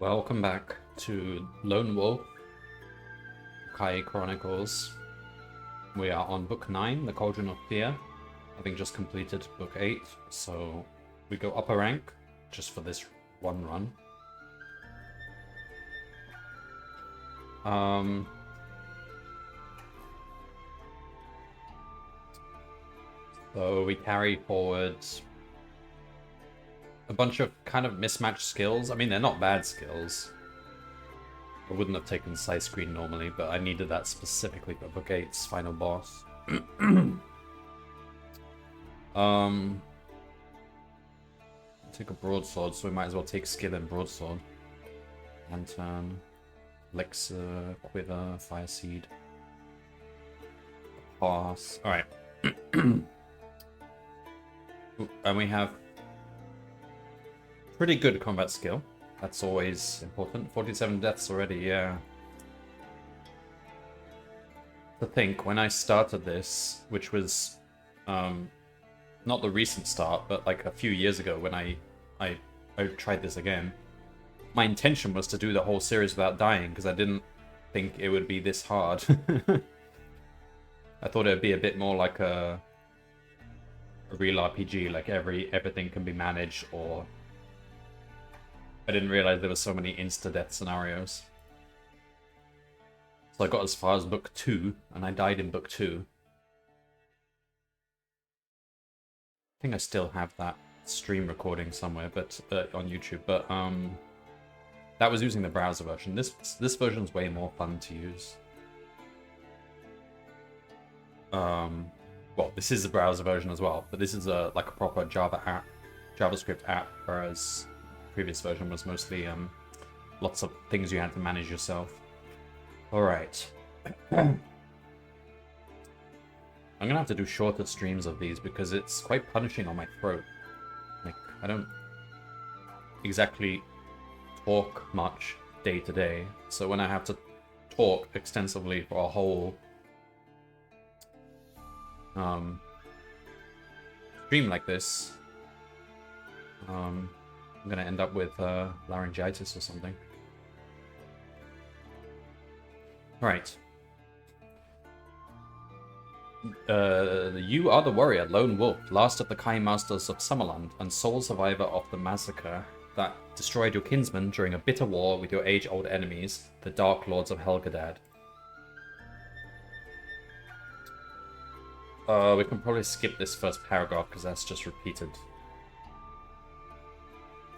Welcome back to Lone Wolf Kai Chronicles. We are on book 9, The Cauldron of Fear, having just completed book 8, so we go up a rank just for this one run. So we carry forward a bunch of kind of mismatched skills. I mean, they're not bad skills. I wouldn't have taken side screen normally, but I needed that specifically for book 8's final boss. Take a broadsword, so we might as well take skill in broadsword. Lantern, elixir, quiver, fire seed. Pass. Alright. And we have pretty good combat skill. That's always important. 47 deaths already, yeah. To think, when I started this, which was not the recent start, but like a few years ago when I tried this again, my intention was to do the whole series without dying, because I didn't think it would be this hard. I thought it would be a bit more like a real RPG, like everything can be managed, or I didn't realize there were so many insta-death scenarios. So I got as far as book 2, and I died in book 2. I think I still have that stream recording somewhere, but on YouTube. But that was using the browser version. This version's way more fun to use. Well, this is the browser version as well, but this is like a proper JavaScript app, whereas previous version was mostly lots of things you had to manage yourself. Alright. I'm gonna have to do shorter streams of these because it's quite punishing on my throat. Like, I don't exactly talk much day to day, so when I have to talk extensively for a whole stream like this, I'm gonna end up with laryngitis or something. Alright. You are the warrior, Lone Wolf, last of the Kai Masters of Summerland, and sole survivor of the massacre that destroyed your kinsmen during a bitter war with your age-old enemies, the Dark Lords of Helgadad. We can probably skip this first paragraph because that's just repeated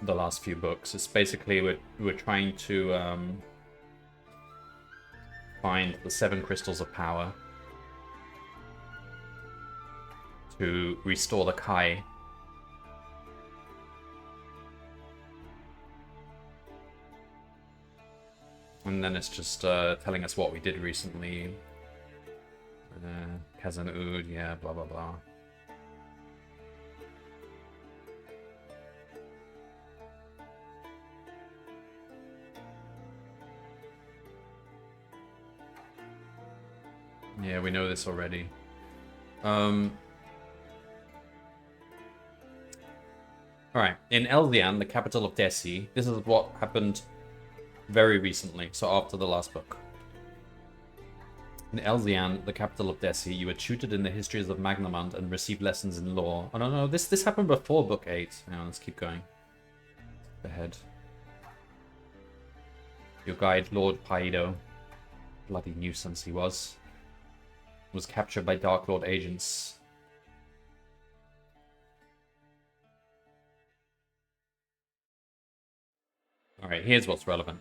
the last few books. It's basically we're trying to find the 7 crystals of power to restore the Kai. And then it's just telling us what we did recently. Kazan Oud, yeah, blah blah blah. Yeah, we know this already. Alright, in Eldian, the capital of Desi, this is what happened very recently, so after the last book. In Eldian, the capital of Desi, you were tutored in the histories of Magnamund and received lessons in lore. Oh no, this happened before book 8. Hang on, let's keep going. Ahead. Your guide, Lord Paido, bloody nuisance he was captured by Dark Lord agents. Alright, here's what's relevant.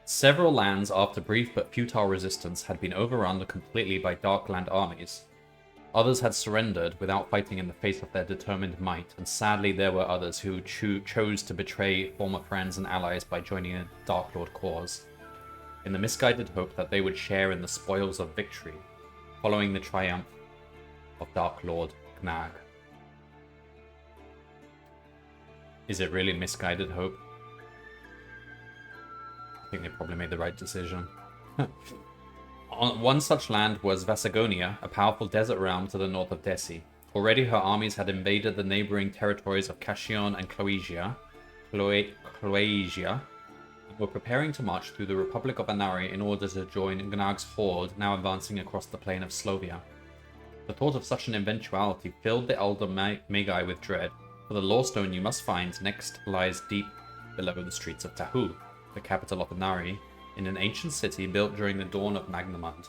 Several lands, after brief but futile resistance, had been overrun completely by Darkland armies. Others had surrendered without fighting in the face of their determined might, and sadly there were others who chose to betray former friends and allies by joining a Dark Lord cause, in the misguided hope that they would share in the spoils of victory, following the triumph of Dark Lord Gnag. Is it really misguided hope? I think they probably made the right decision. One such land was Vasagonia, a powerful desert realm to the north of Desi. Already her armies had invaded the neighboring territories of Kashion and Cloesia, were preparing to march through the Republic of Anari in order to join Gnag's horde now advancing across the plain of Slovia. The thought of such an eventuality filled the elder Magi with dread, for the Lawstone you must find next lies deep below the streets of Tahu, the capital of Anari, in an ancient city built during the dawn of Magnamund.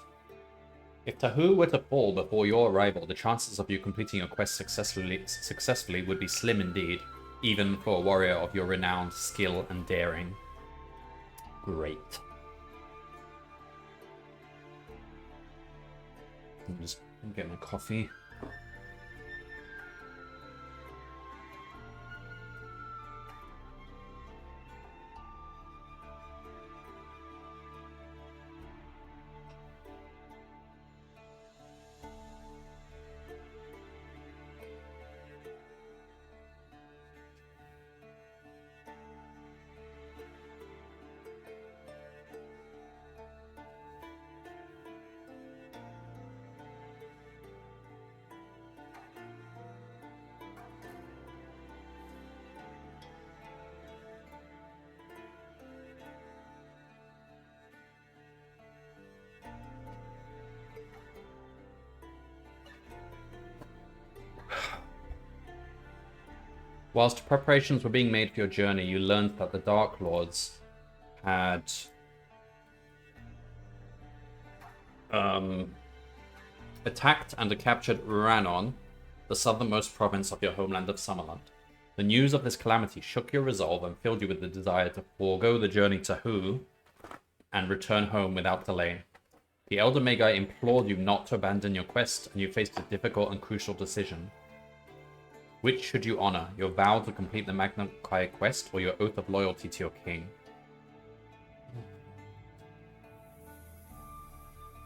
If Tahu were to fall before your arrival, the chances of you completing your quest successfully would be slim indeed, even for a warrior of your renowned skill and daring. Great. I'm just getting a coffee. Whilst preparations were being made for your journey, you learned that the Dark Lords had attacked and captured Rannon, the southernmost province of your homeland of Summerland. The news of this calamity shook your resolve and filled you with the desire to forego the journey to Hu and return home without delay. The Elder Magi implored you not to abandon your quest, and you faced a difficult and crucial decision. Which should you honor, your vow to complete the Magna Kai quest or your oath of loyalty to your king?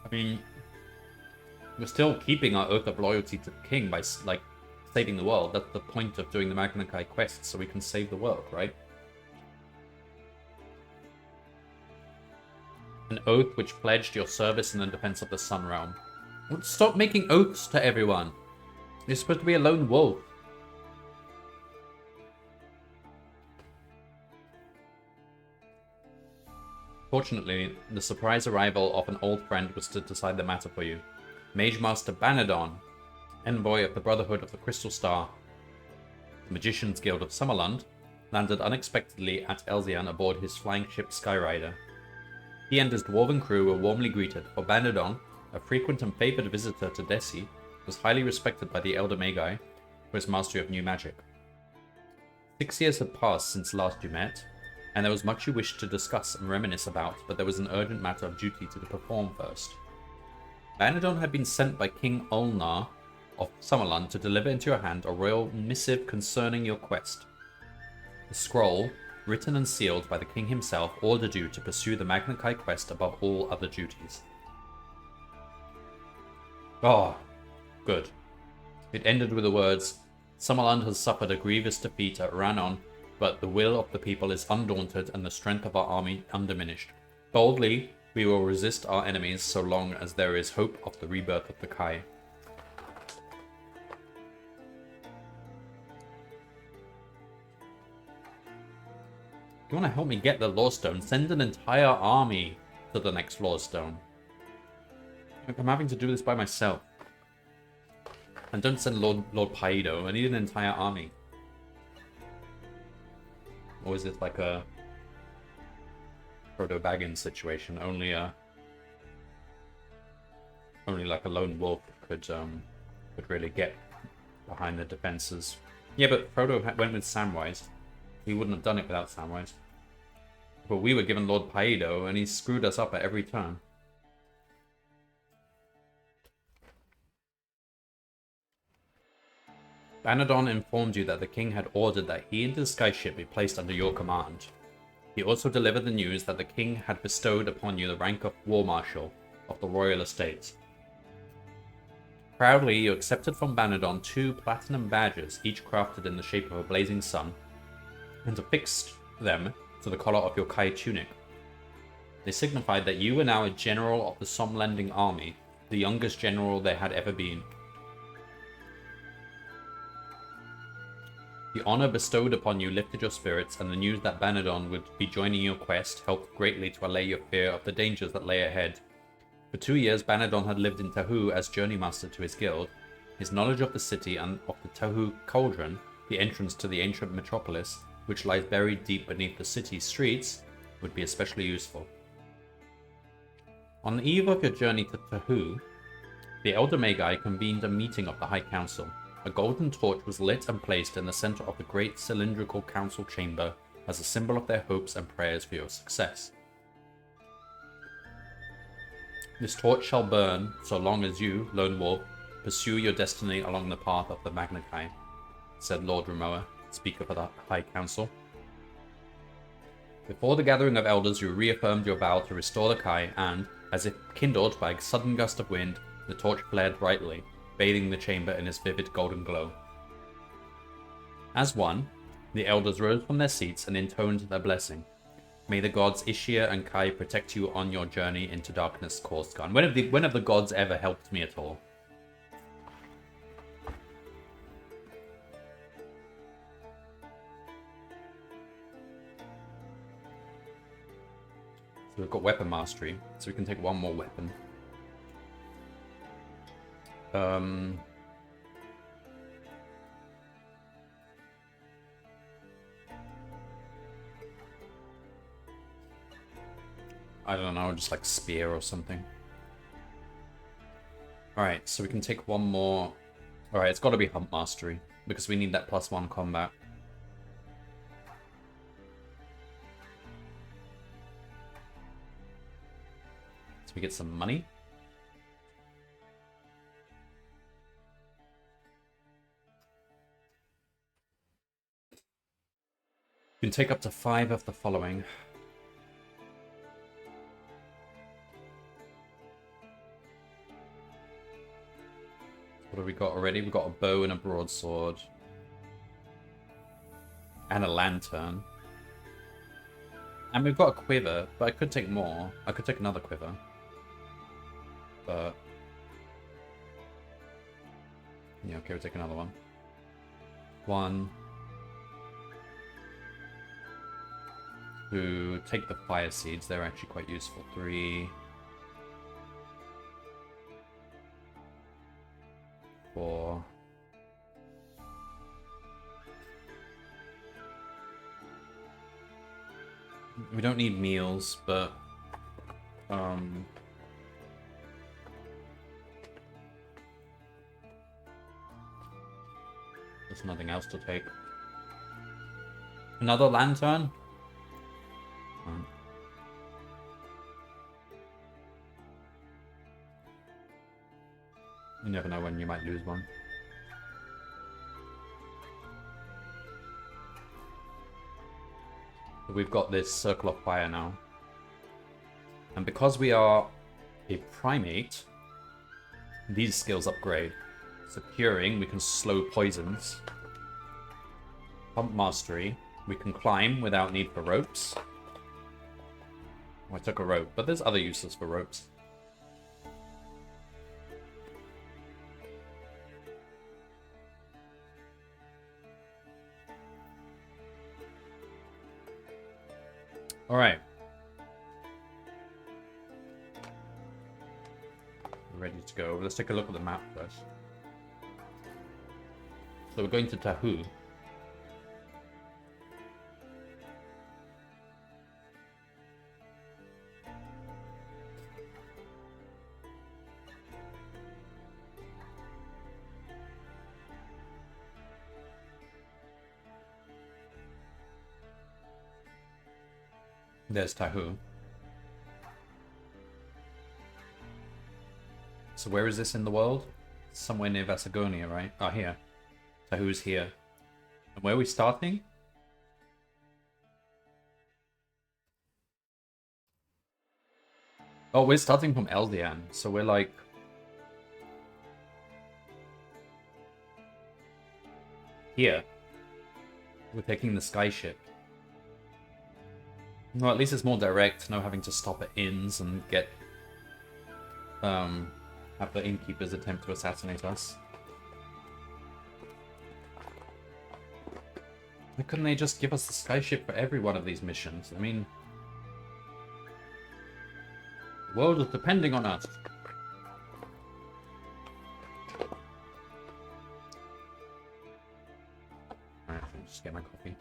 I mean, we're still keeping our oath of loyalty to the king by, like, saving the world. That's the point of doing the Magna Kai quest, so we can save the world, right? An oath which pledged your service in the defense of the Sun Realm. Stop making oaths to everyone. You're supposed to be a lone wolf. Fortunately, the surprise arrival of an old friend was to decide the matter for you. Mage Master Banadon, envoy of the Brotherhood of the Crystal Star, the Magician's Guild of Summerland, landed unexpectedly at Elzian aboard his flying ship Skyrider. He and his dwarven crew were warmly greeted, for Banadon, a frequent and favored visitor to Desi, was highly respected by the Elder Magi for his mastery of new magic. 6 years had passed since last you met, and there was much you wished to discuss and reminisce about, but there was an urgent matter of duty to perform first. Banadon had been sent by King Ulnar of Summerland to deliver into your hand a royal missive concerning your quest. The scroll, written and sealed by the king himself, ordered you to pursue the Magna Kai quest above all other duties. Oh, good. It ended with the words, Summerland has suffered a grievous defeat at Rannon, but the will of the people is undaunted and the strength of our army undiminished. Boldly, we will resist our enemies so long as there is hope of the rebirth of the Kai. If you want to help me get the Lawstone, send an entire army to the next Lawstone. I'm having to do this by myself. And don't send Lord Paido. I need an entire army. Or is it like a Frodo Baggins situation? Only like a lone wolf could really get behind the defenses. Yeah, but Frodo went with Samwise. He wouldn't have done it without Samwise. But we were given Lord Paido, and he screwed us up at every turn. Banadon informed you that the king had ordered that he and his skyship be placed under your command. He also delivered the news that the king had bestowed upon you the rank of War Marshal of the Royal Estates. Proudly, you accepted from Banadon 2 platinum badges, each crafted in the shape of a blazing sun, and affixed them to the collar of your Kai tunic. They signified that you were now a general of the Somlending army, the youngest general there had ever been. The honor bestowed upon you lifted your spirits, and the news that Banadon would be joining your quest helped greatly to allay your fear of the dangers that lay ahead. For 2 years, Banadon had lived in Tahu as journeymaster to his guild. His knowledge of the city and of the Tahu Cauldron, the entrance to the ancient metropolis, which lies buried deep beneath the city's streets, would be especially useful. On the eve of your journey to Tahu, the Elder Magi convened a meeting of the High Council. A golden torch was lit and placed in the center of the great cylindrical council chamber as a symbol of their hopes and prayers for your success. This torch shall burn so long as you, Lone Wolf, pursue your destiny along the path of the Magna Kai, said Lord Ramoa, Speaker for the High Council. Before the gathering of elders, you reaffirmed your vow to restore the Kai, and, as if kindled by a sudden gust of wind, the torch flared brightly, bathing the chamber in its vivid golden glow. As one, the elders rose from their seats and intoned their blessing. May the gods Ishia and Kai protect you on your journey into darkness, Korskan. When have the gods ever helped me at all? So we've got weapon mastery, so we can take one more weapon. I don't know, just like spear or something. Alright, so we can take one more. Alright, it's got to be hunt mastery, because we need that +1 combat. So we get some money. You can take up to 5 of the following. What have we got already? We've got a bow and a broadsword. And a lantern. And we've got a quiver, but I could take more. I could take another quiver. But... yeah, okay, we'll take another one. 1... 2... Take the fire seeds, they're actually quite useful. 3... 4... We don't need meals, but... there's nothing else to take. Another lantern? You never know when you might lose one. But we've got this circle of fire now. And because we are a primate, these skills upgrade. So curing, we can slow poisons. Pump mastery, we can climb without need for ropes. Oh, I took a rope, but there's other uses for ropes. Alright. Ready to go. Let's take a look at the map first. So we're going to Tahu. There's Tahu. So where is this in the world? Somewhere near Vasagonia, right? Oh, here. Tahu's here. And where are we starting? Oh, we're starting from Eldian, so we're like... here. We're taking the skyship. Well, at least it's more direct, no having to stop at inns and get... have the innkeepers attempt to assassinate us. Why couldn't they just give us the skyship for every one of these missions? I mean, the world is depending on us. Alright, I'll just get my coffee.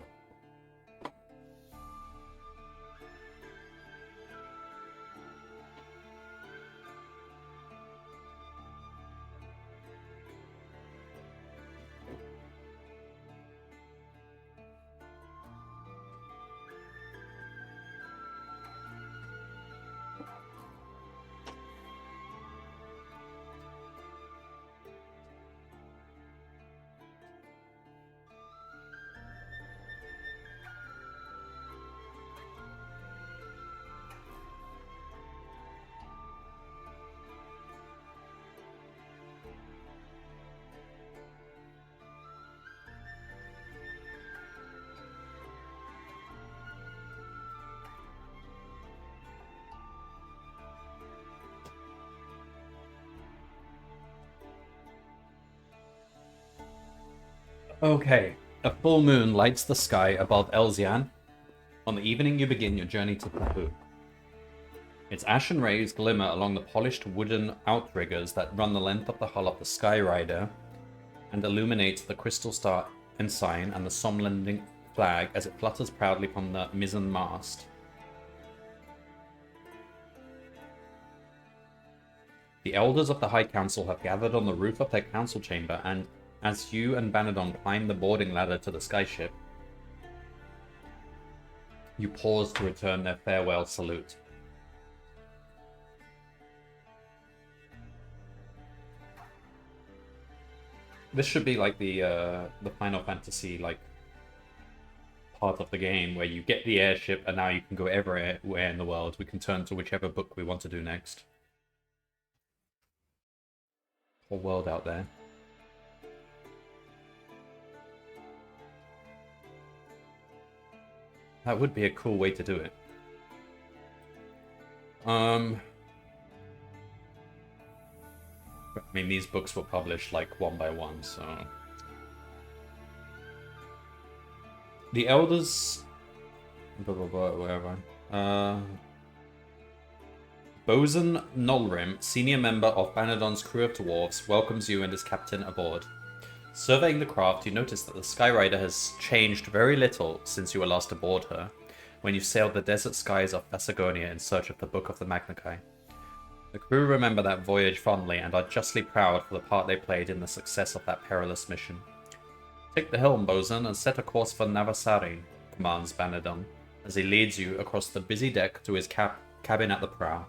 Okay. A full moon lights the sky above Elzian on the evening you begin your journey to Tahu. Its ashen rays glimmer along the polished wooden outriggers that run the length of the hull of the Skyrider and illuminate the crystal star ensign and the Somlending flag as it flutters proudly from the mizzen mast. The elders of the High Council have gathered on the roof of their council chamber, and as you and Banadon climb the boarding ladder to the skyship, you pause to return their farewell salute. This should be like the Final Fantasy like part of the game where you get the airship and now you can go everywhere in the world. We can turn to whichever book we want to do next. Whole world out there. That would be a cool way to do it. I mean, these books were published like one by one, so... The Elders... whatever. Bosun Nolrim, senior member of Banadon's crew of dwarves, welcomes you and his captain aboard. Surveying the craft, you notice that the Skyrider has changed very little since you were last aboard her, when you sailed the desert skies of Vasagonia in search of the Book of the Magnakai. The crew remember that voyage fondly and are justly proud for the part they played in the success of that perilous mission. Take the helm, Bosun, and set a course for Navasari, commands Banadon, as he leads you across the busy deck to his cabin at the prow.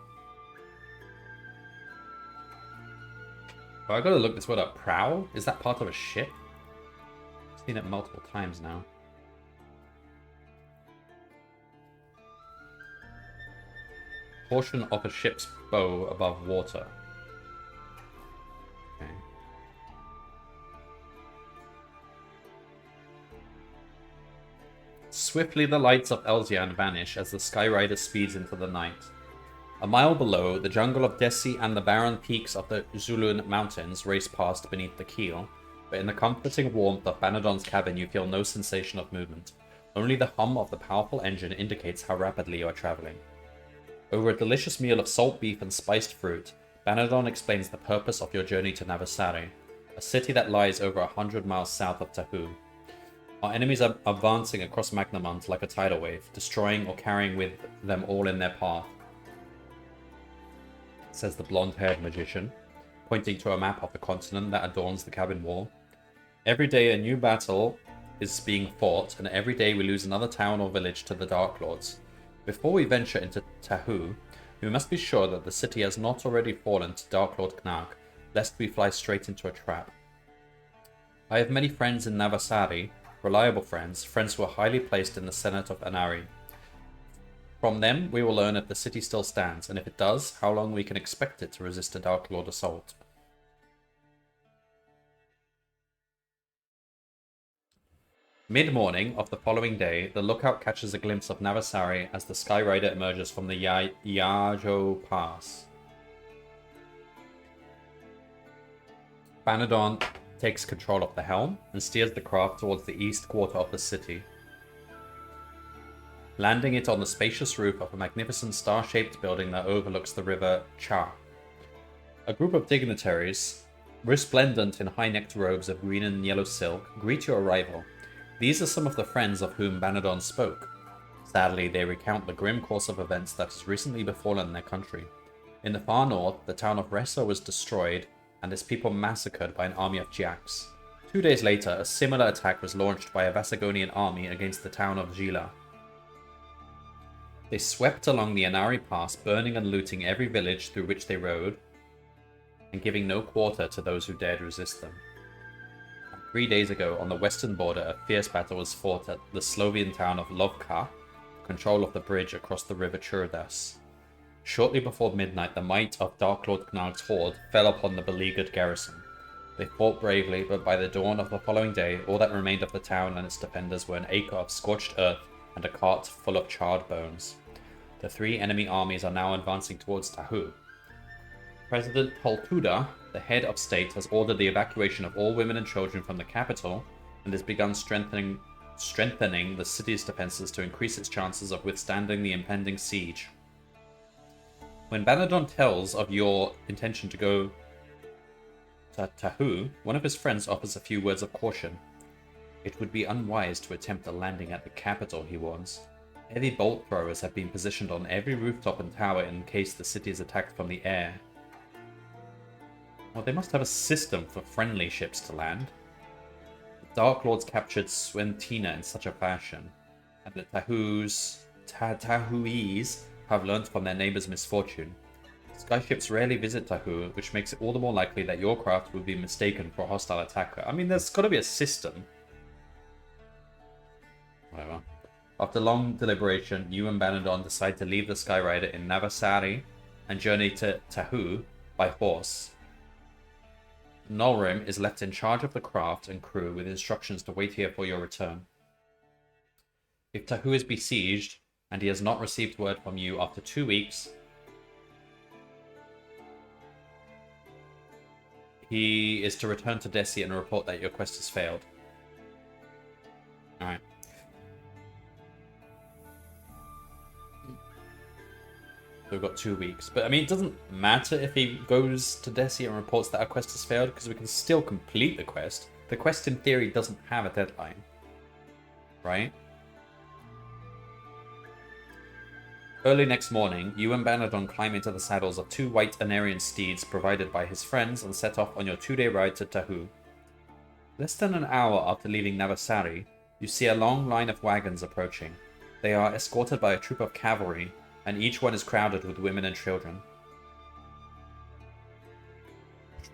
Oh, I gotta look this word up. Prow? Is that part of a ship? I've seen it multiple times now. Portion of a ship's bow above water. Okay. Swiftly the lights of Elzian vanish as the Skyrider speeds into the night. A mile below, the jungle of Desi and the barren peaks of the Zulun Mountains race past beneath the keel, but in the comforting warmth of Banadon's cabin you feel no sensation of movement. Only the hum of the powerful engine indicates how rapidly you are traveling. Over a delicious meal of salt beef and spiced fruit, Banadon explains the purpose of your journey to Navasari, a city that lies over 100 miles south of Tahu. Our enemies are advancing across Magnamont like a tidal wave, destroying or carrying with them all in their path, says the blonde-haired magician, pointing to a map of the continent that adorns the cabin wall. Every day a new battle is being fought, and every day we lose another town or village to the Dark Lords. Before we venture into Tahu, we must be sure that the city has not already fallen to Dark Lord Knark, lest we fly straight into a trap. I have many friends in Navasari, reliable friends, friends who are highly placed in the Senate of Anari. From them, we will learn if the city still stands, and if it does, how long we can expect it to resist a Dark Lord assault. Mid-morning of the following day, the lookout catches a glimpse of Navasari as the Skyrider emerges from the Yajo Pass. Banadon takes control of the helm and steers the craft towards the east quarter of the city, landing it on the spacious roof of a magnificent star-shaped building that overlooks the river Cha. A group of dignitaries, resplendent in high-necked robes of green and yellow silk, greet your arrival. These are some of the friends of whom Banadon spoke. Sadly, they recount the grim course of events that has recently befallen their country. In the far north, the town of Ressa was destroyed, and its people massacred by an army of Jaks. 2 days later, a similar attack was launched by a Vasagonian army against the town of Gila. They swept along the Anari Pass, burning and looting every village through which they rode, and giving no quarter to those who dared resist them. 3 days ago, on the western border, a fierce battle was fought at the Slovian town of Lovka, control of the bridge across the river Churdas. Shortly before midnight, the might of Dark Lord Knarg's horde fell upon the beleaguered garrison. They fought bravely, but by the dawn of the following day, all that remained of the town and its defenders were an acre of scorched earth and a cart full of charred bones. The 3 enemy armies are now advancing towards Tahu. President Poltuda, the head of state, has ordered the evacuation of all women and children from the capital and has begun strengthening the city's defenses to increase its chances of withstanding the impending siege. When Banadon tells of your intention to go to Tahu, one of his friends offers a few words of caution. It would be unwise to attempt a landing at the capital, he warns. Heavy bolt throwers have been positioned on every rooftop and tower in case the city is attacked from the air. Well, they must have a system for friendly ships to land. The Dark Lords captured Swentina in such a fashion, and the Tahuese have learnt from their neighbours' misfortune. Skyships rarely visit Tahu, which makes it all the more likely that your craft would be mistaken for a hostile attacker. I mean, there's got to be a system. Whatever. After long deliberation, you and Banadon decide to leave the Skyrider in Navasari and journey to Tahu by horse. Nolrim is left in charge of the craft and crew with instructions to wait here for your return. If Tahu is besieged, and he has not received word from you after 2 weeks, he is to return to Desi and report that your quest has failed. Alright. So we've got 2 weeks. But I mean, it doesn't matter if he goes to Desi and reports that our quest has failed, because we can still complete the quest. The quest in theory doesn't have a deadline. Right? Early next morning, you and Banadon climb into the saddles of 2 white Anarian steeds provided by his friends and set off on your 2-day ride to Tahu. Less than an hour after leaving Navasari, you see a long line of wagons approaching. They are escorted by a troop of cavalry, and each one is crowded with women and children.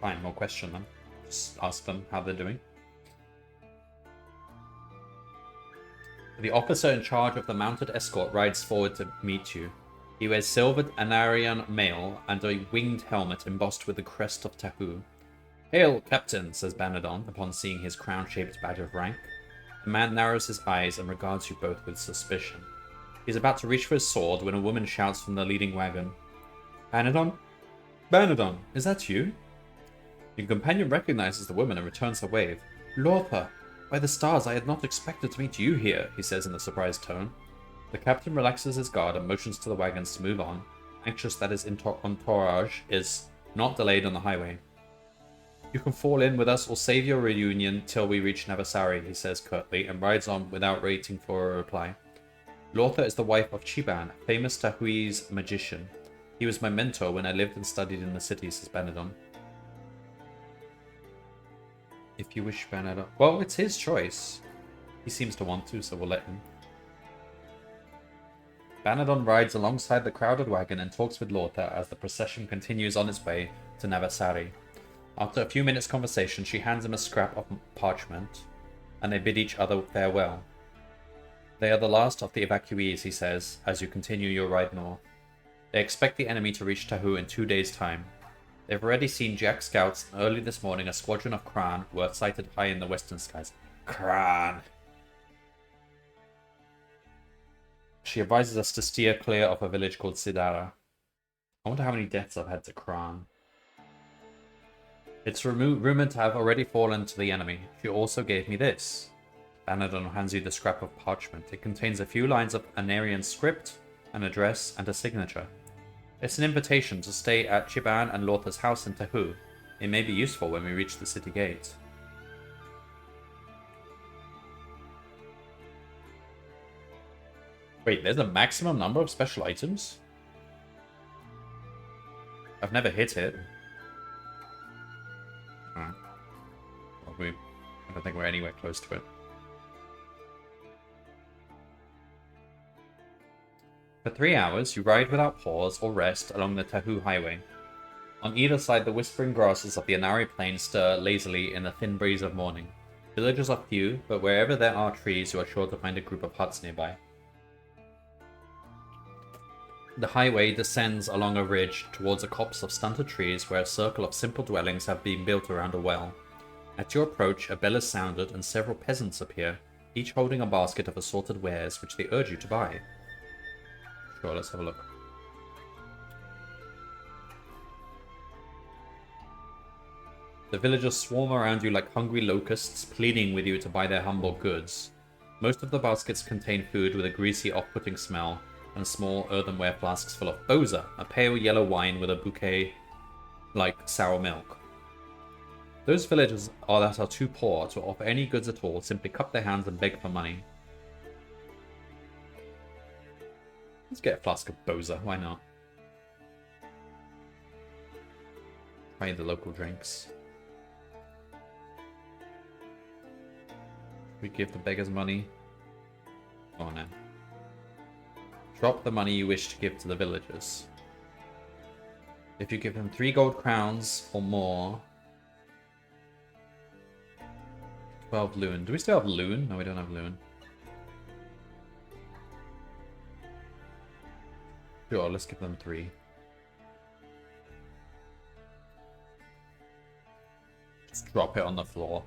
Fine, we'll question them. Just ask them how they're doing. The officer in charge of the mounted escort rides forward to meet you. He wears silvered Anarian mail and a winged helmet embossed with the crest of Tahu. "Hail, Captain," says Banadon upon seeing his crown-shaped badge of rank. The man narrows his eyes and regards you both with suspicion. He's about to reach for his sword when a woman shouts from the leading wagon. "Banadon? Banadon, is that you?" Your companion recognizes the woman and returns her wave. "Lorpa! By the stars, I had not expected to meet you here," he says in a surprised tone. The captain relaxes his guard and motions to the wagons to move on, anxious that his entourage is not delayed on the highway. "You can fall in with us or save your reunion till we reach Navasari," he says curtly, and rides on without waiting for a reply. "Lortha is the wife of Chiban, a famous Tahuese magician. He was my mentor when I lived and studied in the city," says Banadon. "If you wish, Banadon." Well, it's his choice. He seems to want to, so we'll let him. Banadon rides alongside the crowded wagon and talks with Lortha as the procession continues on its way to Navasari. After a few minutes' conversation, she hands him a scrap of parchment, and they bid each other farewell. They are the last of the evacuees, he says, as you continue your ride north. They expect the enemy to reach Tahu in 2 days' time. They've already seen Jack scouts, and early this morning a squadron of Kran were sighted high in the western skies. Kran! She advises us to steer clear of a village called Sidara. I wonder how many deaths I've had to Kran. It's rumored to have already fallen to the enemy. She also gave me this. Banadon hands you the scrap of parchment. It contains a few lines of Anarian script, an address, and a signature. It's an invitation to stay at Chiban and Lortha's house in Tahu. It may be useful when we reach the city gate. Wait, there's a maximum number of special items? I've never hit it. I don't think we're anywhere close to it. For 3 hours, you ride without pause or rest along the Tahu Highway. On either side, the whispering grasses of the Inari Plain stir lazily in the thin breeze of morning. Villages are few, but wherever there are trees, you are sure to find a group of huts nearby. The highway descends along a ridge towards a copse of stunted trees where a circle of simple dwellings have been built around a well. At your approach, a bell is sounded and several peasants appear, each holding a basket of assorted wares which they urge you to buy. Sure, let's have a look. The villagers swarm around you like hungry locusts, pleading with you to buy their humble goods. Most of the baskets contain food with a greasy, off-putting smell, and small earthenware flasks full of boza, a pale yellow wine with a bouquet like sour milk. Those villagers that are too poor to offer any goods at all simply cup their hands and beg for money. Let's get a flask of boza, why not? Try the local drinks. We give the beggars money. Oh no. Drop the money you wish to give to the villagers. If you give them 3 gold crowns or more... 12 loon. Do we still have loon? No, we don't have loon. Sure, let's give them 3. Just drop it on the floor.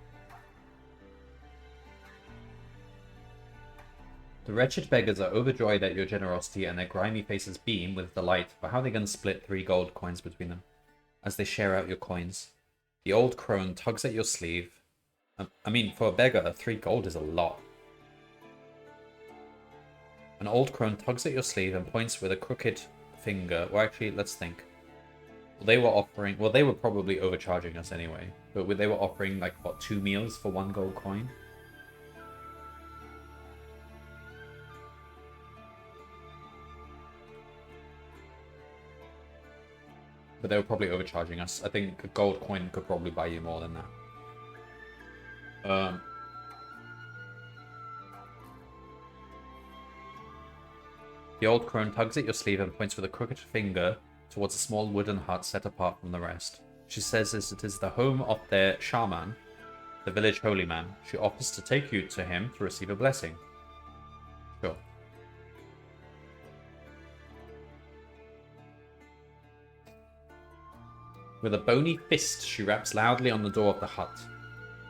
The wretched beggars are overjoyed at your generosity and their grimy faces beam with delight, but how are they going to split 3 gold coins between them as they share out your coins? The old crone tugs at your sleeve. I mean, for a beggar, 3 gold is a lot. An old crone tugs at your sleeve and points with a crooked finger. Well, actually, let's think. They were probably overcharging us anyway, but they were offering, like, what, 2 meals for 1 gold coin? But they were probably overcharging us. I think a gold coin could probably buy you more than that. The old crone tugs at your sleeve and points with a crooked finger towards a small wooden hut set apart from the rest. She says it is the home of their shaman, the village holy man. She offers to take you to him to receive a blessing. Sure. With a bony fist, she raps loudly on the door of the hut.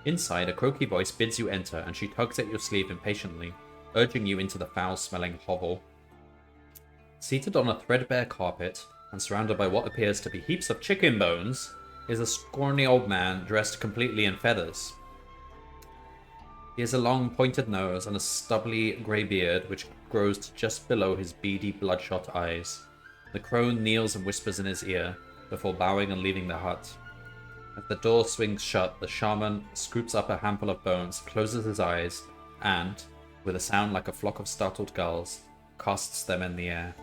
Inside, a croaky voice bids you enter, and she tugs at your sleeve impatiently, urging you into the foul-smelling hovel. Seated on a threadbare carpet, and surrounded by what appears to be heaps of chicken bones, is a scrawny old man dressed completely in feathers. He has a long, pointed nose and a stubbly grey beard, which grows to just below his beady, bloodshot eyes. The crone kneels and whispers in his ear, before bowing and leaving the hut. As the door swings shut, the shaman scoops up a handful of bones, closes his eyes, and, with a sound like a flock of startled gulls, casts them in the air.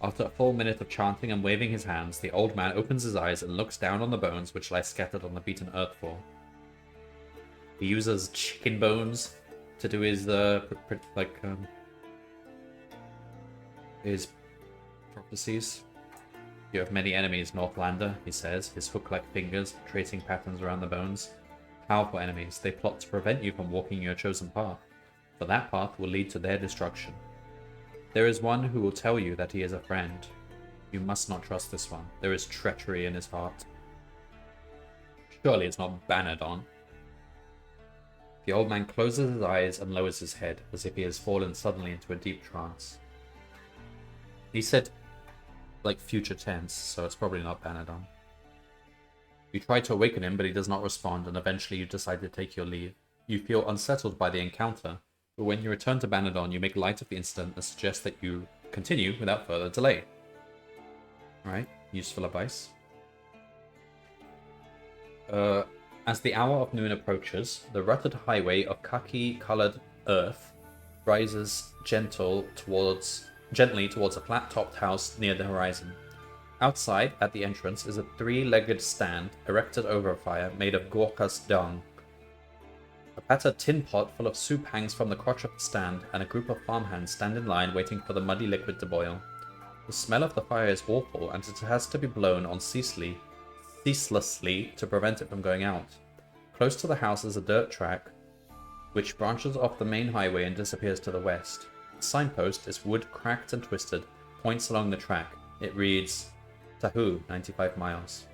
After a full minute of chanting and waving his hands, the old man opens his eyes and looks down on the bones which lie scattered on the beaten earth floor. He uses chicken bones to do his, his prophecies. You have many enemies, Northlander, he says, his hook-like fingers tracing patterns around the bones. Powerful enemies. They plot to prevent you from walking your chosen path, for that path will lead to their destruction. There is one who will tell you that he is a friend. You must not trust this one. There is treachery in his heart. Surely it's not Banadon. The old man closes his eyes and lowers his head, as if he has fallen suddenly into a deep trance. He said, like, future tense, so it's probably not Banadon. You try to awaken him, but he does not respond, and eventually you decide to take your leave. You feel unsettled by the encounter, but when you return to Banadon, you make light of the incident and suggest that you continue without further delay. Alright, useful advice. As the hour of noon approaches, the rutted highway of khaki-colored earth rises gently towards a flat-topped house near the horizon. Outside, at the entrance, is a three-legged stand erected over a fire made of Gorkha's dung. A battered tin pot full of soup hangs from the crotch of the stand, and a group of farmhands stand in line waiting for the muddy liquid to boil. The smell of the fire is awful, and it has to be blown on ceaselessly to prevent it from going out. Close to the house is a dirt track, which branches off the main highway and disappears to the west. The signpost is wood cracked and twisted, points along the track. It reads, Tahu, 95 miles.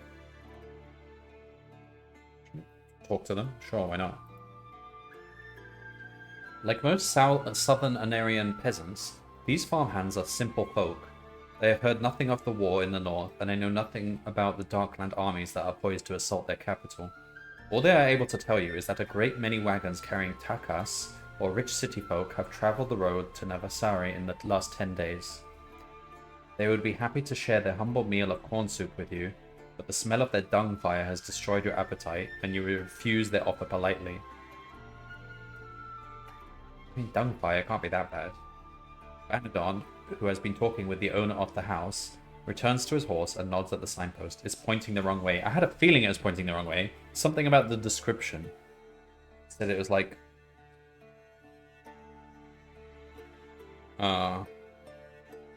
Talk to them? Sure, why not? Like most southern Anarian peasants, these farmhands are simple folk. They have heard nothing of the war in the north, and they know nothing about the Darkland armies that are poised to assault their capital. All they are able to tell you is that a great many wagons carrying takas, or rich city folk, have travelled the road to Navasari in the last 10 days. They would be happy to share their humble meal of corn soup with you, but the smell of their dung fire has destroyed your appetite, and you refuse their offer politely. I mean, dung fire can't be that bad. Banadon, who has been talking with the owner of the house, returns to his horse and nods at the signpost. It's pointing the wrong way. I had a feeling it was pointing the wrong way. Something about the description said it was like... I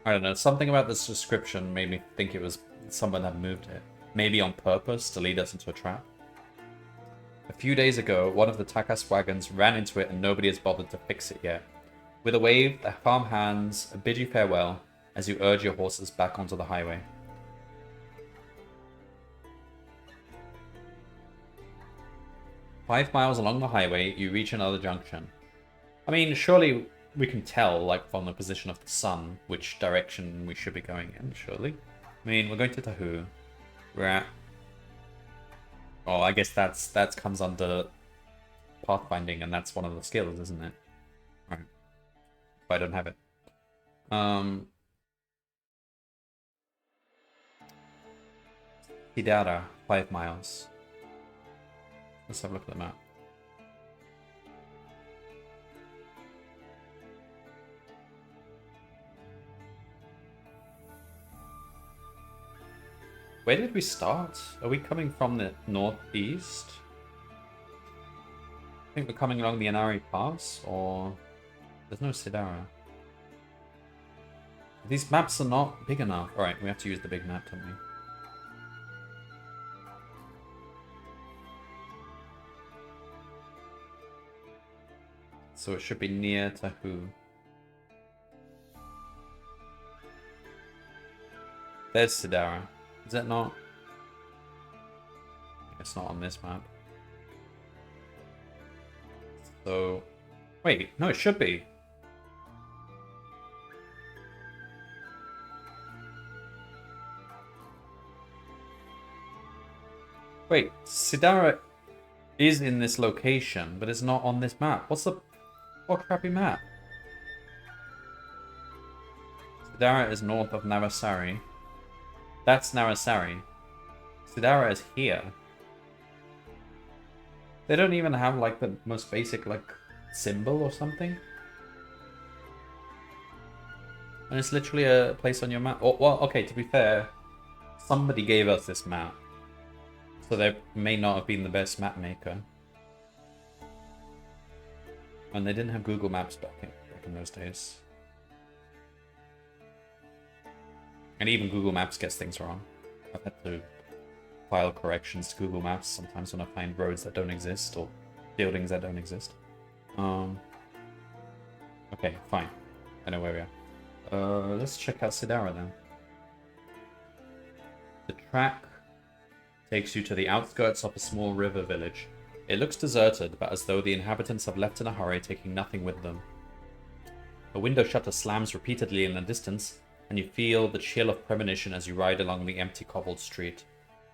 don't know. Something about this description made me think it was someone had moved it. Maybe on purpose to lead us into a trap. A few days ago, one of the Takas wagons ran into it and nobody has bothered to fix it yet. With a wave, the farmhands bid you farewell as you urge your horses back onto the highway. "5 miles along the highway, you reach another junction. I mean, surely we can tell, like, from the position of the sun, which direction we should be going in, surely. I mean, we're going to Tahu. We're at... Oh, I guess that comes under pathfinding, and that's one of the skills, isn't it? Right. If I don't have it. Hidara, 5 miles. Let's have a look at the map. Where did we start? Are we coming from the northeast? I think we're coming along the Inari Pass, or... There's no Sidara. These maps are not big enough. Alright, we have to use the big map, don't we? So it should be near Tahu. There's Sidara. Is that not? It's not on this map. So... Wait, no, it should be. Wait, Sidara is in this location, but it's not on this map. What crappy map? Sidara is north of Navasari. That's Navasari. Sidara is here. They don't even have, like, the most basic, like, symbol or something. And it's literally a place on your map. Oh, well, okay, to be fair, somebody gave us this map. So they may not have been the best map maker. And they didn't have Google Maps back in those days. And even Google Maps gets things wrong. I've had to file corrections to Google Maps sometimes when I find roads that don't exist or buildings that don't exist. Okay, fine. I know where we are. Let's check out Sidara then. The track takes you to the outskirts of a small river village. It looks deserted, but as though the inhabitants have left in a hurry, taking nothing with them. A window shutter slams repeatedly in the distance, and you feel the chill of premonition as you ride along the empty cobbled street.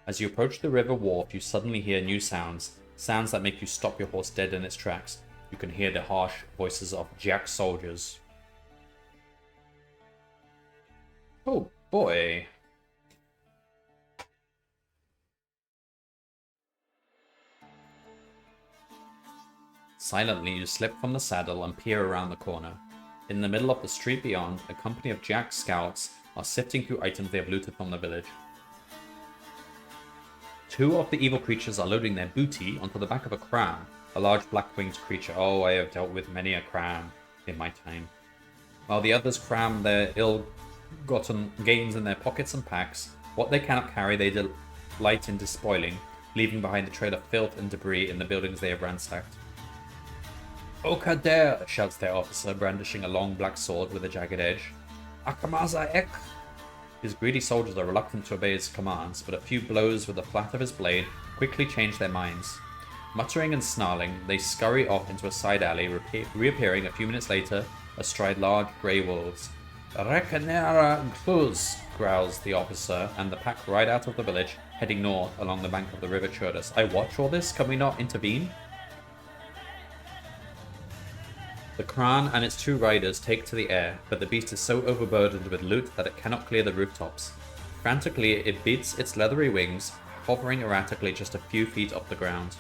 As you approach the river wharf, you suddenly hear new sounds Sounds that make you stop your horse dead in its tracks. You can hear the harsh voices of Jack's soldiers. Oh boy. Silently, you slip from the saddle and peer around the corner. In the middle of the street beyond, a company of Jack's scouts are sifting through items they have looted from the village. Two of the evil creatures are loading their booty onto the back of a cram, a large black-winged creature. Oh, I have dealt with many a cram in my time. While the others cram their ill-gotten gains in their pockets and packs, what they cannot carry they delight in despoiling, leaving behind a trail of filth and debris in the buildings they have ransacked. "Okader!" shouts their officer, brandishing a long black sword with a jagged edge. "Akamaza ek!" His greedy soldiers are reluctant to obey his commands, but a few blows with the flat of his blade quickly change their minds. Muttering and snarling, they scurry off into a side alley, reappearing a few minutes later astride large grey wolves. "Rekanera Gluz!" growls the officer, and the pack ride out of the village, heading north along the bank of the river Churdas. I watch all this? Can we not intervene? The Kran and its two riders take to the air, but the beast is so overburdened with loot that it cannot clear the rooftops. Frantically, it beats its leathery wings, hovering erratically just a few feet off the ground.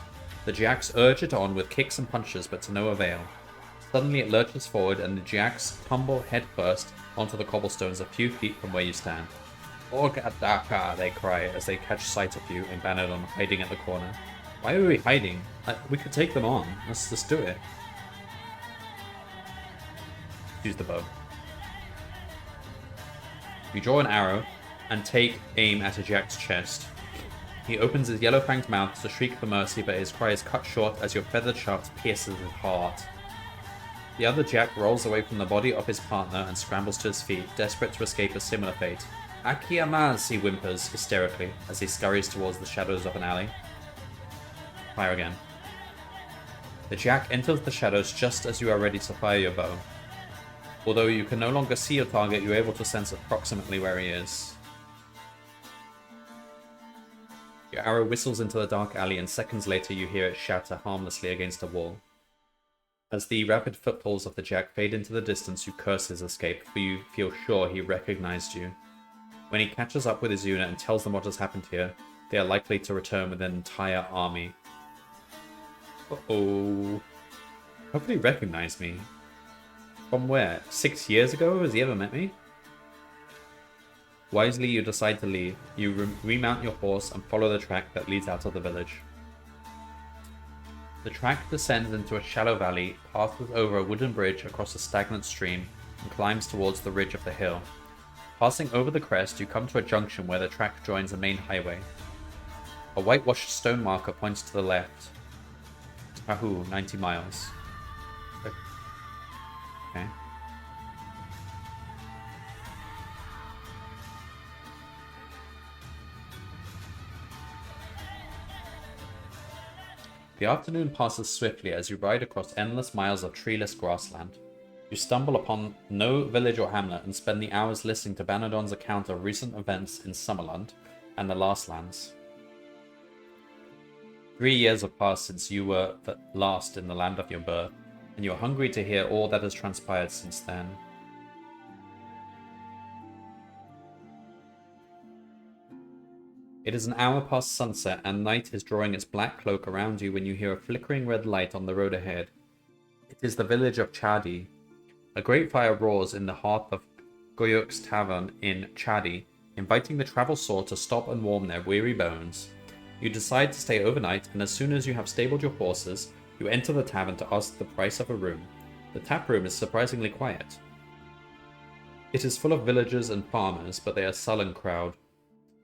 The Jacks urge it on with kicks and punches, but to no avail. Suddenly it lurches forward, and the Jacks tumble headfirst onto the cobblestones a few feet from where you stand. "Orgadaka!" they cry as they catch sight of you and Banadon hiding at the corner. Why are we hiding? We could take them on. Let's just do it. Use the bow. You draw an arrow and take aim at a Jack's chest. He opens his yellow-fanged mouth to shriek for mercy, but his cry is cut short as your feathered shaft pierces his heart. The other Jack rolls away from the body of his partner and scrambles to his feet, desperate to escape a similar fate. "Akiyamaz!" he whimpers hysterically as he scurries towards the shadows of an alley. Fire again. The Jack enters the shadows just as you are ready to fire your bow. Although you can no longer see your target, you're able to sense approximately where he is. Your arrow whistles into the dark alley, and seconds later you hear it shatter harmlessly against a wall. As the rapid footfalls of the Jack fade into the distance, you curse his escape, for you feel sure he recognized you. When he catches up with his unit and tells them what has happened here, they are likely to return with an entire army. Uh-oh. How could he recognize me? From where? 6 years ago? Has he ever met me? Wisely, you decide to leave. You remount your horse and follow the track that leads out of the village. The track descends into a shallow valley, passes over a wooden bridge across a stagnant stream, and climbs towards the ridge of the hill. Passing over the crest, you come to a junction where the track joins a main highway. A whitewashed stone marker points to the left. Tahu, 90 miles. Okay. The afternoon passes swiftly as you ride across endless miles of treeless grassland. You stumble upon no village or hamlet and spend the hours listening to Banadon's account of recent events in Summerland and the Last Lands. 3 years have passed since you were last in the land of your birth, and you are hungry to hear all that has transpired since then. It is an hour past sunset, and night is drawing its black cloak around you when you hear a flickering red light on the road ahead. It is the village of Chadi. A great fire roars in the heart of Goyuk's tavern in Chadi, inviting the travel sore to stop and warm their weary bones. You decide to stay overnight, and as soon as you have stabled your horses, you enter the tavern to ask the price of a room. The tap room is surprisingly quiet. It is full of villagers and farmers, but they are a sullen crowd,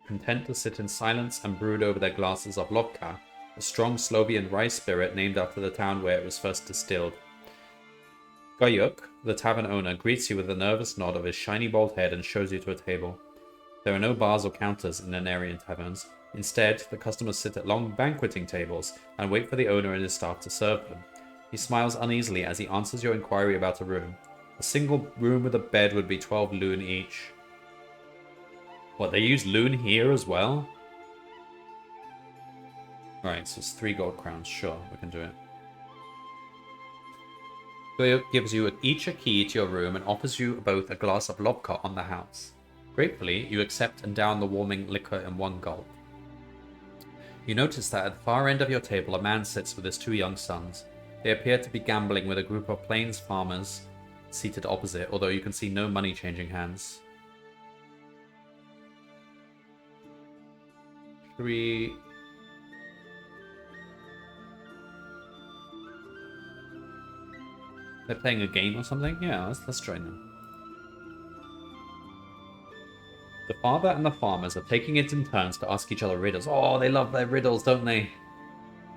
content to sit in silence and brood over their glasses of lobka, a strong Slovian rye spirit named after the town where it was first distilled. Gayuk, the tavern owner, greets you with a nervous nod of his shiny bald head and shows you to a table. There are no bars or counters in Nenarian taverns. Instead, the customers sit at long banqueting tables and wait for the owner and his staff to serve them. He smiles uneasily as he answers your inquiry about a room. A single room with a bed would be 12 loon each. What, they use loon here as well? Alright, so it's 3 gold crowns. Sure, we can do it. So it gives you each a key to your room and offers you both a glass of lobca on the house. Gratefully, you accept and down the warming liquor in one gulp. You notice that at the far end of your table, a man sits with his 2 young sons. They appear to be gambling with a group of plains farmers seated opposite, although you can see no money changing hands. 3... They're playing a game or something? Yeah, let's join them. The father and the farmers are taking it in turns to ask each other riddles. Oh, they love their riddles, don't they?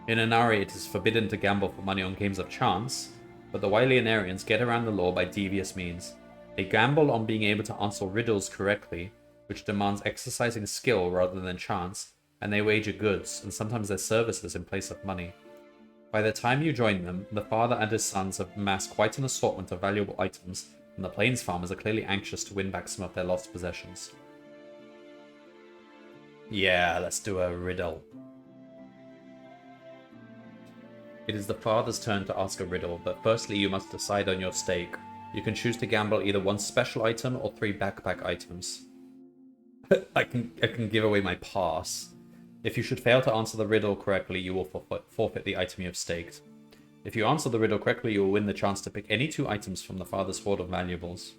In Inari, it is forbidden to gamble for money on games of chance, but the Wylianarians get around the law by devious means. They gamble on being able to answer riddles correctly, which demands exercising skill rather than chance, and they wager goods, and sometimes their services in place of money. By the time you join them, the father and his sons have amassed quite an assortment of valuable items, and the plains farmers are clearly anxious to win back some of their lost possessions. Yeah, let's do a riddle. It is the father's turn to ask a riddle, but firstly you must decide on your stake. You can choose to gamble either 1 special item or 3 backpack items. I can give away my pass. If you should fail to answer the riddle correctly, you will forfeit the item you have staked. If you answer the riddle correctly, you will win the chance to pick any 2 items from the father's hoard of valuables.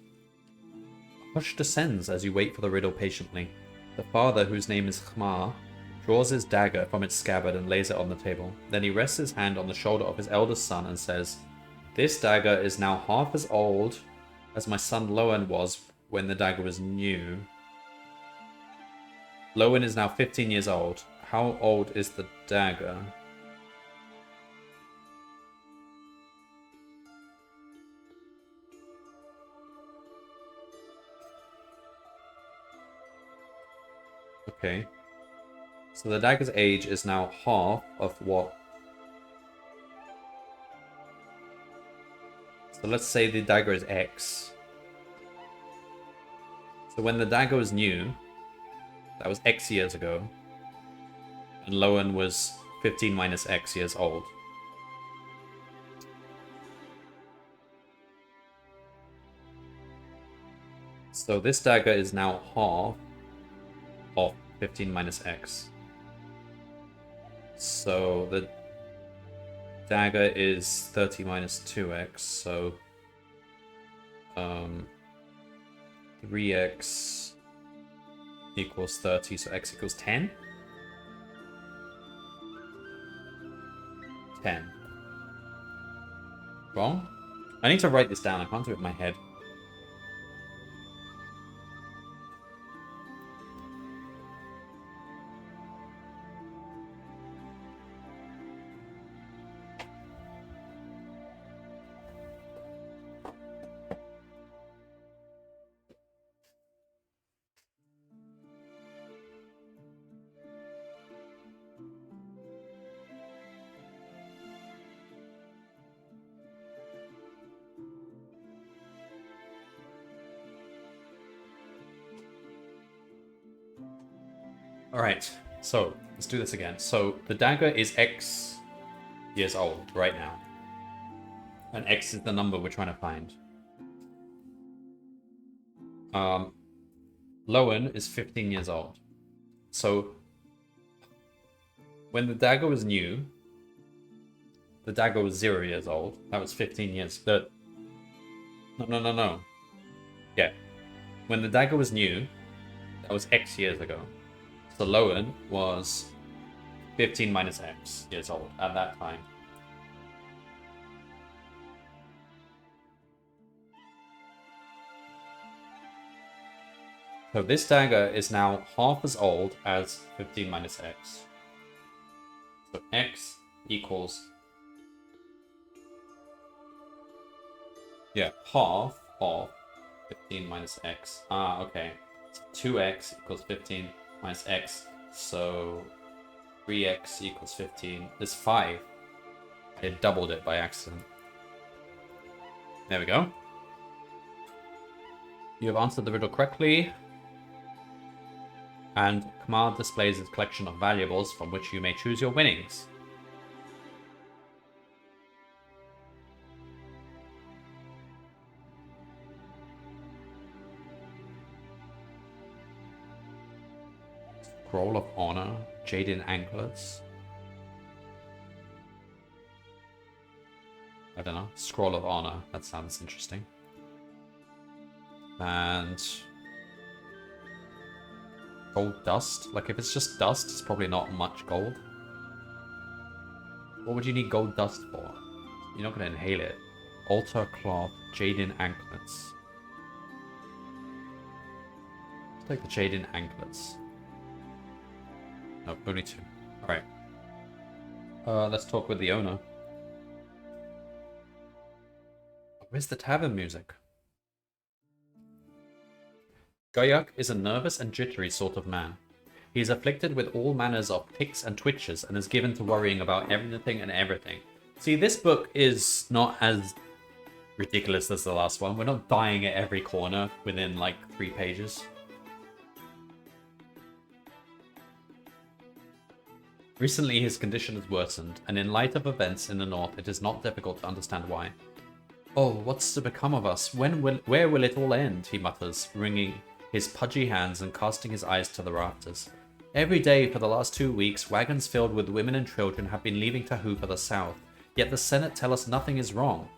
A hush descends as you wait for the riddle patiently. The father, whose name is Khmar, draws his dagger from its scabbard and lays it on the table. Then he rests his hand on the shoulder of his eldest son and says, "This dagger is now half as old as my son Lowen was when the dagger was new. Lowen is now 15 years old. How old is the dagger?" Okay. So the dagger's age is now half of what? So let's say the dagger is X. So when the dagger was new, that was X years ago. And Lowen was 15 minus X years old. So this dagger is now half of 15 minus X. So the dagger is 30 minus 2x, so 3x equals 30, so x equals 10? 10. Wrong? I need to write this down, I can't do it in my head. Alright, so let's do this again. So the dagger is X years old right now. And X is the number we're trying to find. Lowen is 15 years old. So when the dagger was new, the dagger was 0 years old. That was 15 years. No. Yeah. When the dagger was new, that was X years ago. So Lowen was 15 minus X years old at that time. So this dagger is now half as old as 15 minus X. So X equals... yeah, half of 15 minus X. Ah, okay. So 2X equals 15 minus X. So 3X equals 15. There's 5. I doubled it by accident. There we go. You have answered the riddle correctly. And Command displays its collection of valuables from which you may choose your winnings. Scroll of Honor, Jaded Anklets. I don't know. Scroll of Honor. That sounds interesting. And gold dust. Like, if it's just dust, it's probably not much gold. What would you need gold dust for? You're not going to inhale it. Altar cloth, Jaded Anklets. Let's take the Jaded Anklets. No, only 2. Alright. Let's talk with the owner. Where's the tavern music? Guyuk is a nervous and jittery sort of man. He is afflicted with all manners of tics and twitches and is given to worrying about everything and everything. See, this book is not as ridiculous as the last one. We're not dying at every corner within like 3 pages. Recently, his condition has worsened, and in light of events in the north, it is not difficult to understand why. Oh, what's to become of us? Where will it all end? He mutters, wringing his pudgy hands and casting his eyes to the rafters. Every day for the last 2 weeks, wagons filled with women and children have been leaving Tahu for the south, yet the Senate tell us nothing is wrong,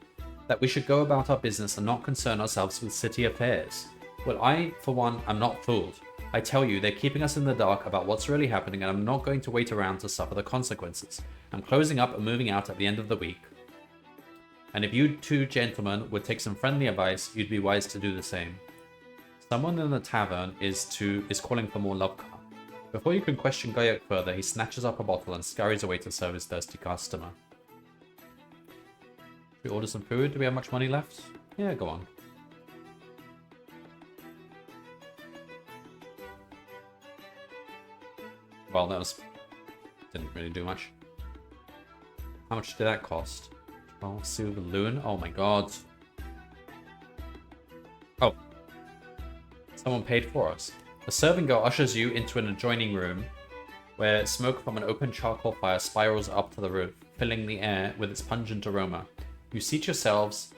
that we should go about our business and not concern ourselves with city affairs. Well, I, for one, am not fooled. I tell you, they're keeping us in the dark about what's really happening, and I'm not going to wait around to suffer the consequences. I'm closing up and moving out at the end of the week. And if you 2 gentlemen would take some friendly advice, you'd be wise to do the same. Someone in the tavern is calling for more love. Before you can question Guyuk further, he snatches up a bottle and scurries away to serve his thirsty customer. Should we order some food? Do we have much money left? Yeah, go on. Well, didn't really do much. How much did that cost? 12 silver loon? Oh my god. Oh. Someone paid for us. A serving girl ushers you into an adjoining room where smoke from an open charcoal fire spirals up to the roof, filling the air with its pungent aroma. You seat yourselves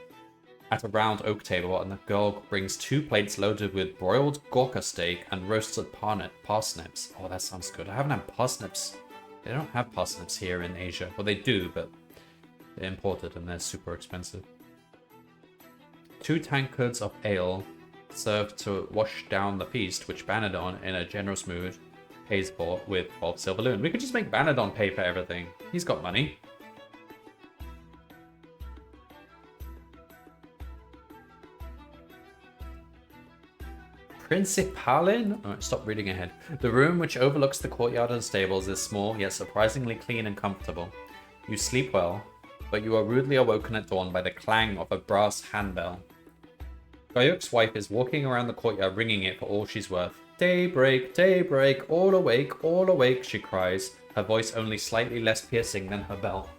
at a round oak table, and the girl brings 2 plates loaded with broiled gorka steak and roasted parsnips. Oh, that sounds good. I haven't had parsnips. They don't have parsnips here in Asia. Well, they do, but they're imported and they're super expensive. 2 tankards of ale served to wash down the feast, which Banadon, in a generous mood, pays for with 12 silver loon. We could just make Banadon pay for everything. He's got money. Principalin? Alright, stop reading ahead. The room, which overlooks the courtyard and stables, is small, yet surprisingly clean and comfortable. You sleep well, but you are rudely awoken at dawn by the clang of a brass handbell. Guyuk's wife is walking around the courtyard ringing it for all she's worth. Daybreak, daybreak, all awake, she cries, her voice only slightly less piercing than her bell.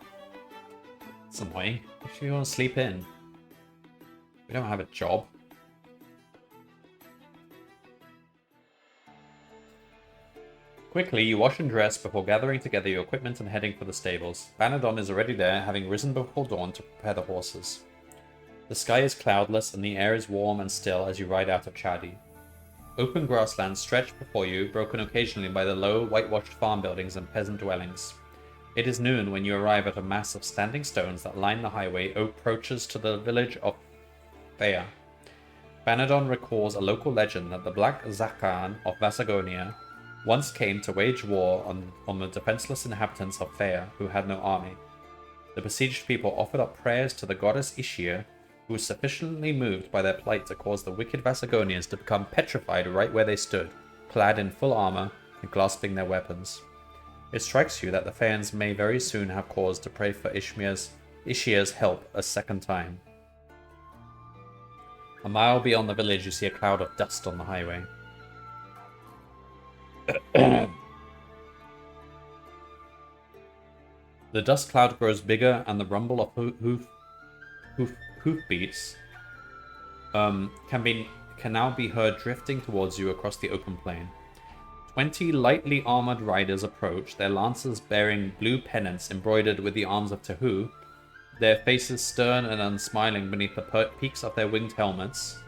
It's annoying. If you want to sleep in. We don't have a job. Quickly, you wash and dress before gathering together your equipment and heading for the stables. Banadon is already there, having risen before dawn to prepare the horses. The sky is cloudless and the air is warm and still as you ride out of Chadi. Open grasslands stretch before you, broken occasionally by the low, whitewashed farm buildings and peasant dwellings. It is noon when you arrive at a mass of standing stones that line the highway approaches to the village of Thea. Banadon recalls a local legend that the Black Zakan of Vasagonia once came to wage war on the defenseless inhabitants of Thea who had no army. The besieged people offered up prayers to the goddess Ishir, who was sufficiently moved by their plight to cause the wicked Vasagonians to become petrified right where they stood, clad in full armor and grasping their weapons. It strikes you that the Theans may very soon have cause to pray for Ishir's help a second time. A mile beyond the village, you see a cloud of dust on the highway. The dust cloud grows bigger, and the rumble of hoofbeats can now be heard drifting towards you across the open plain. 20 lightly armored riders approach, their lances bearing blue pennants embroidered with the arms of Tahu, their faces stern and unsmiling beneath the peaks of their winged helmets.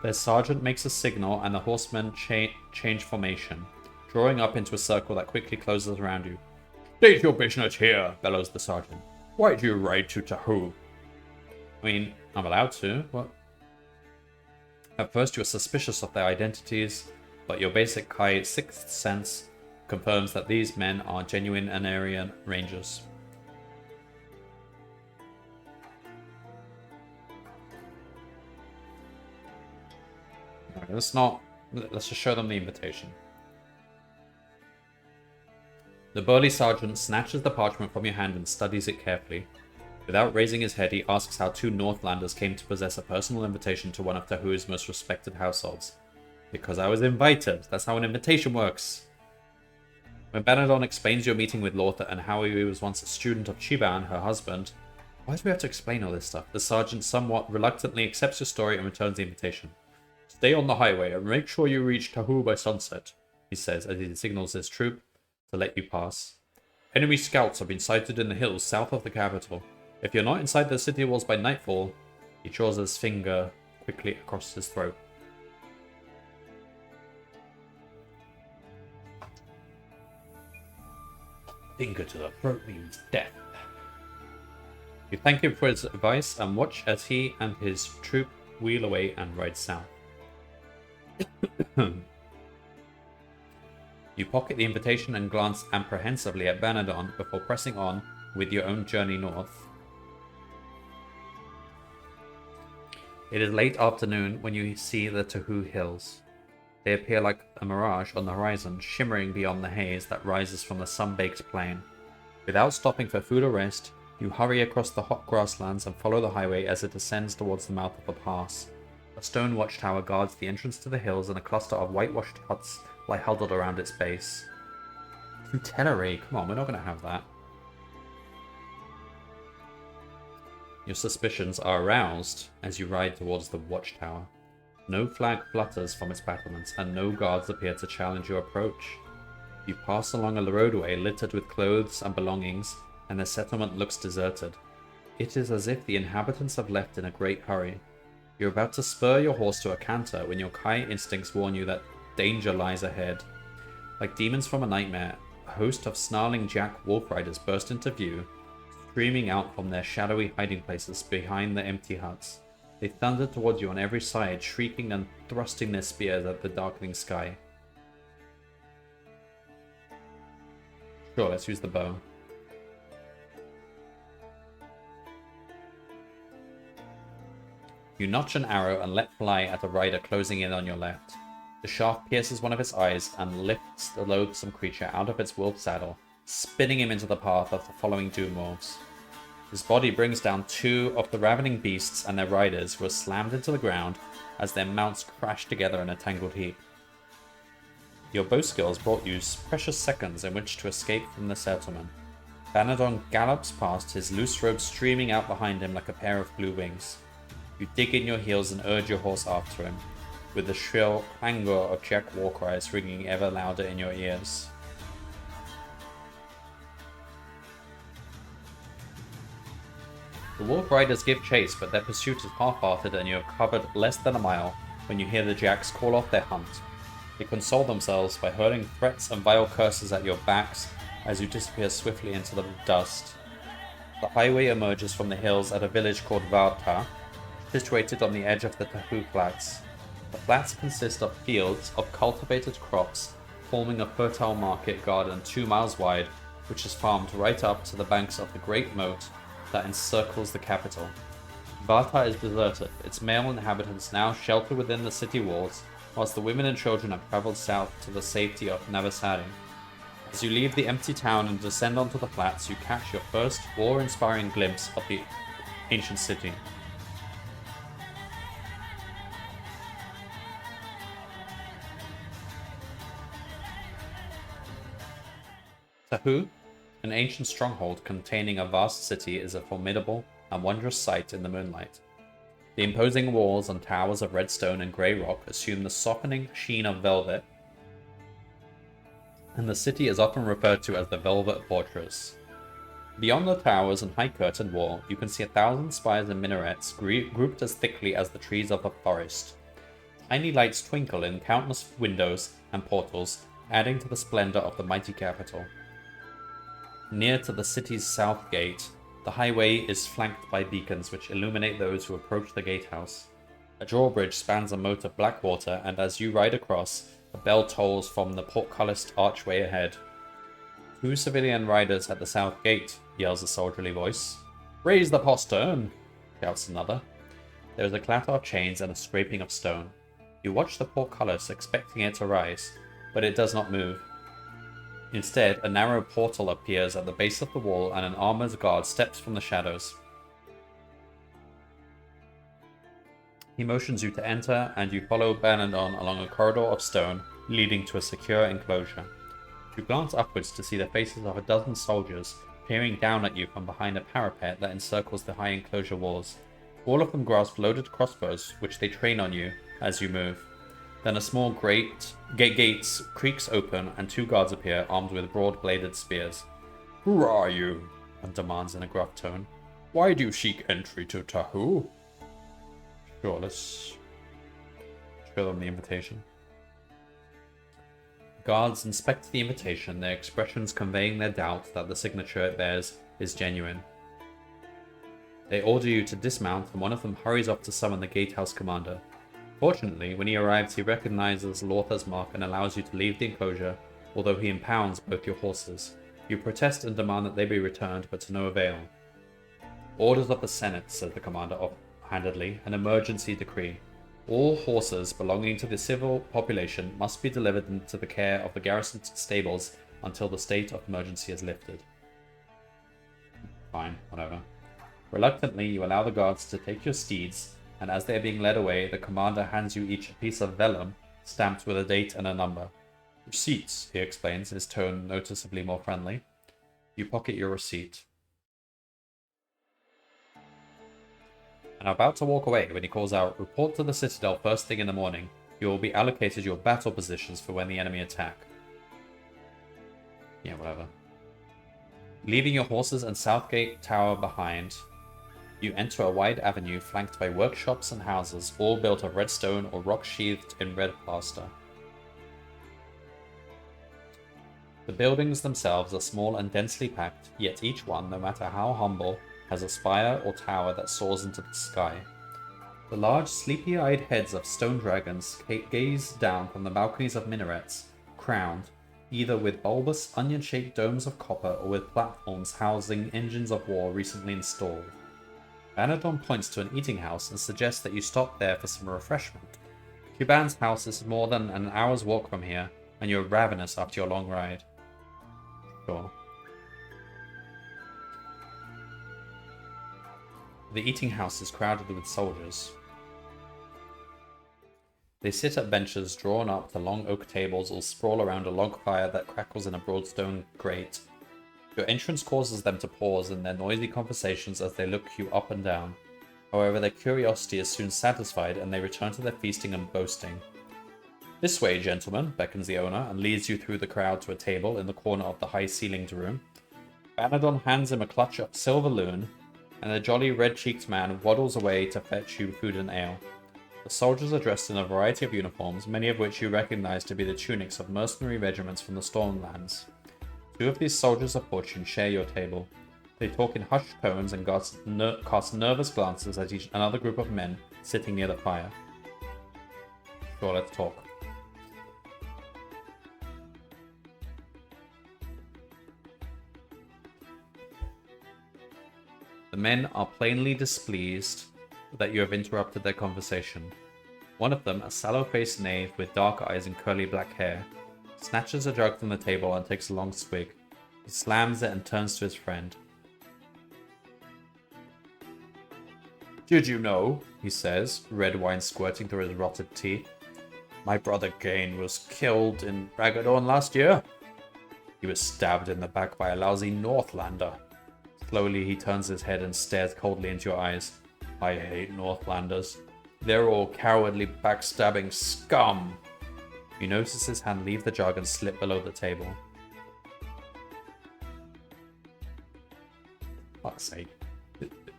Their sergeant makes a signal, and the horsemen change formation, drawing up into a circle that quickly closes around you. "State your business here," bellows the sergeant. "Why do you ride to Tahu?" I mean, I'm allowed to. What? At first you are suspicious of their identities, but your basic Kai sixth sense confirms that these men are genuine Anarian rangers. Right, let's just show them the invitation. The burly sergeant snatches the parchment from your hand and studies it carefully. Without raising his head, he asks how two Northlanders came to possess a personal invitation to one of Tahu's most respected households. "Because I was invited. That's how an invitation works." When Banadon explains your meeting with Lortha and how he was once a student of Chiban, her husband, why do we have to explain all this stuff? The sergeant somewhat reluctantly accepts your story and returns the invitation. "Stay on the highway and make sure you reach Tahu by sunset," he says as he signals his troop to let you pass. "Enemy scouts have been sighted in the hills south of the capital. If you're not inside the city walls by nightfall," he draws his finger quickly across his throat. Finger to the throat means death. You thank him for his advice and watch as he and his troop wheel away and ride south. You pocket the invitation and glance apprehensively at Banadon before pressing on with your own journey north. It is late afternoon when you see the Tahu Hills. They appear like a mirage on the horizon, shimmering beyond the haze that rises from the sun-baked plain. Without stopping for food or rest, you hurry across the hot grasslands and follow the highway as it descends towards the mouth of the pass. A stone watchtower guards the entrance to the hills, and a cluster of whitewashed huts lie huddled around its base. Tutelary, come on, we're not going to have that. Your suspicions are aroused as you ride towards the watchtower. No flag flutters from its battlements, and no guards appear to challenge your approach. You pass along a roadway littered with clothes and belongings, and the settlement looks deserted. It is as if the inhabitants have left in a great hurry. You're about to spur your horse to a canter when your Kai instincts warn you that danger lies ahead. Like demons from a nightmare, a host of snarling jack wolf riders burst into view, streaming out from their shadowy hiding places behind the empty huts. They thunder towards you on every side, shrieking and thrusting their spears at the darkening sky. Sure, let's use the bow. You notch an arrow and let fly at a rider closing in on your left. The shaft pierces one of its eyes and lifts the loathsome creature out of its wolf saddle, spinning him into the path of the following doom wolves. His body brings down two of the ravening beasts and their riders, who are slammed into the ground as their mounts crash together in a tangled heap. Your bow skills brought you precious seconds in which to escape from the settlement. Banadon gallops past, his loose robe streaming out behind him like a pair of blue wings. You dig in your heels and urge your horse after him, with the shrill clangor of Jack war cries ringing ever louder in your ears. The wolf riders give chase, but their pursuit is half-hearted, and you have covered less than a mile when you hear the jacks call off their hunt. They console themselves by hurling threats and vile curses at your backs as you disappear swiftly into the dust. The highway emerges from the hills at a village called Varta, situated on the edge of the Tahu Flats. The flats consist of fields of cultivated crops, forming a fertile market garden 2 miles wide, which is farmed right up to the banks of the great moat that encircles the capital. Varta is deserted, its male inhabitants now shelter within the city walls, whilst the women and children have travelled south to the safety of Navasari. As you leave the empty town and descend onto the flats, you catch your first awe-inspiring glimpse of the ancient city. Tahu, an ancient stronghold containing a vast city, is a formidable and wondrous sight in the moonlight. The imposing walls and towers of red stone and grey rock assume the softening sheen of velvet, and the city is often referred to as the Velvet Fortress. Beyond the towers and high curtain wall, you can see 1,000 spires and minarets grouped as thickly as the trees of a forest. Tiny lights twinkle in countless windows and portals, adding to the splendor of the mighty capital. Near to the city's south gate, the highway is flanked by beacons which illuminate those who approach the gatehouse. A drawbridge spans a moat of black water, and as you ride across, a bell tolls from the portcullis archway ahead. 2 civilian riders at the south gate, yells a soldierly voice. Raise the postern, shouts another. There is a clatter of chains and a scraping of stone. You watch the portcullis, expecting it to rise, but it does not move. Instead, a narrow portal appears at the base of the wall, and an armored guard steps from the shadows. He motions you to enter, and you follow Bernardon along a corridor of stone, leading to a secure enclosure. You glance upwards to see the faces of a dozen soldiers, peering down at you from behind a parapet that encircles the high enclosure walls. All of them grasp loaded crossbows, which they train on you as you move. Then a small gates creaks open, and 2 guards appear, armed with broad-bladed spears. Who are you? One demands in a gruff tone. Why do you seek entry to Tahu? Sure, let's show them the invitation. Guards inspect the invitation, their expressions conveying their doubt that the signature it bears is genuine. They order you to dismount, and one of them hurries off to summon the gatehouse commander. Fortunately, when he arrives, he recognizes Lortha's mark and allows you to leave the enclosure, although he impounds both your horses. You protest and demand that they be returned, but to no avail. Orders of the Senate, says the commander offhandedly, an emergency decree. All horses belonging to the civil population must be delivered into the care of the garrison stables until the state of emergency is lifted. Fine, whatever. Reluctantly, you allow the guards to take your steeds, and as they are being led away, the commander hands you each a piece of vellum stamped with a date and a number. Receipts, he explains, his tone noticeably more friendly. You pocket your receipt. And are about to walk away when he calls out, report to the citadel first thing in the morning. You will be allocated your battle positions for when the enemy attack. Yeah, whatever. Leaving your horses and Southgate Tower behind, you enter a wide avenue flanked by workshops and houses, all built of red stone or rock sheathed in red plaster. The buildings themselves are small and densely packed, yet each one, no matter how humble, has a spire or tower that soars into the sky. The large, sleepy-eyed heads of stone dragons gaze down from the balconies of minarets, crowned, either with bulbous, onion-shaped domes of copper or with platforms housing engines of war recently installed. Vanadon points to an eating house and suggests that you stop there for some refreshment. Cuban's house is more than an hour's walk from here, and you're ravenous after your long ride. Sure. The eating house is crowded with soldiers. They sit at benches drawn up to long oak tables or sprawl around a log fire that crackles in a broad stone grate. Your entrance causes them to pause in their noisy conversations as they look you up and down. However, their curiosity is soon satisfied and they return to their feasting and boasting. This way, gentlemen, beckons the owner and leads you through the crowd to a table in the corner of the high-ceilinged room. Vanadon hands him a clutch of silver loon, and the jolly red-cheeked man waddles away to fetch you food and ale. The soldiers are dressed in a variety of uniforms, many of which you recognize to be the tunics of mercenary regiments from the Stormlands. 2 of these soldiers of fortune share your table. They talk in hushed tones and cast nervous glances at another group of men sitting near the fire. Sure, let's talk. The men are plainly displeased that you have interrupted their conversation. One of them, a sallow-faced knave with dark eyes and curly black hair, snatches a jug from the table and takes a long swig. He slams it and turns to his friend. Did you know, he says, red wine squirting through his rotted teeth, my brother Gain was killed in Ragadorn last year? He was stabbed in the back by a lousy Northlander. Slowly he turns his head and stares coldly into your eyes. I hate Northlanders. They're all cowardly, backstabbing scum. You notice his hand leave the jug and slip below the table. Fuck's sake.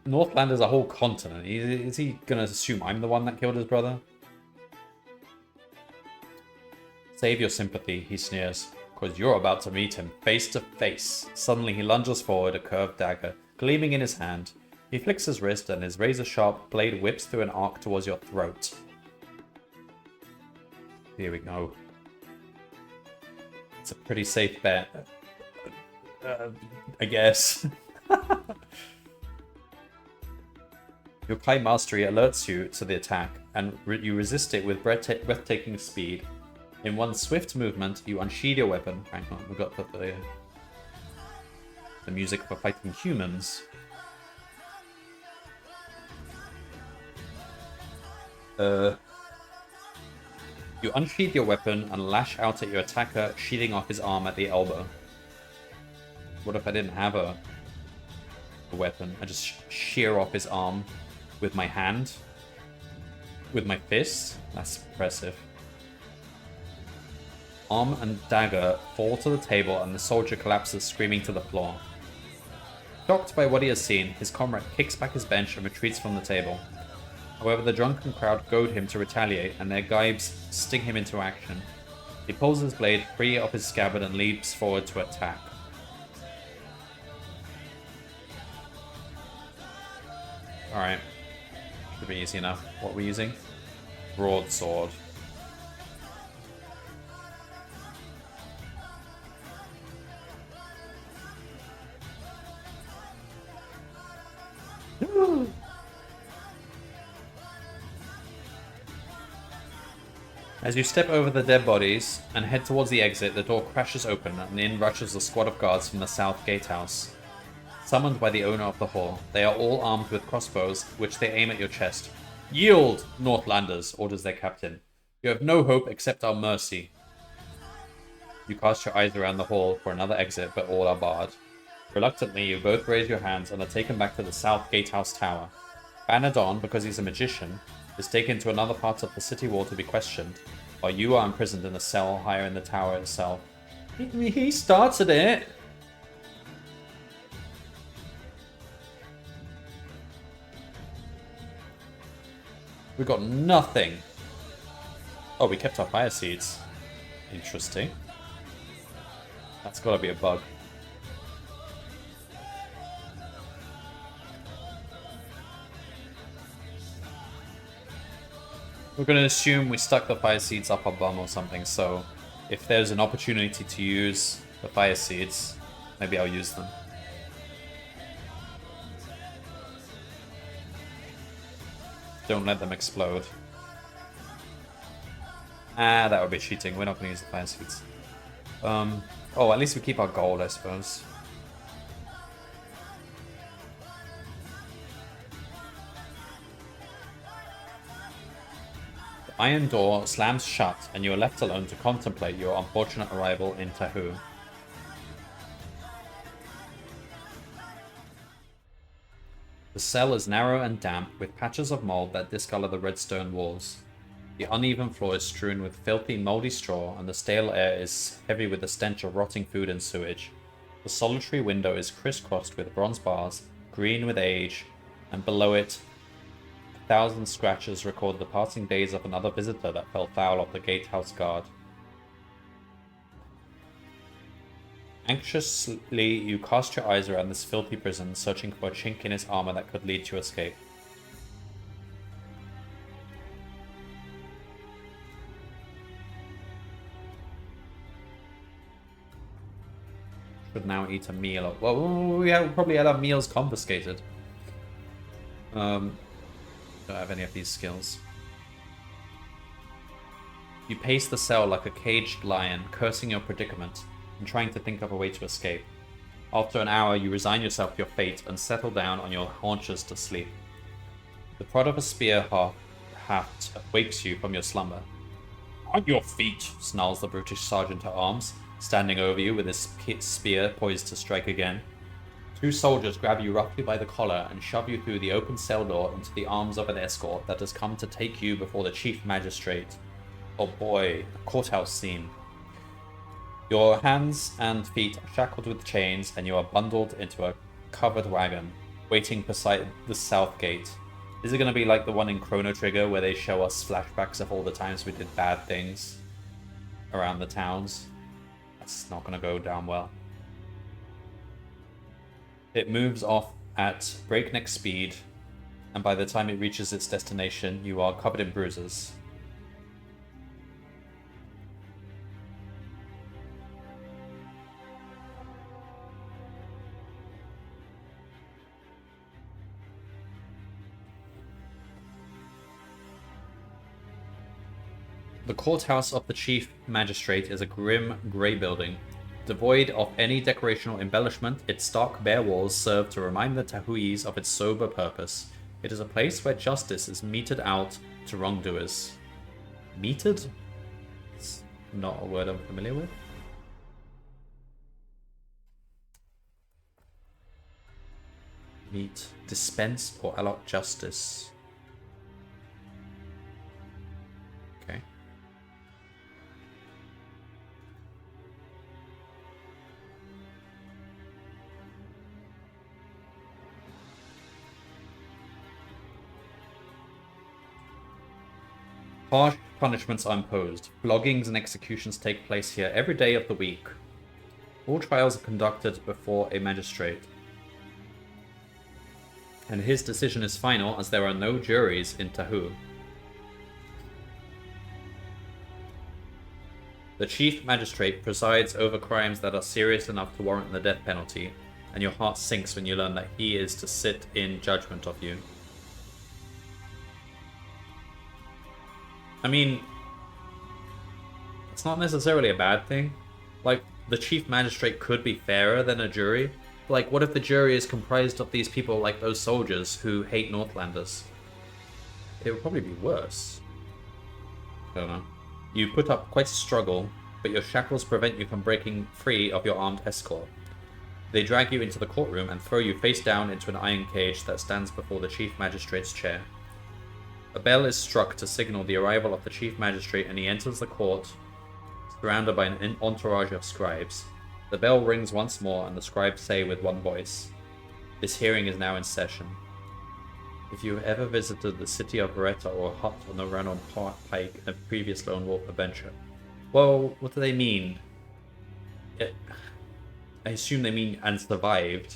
Northland is a whole continent. Is he gonna assume I'm the one that killed his brother? Save your sympathy, he sneers, because you're about to meet him face to face. Suddenly he lunges forward, a curved dagger gleaming in his hand. He flicks his wrist and his razor-sharp blade whips through an arc towards your throat. Here we go. It's a pretty safe bet. I guess. Your Kai mastery alerts you to the attack, and you resist it with breathtaking speed. In one swift movement, you unsheath your weapon. Hang on, we've got to put the music for fighting humans. You unsheath your weapon and lash out at your attacker, sheathing off his arm at the elbow. What if I didn't have a weapon? I just shear off his arm with my hand? With my fist? That's impressive. Arm and dagger fall to the table and the soldier collapses screaming to the floor. Shocked by what he has seen, his comrade kicks back his bench and retreats from the table. However, the drunken crowd goad him to retaliate, and their gibes sting him into action. He pulls his blade free of his scabbard and leaps forward to attack. Alright. Should be easy enough. What are we using? Broadsword. As you step over the dead bodies and head towards the exit, the door crashes open and in rushes a squad of guards from the south gatehouse. Summoned by the owner of the hall, they are all armed with crossbows, which they aim at your chest. Yield, Northlanders, orders their captain. You have no hope except our mercy. You cast your eyes around the hall for another exit, but all are barred. Reluctantly, you both raise your hands and are taken back to the south gatehouse tower. Banadon, because he's a magician, is taken to another part of the city wall to be questioned, while you are imprisoned in a cell higher in the tower itself. He started it! We got nothing. Oh, we kept our fire seeds. Interesting. That's gotta be a bug. We're going to assume we stuck the fire seeds up our bum or something, so if there's an opportunity to use the fire seeds, maybe I'll use them. Don't let them explode. Ah, that would be cheating. We're not going to use the fire seeds. Oh, at least we keep our gold, I suppose. Iron door slams shut and you are left alone to contemplate your unfortunate arrival in Tahu. The cell is narrow and damp, with patches of mold that discolor the red stone walls. The uneven floor is strewn with filthy, moldy straw, and the stale air is heavy with the stench of rotting food and sewage. The solitary window is crisscrossed with bronze bars, green with age, and below it 1,000 scratches record the passing days of another visitor that fell foul of the gatehouse guard. Anxiously, you cast your eyes around this filthy prison, searching for a chink in its armor that could lead to escape. Should now eat a meal. Well, we probably had our meals confiscated. Don't have any of these skills. You pace the cell like a caged lion, cursing your predicament and trying to think of a way to escape. After an hour, you resign yourself to your fate and settle down on your haunches to sleep. The prod of a spear haft wakes you from your slumber. On your feet, snarls the brutish sergeant at arms, standing over you with his spear poised to strike again. Two soldiers grab you roughly by the collar and shove you through the open cell door into the arms of an escort that has come to take you before the chief magistrate. Oh boy, a courthouse scene. Your hands and feet are shackled with chains, and you are bundled into a covered wagon, waiting beside the south gate. Is it going to be like the one in Chrono Trigger, where they show us flashbacks of all the times we did bad things around the towns? That's not going to go down well. It moves off at breakneck speed, and by the time it reaches its destination, you are covered in bruises. The courthouse of the chief magistrate is a grim, grey building. Devoid of any decorational embellishment, its stark bare walls serve to remind the Tahuis of its sober purpose. It is a place where justice is meted out to wrongdoers. Meted? It's not a word I'm familiar with. Meet, dispense, or allot justice. Okay. Harsh punishments are imposed. Floggings and executions take place here every day of the week. All trials are conducted before a magistrate, and his decision is final as there are no juries in Tahu. The chief magistrate presides over crimes that are serious enough to warrant the death penalty, and your heart sinks when you learn that he is to sit in judgment of you. I mean, it's not necessarily a bad thing. Like, the chief magistrate could be fairer than a jury. Like, what if the jury is comprised of these people like those soldiers who hate Northlanders? It would probably be worse. I don't know. You put up quite a struggle, but your shackles prevent you from breaking free of your armed escort. They drag you into the courtroom and throw you face down into an iron cage that stands before the chief magistrate's chair. A bell is struck to signal the arrival of the chief magistrate, and he enters the court, surrounded by an entourage of scribes. The bell rings once more, and the scribes say with one voice, "This hearing is now in session. If you have ever visited the city of Beretta or hut on the run on Pike, a previous lone wolf adventure." Well, what do they mean? I assume they mean and survived.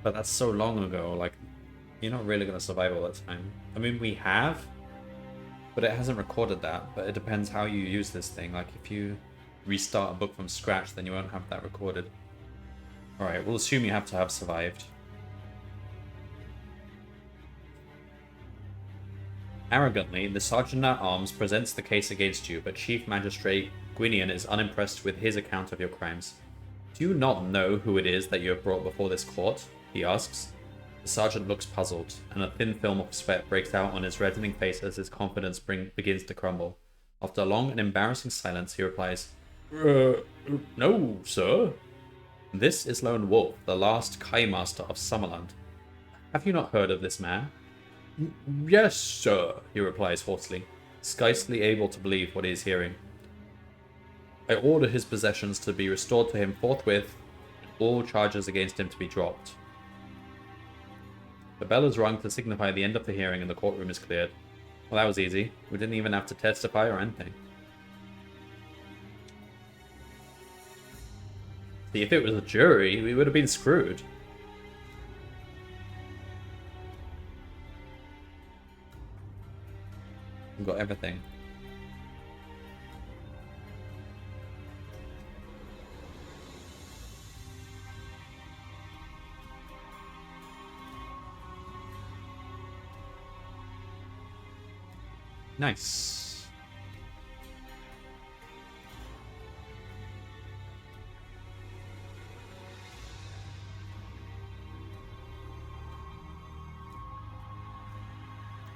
But that's so long ago, like, you're not really going to survive all that time. I mean, we have, but it hasn't recorded that. But it depends how you use this thing. Like, if you restart a book from scratch, then you won't have that recorded. Alright, we'll assume you have to have survived. Arrogantly, the Sergeant-at-Arms presents the case against you, but Chief Magistrate Gwinian is unimpressed with his account of your crimes. "Do you not know who it is that you have brought before this court?" he asks. The sergeant looks puzzled, and a thin film of sweat breaks out on his reddening face as his confidence begins to crumble. After a long and embarrassing silence, he replies, "No, sir. This is Lone Wolf, the last Kai Master of Summerland. Have you not heard of this man?" "Yes, sir," he replies hoarsely, scarcely able to believe what he is hearing. "I order his possessions to be restored to him forthwith, and all charges against him to be dropped." The bell is rung to signify the end of the hearing, and the courtroom is cleared. Well, that was easy. We didn't even have to testify or anything. See, if it was a jury, we would have been screwed. We've got everything. Nice.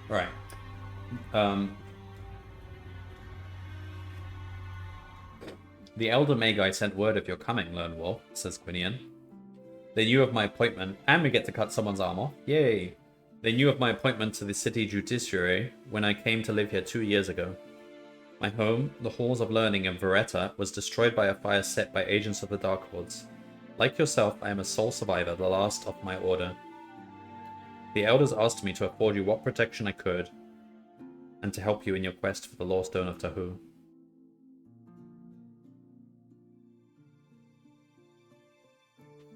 Right. The Elder Magi sent word of your coming, Lone Wolf, says Quinian. They knew of my appointment, and we get to cut someone's arm off. Yay. They knew of my appointment to the city judiciary when I came to live here 2 years ago. My home, the halls of learning in Veretta, was destroyed by a fire set by agents of the Dark Lords. Like yourself, I am a sole survivor, the last of my order. The elders asked me to afford you what protection I could, and to help you in your quest for the Law Stone of Tahu.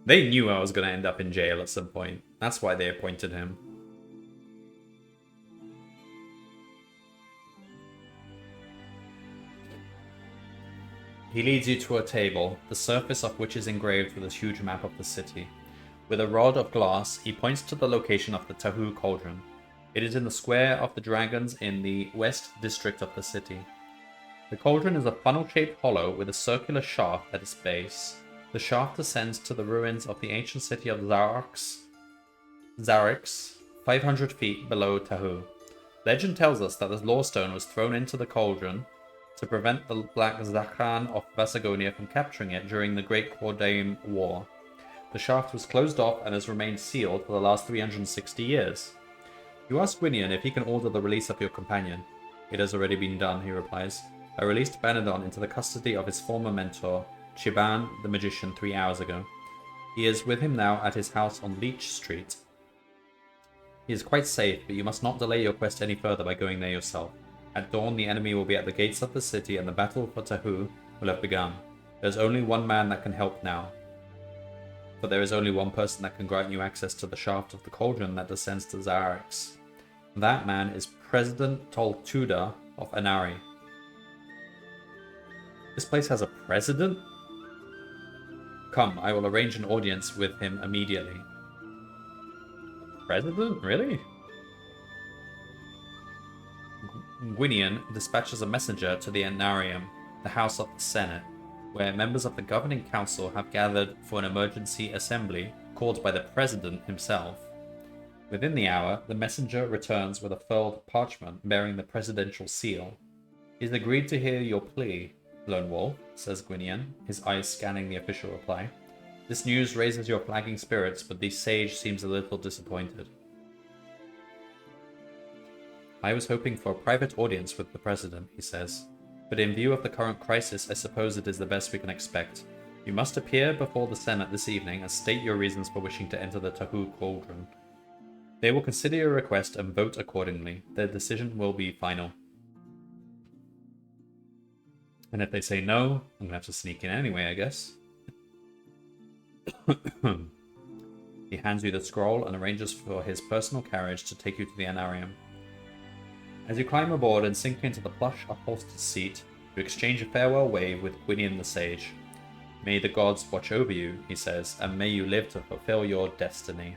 They knew I was going to end up in jail at some point. That's why they appointed him. He leads you to a table, the surface of which is engraved with a huge map of the city. With a rod of glass, he points to the location of the Tahu Cauldron. It is in the Square of the Dragons in the west district of the city. The cauldron is a funnel-shaped hollow with a circular shaft at its base. The shaft descends to the ruins of the ancient city of Zarix, 500 feet below Tahu. Legend tells us that the Law Stone was thrown into the cauldron to prevent the Black Zakhan of Vasagonia from capturing it during the Great Cauldron War. The shaft was closed off and has remained sealed for the last 360 years. You ask Gwinion if he can order the release of your companion. It has already been done, he replies. I released Banadon into the custody of his former mentor, Chiban the Magician, 3 hours ago. He is with him now at his house on Leech Street. He is quite safe, but you must not delay your quest any further by going there yourself. At dawn, the enemy will be at the gates of the city, and the battle for Tahu will have begun. There is only one man that can help now. But there is only one person that can grant you access to the shaft of the cauldron that descends to Zarix. That man is President Toltuda of Anari. This place has a president? Come, I will arrange an audience with him immediately. President? Really? Gwinion dispatches a messenger to the Anarium, the House of the Senate, where members of the Governing Council have gathered for an emergency assembly called by the President himself. Within the hour, the messenger returns with a furled parchment bearing the presidential seal. He's agreed to hear your plea, Lone Wolf, says Gwinion, his eyes scanning the official reply. This news raises your flagging spirits, but the sage seems a little disappointed. I was hoping for a private audience with the president, he says. But in view of the current crisis, I suppose it is the best we can expect. You must appear before the Senate this evening and state your reasons for wishing to enter the Tahu Cauldron. They will consider your request and vote accordingly. Their decision will be final. And if they say no, I'm going to have to sneak in anyway, I guess. He hands you the scroll and arranges for his personal carriage to take you to the Anarium. As you climb aboard and sink into the plush upholstered seat, you exchange a farewell wave with Gwinion the Sage. May the gods watch over you, he says, and may you live to fulfill your destiny.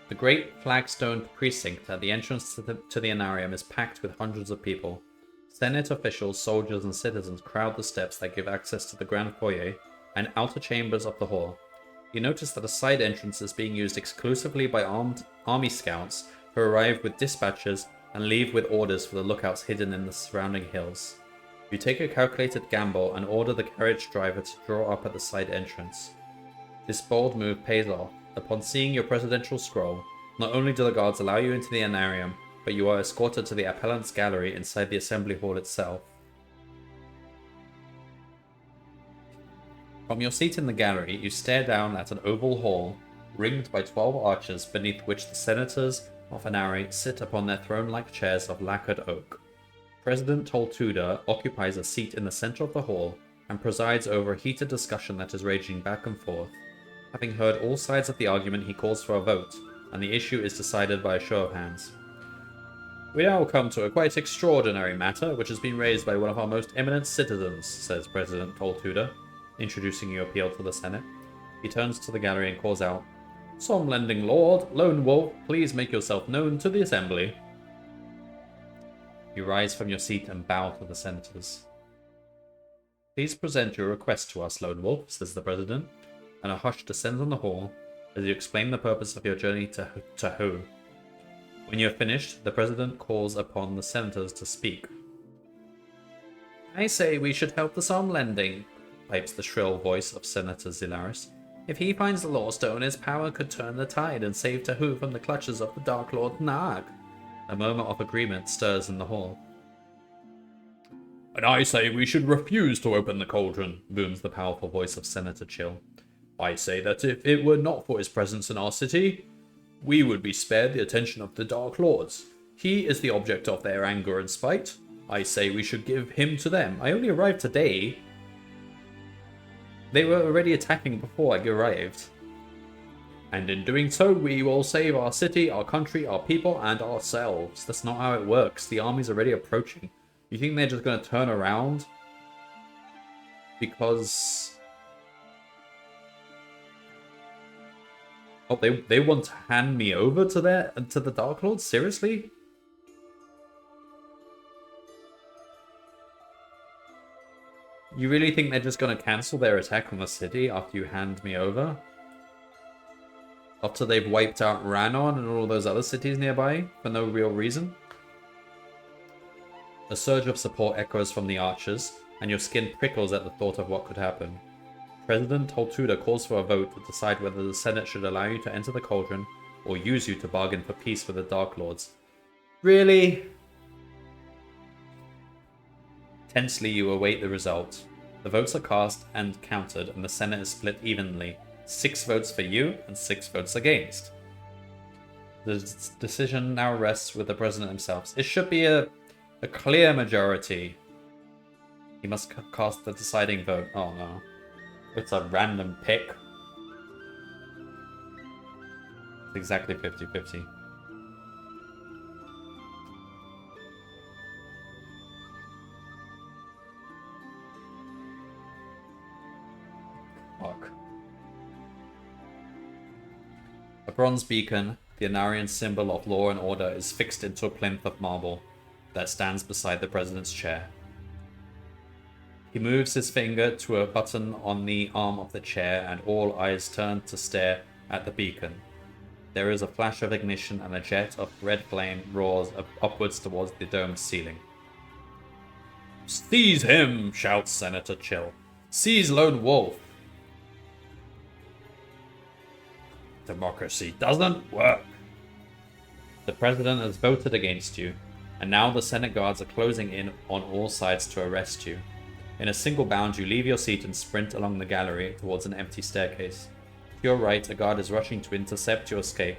The great flagstone precinct at the entrance to the Anarium is packed with hundreds of people. Senate officials, soldiers, and citizens crowd the steps that give access to the grand foyer and outer chambers of the hall. You notice that a side entrance is being used exclusively by armed army scouts who arrive with dispatches and leave with orders for the lookouts hidden in the surrounding hills. You take a calculated gamble and order the carriage driver to draw up at the side entrance. This bold move pays off. Upon seeing your presidential scroll, not only do the guards allow you into the Anarium, but you are escorted to the appellant's gallery inside the assembly hall itself. From your seat in the gallery, you stare down at an oval hall, ringed by 12 arches beneath which the senators of Anari sit upon their throne-like chairs of lacquered oak. President Toltuda occupies a seat in the center of the hall and presides over a heated discussion that is raging back and forth. Having heard all sides of the argument, he calls for a vote, and the issue is decided by a show of hands. We now come to a quite extraordinary matter which has been raised by one of our most eminent citizens, says President Toltuda, introducing your appeal to the Senate. He turns to the gallery and calls out, Some lending lord, Lone Wolf, please make yourself known to the assembly. You rise from your seat and bow to the senators. Please present your request to us, Lone Wolf, says the president, and a hush descends on the hall as you explain the purpose of your journey to Tahu. When you have finished, the president calls upon the senators to speak. I say we should help the psalm lending pipes the shrill voice of Senator Zilaris. If he finds the Law Stone, his power could turn the tide and save Tahu from the clutches of the Dark Lord Nag. A murmur of agreement stirs in the hall. And I say we should refuse to open the cauldron, booms the powerful voice of Senator Chill. I say that if it were not for his presence in our city, we would be spared the attention of the Dark Lords. He is the object of their anger and spite. I say we should give him to them. I only arrived today. They were already attacking before I arrived. And in doing so, we will save our city, our country, our people, and ourselves. That's not how it works. The army's already approaching. You think they're just going to turn around? Because... Oh, they want to hand me over to the Dark Lord? Seriously? You really think they're just going to cancel their attack on the city after you hand me over? After they've wiped out Ranon and all those other cities nearby for no real reason? A surge of support echoes from the archers, and your skin prickles at the thought of what could happen. President Holtuda calls for a vote to decide whether the Senate should allow you to enter the cauldron or use you to bargain for peace with the Dark Lords. Really? Tensely, you await the result. The votes are cast and counted, and the Senate is split evenly. 6 votes for you and 6 votes against. The decision now rests with the president himself. It should be a clear majority. He must cast the deciding vote. Oh no. It's a random pick. It's exactly 50-50. Fuck. A bronze beacon, the Anarian symbol of law and order, is fixed into a plinth of marble that stands beside the president's chair. He moves his finger to a button on the arm of the chair, and all eyes turn to stare at the beacon. There is a flash of ignition, and a jet of red flame roars upwards towards the domed ceiling. "Seize him!" shouts Senator Chill. "Seize Lone Wolf!" Democracy doesn't work. The president has voted against you, and now the Senate guards are closing in on all sides to arrest you. In a single bound, you leave your seat and sprint along the gallery towards an empty staircase. To your right, a guard is rushing to intercept your escape.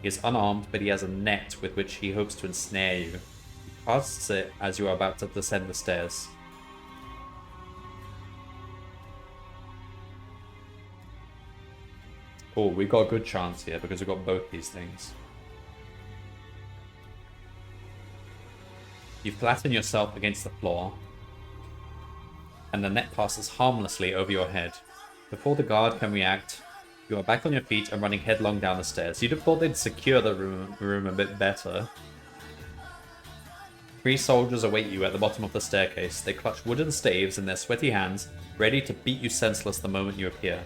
He is unarmed, but he has a net with which he hopes to ensnare you. He casts it as you are about to descend the stairs. Oh, we got a good chance here because we got both these things. You flatten yourself against the floor, and the net passes harmlessly over your head. Before the guard can react, you are back on your feet and running headlong down the stairs. You'd have thought they'd secure the room a bit better. 3 soldiers await you at the bottom of the staircase. They clutch wooden staves in their sweaty hands, ready to beat you senseless the moment you appear.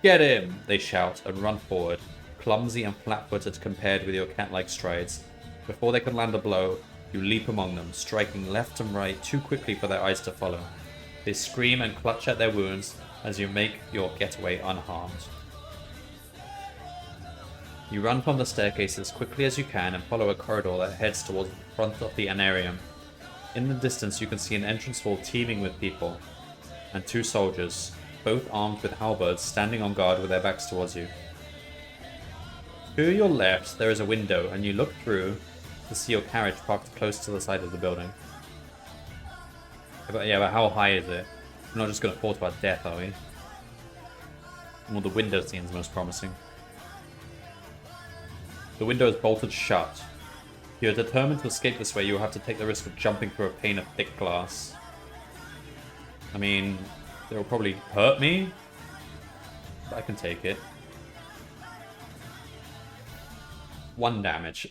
"Get him!" they shout and run forward, clumsy and flat-footed compared with your cat-like strides. Before they can land a blow, you leap among them, striking left and right too quickly for their eyes to follow. They scream and clutch at their wounds as you make your getaway unharmed. You run from the staircase as quickly as you can and follow a corridor that heads towards the front of the anarium. In the distance, you can see an entrance hall teeming with people, and 2 soldiers, both armed with halberds, standing on guard with their backs towards you. To your left, there is a window, and you look through to see your carriage parked close to the side of the building. But how high is it? We're not just going to fall to our death, are we? Well, the window seems most promising. The window is bolted shut. If you are determined to escape this way, you will have to take the risk of jumping through a pane of thick glass. I mean, it will probably hurt me, but I can take it. 1 damage.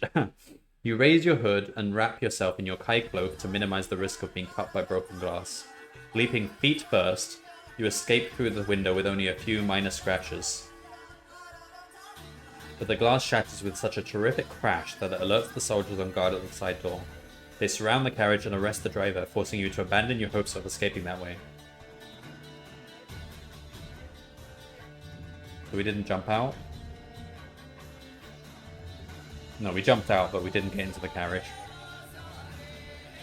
You raise your hood and wrap yourself in your Kai cloak to minimize the risk of being cut by broken glass. Leaping feet first, you escape through the window with only a few minor scratches. But the glass shatters with such a terrific crash that it alerts the soldiers on guard at the side door. They surround the carriage and arrest the driver, forcing you to abandon your hopes of escaping that way. So we didn't jump out? No, we jumped out, but we didn't get into the carriage.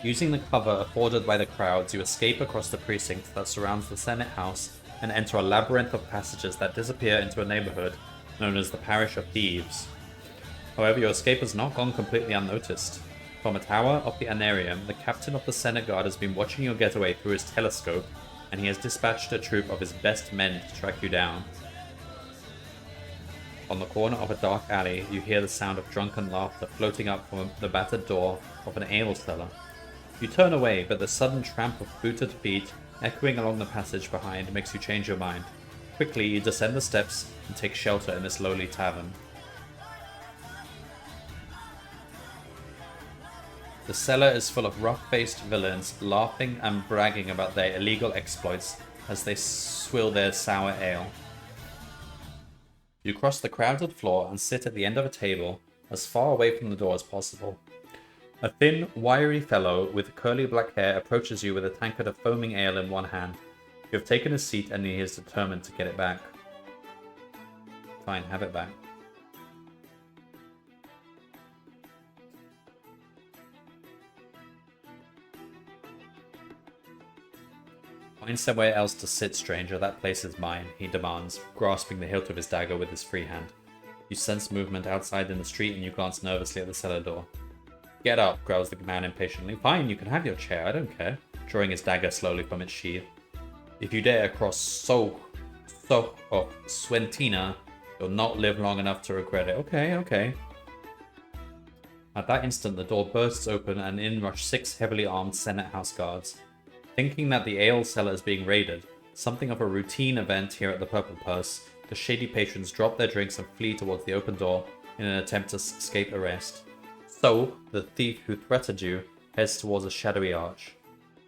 Using the cover afforded by the crowds, you escape across the precinct that surrounds the Senate House and enter a labyrinth of passages that disappear into a neighborhood known as the Parish of Thieves. However, your escape has not gone completely unnoticed. From a tower of the Anarium, the captain of the Senate Guard has been watching your getaway through his telescope, and he has dispatched a troop of his best men to track you down. On the corner of a dark alley, you hear the sound of drunken laughter floating up from the battered door of an ale cellar. You turn away, but the sudden tramp of booted feet echoing along the passage behind makes you change your mind. Quickly, you descend the steps and take shelter in this lowly tavern. The cellar is full of rough-faced villains laughing and bragging about their illegal exploits as they swill their sour ale. You cross the crowded floor and sit at the end of a table as far away from the door as possible. A thin, wiry fellow with curly black hair approaches you with a tankard of foaming ale in one hand. You have taken his seat and he is determined to get it back. Fine, have it back. Find somewhere else to sit, stranger. That place is mine, he demands, grasping the hilt of his dagger with his free hand. You sense movement outside in the street and you glance nervously at the cellar door. Get up, growls the man impatiently. Fine, you can have your chair, I don't care, drawing his dagger slowly from its sheath. If you dare cross so of Swentina, you'll not live long enough to regret it. Okay. At that instant, the door bursts open and in rush 6 heavily armed Senate House guards. Thinking that the ale cellar is being raided, something of a routine event here at the Purple Purse, the shady patrons drop their drinks and flee towards the open door in an attempt to escape arrest. So, the thief who threatened you heads towards a shadowy arch.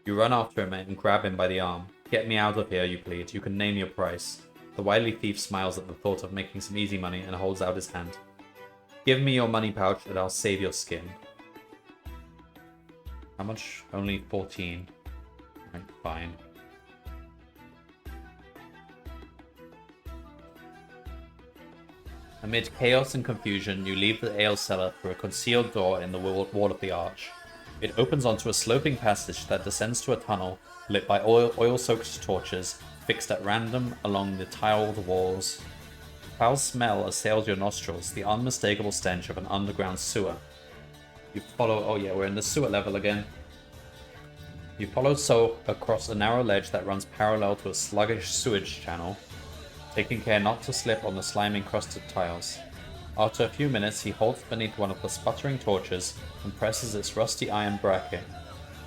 You run after him and grab him by the arm. Get me out of here, you plead. You can name your price. The wily thief smiles at the thought of making some easy money and holds out his hand. Give me your money pouch and I'll save your skin. How much? Only 14. Right, fine. Amid chaos and confusion, you leave the ale cellar through a concealed door in the wall of the arch. It opens onto a sloping passage that descends to a tunnel lit by oil-soaked torches fixed at random along the tiled walls. Foul smell assails your nostrils, the unmistakable stench of an underground sewer. You follow... Oh yeah, we're in the sewer level again. You follow So across a narrow ledge that runs parallel to a sluggish sewage channel, taking care not to slip on the slime-encrusted tiles. After a few minutes, he halts beneath one of the sputtering torches and presses its rusty iron bracket.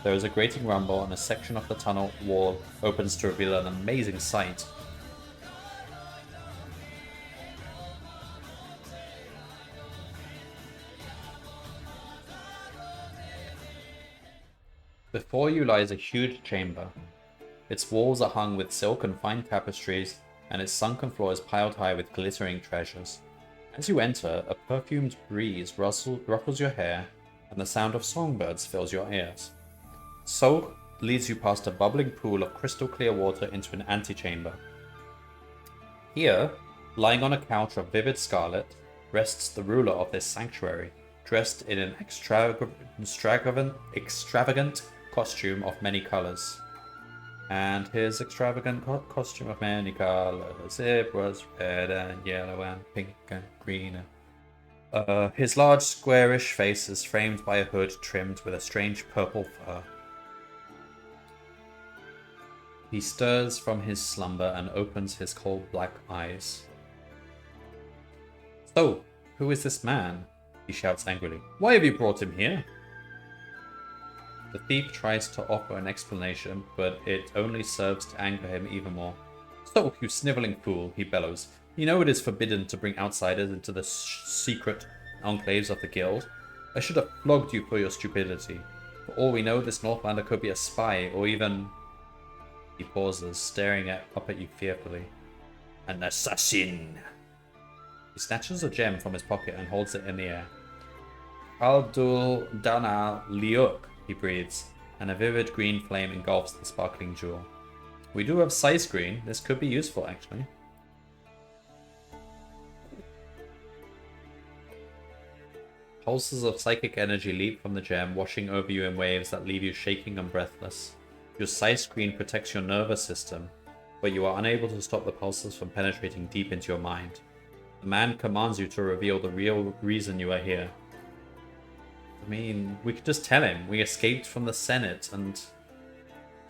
There is a grating rumble and a section of the tunnel wall opens to reveal an amazing sight. Before you lies a huge chamber. Its walls are hung with silk and fine tapestries, and its sunken floor is piled high with glittering treasures. As you enter, a perfumed breeze ruffles your hair, and the sound of songbirds fills your ears. So leads you past a bubbling pool of crystal clear water into an antechamber. Here, lying on a couch of vivid scarlet, rests the ruler of this sanctuary, dressed in an extravagant costume of many colors. And his extravagant costume of many colors, it was red and yellow and pink and green. His large squarish face is framed by a hood trimmed with a strange purple fur. He stirs from his slumber and opens his cold black eyes. So, who is this man? He shouts angrily. Why have you brought him here? The thief tries to offer an explanation, but it only serves to anger him even more. So, you sniveling fool, he bellows. You know it is forbidden to bring outsiders into the secret enclaves of the guild. I should have flogged you for your stupidity. For all we know, this Northlander could be a spy, or even... He pauses, staring up at you fearfully. An assassin! He snatches a gem from his pocket and holds it in the air. Aldul Dana Liuk, he breathes, and a vivid green flame engulfs the sparkling jewel. We do have size green. This could be useful, actually. Pulses of psychic energy leap from the gem, washing over you in waves that leave you shaking and breathless. Your sight screen protects your nervous system, but you are unable to stop the pulses from penetrating deep into your mind. The man commands you to reveal the real reason you are here. I mean, we could just tell him we escaped from the Senate and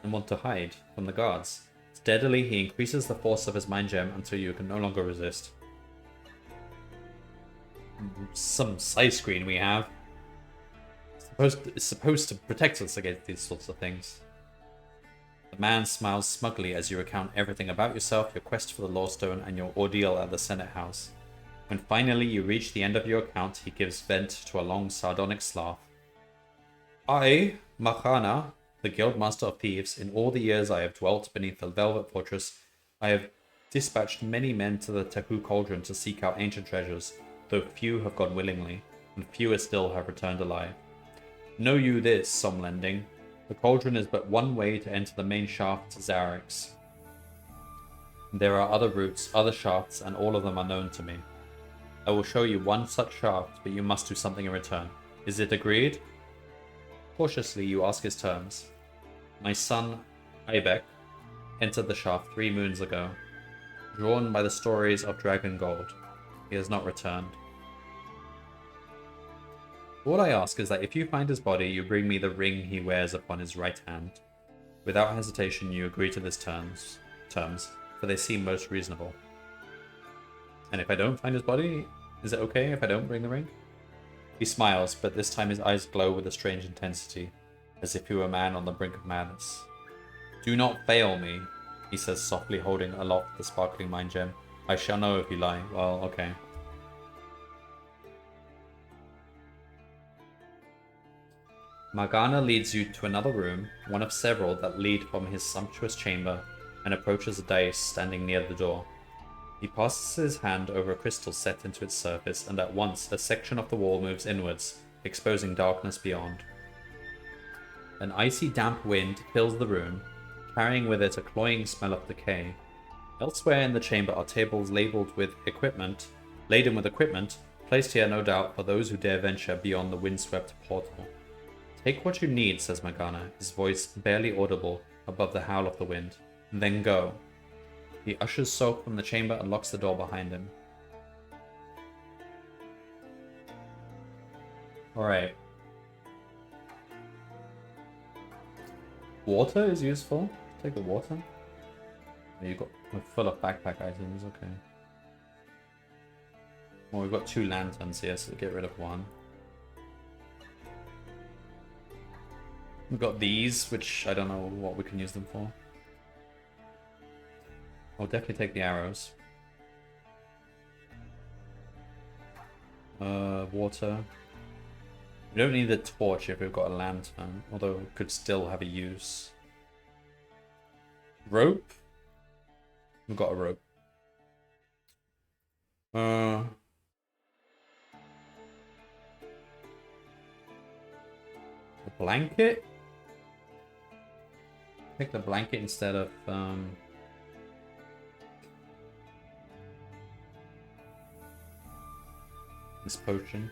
want to hide from the guards. Steadily, he increases the force of his mind gem until you can no longer resist. Some sight screen we have. It's supposed to protect us against these sorts of things. The man smiles smugly as you recount everything about yourself, your quest for the Lawstone, and your ordeal at the Senate House. When finally you reach the end of your account, he gives vent to a long, sardonic laugh. I, Mahana, the Guildmaster of Thieves, in all the years I have dwelt beneath the Velvet Fortress, I have dispatched many men to the Tahu Cauldron to seek out ancient treasures, though few have gone willingly, and fewer still have returned alive. Know you this, Somlending. The Cauldron is but one way to enter the main shaft to Zarix. There are other routes, other shafts, and all of them are known to me. I will show you one such shaft, but you must do something in return. Is it agreed? Cautiously, you ask his terms. My son, Ibeck, entered the shaft 3 moons ago, drawn by the stories of Dragon Gold. He has not returned. All I ask is that if you find his body, you bring me the ring he wears upon his right hand. Without hesitation, you agree to this terms, for they seem most reasonable. And if I don't find his body, is it okay if I don't bring the ring? He smiles, but this time his eyes glow with a strange intensity, as if he were a man on the brink of madness. Do not fail me, he says softly, holding aloft the sparkling mind gem. I shall know if you lie. Well, okay. Morgana leads you to another room, one of several that lead from his sumptuous chamber, and approaches a dais standing near the door. He passes his hand over a crystal set into its surface, and at once a section of the wall moves inwards, exposing darkness beyond. An icy damp wind fills the room, carrying with it a cloying smell of decay. Elsewhere in the chamber are tables laden with equipment, placed here no doubt for those who dare venture beyond the windswept portal. Take what you need, says Morgana, his voice barely audible above the howl of the wind. Then go. He ushers Sok from the chamber and locks the door behind him. Alright. Water is useful. Take the water. We're full of backpack items, okay. Well, we've got 2 lanterns here, so we'll get rid of one. We've got these, which I don't know what we can use them for. I'll definitely take the arrows. Water. We don't need the torch if we've got a lantern, although it could still have a use. Rope? We've got a rope. A blanket? Pick the blanket instead of this potion.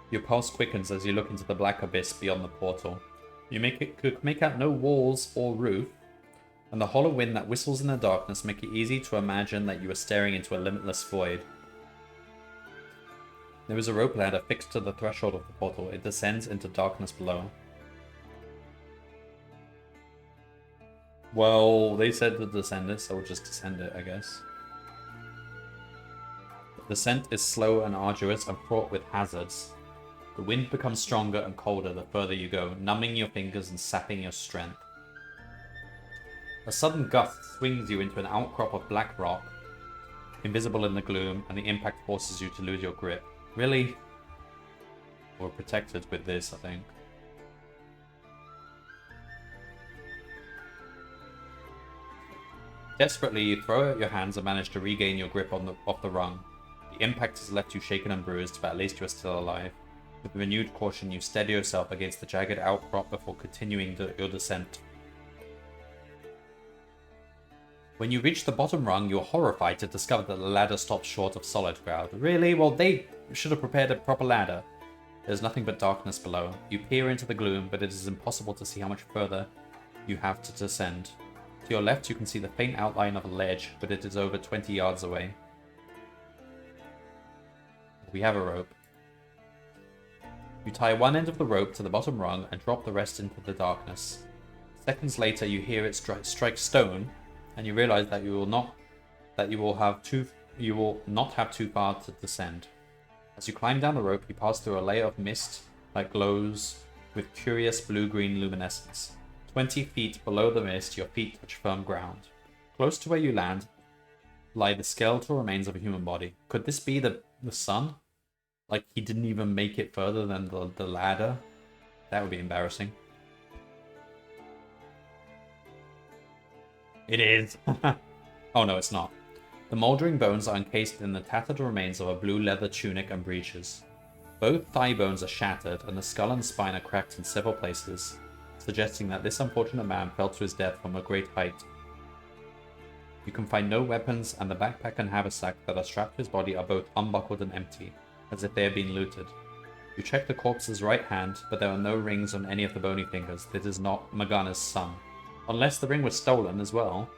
Your pulse quickens as you look into the black abyss beyond the portal. You could make out no walls or roof, and the hollow wind that whistles in the darkness make it easy to imagine that you are staring into a limitless void. There is a rope ladder fixed to the threshold of the portal. It descends into darkness below. Well, they said to descend it, so we'll just descend it, I guess. The descent is slow and arduous and fraught with hazards. The wind becomes stronger and colder the further you go, numbing your fingers and sapping your strength. A sudden gust swings you into an outcrop of black rock, invisible in the gloom, and the impact forces you to lose your grip. Really? We're protected with this, I think. Desperately, you throw out your hands and manage to regain your grip off the rung. The impact has left you shaken and bruised, but at least you are still alive. With renewed caution, you steady yourself against the jagged outcrop before continuing your descent. When you reach the bottom rung, you are horrified to discover that the ladder stops short of solid ground. Really? Well, they should have prepared a proper ladder. There's nothing but darkness below. You peer into the gloom, but it is impossible to see how much further you have to descend. To your left, you can see the faint outline of a ledge, but it is over 20 yards away. We have a rope. You tie one end of the rope to the bottom rung and drop the rest into the darkness. Seconds later, you hear it strike stone, and you realize that you will not have too far to descend. As you climb down the rope, you pass through a layer of mist that glows with curious blue-green luminescence. 20 feet below the mist, your feet touch firm ground. Close to where you land lie the skeletal remains of a human body. Could this be the sun? Like, he didn't even make it further than the ladder? That would be embarrassing. It is. Oh no, it's not. The mouldering bones are encased in the tattered remains of a blue leather tunic and breeches. Both thigh bones are shattered, and the skull and spine are cracked in several places, suggesting that this unfortunate man fell to his death from a great height. You can find no weapons, and the backpack and haversack that are strapped to his body are both unbuckled and empty, as if they had been looted. You check the corpse's right hand, but there are no rings on any of the bony fingers. This is not Morgana's son. Unless the ring was stolen as well.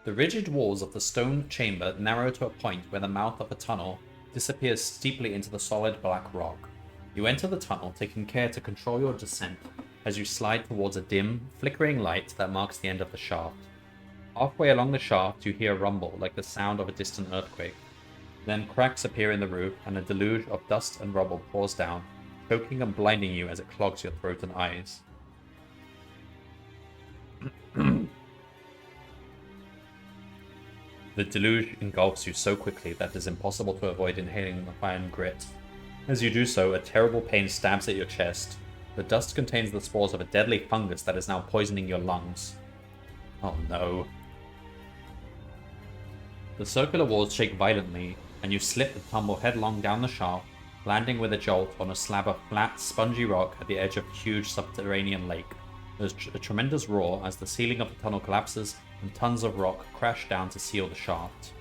The rigid walls of the stone chamber narrow to a point where the mouth of a tunnel disappears steeply into the solid black rock. You enter the tunnel, taking care to control your descent as you slide towards a dim, flickering light that marks the end of the shaft. Halfway along the shaft, you hear a rumble like the sound of a distant earthquake. Then cracks appear in the roof, and a deluge of dust and rubble pours down, choking and blinding you as it clogs your throat and eyes. The deluge engulfs you so quickly that it is impossible to avoid inhaling the fire and grit. As you do so, a terrible pain stabs at your chest. The dust contains the spores of a deadly fungus that is now poisoning your lungs. Oh no. The circular walls shake violently, and you slip and tumble headlong down the shaft, landing with a jolt on a slab of flat, spongy rock at the edge of a huge subterranean lake. There's a tremendous roar as the ceiling of the tunnel collapses and tons of rock crash down to seal the shaft.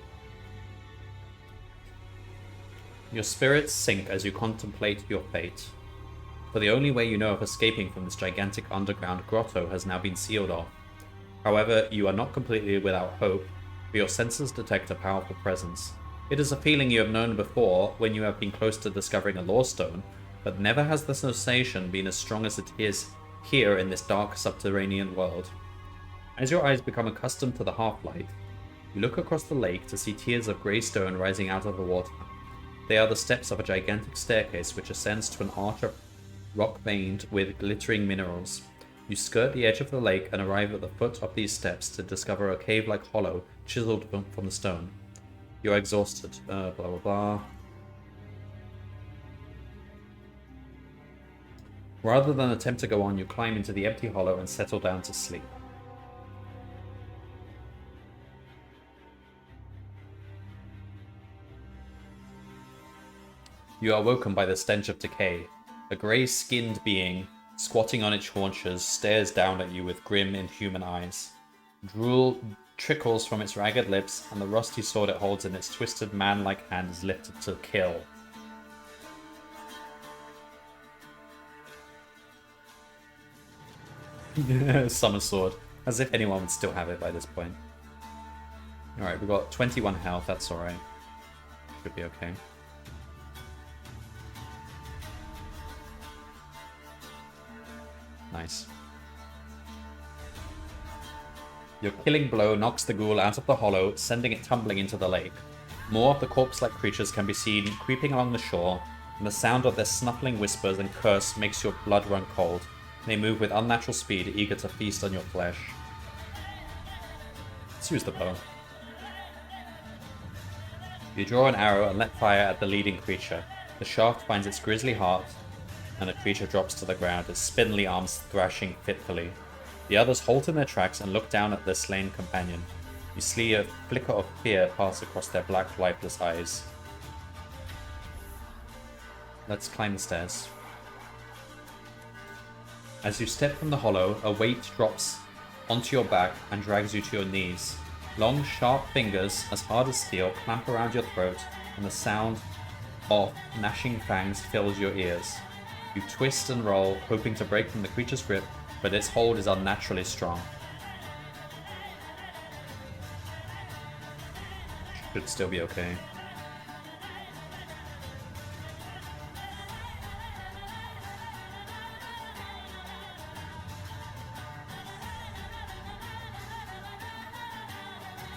Your spirits sink as you contemplate your fate. For the only way you know of escaping from this gigantic underground grotto has now been sealed off. However, you are not completely without hope, for your senses detect a powerful presence. It is a feeling you have known before when you have been close to discovering a lore stone, but never has the sensation been as strong as it is here in this dark subterranean world. As your eyes become accustomed to the half-light, you look across the lake to see tiers of grey stone rising out of the water. They are the steps of a gigantic staircase which ascends to an arch of rock veined with glittering minerals. You skirt the edge of the lake and arrive at the foot of these steps to discover a cave-like hollow chiseled from the stone. You are exhausted. Blah blah blah. Rather than attempt to go on, you climb into the empty hollow and settle down to sleep. You are woken by the stench of decay. A grey-skinned being, squatting on its haunches, stares down at you with grim, inhuman eyes. Drool trickles from its ragged lips, and the rusty sword it holds in its twisted, man-like hand is lifted to kill. Summer sword. As if anyone would still have it by this point. Alright, we've got 21 health, that's alright. Should be okay. Nice. Your killing blow knocks the ghoul out of the hollow, sending it tumbling into the lake. More of the corpse-like creatures can be seen creeping along the shore, and the sound of their snuffling whispers and curse makes your blood run cold. They move with unnatural speed, eager to feast on your flesh. Let's use the bow. You draw an arrow and let fire at the leading creature. The shaft finds its grisly heart and the creature drops to the ground, its spindly arms thrashing fitfully. The others halt in their tracks and look down at their slain companion. You see a flicker of fear pass across their black, lifeless eyes. Let's climb the stairs. As you step from the hollow, a weight drops onto your back and drags you to your knees. Long, sharp fingers, as hard as steel, clamp around your throat, and the sound of gnashing fangs fills your ears. You twist and roll, hoping to break from the creature's grip, but its hold is unnaturally strong. Should still be okay.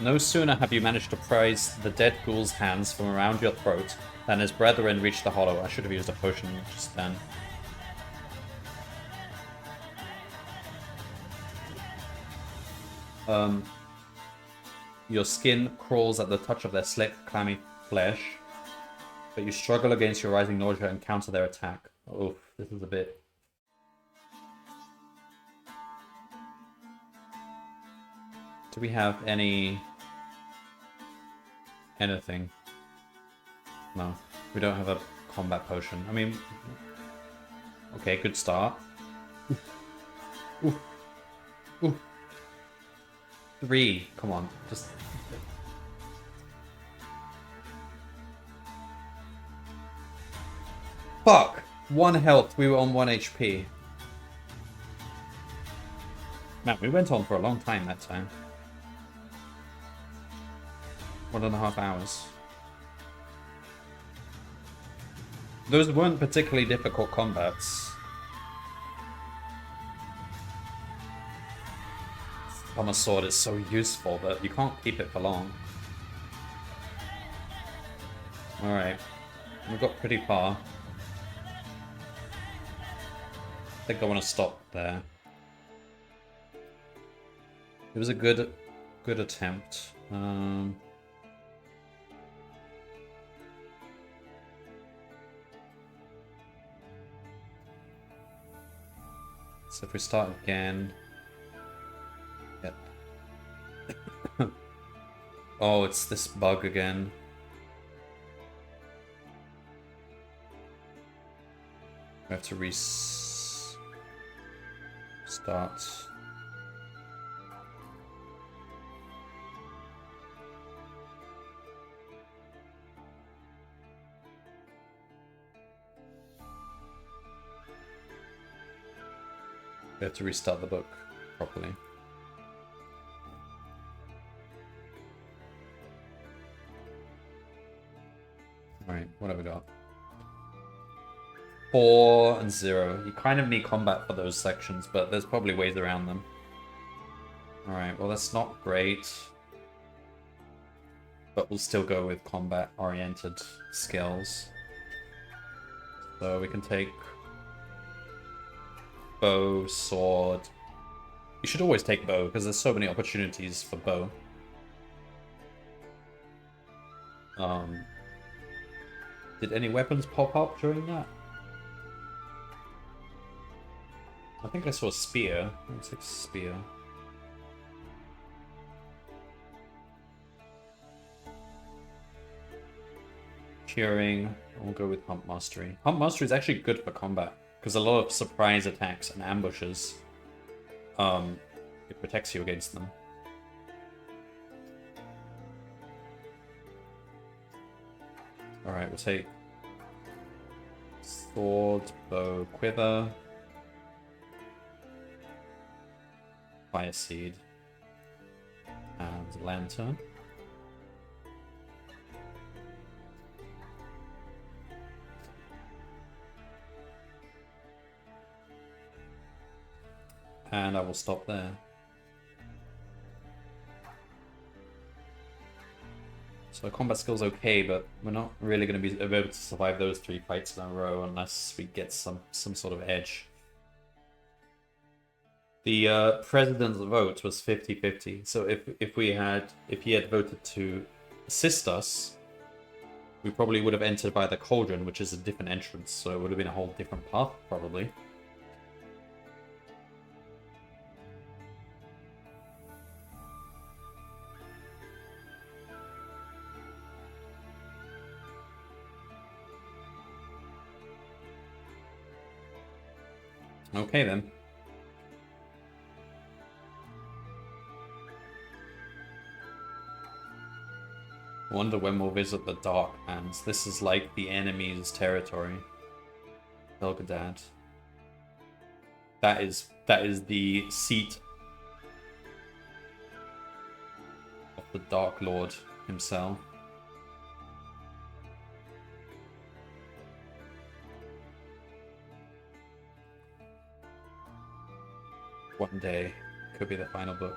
No sooner have you managed to prise the dead ghoul's hands from around your throat than his brethren reach the hollow. I should have used a potion just then. Your skin crawls at the touch of their slick, clammy flesh, but you struggle against your rising nausea and counter their attack. Oof, this is a bit... Do we have anything? No, we don't have a combat potion. I mean, okay, good start. Ooh. Ooh. 3, come on, just... Fuck! 1 health, we were on 1 HP. Man, we went on for a long time that time. 1.5 hours. Those weren't particularly difficult combats. Summer Sword is so useful, but you can't keep it for long. Alright. We got pretty far. I think I want to stop there. It was a good attempt. So if we start again... Yep. Oh, it's this bug again. We have to restart. We have to restart the book properly. Alright, what have we got? 4 and 0. You kind of need combat for those sections, but there's probably ways around them. Alright, well that's not great. But we'll still go with combat-oriented skills. So we can take... bow, sword. You should always take bow, because there's so many opportunities for bow. Did any weapons pop up during that? I think I saw a spear. Let's take spear. Curing. We'll go with Hump Mastery. Hump Mastery is actually good for combat, because a lot of surprise attacks and ambushes, it protects you against them. Alright, we'll take sword, bow, quiver, fire seed, and lantern. And I will stop there. So combat skill's okay, but we're not really going to be able to survive those 3 fights in a row unless we get some sort of edge. The president's vote was 50-50. So if he had voted to assist us, we probably would have entered by the Cauldron, which is a different entrance, so it would have been a whole different path, probably. Okay, then. I wonder when we'll visit the Darklands. This is like the enemy's territory. Belgadad. That is the seat of the Dark Lord himself. One day could be the final book.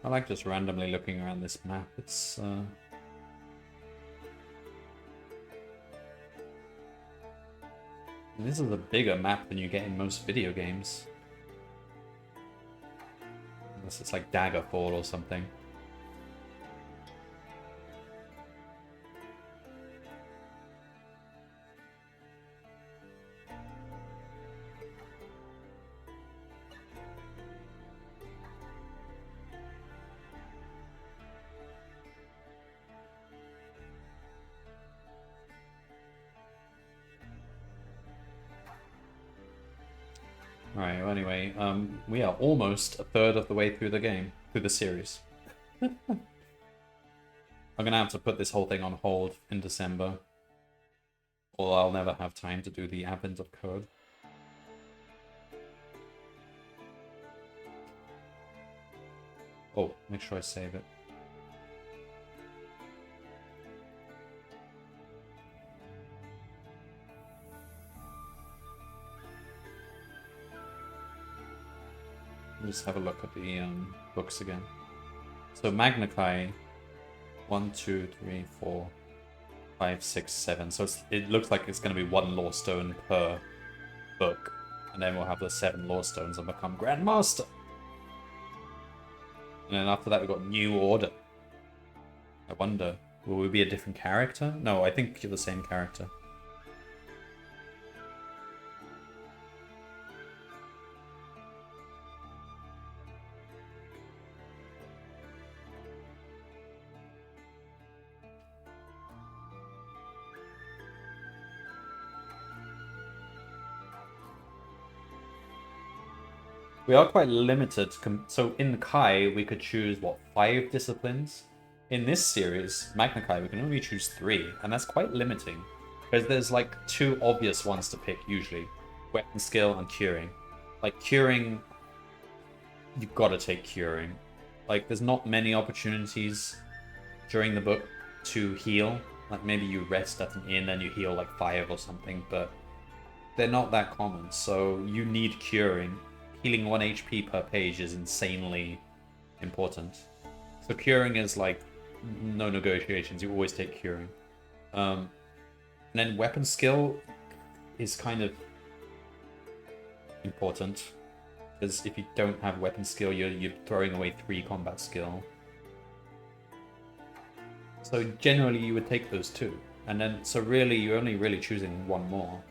I like just randomly looking around this map. It's this is a bigger map than you get in most video games. Unless it's like Daggerfall or something. Alright, well anyway, we are almost a third of the way through the game, through the series. I'm gonna have to put this whole thing on hold in December, or I'll never have time to do the Advent of Code. Oh, make sure I save it. Just have a look at the books again. So Magna Chi, 1, 2, 3, 4, 5, 6, 7. So it looks like it's going to be 1 Lore Stone per book, and then we'll have the 7 Lore Stones and become Grandmaster. And then after that, we've got New Order. I wonder, will we be a different character? No, I think you're the same character. We are quite limited. So in Kai, we could choose, what, 5 disciplines? In this series, Magna Kai, we can only choose 3, and that's quite limiting. Because there's like 2 obvious ones to pick, usually. Weapon skill and curing. Like, curing, you've got to take curing. Like, there's not many opportunities during the book to heal. Like, maybe you rest at an inn and you heal like 5 or something, but they're not that common, so you need curing. Healing 1 HP per page is insanely important. So curing is like no negotiations. You always take curing. And then weapon skill is kind of important, because if you don't have weapon skill, you're throwing away 3 combat skill. So generally you would take those 2, and then so really you're only really choosing 1 more.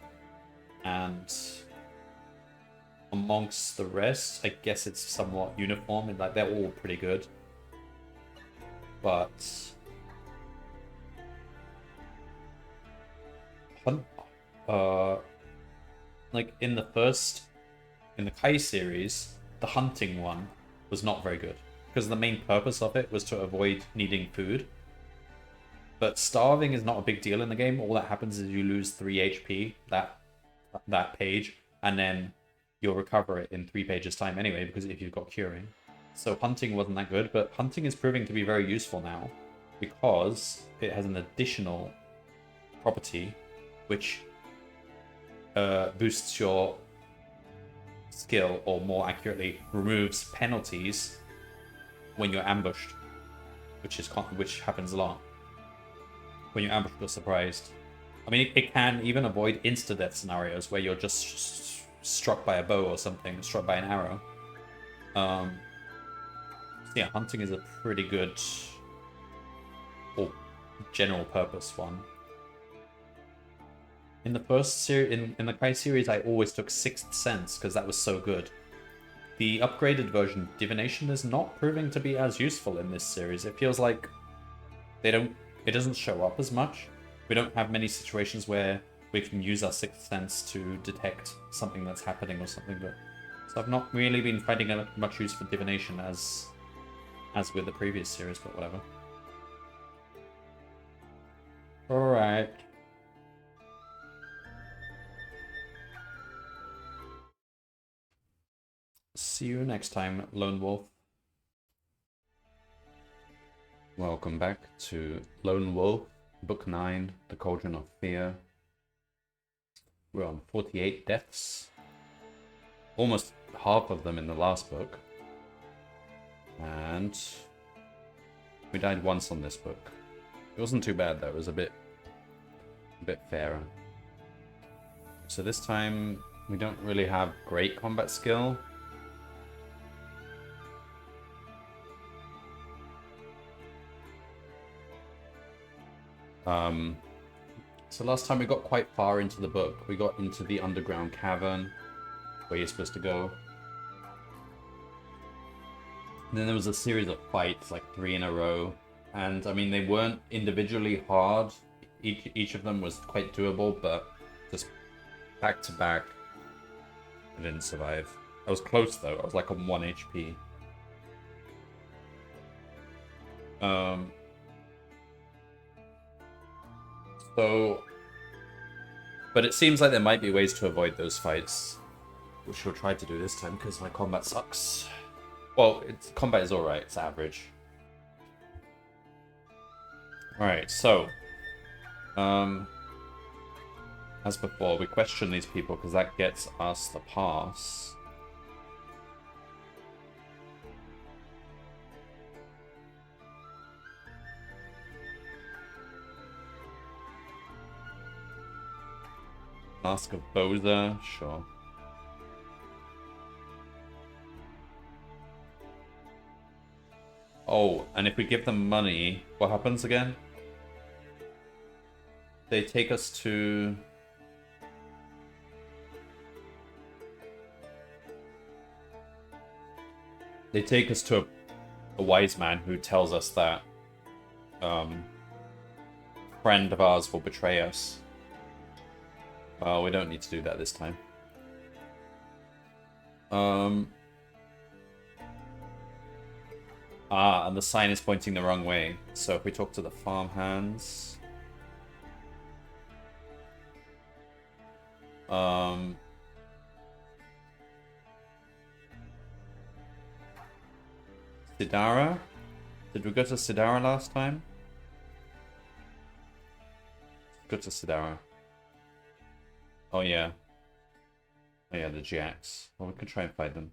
And amongst the rest, I guess it's somewhat uniform, and like they're all pretty good. But like in the Kai series, the hunting one was not very good, because the main purpose of it was to avoid needing food. But starving is not a big deal in the game. All that happens is you lose 3 HP. That that page, and then you'll recover it in 3 pages time anyway, because if you've got curing. So hunting wasn't that good, but hunting is proving to be very useful now, because it has an additional property which boosts your skill, or more accurately, removes penalties when you're ambushed, which happens a lot. When you're ambushed or surprised. I mean, it can even avoid insta-death scenarios where you're just struck by a bow or something, struck by an arrow. So yeah, hunting is a pretty good, or general purpose one. In the first series, in the Kai series, I always took Sixth Sense because that was so good. The upgraded version, Divination, is not proving to be as useful in this series. It feels like it doesn't show up as much. We don't have many situations where we can use our Sixth Sense to detect something that's happening or something. But so I've not really been finding much use for Divination as with the previous series, but whatever. Alright. See you next time, Lone Wolf. Welcome back to Lone Wolf, Book 9, The Cauldron of Fear. We're on 48 deaths. Almost half of them in the last book. And we died once on this book. It wasn't too bad though, it was a bit fairer. So this time we don't really have great combat skill. So last time we got quite far into the book. We got into the underground cavern where you're supposed to go. And then there was a series of fights, like 3 in a row. And I mean, they weren't individually hard. Each of them was quite doable, but just back to back, I didn't survive. I was close though. I was like on 1 HP. But it seems like there might be ways to avoid those fights, which we'll try to do this time because my combat sucks. Well, combat is alright, it's average. Alright, so as before, we question these people because that gets us the pass. Mask of Boza, sure. Oh, and if we give them money, what happens again? They take us to... They take us to a wise man who tells us that a friend of ours will betray us. Well, we don't need to do that this time. And the sign is pointing the wrong way. So if we talk to the farmhands... Sidara? Did we go to Sidara last time? Let's go to Sidara. Oh yeah. Oh yeah, the Jacks. Well, we can try and fight them.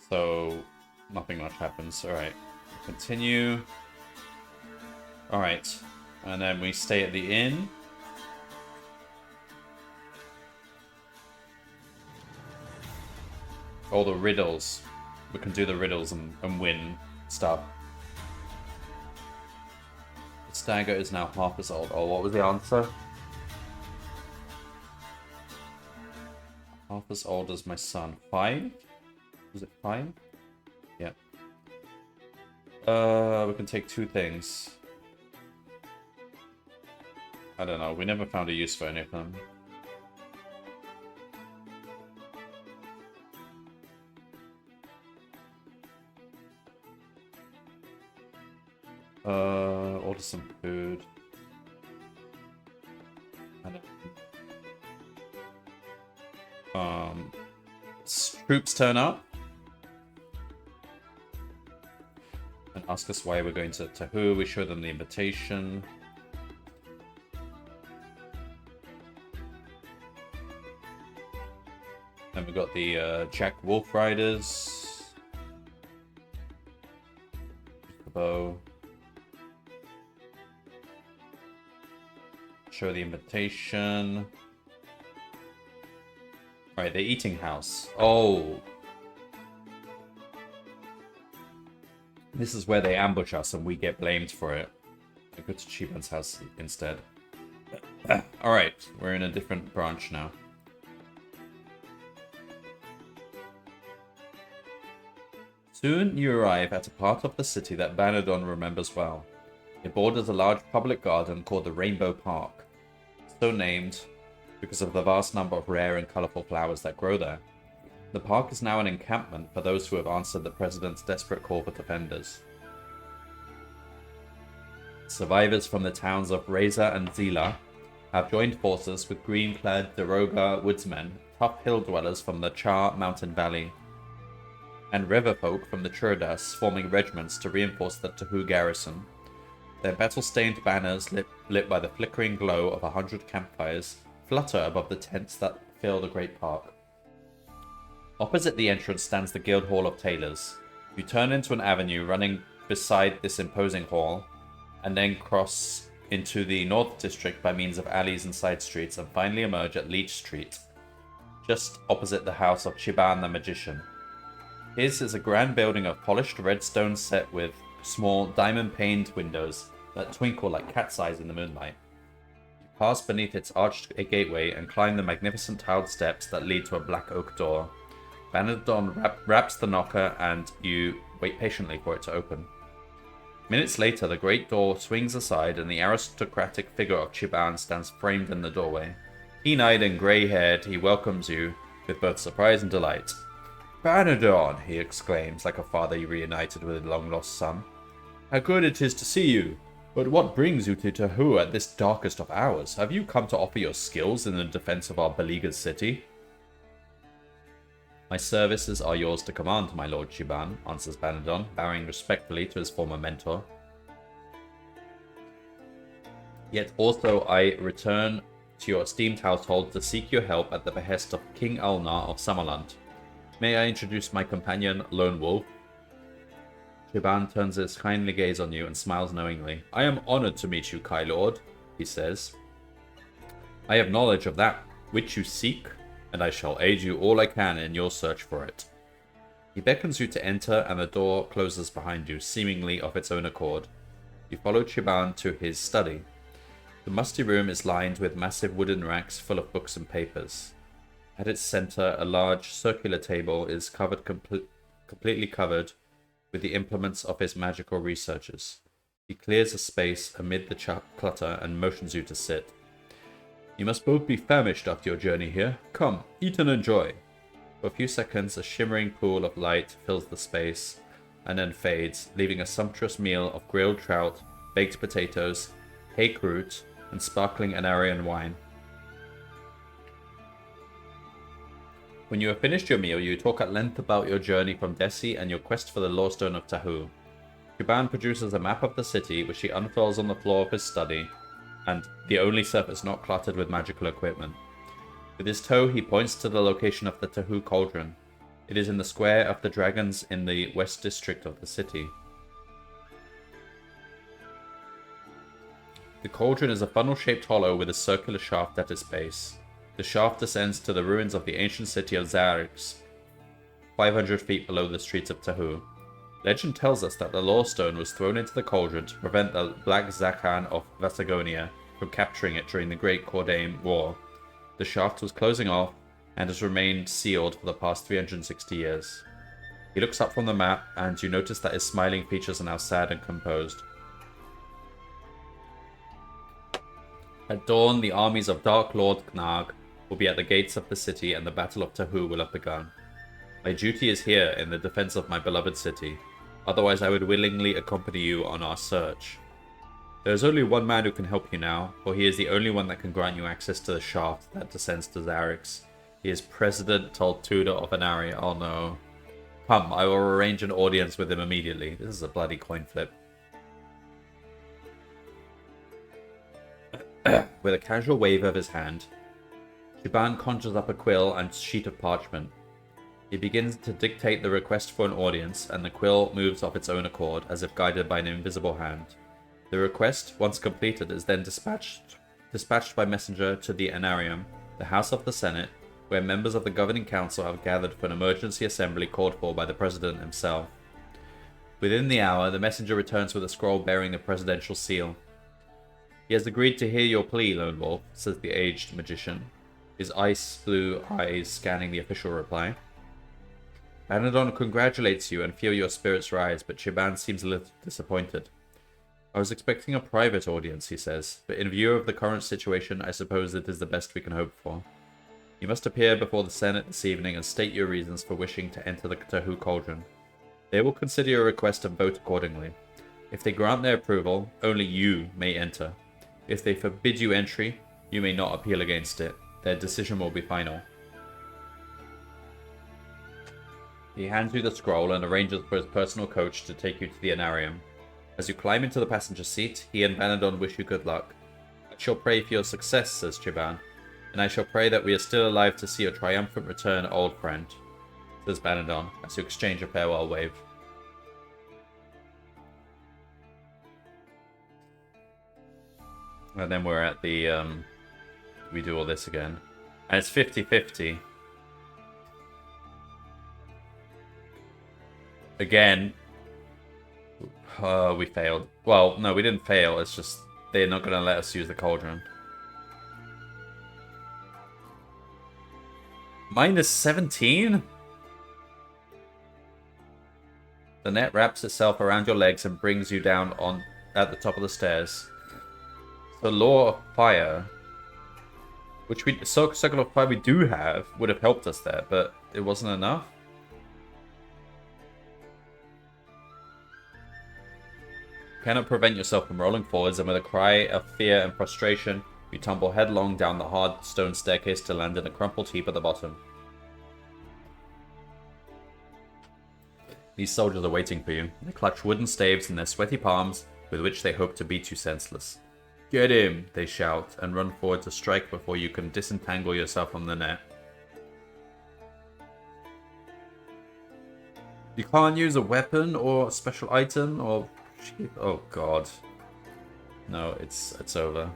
So, nothing much happens. Alright. Continue. Alright. And then we stay at the inn. All the riddles. We can do the riddles and win stuff. The stagger is now half as old. Oh, what was the answer? Half as old as my son. 5? Was it 5? Yeah. We can take 2 things. I don't know. We never found a use for any of them. Order some food. And troops turn up and ask us why we're going to Tahu. We show them the invitation. Then we got the Jack Wolf Riders. The bow. Show the invitation. Right, the eating house. Oh. This is where they ambush us and we get blamed for it. I go to Chiban's house instead. Alright, we're in a different branch now. Soon you arrive at a part of the city that Banadon remembers well. It borders a large public garden called the Rainbow Park, so named because of the vast number of rare and colorful flowers that grow there. The park is now an encampment for those who have answered the president's desperate call for defenders. Survivors from the towns of Reza and Zila have joined forces with green-clad Daroga woodsmen, tough hill dwellers from the Char mountain valley, and riverfolk from the Churdas, forming regiments to reinforce the Tahu garrison. Their battle-stained banners, lit by the flickering glow of 100 campfires, flutter above the tents that fill the great park. Opposite the entrance stands the Guild Hall of Tailors. You turn into an avenue running beside this imposing hall, and then cross into the North District by means of alleys and side streets, and finally emerge at Leech Street, just opposite the house of Chiban the Magician. His is a grand building of polished red stone set with small diamond-paned windows that twinkle like cat's eyes in the moonlight. You pass beneath its arched gateway and climb the magnificent tiled steps that lead to a black oak door. Banadon raps the knocker and you wait patiently for it to open. Minutes later, the great door swings aside and the aristocratic figure of Chiban stands framed in the doorway. Keen-eyed and grey-haired, he welcomes you with both surprise and delight. "Banadon!" he exclaims, like a father reunited with a long-lost son. "How good it is to see you! But what brings you to Tahu at this darkest of hours? Have you come to offer your skills in the defense of our beleaguered city?" "My services are yours to command, my lord Chiban," answers Banadon, bowing respectfully to his former mentor. "Yet also I return to your esteemed household to seek your help at the behest of King Ulnar of Summerland. May I introduce my companion, Lone Wolf?" Chiban turns his kindly gaze on you and smiles knowingly. "I am honored to meet you, Kai Lord," he says. "I have knowledge of that which you seek, and I shall aid you all I can in your search for it." He beckons you to enter, and the door closes behind you, seemingly of its own accord. You follow Chiban to his study. The musty room is lined with massive wooden racks full of books and papers. At its center, a large circular table is completely covered with the implements of his magical researches. He clears a space amid the clutter and motions you to sit. "You must both be famished after your journey here. Come, eat and enjoy." For a few seconds, a shimmering pool of light fills the space and then fades, leaving a sumptuous meal of grilled trout, baked potatoes, hake root, and sparkling Anarian wine. When you have finished your meal, you talk at length about your journey from Desi and your quest for the Lawstone of Tahu. Chiban produces a map of the city, which he unfurls on the floor of his study, and the only surface not cluttered with magical equipment. With his toe, he points to the location of the Tahu Cauldron. It is in the Square of the Dragons in the West District of the city. The cauldron is a funnel-shaped hollow with a circular shaft at its base. The shaft descends to the ruins of the ancient city of Zarix, 500 feet below the streets of Tahu. Legend tells us that the Lawstone was thrown into the cauldron to prevent the Black Zakhan of Vasagonia from capturing it during the Great Cordain War. The shaft was closing off and has remained sealed for the past 360 years. He looks up from the map, and you notice that his smiling features are now sad and composed. At dawn, the armies of Dark Lord Knarg will be at the gates of the city, and the Battle of Tahu will have begun. My duty is here in the defense of my beloved city. Otherwise, I would willingly accompany you on our search. There is only one man who can help you now, for he is the only one that can grant you access to the shaft that descends to Zarix. He is President Toltuda of Anaria. Oh no. Come, I will arrange an audience with him immediately. This is a bloody coin flip. With a casual wave of his hand, Shiban conjures up a quill and sheet of parchment. He begins to dictate the request for an audience, and the quill moves of its own accord, as if guided by an invisible hand. The request, once completed, is then dispatched by messenger to the Anarium, the House of the Senate, where members of the Governing Council have gathered for an emergency assembly called for by the President himself. Within the hour, the messenger returns with a scroll bearing the presidential seal. He has agreed to hear your plea, Lone Wolf, says the aged magician, his ice blue eyes scanning the official reply. Anadon congratulates you and feel your spirits rise, but Shiban seems a little disappointed. I was expecting a private audience, he says, but in view of the current situation, I suppose it is the best we can hope for. You must appear before the Senate this evening and state your reasons for wishing to enter the Tahu Cauldron. They will consider your request and vote accordingly. If they grant their approval, only you may enter. If they forbid you entry, you may not appeal against it. Their decision will be final. He hands you the scroll and arranges for his personal coach to take you to the Anarium. As you climb into the passenger seat, he and Vanadon wish you good luck. I shall pray for your success, says Chiban, and I shall pray that we are still alive to see your triumphant return, old friend, says Vanadon, as you exchange a farewell wave. And then we're at the, we do all this again. And it's 50-50. Again, we failed. Well, no, we didn't fail. It's just they're not going to let us use the Cauldron. Minus 17? The net wraps itself around your legs and brings you down on at the top of the stairs. The Law of Fire, which we Circle of Fire we do have, would have helped us there, but it wasn't enough. You cannot prevent yourself from rolling forwards, and with a cry of fear and frustration, you tumble headlong down the hard stone staircase to land in a crumpled heap at the bottom. These soldiers are waiting for you. They clutch wooden staves in their sweaty palms, with which they hope to beat you senseless. Get him, they shout, and run forward to strike before you can disentangle yourself from the net. You can't use a weapon or a special item or... Oh god. No, it's over.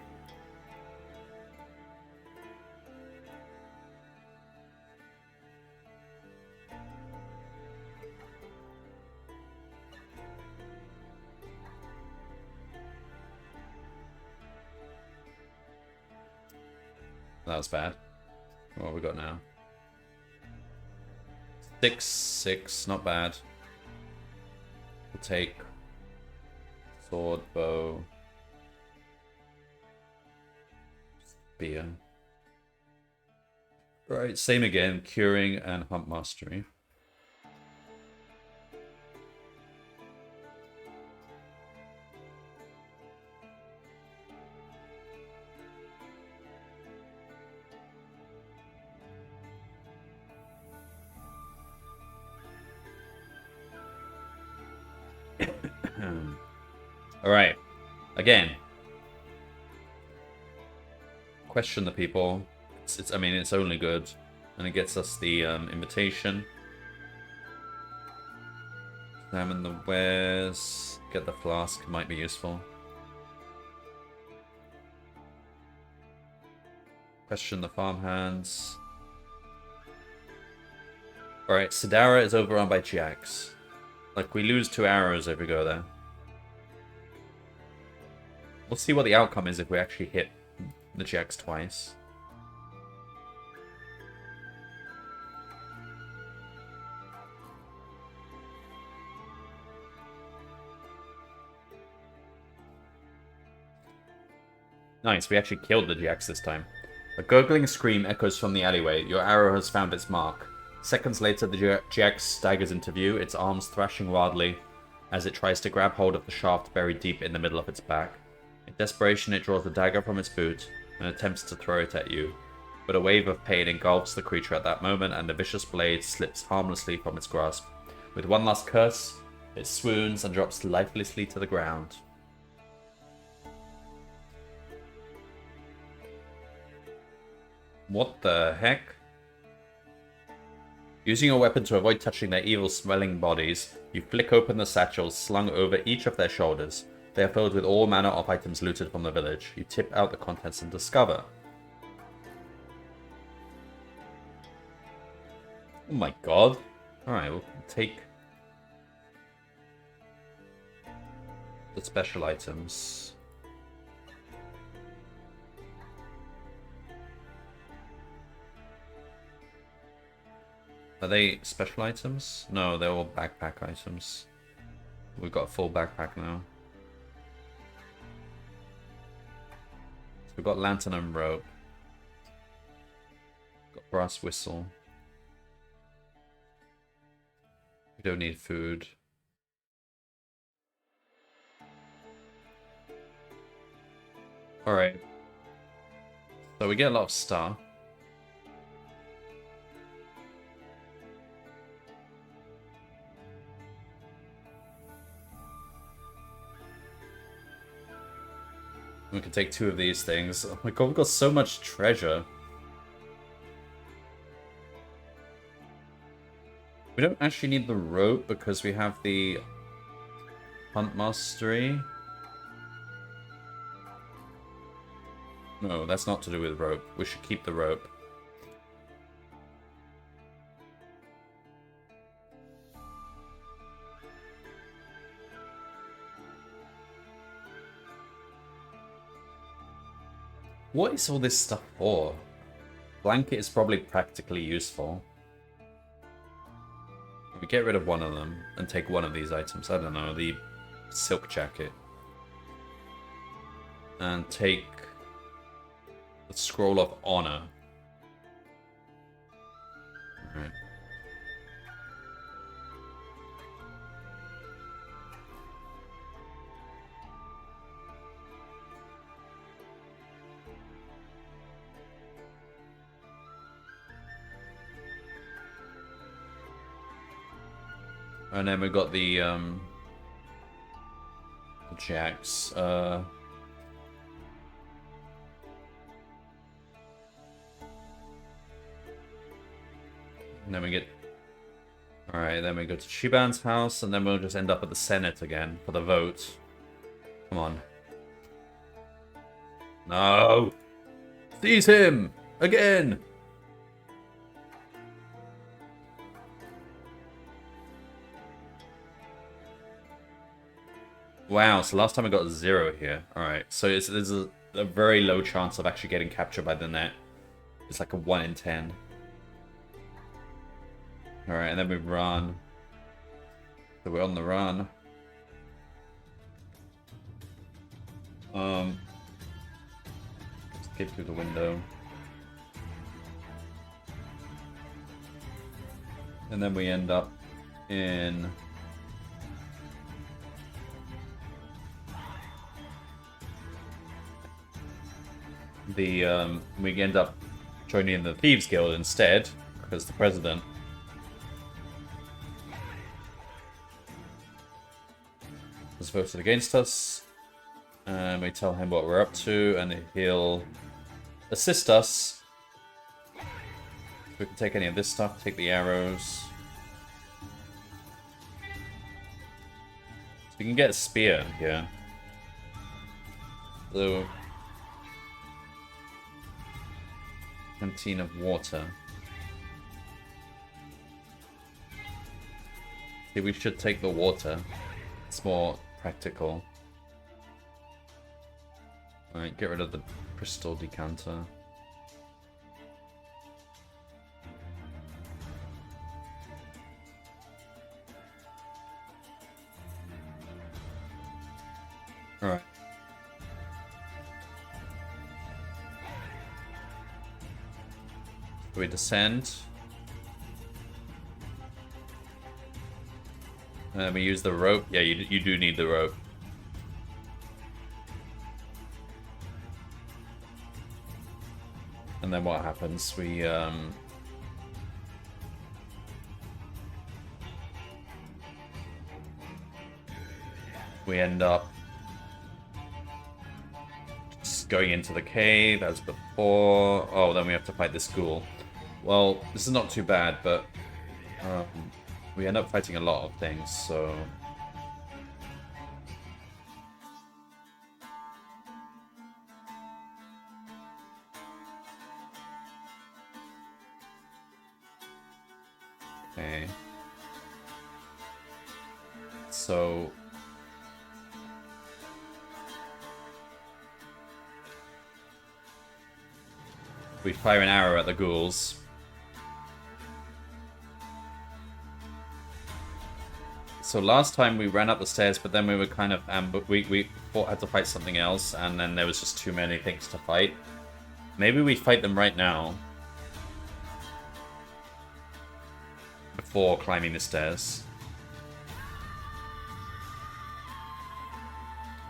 That was bad. What have we got now? 6, not bad. We'll take sword, bow, spear. Right, same again, curing and hunt mastery. Alright, again, question the people. I mean, it's only good, and it gets us the invitation. Examine the wares, get the flask, might be useful. Question the farmhands. Alright, Sidara is overrun by Jax. Like, we lose 2 arrows if we go there. We'll see what the outcome is if we actually hit the Jax twice. Nice, we actually killed the Jax this time. A gurgling scream echoes from the alleyway. Your arrow has found its mark. Seconds later, the Jax staggers into view, its arms thrashing wildly. as it tries to grab hold of the shaft buried deep in the middle of its back. In desperation, it draws a dagger from its boot and attempts to throw it at you. But a wave of pain engulfs the creature at that moment, and the vicious blade slips harmlessly from its grasp. With one last curse, it swoons and drops lifelessly to the ground. What the heck? Using your weapon to avoid touching their evil-smelling bodies, you flick open the satchels slung over each of their shoulders. They are filled with all manner of items looted from the village. You tip out the contents and discover. Oh my god. Alright, we'll take the special items. Are they special items? No, they're all backpack items. We've got a full backpack now. So we've got lantern and rope. Got brass whistle. We don't need food. Alright. So we get a lot of stuff. We can take 2 of these things. Oh my god, we've got so much treasure. We don't actually need the rope because we have the hunt mastery. No, that's not to do with rope. We should keep the rope. What is all this stuff for? Blanket is probably practically useful. We get rid of one of them and take one of these items. I don't know, the silk jacket. And take the scroll of honor. Alright. And then we've got the jacks. And then we get... Alright, then we go to Shiban's house, and then we'll just end up at the Senate again for the vote. Come on. No! Seize him! Again! Wow, so last time I got 0 here. Alright, so there's a very low chance of actually getting captured by the net. It's like a 1 in 10. Alright, and then we run. So we're on the run. Let's get through the window. And then we end up in... we end up joining the Thieves Guild instead, because the president has voted against us. And we tell him what we're up to, and he'll assist us. We can take any of this stuff, take the arrows. So we can get a spear here. So... canteen of water. See, we should take the water. It's more practical. Alright, get rid of the crystal decanter. Alright. We descend. We use the rope. Yeah, you do need the rope. And then what happens? We end up just going into the cave as before. Oh, then we have to fight this ghoul. Well, this is not too bad, but we end up fighting a lot of things, so... Okay. So... we fire an arrow at the ghouls. So last time we ran up the stairs, but then we were kind of we had to fight something else, and then there was just too many things to fight. Maybe we fight them right now before climbing the stairs.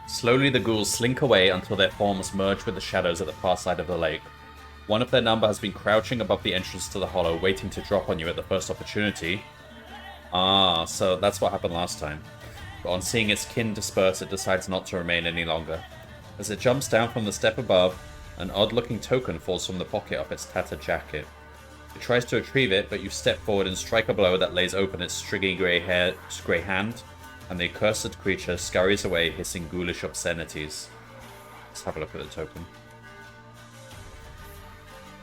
Slowly the ghouls slink away until their forms merge with the shadows at the far side of the lake. One of their number has been crouching above the entrance to the hollow, waiting to drop on you at the first opportunity. Ah, so that's what happened last time. But on seeing its kin disperse, it decides not to remain any longer. As it jumps down from the step above, an odd-looking token falls from the pocket of its tattered jacket. It tries to retrieve it, but you step forward and strike a blow that lays open its stringy grey hand, and the accursed creature scurries away, hissing ghoulish obscenities. Let's have a look at the token.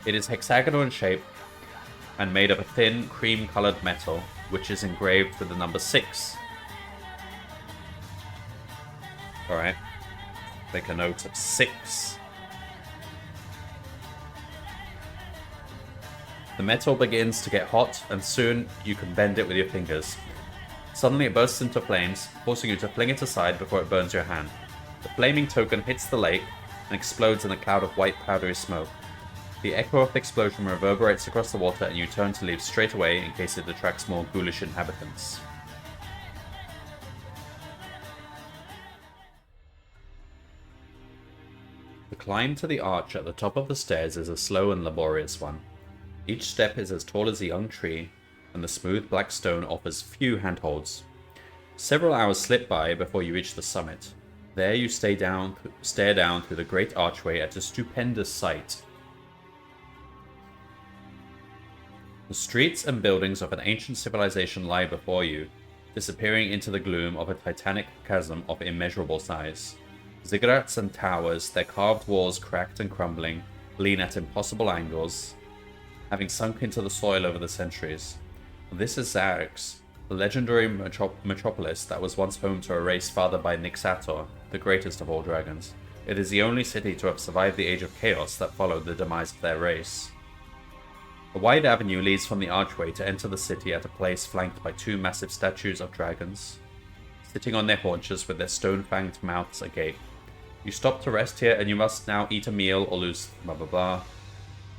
It is hexagonal in shape and made of a thin, cream-coloured metal, which is engraved with the number 6. Alright. Make a note of 6. The metal begins to get hot, and soon you can bend it with your fingers. Suddenly it bursts into flames, forcing you to fling it aside before it burns your hand. The flaming token hits the lake and explodes in a cloud of white powdery smoke. The echo of the explosion reverberates across the water, and you turn to leave straight away in case it attracts more ghoulish inhabitants. The climb to the arch at the top of the stairs is a slow and laborious one. Each step is as tall as a young tree, and the smooth black stone offers few handholds. Several hours slip by before you reach the summit. There you stare down through the great archway at a stupendous sight. The streets and buildings of an ancient civilization lie before you, disappearing into the gloom of a titanic chasm of immeasurable size. Ziggurats and towers, their carved walls cracked and crumbling, lean at impossible angles, having sunk into the soil over the centuries. This is Zarix, the legendary metropolis that was once home to a race fathered by Nixator, the greatest of all dragons. It is the only city to have survived the age of chaos that followed the demise of their race. A wide avenue leads from the archway to enter the city at a place flanked by 2 massive statues of dragons, sitting on their haunches with their stone-fanged mouths agape. You stop to rest here, and you must now eat a meal or lose blah blah blah.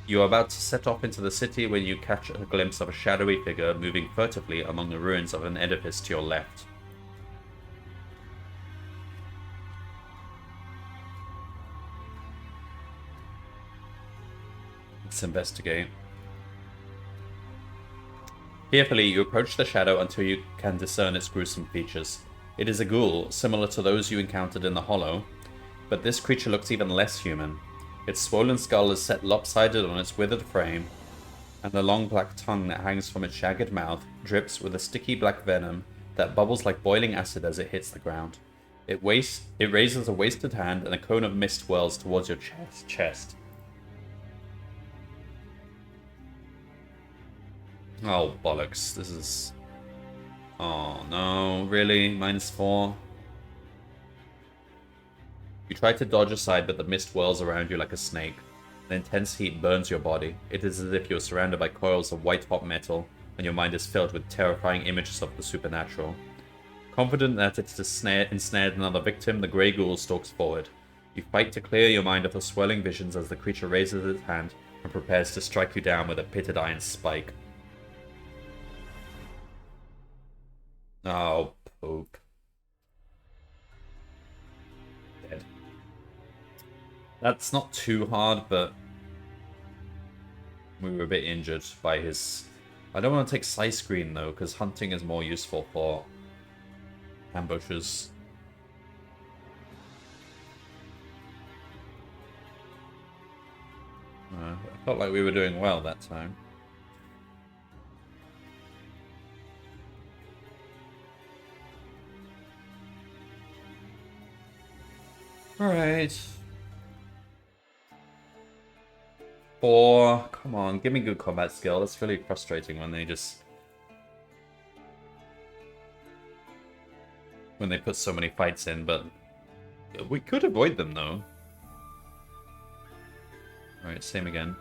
You are about to set off into the city when you catch a glimpse of a shadowy figure moving furtively among the ruins of an edifice to your left. Let's investigate. Carefully, you approach the shadow until you can discern its gruesome features. It is a ghoul, similar to those you encountered in the Hollow, but this creature looks even less human. Its swollen skull is set lopsided on its withered frame, and the long black tongue that hangs from its jagged mouth drips with a sticky black venom that bubbles like boiling acid as it hits the ground. It raises a wasted hand, and a cone of mist whirls towards your chest. Oh, bollocks. This is... Oh, no. Really? -4? You try to dodge aside, but the mist whirls around you like a snake. The intense heat burns your body. It is as if you are surrounded by coils of white-hot metal, and your mind is filled with terrifying images of the supernatural. Confident that it has ensnared another victim, the Grey Ghoul stalks forward. You fight to clear your mind of the swirling visions as the creature raises its hand and prepares to strike you down with a pitted iron spike. Oh, hope. Dead. That's not too hard, but we were a bit injured by his... I don't want to take side screen though, because hunting is more useful for ambushes. I felt like we were doing well that time. Alright. 4. Come on, give me good combat skill. That's really frustrating when they just... when they put so many fights in, but... we could avoid them, though. Alright, same again.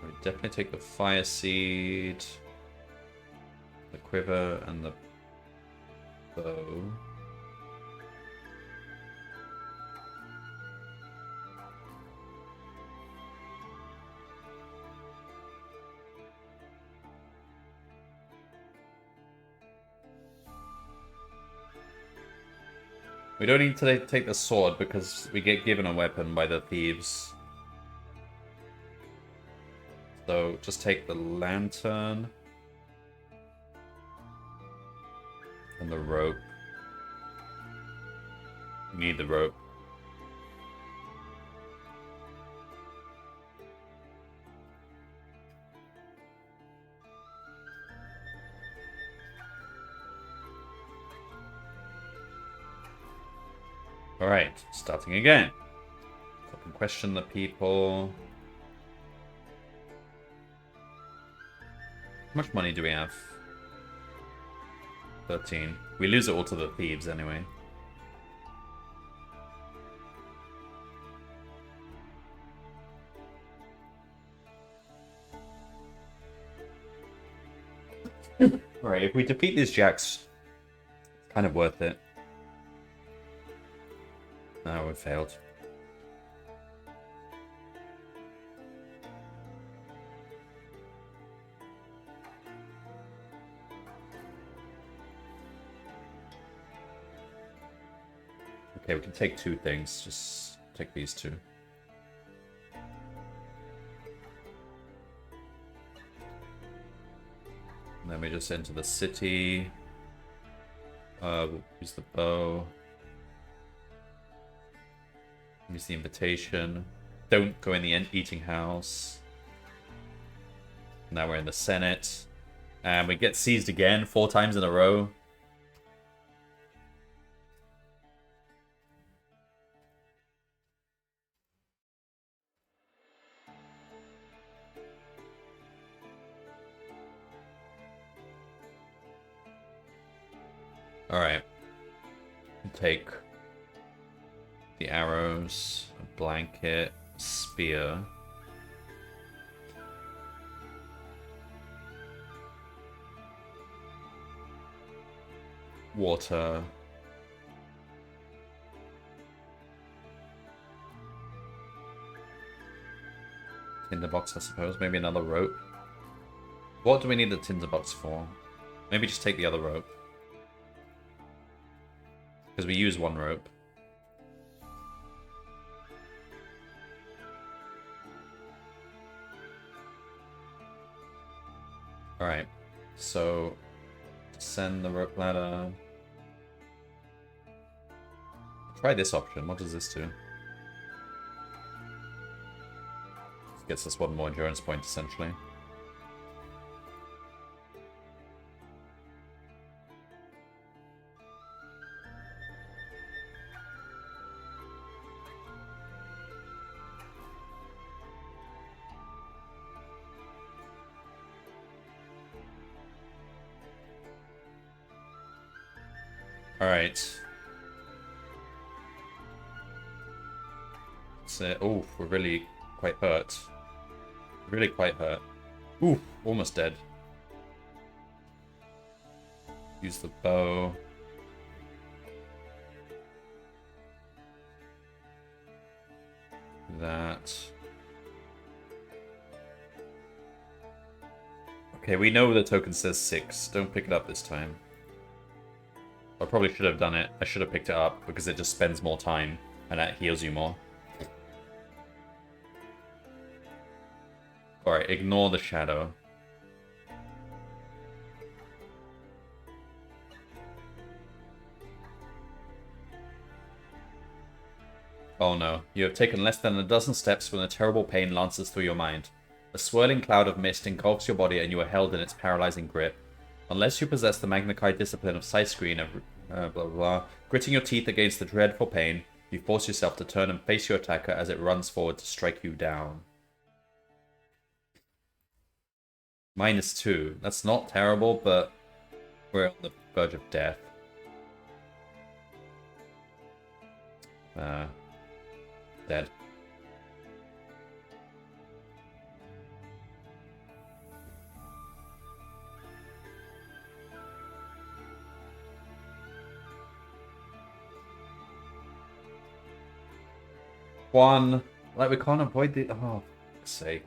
We definitely take the fire seed, the quiver, and the bow. We don't need to take the sword because we get given a weapon by the thieves. So just take the lantern and the rope. You need the rope. Alright, starting again. So I can question the people. How much money do we have? 13. We lose it all to the thieves anyway. Alright, if we defeat these jacks, it's kind of worth it. No, we failed. Okay, we can take 2 things. Just take these 2. And then we just enter the city. We'll use the bow. Use the invitation. Don't go in the eating house. Now we're in the Senate. And we get seized again 4 times in a row. Alright. Take the arrows, a blanket, spear. Water. Tinderbox, I suppose. Maybe another rope. What do we need the tinderbox for? Maybe just take the other rope. Because we use 1 rope. Alright. So, send the rope ladder. Try this option. What does this do? Gets us 1 more endurance point, essentially. Alright. So, oh, we're really quite hurt. Really quite hurt. Ooh, almost dead. Use the bow. That. Okay, we know the token says 6. Don't pick it up this time. I probably should have done it. I should have picked it up because it just spends more time and that heals you more. Alright, ignore the shadow. Oh no, you have taken less than a dozen steps when a terrible pain lances through your mind. A swirling cloud of mist engulfs your body and you are held in its paralyzing grip. Unless you possess the magnified discipline of sight screen blah blah blah, gritting your teeth against the dreadful pain, you force yourself to turn and face your attacker as it runs forward to strike you down. -2. That's not terrible, but we're on the verge of death. Dead. One. Like, we can't avoid the... Oh, for fuck's sake.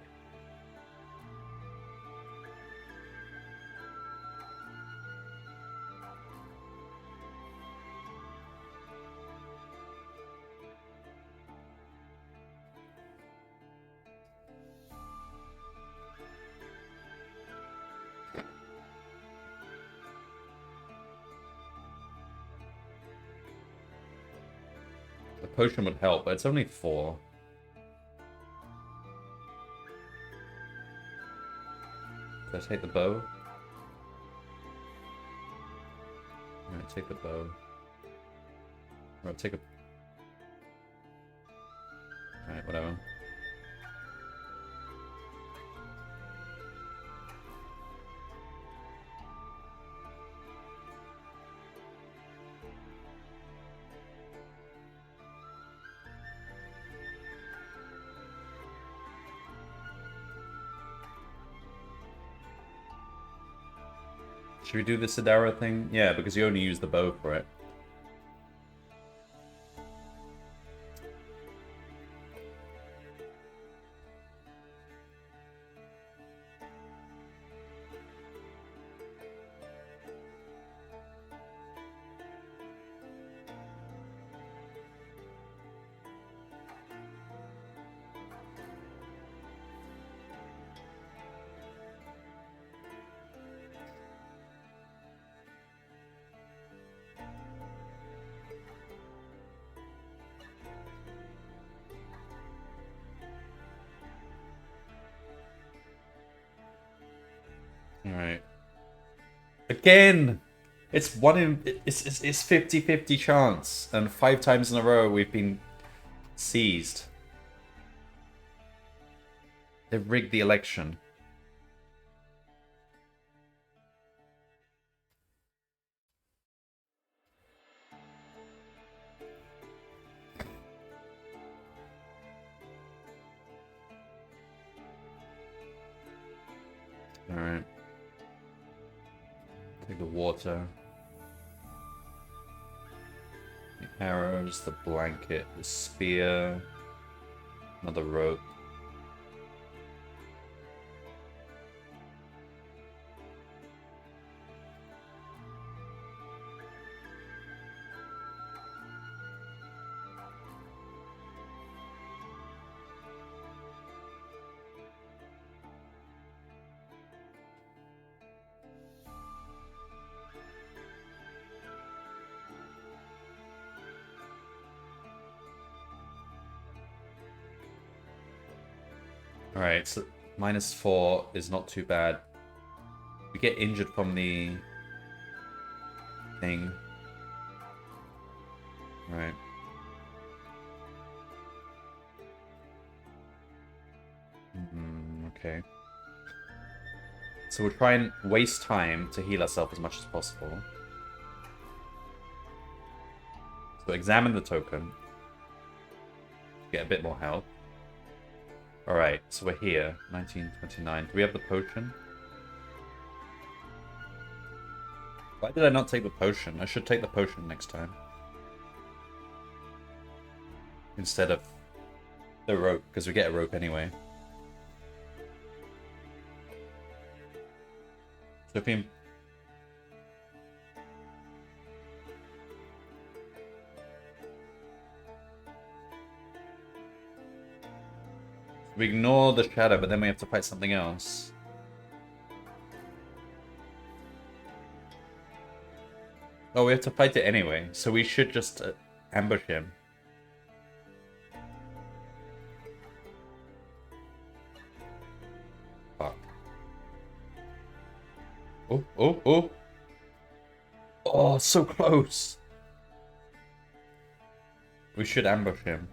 The potion would help, but it's only 4. Did I take the bow? Alright, take the bow. Or take a... Alright, whatever. Should we do the Sidara thing? Yeah, because you only use the bow for it. Alright. Again! It's 50-50 chance. And 5 times in a row we've been seized. They've rigged the election. Alright. Take the water. The arrows, the blanket, the spear. Another rope. Alright, so -4 is not too bad. We get injured from the thing. Right. Okay. So we'll try and waste time to heal ourselves as much as possible. So examine the token. Get a bit more health. Alright, so we're here. 1929. Do we have the potion? Why did I not take the potion? I should take the potion next time. Instead of the rope, because we get a rope anyway. Took him. We ignore the shadow, but then we have to fight something else. Oh, we have to fight it anyway, so we should just ambush him. Fuck. Oh, oh, oh! Oh, so close! We should ambush him.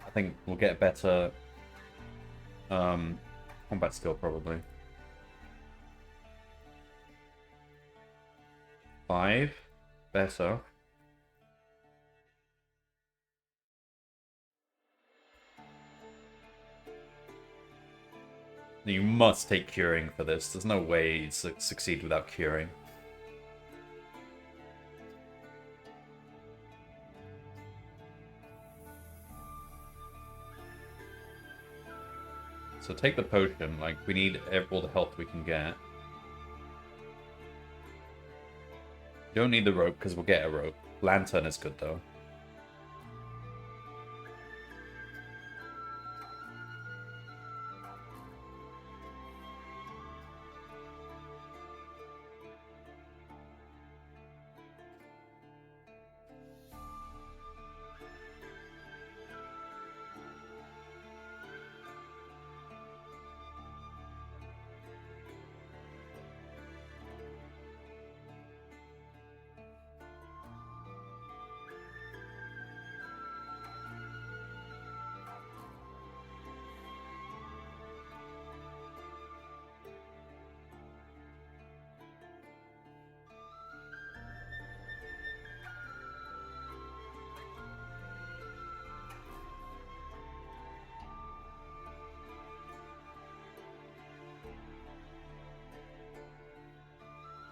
I think we'll get better combat skill, probably. 5. Better. You must take curing for this. There's no way you'd succeed without curing. So take the potion. Like, we need all the health we can get. You don't need the rope, because we'll get a rope. Lantern is good, though.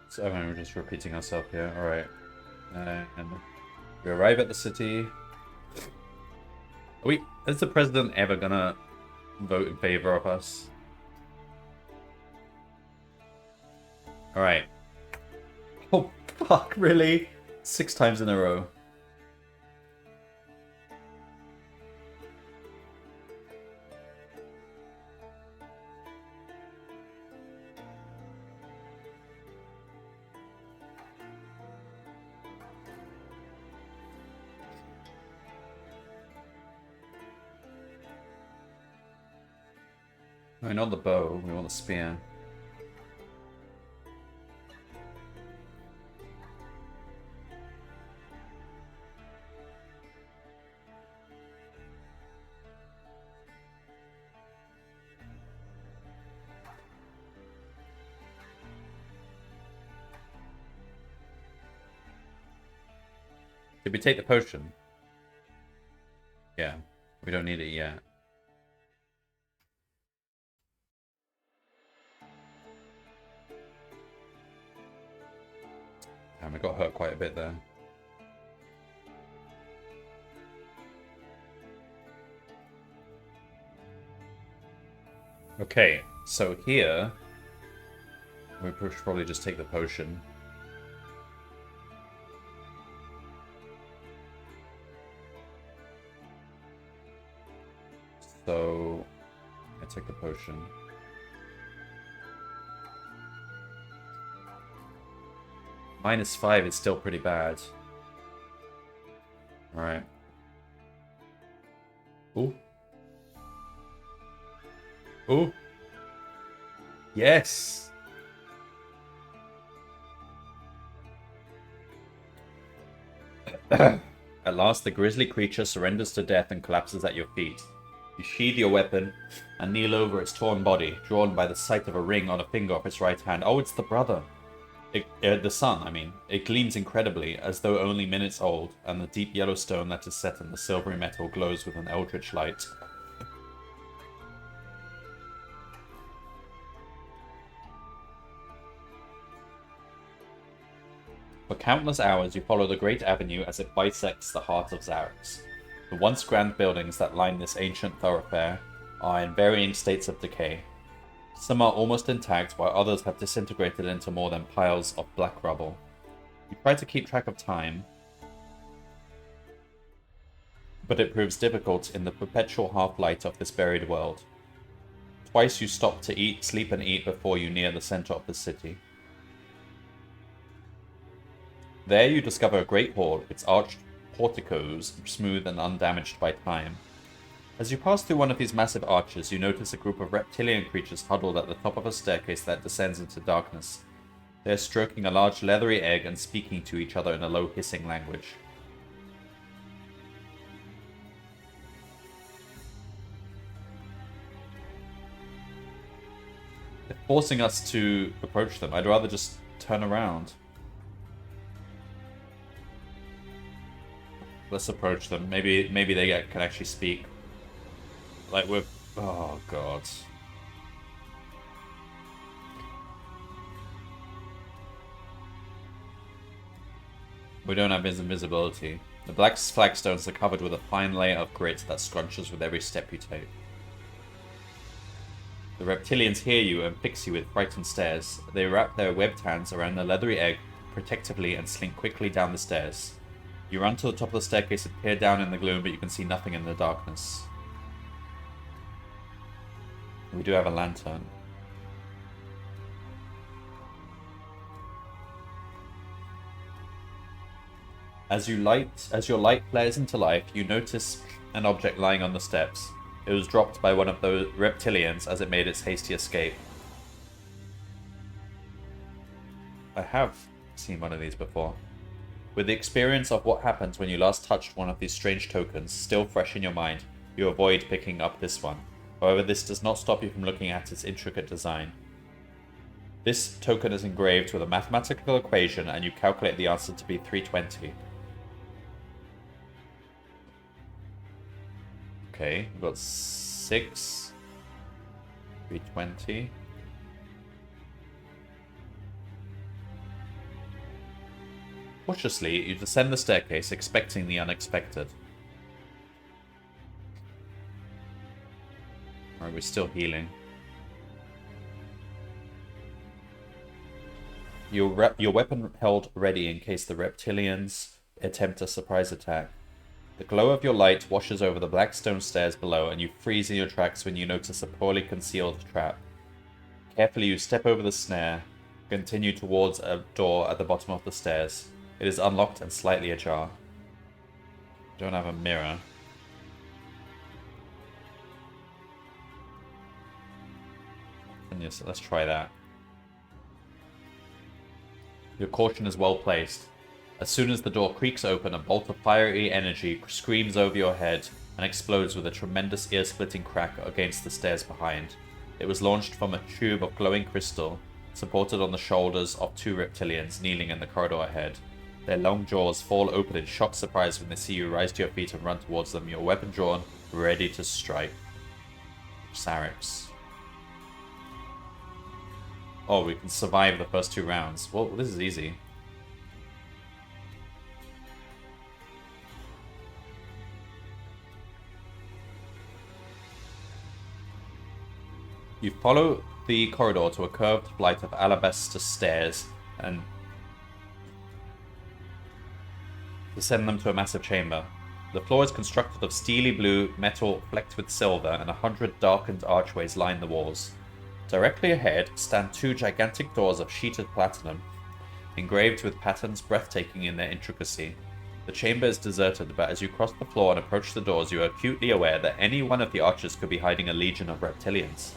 So we're just repeating ourselves here. Alright. And we arrive at the city. Is the president ever gonna vote in favor of us? Alright. Oh, fuck, really? 6 times in a row. I know the bow, we want the spear. Did we take the potion? Yeah, we don't need it yet. Damn, I got hurt quite a bit there. Okay, so here we should probably just take the potion. So I take the potion. -5 is still pretty bad. Alright. Ooh. Ooh. Yes! At last, the grisly creature surrenders to death and collapses at your feet. You sheathe your weapon and kneel over its torn body, drawn by the sight of a ring on a finger of its right hand. Oh, it's the brother. The sun, I mean. It gleams incredibly, as though only minutes old, and the deep yellow stone that is set in the silvery metal glows with an eldritch light. For countless hours you follow the great avenue as it bisects the heart of Xarex. The once grand buildings that line this ancient thoroughfare are in varying states of decay. Some are almost intact, while others have disintegrated into more than piles of black rubble. You try to keep track of time, but it proves difficult in the perpetual half-light of this buried world. Twice you stop to eat, sleep and eat before you near the center of the city. There you discover a great hall, its arched porticos smooth and undamaged by time. As you pass through one of these massive arches, you notice a group of reptilian creatures huddled at the top of a staircase that descends into darkness. They are stroking a large leathery egg and speaking to each other in a low hissing language. They're forcing us to approach them. I'd rather just turn around. Let's approach them. Maybe they can actually speak. Like we're... Oh, God. We don't have invisibility. The black flagstones are covered with a fine layer of grit that scrunches with every step you take. The reptilians hear you and fix you with frightened stares. They wrap their webbed hands around the leathery egg protectively and slink quickly down the stairs. You run to the top of the staircase and peer down in the gloom, but you can see nothing in the darkness. We do have a lantern. As your light flares into life, you notice an object lying on the steps. It was dropped by one of those reptilians as it made its hasty escape. I have seen one of these before. With the experience of what happens when you last touched one of these strange tokens still fresh in your mind, you avoid picking up this one. However, this does not stop you from looking at its intricate design. This token is engraved with a mathematical equation and you calculate the answer to be 320. Okay, we've got 6, 320. Cautiously, you descend the staircase, expecting the unexpected. Alright, we're still healing. Your weapon held ready in case the reptilians attempt a surprise attack. The glow of your light washes over the black stone stairs below, and you freeze in your tracks when you notice a poorly concealed trap. Carefully, you step over the snare, continue towards a door at the bottom of the stairs. It is unlocked and slightly ajar. Don't have a mirror. And yes, let's try that. Your caution is well placed. As soon as the door creaks open, a bolt of fiery energy screams over your head and explodes with a tremendous ear-splitting crack against the stairs behind. It was launched from a tube of glowing crystal, supported on the shoulders of two reptilians kneeling in the corridor ahead. Their long jaws fall open in shocked surprise when they see you rise to your feet and run towards them, your weapon drawn, ready to strike. Sarix. Oh, we can survive the first 2 rounds. Well, this is easy. You follow the corridor to a curved flight of alabaster stairs and descend them to a massive chamber. The floor is constructed of steely blue metal flecked with silver, and 100 darkened archways line the walls. Directly ahead stand 2 gigantic doors of sheeted platinum, engraved with patterns breathtaking in their intricacy. The chamber is deserted, but as you cross the floor and approach the doors, you are acutely aware that any one of the archers could be hiding a legion of reptilians.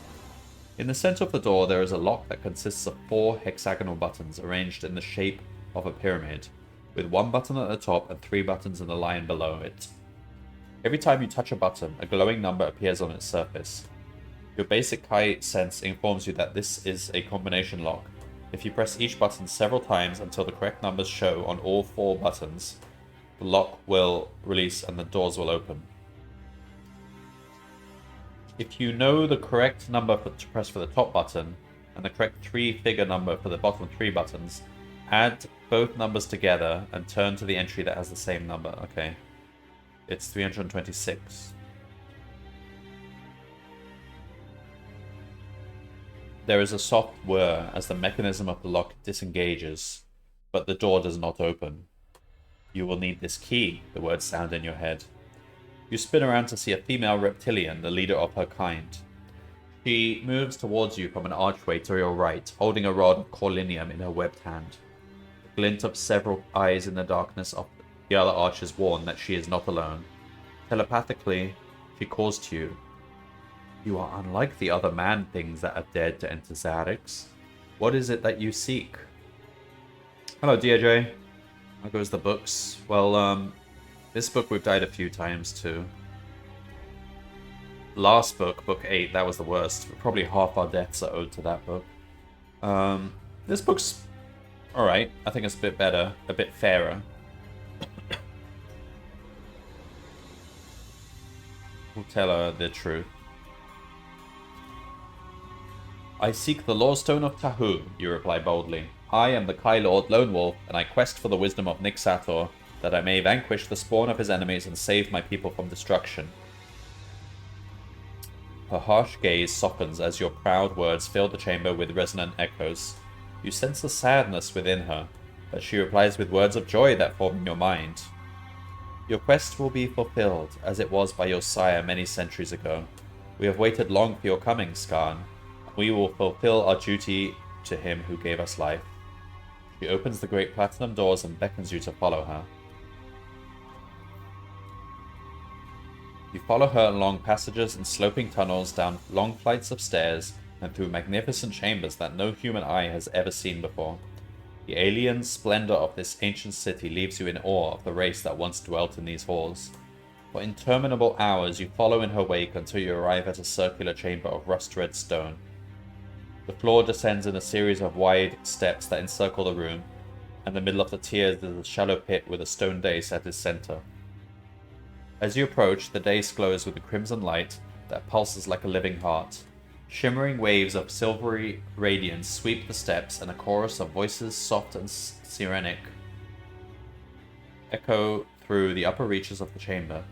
In the center of the door, there is a lock that consists of 4 hexagonal buttons arranged in the shape of a pyramid, with 1 button at the top and 3 buttons in the line below it. Every time you touch a button, a glowing number appears on its surface. Your basic high sense informs you that this is a combination lock. If you press each button several times until the correct numbers show on all 4 buttons, the lock will release and the doors will open. If you know the correct number to press for the top button and the correct 3-figure number for the bottom 3 buttons, add both numbers together and turn to the entry that has the same number. Okay. It's 326. There is a soft whir as the mechanism of the lock disengages, but the door does not open. You will need this key, the words sound in your head. You spin around to see a female reptilian, the leader of her kind. She moves towards you from an archway to your right, holding a rod of corlinium in her webbed hand. The glint of several eyes in the darkness of the other archers warn that she is not alone. Telepathically, she calls to you. You are unlike the other man-things that have dared to enter Zarix. What is it that you seek? Hello, DJ. How goes the books? Well, this book we've died a few times too. Last book, book 8, that was the worst. Probably half our deaths are owed to that book. This book's alright. I think it's a bit better, a bit fairer. We'll tell her the truth. I seek the Lawstone of Tahu, you reply boldly. I am the Kai Lord Lone Wolf, and I quest for the wisdom of Nixator, that I may vanquish the spawn of his enemies and save my people from destruction. Her harsh gaze softens as your proud words fill the chamber with resonant echoes. You sense a sadness within her, but she replies with words of joy that form in your mind. Your quest will be fulfilled, as it was by your sire many centuries ago. We have waited long for your coming, Skarn. We will fulfill our duty to him who gave us life. She opens the great platinum doors and beckons you to follow her. You follow her along passages and sloping tunnels, down long flights of stairs, and through magnificent chambers that no human eye has ever seen before. The alien splendor of this ancient city leaves you in awe of the race that once dwelt in these halls. For interminable hours you follow in her wake until you arrive at a circular chamber of rust-red stone. The floor descends in a series of wide steps that encircle the room, and the middle of the tiers is a shallow pit with a stone dais at its center. As you approach, the dais glows with a crimson light that pulses like a living heart. Shimmering waves of silvery radiance sweep the steps, and a chorus of voices, soft and sirenic, echo through the upper reaches of the chamber.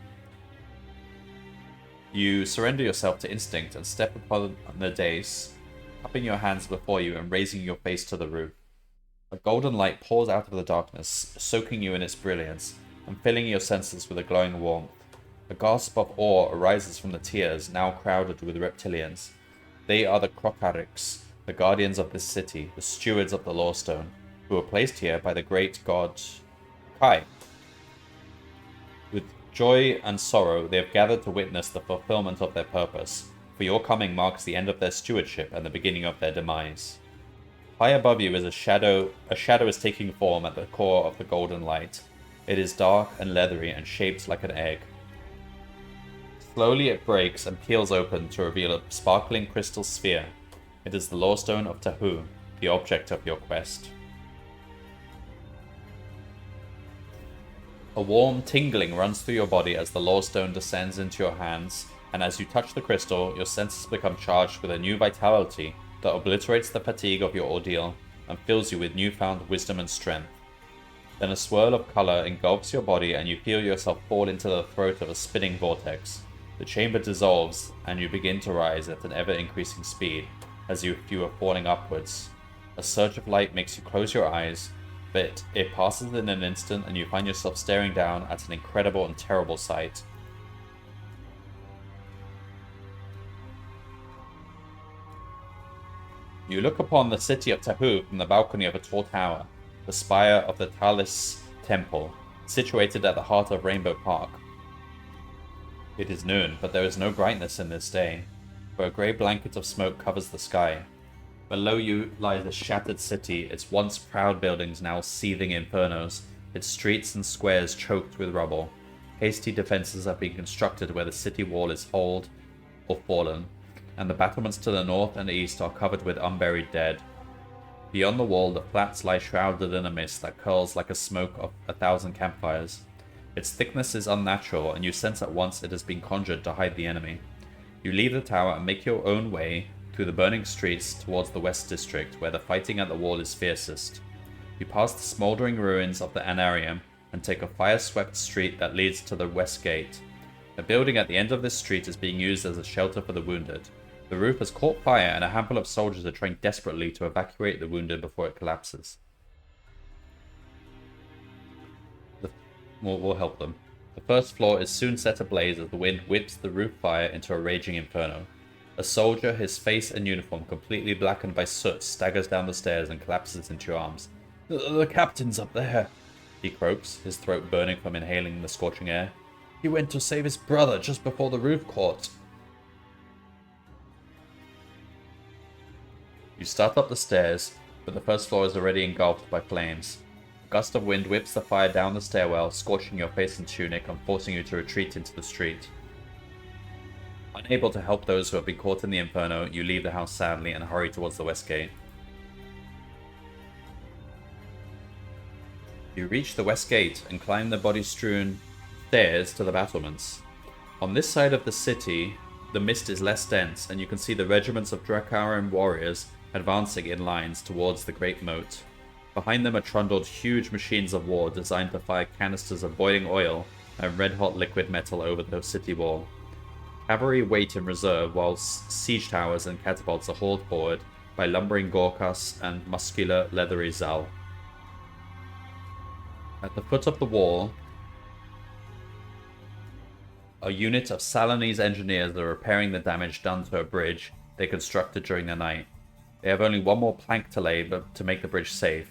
You surrender yourself to instinct and step upon the dais, cupping your hands before you and raising your face to the roof. A golden light pours out of the darkness, soaking you in its brilliance, and filling your senses with a glowing warmth. A gasp of awe arises from the tiers, now crowded with reptilians. They are the Krokariks, the guardians of this city, the stewards of the Lawstone, who were placed here by the great god Kai. With joy and sorrow, they have gathered to witness the fulfillment of their purpose, for your coming marks the end of their stewardship and the beginning of their demise. High above you is a shadow is taking form at the core of the golden light. It is dark and leathery and shaped like an egg. Slowly it breaks and peels open to reveal a sparkling crystal sphere. It is the Lawstone of Tahu, the object of your quest. A warm tingling runs through your body as the Lawstone descends into your hands, and as you touch the crystal, your senses become charged with a new vitality that obliterates the fatigue of your ordeal and fills you with newfound wisdom and strength. Then a swirl of color engulfs your body and you feel yourself fall into the throat of a spinning vortex. The chamber dissolves and you begin to rise at an ever-increasing speed as if you are falling upwards. A surge of light makes you close your eyes, but it passes in an instant and you find yourself staring down at an incredible and terrible sight. You look upon the city of Tahu from the balcony of a tall tower, the spire of the Talis Temple, situated at the heart of Rainbow Park. It is noon, but there is no brightness in this day, for a grey blanket of smoke covers the sky. Below you lies a shattered city, its once proud buildings now seething infernos, its streets and squares choked with rubble. Hasty defenses have been constructed where the city wall is holed or fallen, and the battlements to the north and east are covered with unburied dead. Beyond the wall, the flats lie shrouded in a mist that curls like a smoke of 1,000 campfires. Its thickness is unnatural, and you sense at once it has been conjured to hide the enemy. You leave the tower and make your own way through the burning streets towards the West District, where the fighting at the wall is fiercest. You pass the smouldering ruins of the Anarium and take a fire-swept street that leads to the West Gate. A building at the end of this street is being used as a shelter for the wounded, The roof has caught fire and a handful of soldiers are trying desperately to evacuate the wounded before it collapses. We'll help them. The first floor is soon set ablaze as the wind whips the roof fire into a raging inferno. A soldier, his face and uniform completely blackened by soot, staggers down the stairs and collapses into your arms. The captain's up there, he croaks, his throat burning from inhaling the scorching air. He went to save his brother just before the roof caught. You start up the stairs, but the first floor is already engulfed by flames. A gust of wind whips the fire down the stairwell, scorching your face and tunic and forcing you to retreat into the street. Unable to help those who have been caught in the inferno, you leave the house sadly and hurry towards the west gate. You reach the west gate and climb the body-strewn stairs to the battlements. On this side of the city, the mist is less dense, and you can see the regiments of Dracaran warriors advancing in lines towards the great moat. Behind them are trundled huge machines of war designed to fire canisters of boiling oil and red-hot liquid metal over the city wall. Cavalry wait in reserve while siege towers and catapults are hauled forward by lumbering Gorkas and muscular, leathery Zal. At the foot of the wall, a unit of Salanese engineers are repairing the damage done to a bridge they constructed during the night. They have only one more plank to lay to make the bridge safe,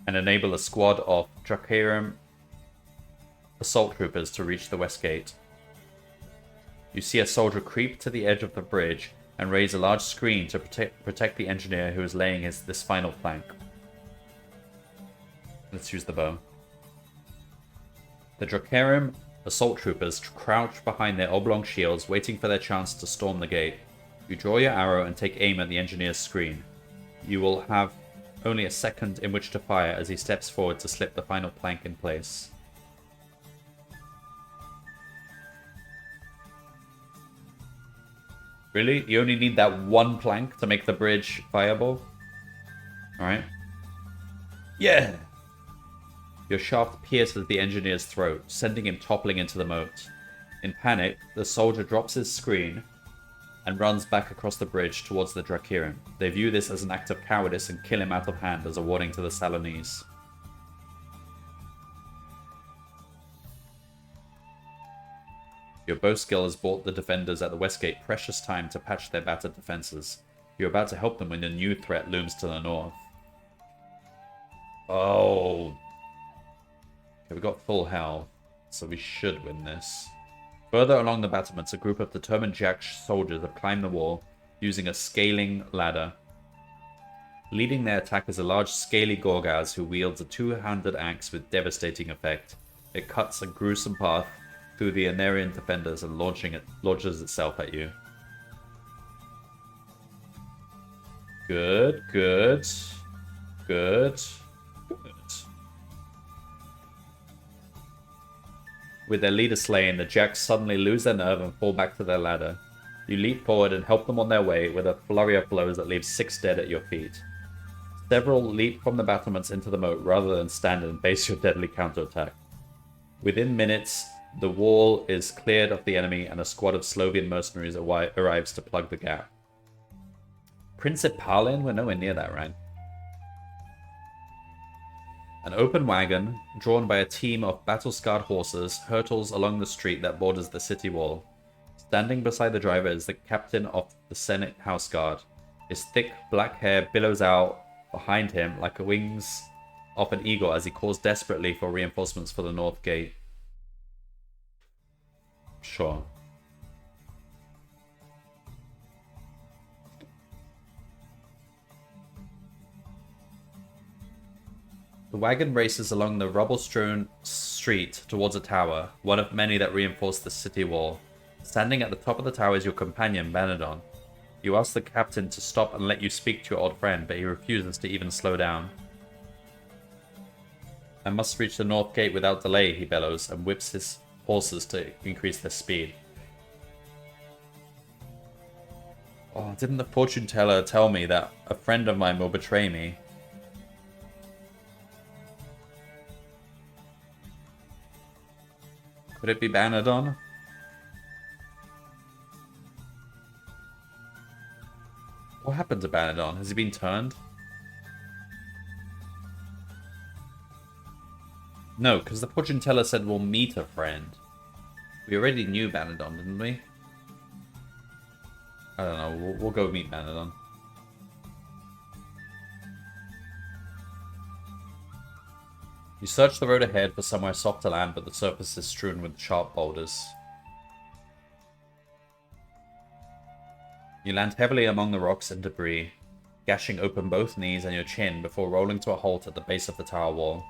and enable a squad of Dracaran assault troopers to reach the west gate. You see a soldier creep to the edge of the bridge and raise a large screen to protect the engineer who is laying this final plank. Let's use the bow. The Dracaran assault troopers crouch behind their oblong shields, waiting for their chance to storm the gate. You draw your arrow and take aim at the engineer's screen. You will have only a second in which to fire as he steps forward to slip the final plank in place. Really? You only need that one plank to make the bridge viable? Alright. Yeah! Your shaft pierces the engineer's throat, sending him toppling into the moat. In panic, the soldier drops his screen and runs back across the bridge towards the Dracaran. They view this as an act of cowardice and kill him out of hand as a warning to the Salanese. Your bow skill has bought the defenders at the west gate precious time to patch their battered defenses. You're about to help them when a new threat looms to the north. Oh. Okay, we got full health, so we should win this. Further along the battlements, a group of determined Jack soldiers have climbed the wall using a scaling ladder. Leading their attack is a large scaly Gorgaz who wields a two-handed axe with devastating effect. It cuts a gruesome path through the Anarian defenders and launches itself at you. Good, good, good, good. With their leader slain, the Jacks suddenly lose their nerve and fall back to their ladder. You leap forward and help them on their way with a flurry of blows that leaves 6 dead at your feet. Several leap from the battlements into the moat rather than stand and base your deadly counterattack. Within minutes, the wall is cleared of the enemy and a squad of Slovian mercenaries arrives to plug the gap. Principalin? We're nowhere near that, right? An open wagon, drawn by a team of battle-scarred horses, hurtles along the street that borders the city wall. Standing beside the driver is the captain of the Senate House Guard. His thick black hair billows out behind him like the wings of an eagle as he calls desperately for reinforcements for the north gate. Sure. The wagon races along the rubble-strewn street towards a tower, one of many that reinforce the city wall. Standing at the top of the tower is your companion, Banadon. You ask the captain to stop and let you speak to your old friend, but he refuses to even slow down. I must reach the north gate without delay, he bellows, and whips his horses to increase their speed. Oh, didn't the fortune teller tell me that a friend of mine will betray me? Could it be Banadon? happened to Banadon? Has he been turned? No, because the fortune teller said we'll meet a friend. We already knew Banadon, didn't we? I don't know. We'll go meet Banadon. You search the road ahead for somewhere soft to land, but the surface is strewn with sharp boulders. You land heavily among the rocks and debris, gashing open both knees and your chin before rolling to a halt at the base of the tower wall.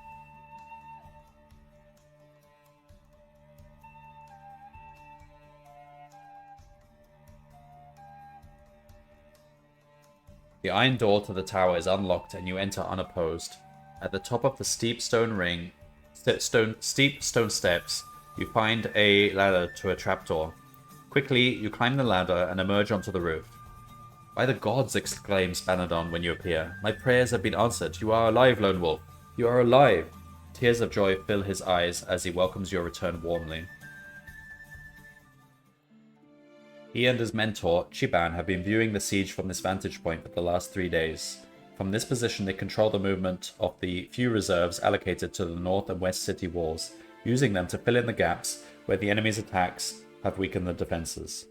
The iron door to the tower is unlocked and you enter unopposed. At the top of the steep stone steps, you find a ladder to a trapdoor. Quickly, you climb the ladder and emerge onto the roof. By the gods, exclaims Banadon when you appear. My prayers have been answered. You are alive, Lone Wolf. You are alive. Tears of joy fill his eyes as he welcomes your return warmly. He and his mentor, Chiban, have been viewing the siege from this vantage point for the last 3 days. From this position, they control the movement of the few reserves allocated to the north and west city walls, using them to fill in the gaps where the enemy's attacks have weakened the defenses.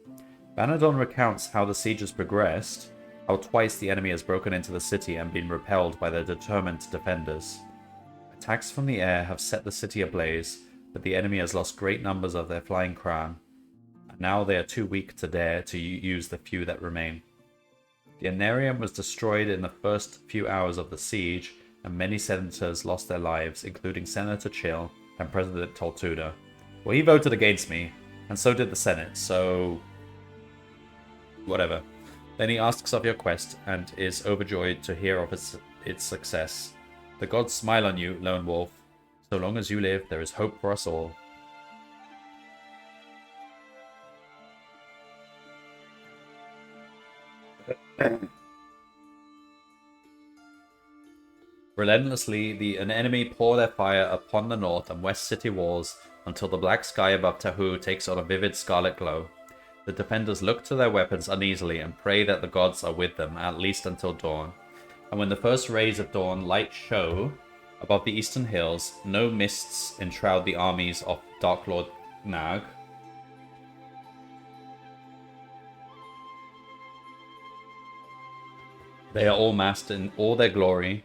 Banadon recounts how the siege has progressed, how twice the enemy has broken into the city and been repelled by their determined defenders. Attacks from the air have set the city ablaze, but the enemy has lost great numbers of their flying crown, and now they are too weak to dare to use the few that remain. The Anarium was destroyed in the first few hours of the siege, and many senators lost their lives, including Senator Chill and President Toltuda. Well, he voted against me, and so did the Senate, so whatever. Then he asks of your quest, and is overjoyed to hear of its success. The gods smile on you, Lone Wolf. So long as you live, there is hope for us all. Relentlessly, an enemy pour their fire upon the north and west city walls until the black sky above Tahu takes on a vivid scarlet glow. The defenders look to their weapons uneasily and pray that the gods are with them, at least until dawn. And when the first rays of dawn light show above the eastern hills, no mists enshroud the armies of Dark Lord Nag. They are all massed in all their glory,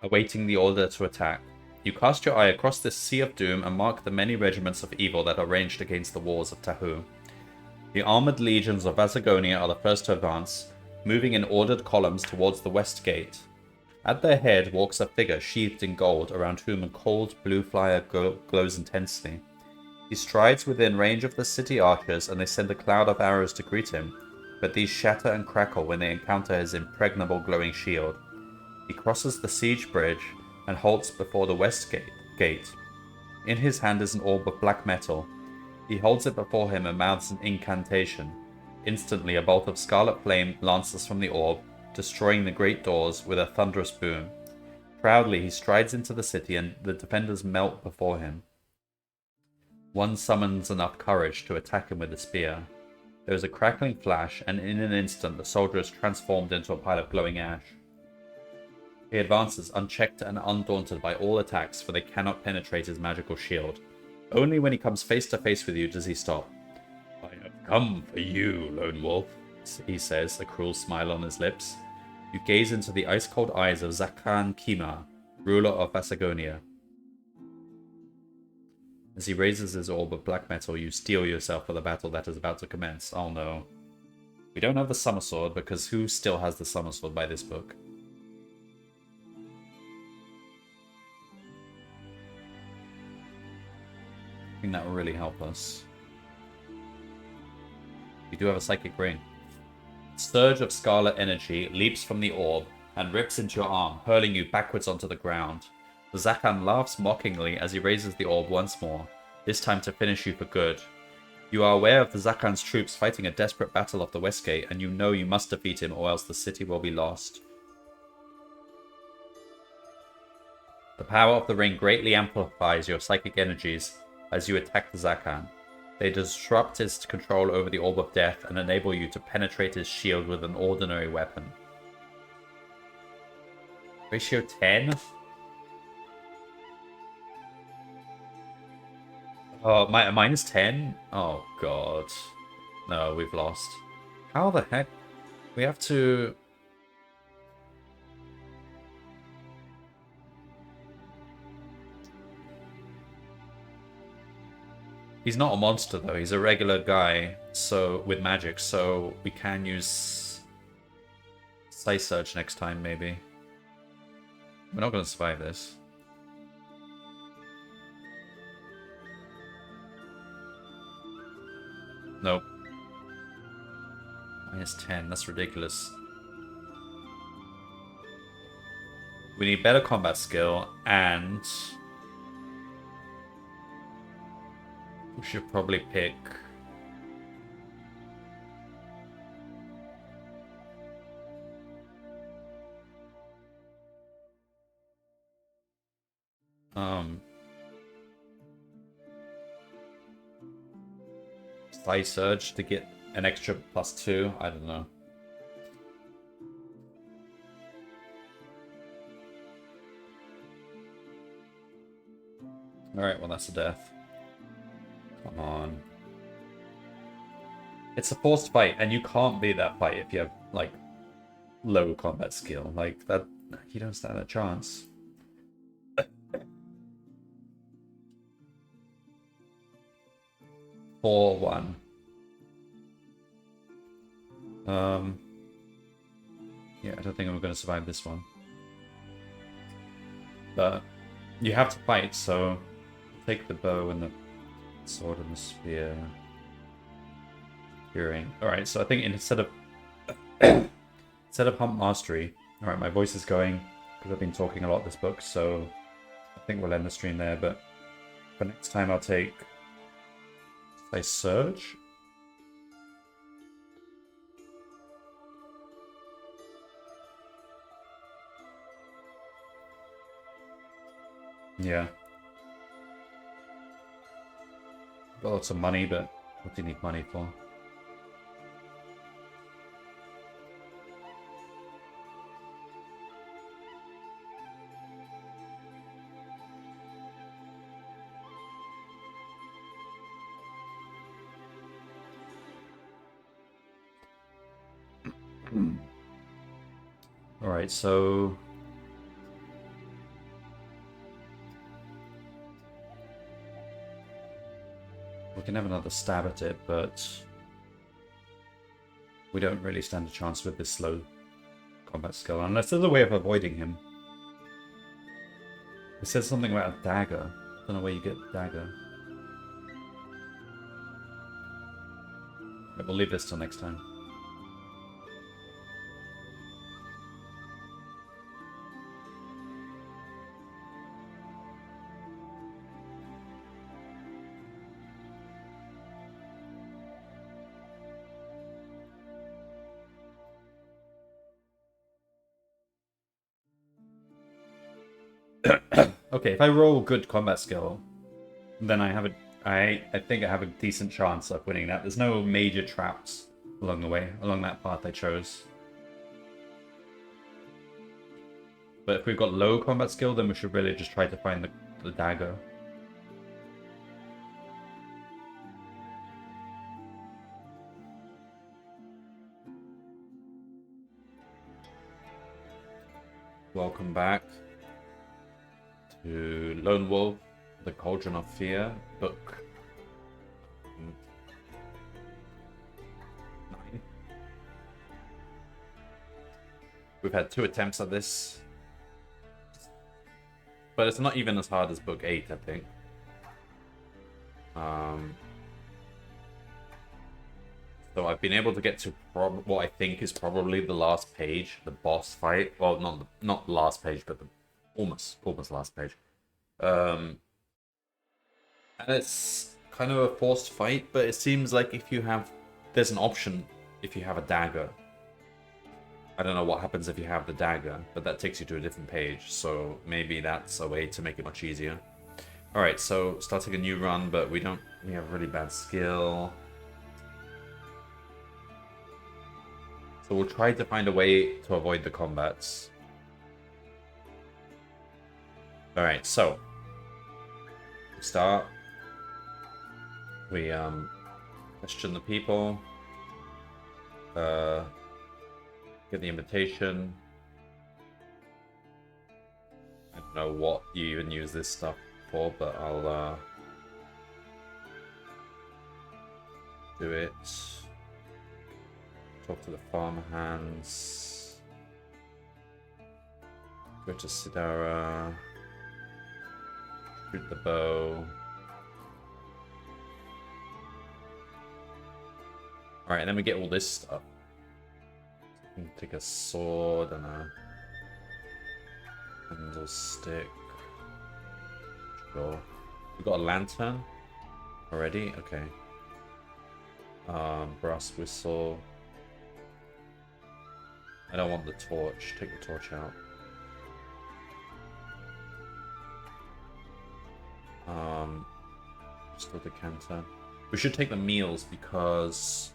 awaiting the order to attack. You cast your eye across this sea of doom and mark the many regiments of evil that are ranged against the walls of Tahu. The armored legions of Vasagonia are the first to advance, moving in ordered columns towards the west gate. At their head walks a figure sheathed in gold, around whom a cold blue fire glows intensely. He strides within range of the city archers, and they send a cloud of arrows to greet him, but these shatter and crackle when they encounter his impregnable glowing shield. He crosses the siege bridge and halts before the west gate. In his hand is an orb of black metal. He holds it before him and mouths an incantation. Instantly, a bolt of scarlet flame lances from the orb, destroying the great doors with a thunderous boom. Proudly, he strides into the city, and the defenders melt before him. One summons enough courage to attack him with a spear. There is a crackling flash, and in an instant, the soldier is transformed into a pile of glowing ash. He advances, unchecked and undaunted by all attacks, for they cannot penetrate his magical shield. Only when he comes face to face with you does he stop. I have come for you, Lone Wolf, he says, a cruel smile on his lips. You gaze into the ice-cold eyes of Zakhan Kima, ruler of Vasagonia. As he raises his orb of black metal, you steel yourself for the battle that is about to commence. Oh no. We don't have the Summer Sword, because who still has the Summer Sword by this book? I think that will really help us. We do have a Psychic Ring. A surge of scarlet energy leaps from the orb and rips into your arm, hurling you backwards onto the ground. The Zakhan laughs mockingly as he raises the orb once more, this time to finish you for good. You are aware of the Zakhan's troops fighting a desperate battle off the west gate, and you know you must defeat him or else the city will be lost. The power of the ring greatly amplifies your psychic energies as you attack the Zakhan. They disrupt his control over the Orb of Death and enable you to penetrate his shield with an ordinary weapon. Ratio 10? Oh, minus 10? Oh, God. No, we've lost. How the heck? We have to... He's not a monster, though. He's a regular guy, so with magic, so we can use Size Surge next time, maybe. We're not going to survive this. Nope. Minus 10, that's ridiculous. We need better combat skill, and... we should probably pick... Size Surge to get an extra +2. I don't know. Alright, well that's a death. Come on. It's a forced fight, and you can't beat that fight if you have, like, low combat skill. Like, that, you don't stand a chance. Four, 1. Yeah, I don't think I'm going to survive this one. But you have to fight, so take the bow and the sword and the spear. Hearing. Alright, so I think instead of Hump Mastery, alright, my voice is going because I've been talking a lot this book, so I think we'll end the stream there, but for next time I'll take Size Surge. Yeah. Got lots of money, but what do you need money for? Alright, so... we can have another stab at it, but... we don't really stand a chance with this slow combat skill, unless there's a way of avoiding him. It says something about a dagger. I don't know where you get the dagger. But we'll leave this till next time. Okay, if I roll good combat skill, then I think I have a decent chance of winning that. There's no major traps along the way, along that path I chose. But if we've got low combat skill, then we should really just try to find the dagger. Welcome back to Lone Wolf, the Cauldron of Fear, book 9. We've had 2 attempts at this, but it's not even as hard as book 8, I think. So I've been able to get to what I think is probably the last page, the boss fight. Well, not the last page, but the almost last page. And it's kind of a forced fight, but it seems like there's an option if you have a dagger. I don't know what happens if you have the dagger, but that takes you to a different page, so maybe that's a way to make it much easier. Alright, so starting a new run, but we have really bad skill. So we'll try to find a way to avoid the combats. Alright, so we start. We question the people. Get the invitation. I don't know what you even use this stuff for, but I'll do it. Talk to the farmhands. Go to Sidara. Shoot the bow. Alright, and then we get all this stuff. We can take a sword and a candlestick. Sure. We got a lantern already? Okay. Brass whistle. I don't want the torch. Take the torch out. Still decanter. We should take the meals because...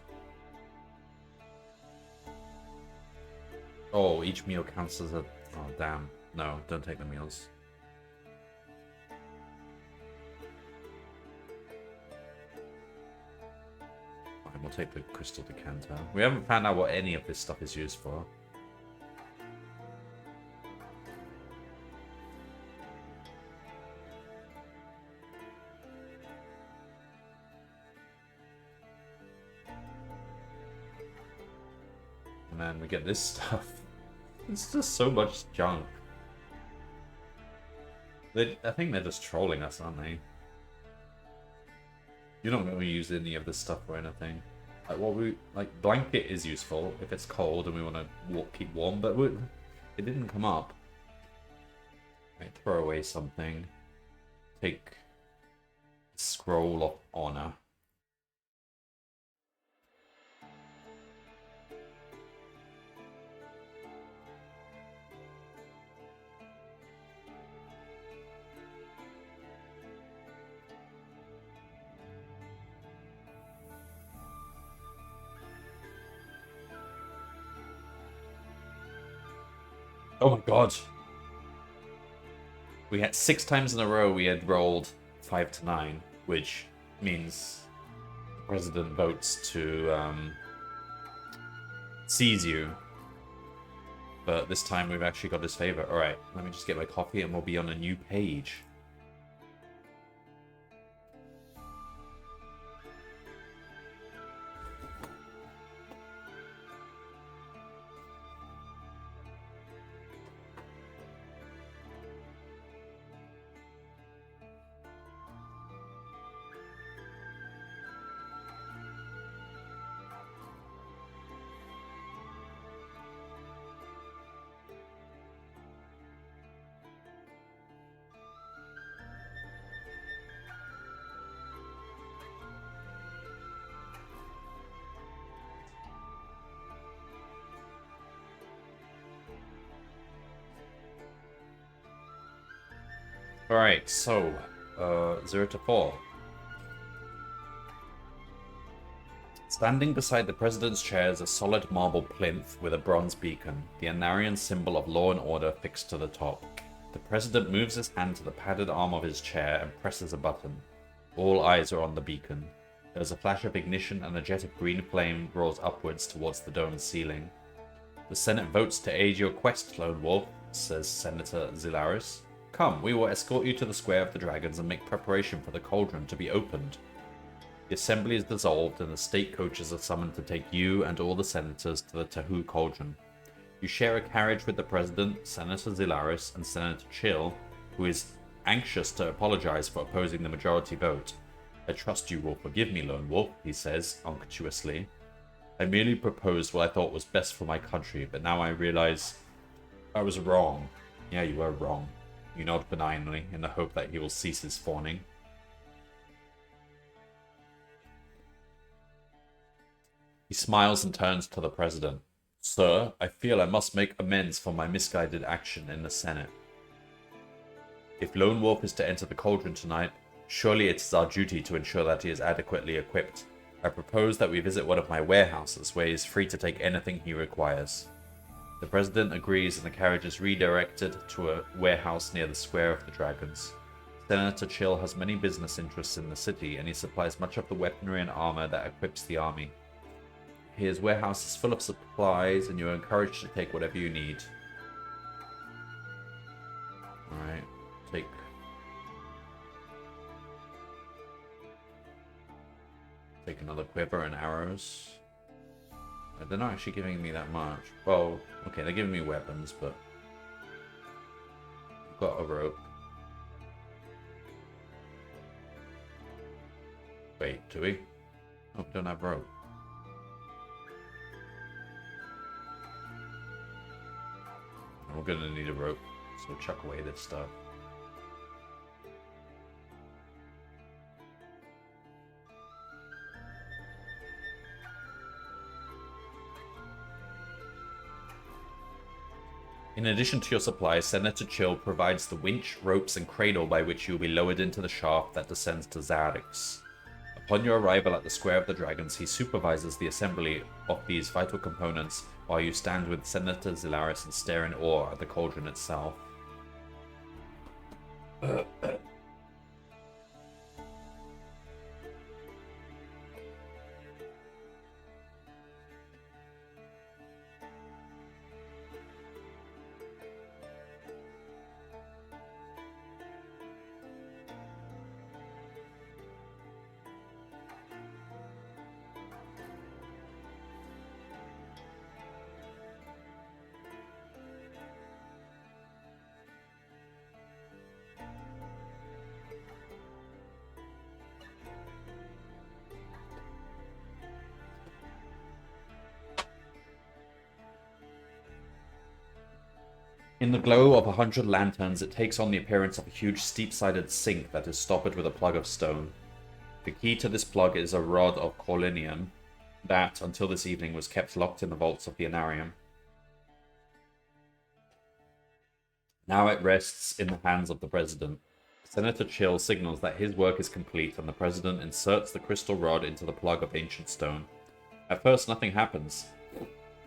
Oh, each meal counts as a... Oh, damn. No, don't take the meals. Fine, we'll take the crystal decanter. We haven't found out what any of this stuff is used for. And then we get this stuff. It's just so much junk. I think they're just trolling us, aren't they? You're not going to use any of this stuff or anything. Like blanket is useful if it's cold and we want to keep warm, but it didn't come up. Right, throw away something. Take scroll of honor. Oh my god. We had 6 times in a row we had rolled 5 to 9, which means the president votes to seize you. But this time we've actually got his favor. Alright, let me just get my coffee and we'll be on a new page. Alright, so, 0 to 4. Standing beside the president's chair is a solid marble plinth with a bronze beacon, the Anarian symbol of law and order fixed to the top. The president moves his hand to the padded arm of his chair and presses a button. All eyes are on the beacon. There's a flash of ignition and a jet of green flame rolls upwards towards the dome's ceiling. The Senate votes to aid your quest, Lone Wolf, says Senator Zilaris. Come, we will escort you to the Square of the Dragons and make preparation for the Cauldron to be opened. The assembly is dissolved and the state coaches are summoned to take you and all the senators to the Tahu Cauldron. You share a carriage with the president, Senator Zilaris, and Senator Chill, who is anxious to apologize for opposing the majority vote. I trust you will forgive me, Lone Wolf, he says, unctuously. I merely proposed what I thought was best for my country, but now I realize I was wrong. Yeah, you were wrong. You nod benignly, in the hope that he will cease his fawning. He smiles and turns to the president. Sir, I feel I must make amends for my misguided action in the Senate. If Lone Wolf is to enter the Cauldron tonight, surely it is our duty to ensure that he is adequately equipped. I propose that we visit one of my warehouses, where he is free to take anything he requires. The president agrees and the carriage is redirected to a warehouse near the Square of the Dragons. Senator Chill has many business interests in the city, and he supplies much of the weaponry and armor that equips the army. His warehouse is full of supplies, and you are encouraged to take whatever you need. Alright, take another quiver and arrows. They're not actually giving me that much. Well, okay, they're giving me weapons, but I've got a rope. Wait, do we? Oh, we don't have rope. We're gonna need a rope, so chuck away this stuff. In addition to your supplies, Senator Chill provides the winch, ropes, and cradle by which you will be lowered into the shaft that descends to Zarix. Upon your arrival at the Square of the Dragons, he supervises the assembly of these vital components while you stand with Senator Zilaris and stare in awe at the cauldron itself. In the glow of 100 lanterns, it takes on the appearance of a huge steep-sided sink that is stoppered with a plug of stone. The key to this plug is a rod of corlinium that, until this evening, was kept locked in the vaults of the Anarium. Now it rests in the hands of the President. Senator Chill signals that his work is complete, and the President inserts the crystal rod into the plug of ancient stone. At first, nothing happens.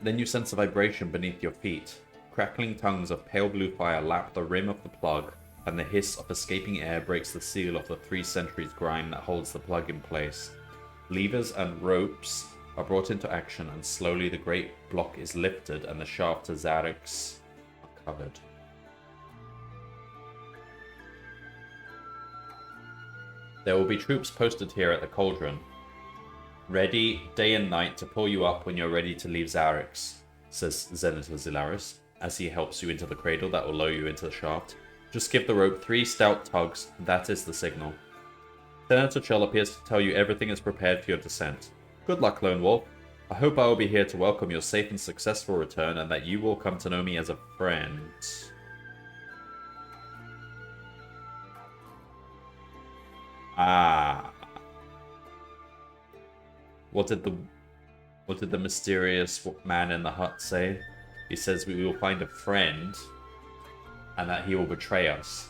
Then you sense a vibration beneath your feet. Crackling tongues of pale blue fire lap the rim of the plug, and the hiss of escaping air breaks the seal of the 3 centuries grime that holds the plug in place. Levers and ropes are brought into action, and slowly the great block is lifted and the shaft to Zarix are covered. There will be troops posted here at the Cauldron, ready day and night to pull you up when you're ready to leave Zarix, says Senator Zilaris, as he helps you into the cradle that will lower you into the shaft. Just give the rope 3 stout tugs, and that is the signal. Senator Chill appears to tell you everything is prepared for your descent. Good luck, Lone Wolf. I hope I will be here to welcome your safe and successful return, and that you will come to know me as a friend. Ah. What did the mysterious man in the hut say? He says we will find a friend, and that he will betray us.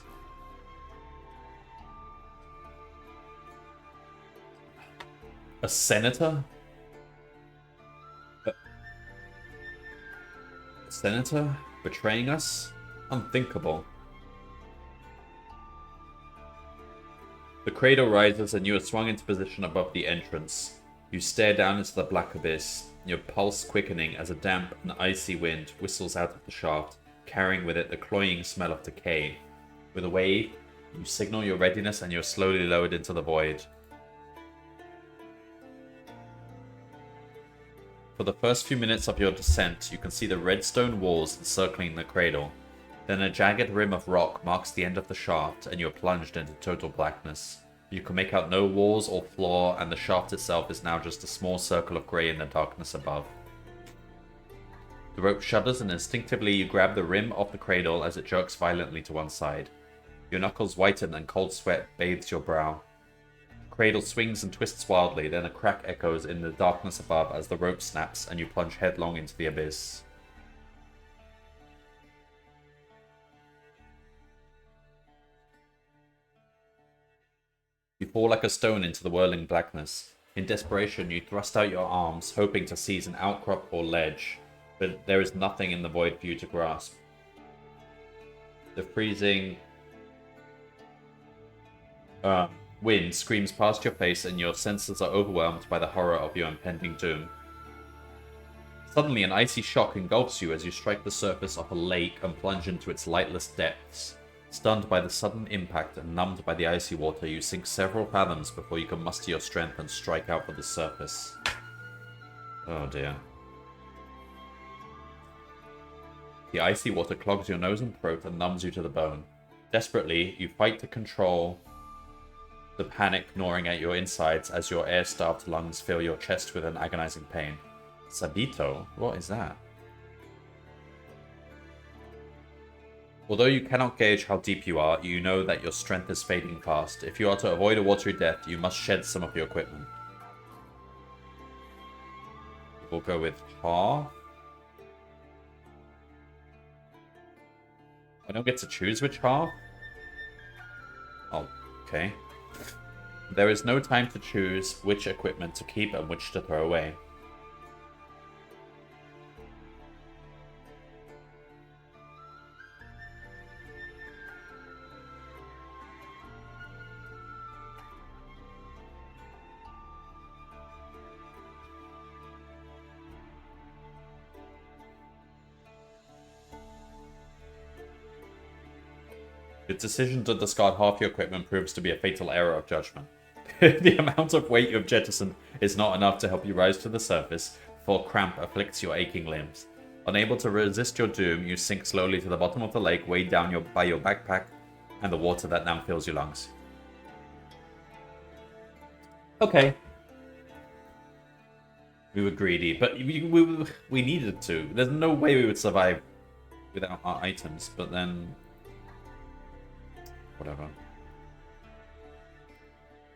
A senator? A senator betraying us? Unthinkable. The cradle rises and you are swung into position above the entrance. You stare down into the black abyss, your pulse quickening as a damp and icy wind whistles out of the shaft, carrying with it the cloying smell of decay. With a wave, you signal your readiness and you're slowly lowered into the void. For the first few minutes of your descent, you can see the redstone walls encircling the cradle. Then a jagged rim of rock marks the end of the shaft, and you are plunged into total blackness. You can make out no walls or floor, and the shaft itself is now just a small circle of grey in the darkness above. The rope shudders, and instinctively you grab the rim of the cradle as it jerks violently to one side. Your knuckles whiten and cold sweat bathes your brow. The cradle swings and twists wildly, then a crack echoes in the darkness above as the rope snaps and you plunge headlong into the abyss. You fall like a stone into the whirling blackness. In desperation, you thrust out your arms, hoping to seize an outcrop or ledge, but there is nothing in the void for you to grasp. The freezing wind screams past your face, and your senses are overwhelmed by the horror of your impending doom. Suddenly, an icy shock engulfs you as you strike the surface of a lake and plunge into its lightless depths. Stunned by the sudden impact and numbed by the icy water, you sink several fathoms before you can muster your strength and strike out for the surface. Oh dear. The icy water clogs your nose and throat and numbs you to the bone. Desperately, you fight to control the panic gnawing at your insides as your air-starved lungs fill your chest with an agonizing pain. Sabito? What is that? Although you cannot gauge how deep you are, you know that your strength is fading fast. If you are to avoid a watery death, you must shed some of your equipment. We'll go with half. I don't get to choose which half? Oh, okay. There is no time to choose which equipment to keep and which to throw away. The decision to discard half your equipment proves to be a fatal error of judgment. The amount of weight you have jettisoned is not enough to help you rise to the surface before cramp afflicts your aching limbs. Unable to resist your doom, you sink slowly to the bottom of the lake, weighed down by your backpack and the water that now fills your lungs. Okay. We were greedy, but we needed to. There's no way we would survive without our items, but then... whatever.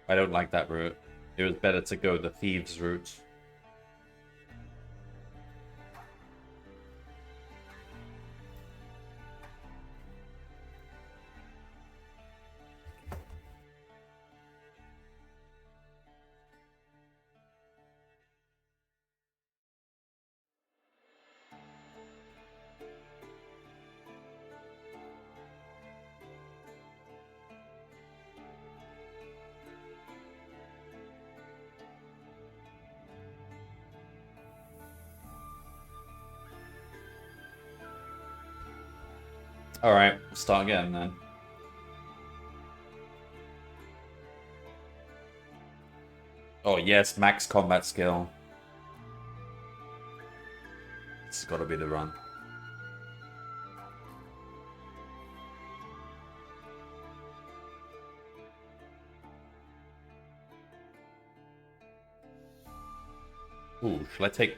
I don't like that route. It was better to go the thieves route. Alright, we'll start again then. Oh yes, max combat skill. This has got to be the run. Ooh, shall I take...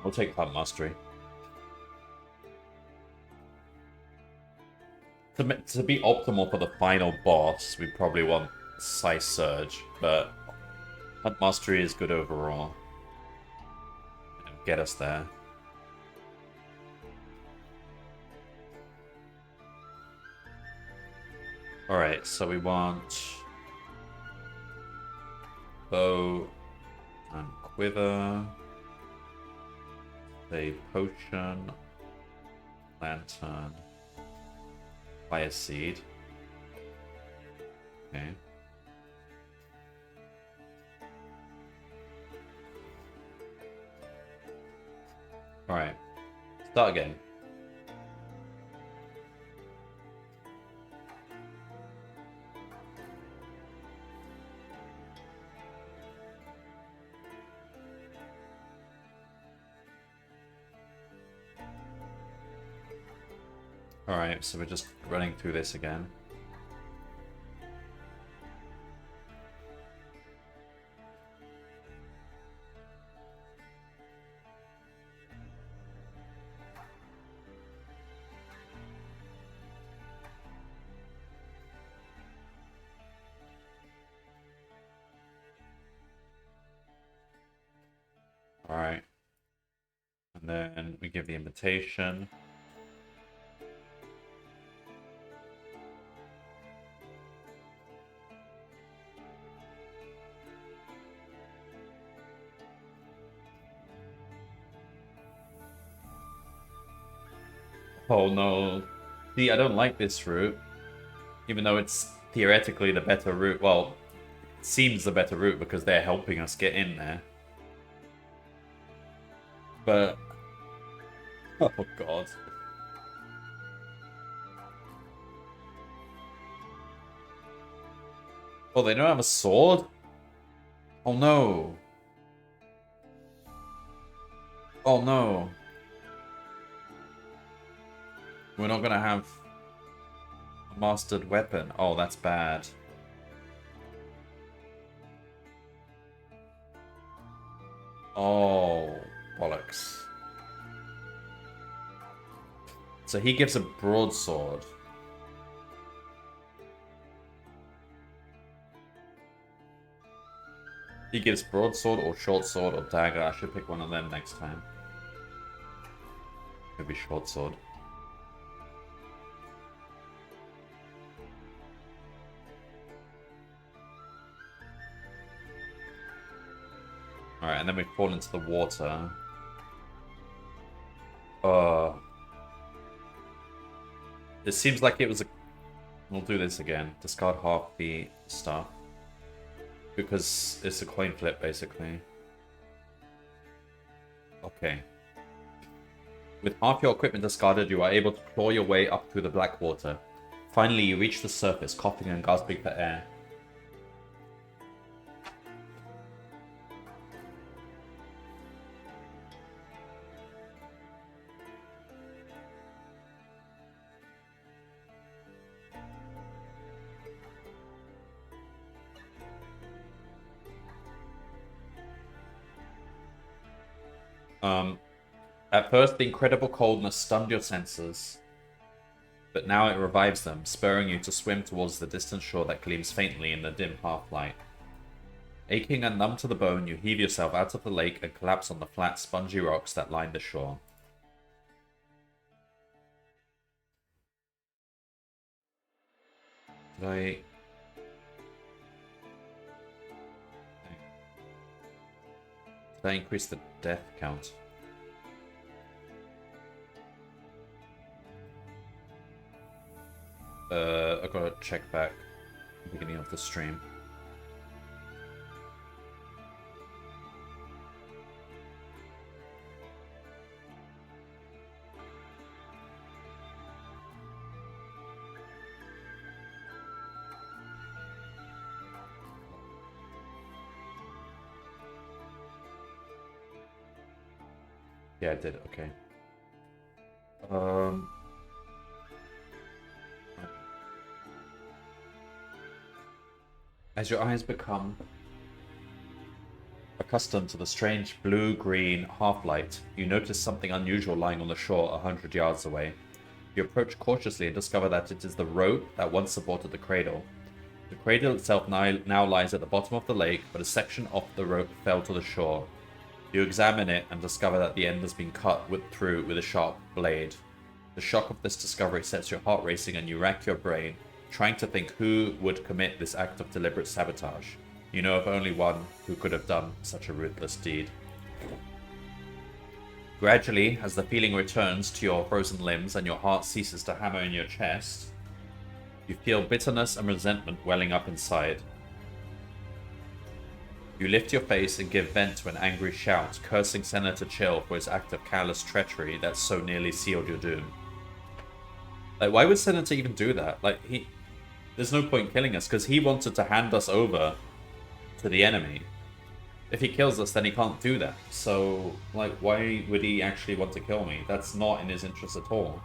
I'll take Hunt Mastery. To be optimal for the final boss, we probably want Size Surge, but Hunt Mastery is good overall. It'll get us there. Alright, so we want bow and quiver, a potion, lantern, fire seed. Okay. Alright. Start again. Alright, so we're just running through this again. Alright. And then we give the invitation. Oh no. See, I don't like this route. Even though it's theoretically the better route. Well, it seems the better route because they're helping us get in there. But... oh god. Oh, they don't have a sword? Oh no. Oh no. We're not gonna have a mastered weapon. Oh, that's bad. Oh, bollocks. So he gives a broadsword. He gives broadsword or short sword or dagger. I should pick one of them next time. Maybe short sword. Alright, and then we fall into the water. It seems like it was a... We'll do this again. Discard half the stuff. Because it's a coin flip, basically. Okay. With half your equipment discarded, you are able to claw your way up through the black water. Finally, you reach the surface, coughing and gasping for air. At first, the incredible coldness stunned your senses, but now it revives them, spurring you to swim towards the distant shore that gleams faintly in the dim half-light. Aching and numb to the bone, you heave yourself out of the lake and collapse on the flat, spongy rocks that line the shore. Did I increase the death count? I gotta check back at the beginning of the stream. Yeah, I did, okay. As your eyes become accustomed to the strange blue-green half-light, you notice something unusual lying on the shore 100 yards away. You approach cautiously and discover that it is the rope that once supported the cradle. The cradle itself now lies at the bottom of the lake, but a section of the rope fell to the shore. You examine it and discover that the end has been cut through with a sharp blade. The shock of this discovery sets your heart racing and you rack your brain, trying to think who would commit this act of deliberate sabotage. You know of only one who could have done such a ruthless deed. Gradually, as the feeling returns to your frozen limbs and your heart ceases to hammer in your chest, you feel bitterness and resentment welling up inside. You lift your face and give vent to an angry shout, cursing Senator Chill for his act of callous treachery that so nearly sealed your doom. Like, why would Senator even do that? Like, there's no point killing us, because he wanted to hand us over to the enemy. If he kills us, then he can't do that. So, like, why would he actually want to kill me? That's not in his interest at all.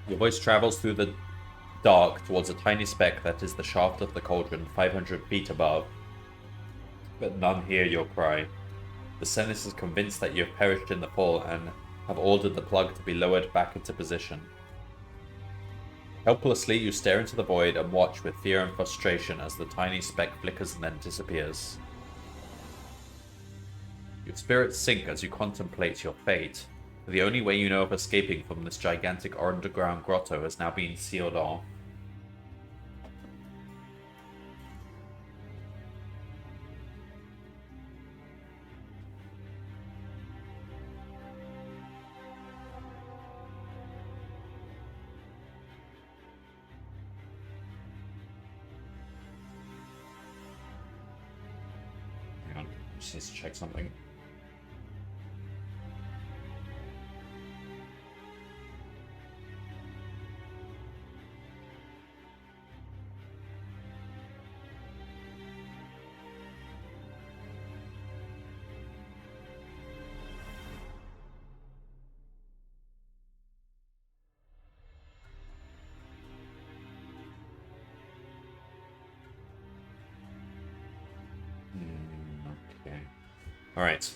Your voice travels through the dark towards a tiny speck that is the shaft of the cauldron 500 feet above. But none hear your cry. The Senate is convinced that you have perished in the fall and have ordered the plug to be lowered back into position. Helplessly, you stare into the void and watch with fear and frustration as the tiny speck flickers and then disappears. Your spirits sink as you contemplate your fate. The only way you know of escaping from this gigantic underground grotto has now been sealed off. Hang on, just need to check something. Okay. Alright.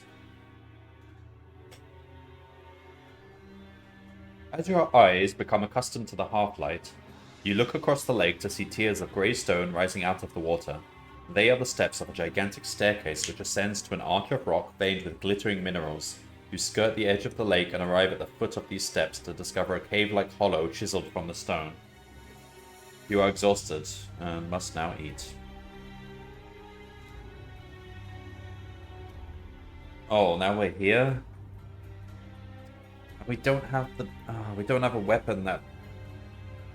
As your eyes become accustomed to the half-light, you look across the lake to see tiers of grey stone rising out of the water. They are the steps of a gigantic staircase which ascends to an arch of rock veined with glittering minerals. You skirt the edge of the lake and arrive at the foot of these steps to discover a cave-like hollow chiseled from the stone. You are exhausted and must now eat. Oh, now we're here? We don't have the... we don't have a weapon that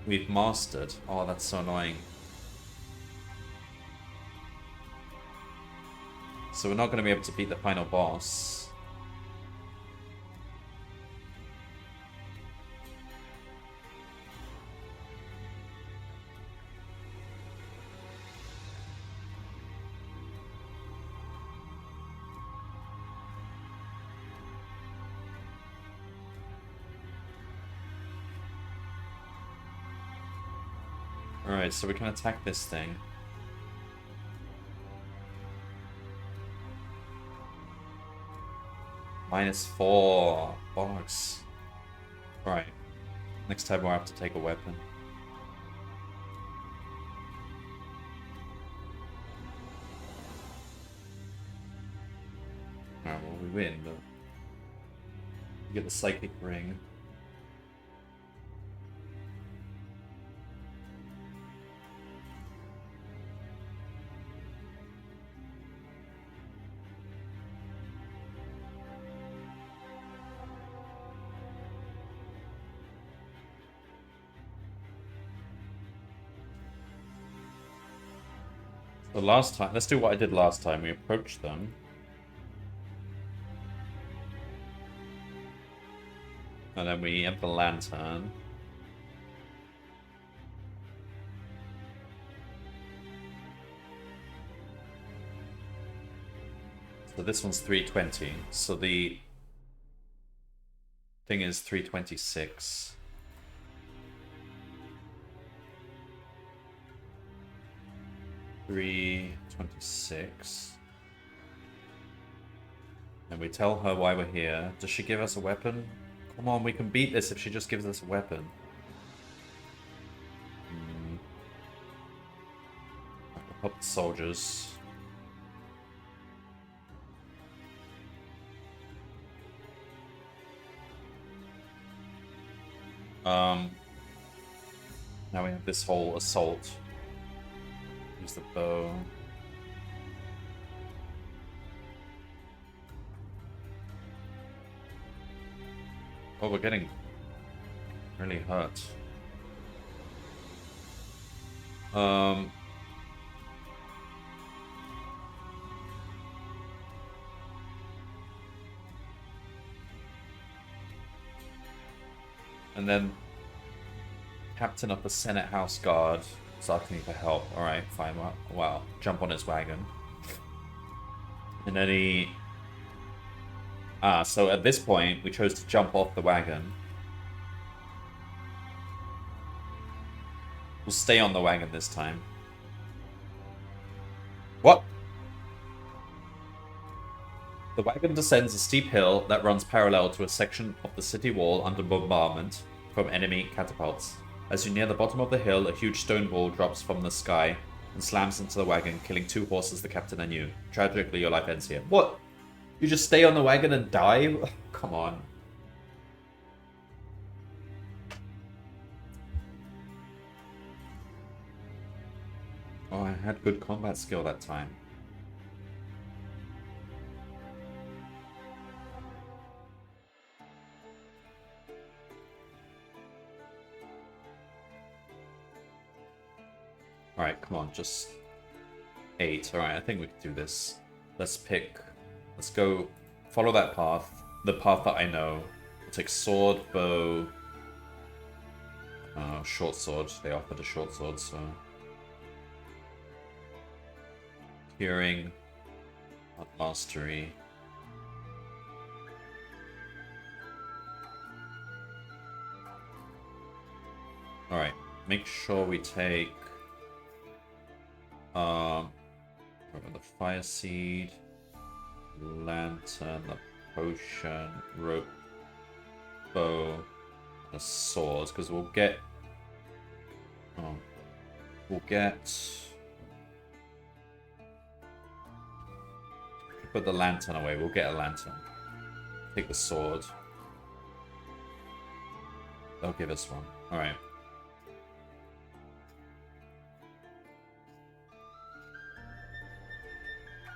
we've mastered. Oh, that's so annoying. So we're not going to be able to beat the final boss. Alright, so we can attack this thing. -4. Bollocks. Alright. Next time we'll have to take a weapon. Alright, well we win, but... we get the psychic ring. So last time, let's do what I did last time. We approached them. And then we have the lantern. So this one's 320. So the thing is 326. $326. And we tell her why we're here. Does she give us a weapon? Come on, we can beat this if she just gives us a weapon. Help the soldiers. Now we have this whole assault. Use the bow. Oh, we're getting really hurt. And then Captain of the Senate House Guard is asking for help. Alright, fine. Well, jump on his wagon. And then he... so at this point, we chose to jump off the wagon. We'll stay on the wagon this time. What? The wagon descends a steep hill that runs parallel to a section of the city wall under bombardment from enemy catapults. As you near the bottom of the hill, a huge stone ball drops from the sky and slams into the wagon, killing 2 horses, the captain and you. Tragically, your life ends here. What? You just stay on the wagon and die? Come on. Oh, I had good combat skill that time. Alright, come on, just 8. Alright, I think we can do this. Let's go follow that path. The path that I know. We'll take sword, bow, short sword. They offered a short sword, so... Hearing, mastery. Alright, make sure we take... the fire seed, lantern, the potion, rope, bow, the swords, because we'll get put the lantern away. We'll get a lantern. Take the sword. They'll give us one. All right.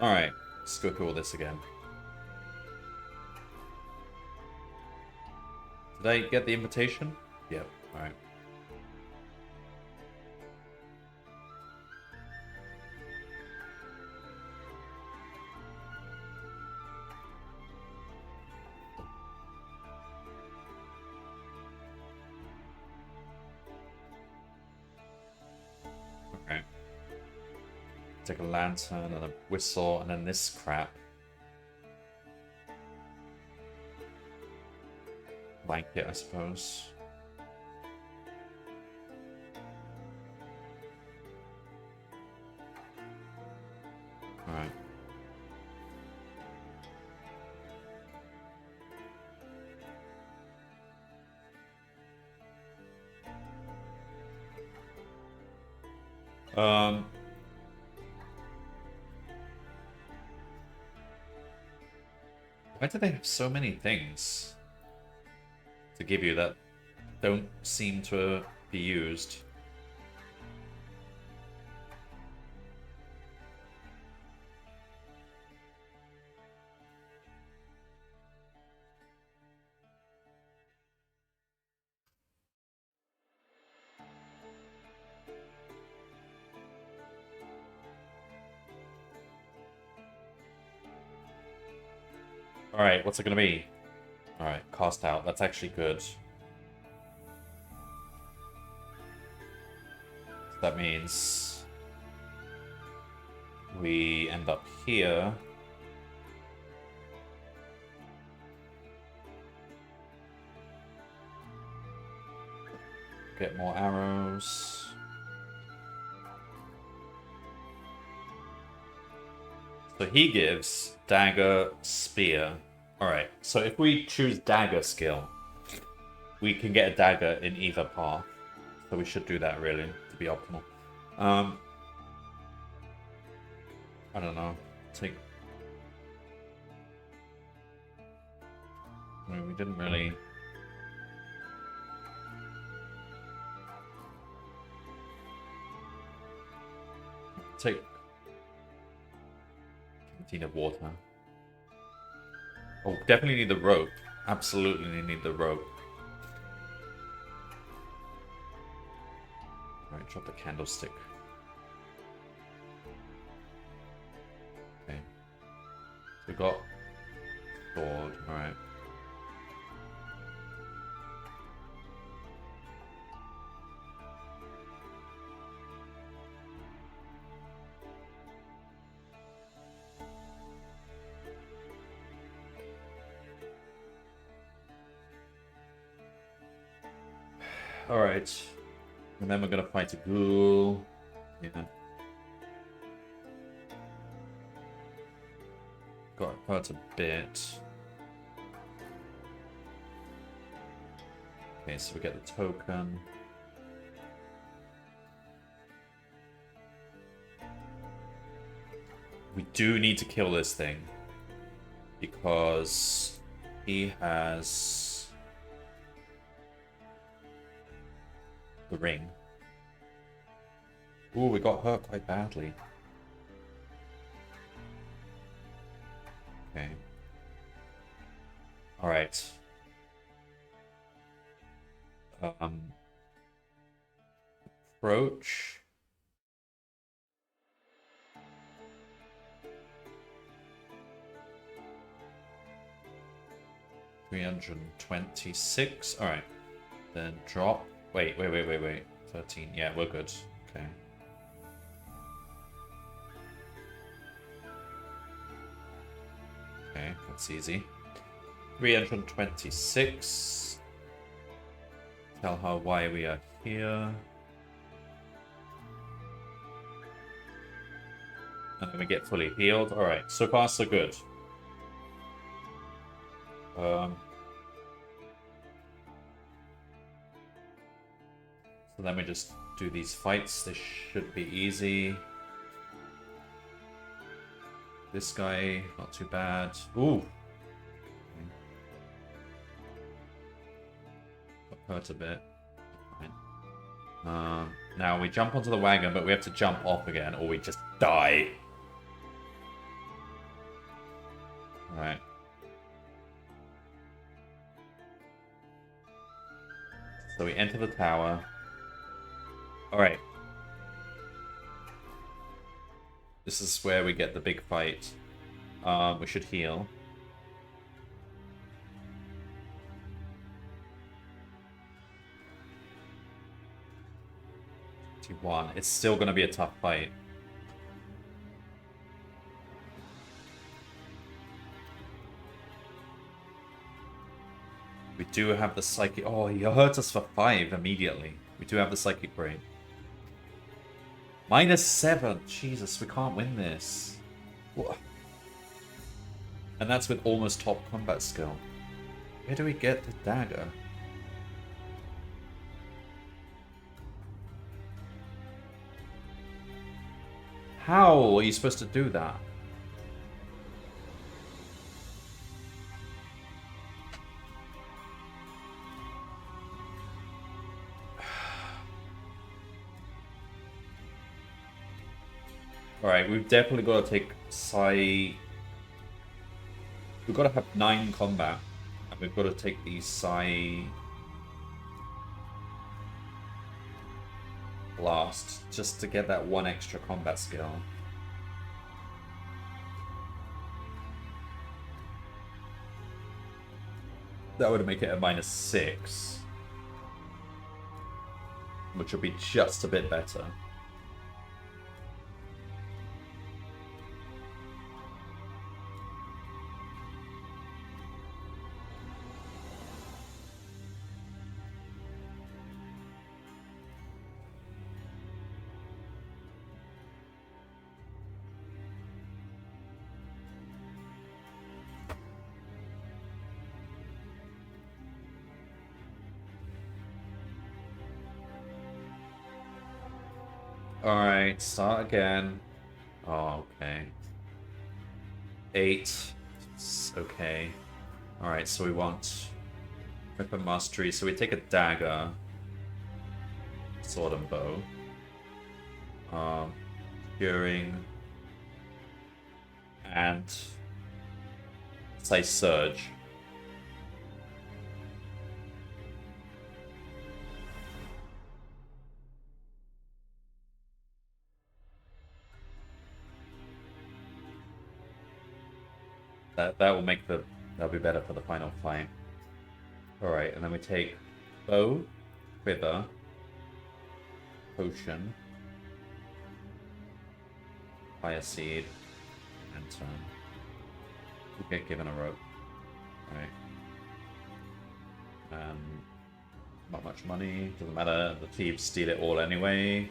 Alright, let's go through all this again. Did I get the invitation? Yep, alright. Okay. Take a lantern and a whistle and then this crap. Blanket, I suppose. Alright. Why do they have so many things to give you that don't seem to be used? Alright, what's it gonna be? Alright, cast out. That's actually good. So that means we end up here. Get more arrows. So he gives dagger, spear. Alright, so if we choose dagger skill, we can get a dagger in either path. So we should do that really, to be optimal. I don't know. Take... I mean, we didn't really... Take... Canteen of water. Oh, definitely need the rope. Absolutely need the rope. Alright, drop the candlestick. Okay. So we got sword, alright. Alright. And then we're gonna fight a ghoul. Yeah. Got hurt a bit. Okay, so we get the token. We do need to kill this thing. Because he has the ring. Ooh, we got hurt quite badly. Okay. Alright. Approach. $326. Alright. Then drop. Wait. 13. Yeah, we're good. Okay. Okay, that's easy. 326. Tell her why we are here. And then we get fully healed. Alright, so far so good. So then we just do these fights. This should be easy. This guy, not too bad. Ooh. Got hurt a bit. Fine. Now we jump onto the wagon, but we have to jump off again, or we just die. Alright. So we enter the tower. Alright. This is where we get the big fight. We should heal. It's still going to be a tough fight. We do have the psychic... Oh, he hurt us for 5 immediately. We do have the psychic brain. -7. Jesus, we can't win this. What? And that's with almost top combat skill. Where do we get the dagger? How are you supposed to do that? Alright, we've definitely got to take Psy... We've got to have 9 combat. And we've got to take these Psy... Blast, just to get that 1 extra combat skill. That would make it a -6. Which would be just a bit better. Alright, start again. Oh, okay. 8. It's okay. Alright, so we want weapon mastery. So we take a dagger, sword and bow. Curing. And say surge. That will make the... That'll be better for the final fight. Alright, and then we take bow, quiver, potion, fire seed, and turn. We get given a rope. Right. Not much money, doesn't matter, the thieves steal it all anyway.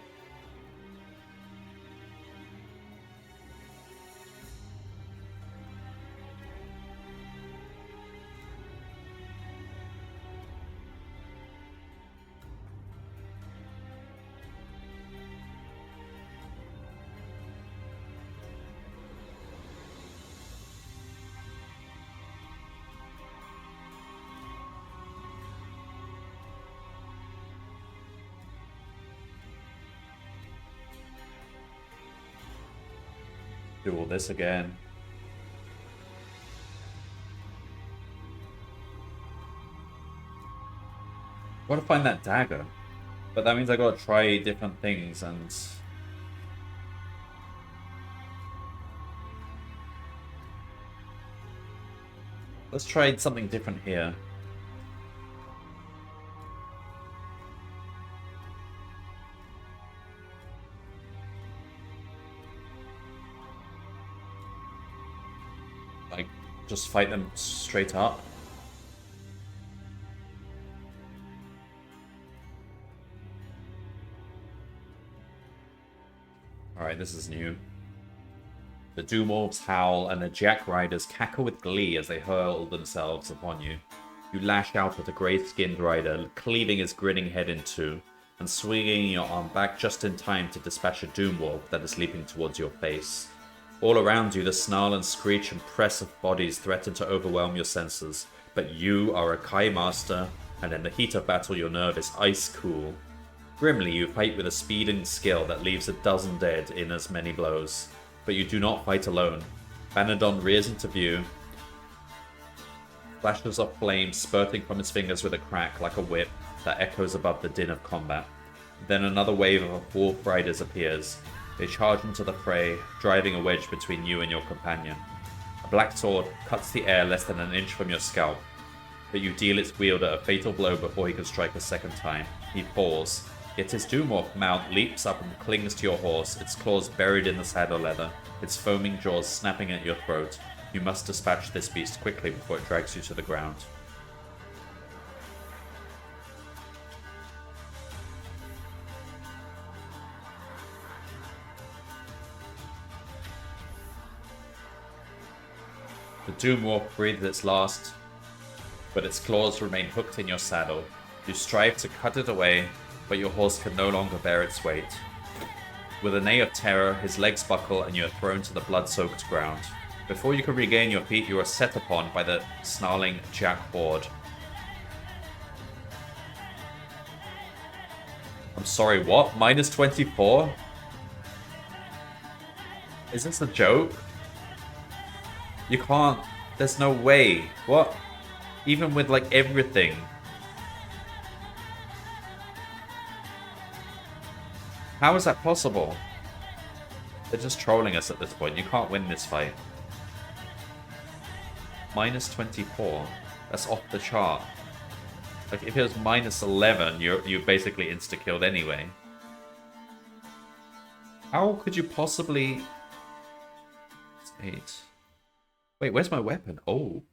Do all this again. Gotta find that dagger. But that means I gotta try different things and... Let's try something different here. Like, just fight them straight up. Alright, this is new. The Doomorphs howl, and the Jack Riders cackle with glee as they hurl themselves upon you. You lash out at a grey-skinned rider, cleaving his grinning head in two, and swinging your arm back just in time to dispatch a Doomorph that is leaping towards your face. All around you, the snarl and screech and press of bodies threaten to overwhelm your senses, but you are a Kai Master, and in the heat of battle your nerve is ice cool. Grimly, you fight with a speed and skill that leaves a dozen dead in as many blows. But you do not fight alone. Banadon rears into view, flashes of flame spurting from his fingers with a crack like a whip that echoes above the din of combat. Then another wave of wolf riders appears. They charge into the fray, driving a wedge between you and your companion. A black sword cuts the air less than an inch from your scalp, but you deal its wielder a fatal blow before he can strike a second time. He falls. Yet his Doomorph mount leaps up and clings to your horse, its claws buried in the saddle leather, its foaming jaws snapping at your throat. You must dispatch this beast quickly before it drags you to the ground. The Doomorph breathes its last, but its claws remain hooked in your saddle. You strive to cut it away, but your horse can no longer bear its weight. With a neigh of terror, his legs buckle and you are thrown to the blood-soaked ground. Before you can regain your feet, you are set upon by the snarling Jack horde. I'm sorry, what? Minus 24? Is this a joke? You can't... There's no way. What? Even with, like, everything. How is that possible? They're just trolling us at this point. You can't win this fight. Minus 24. That's off the chart. Like, if it was minus 11, you're basically insta-killed anyway. How could you possibly... 8. Wait, where's my weapon? Oh.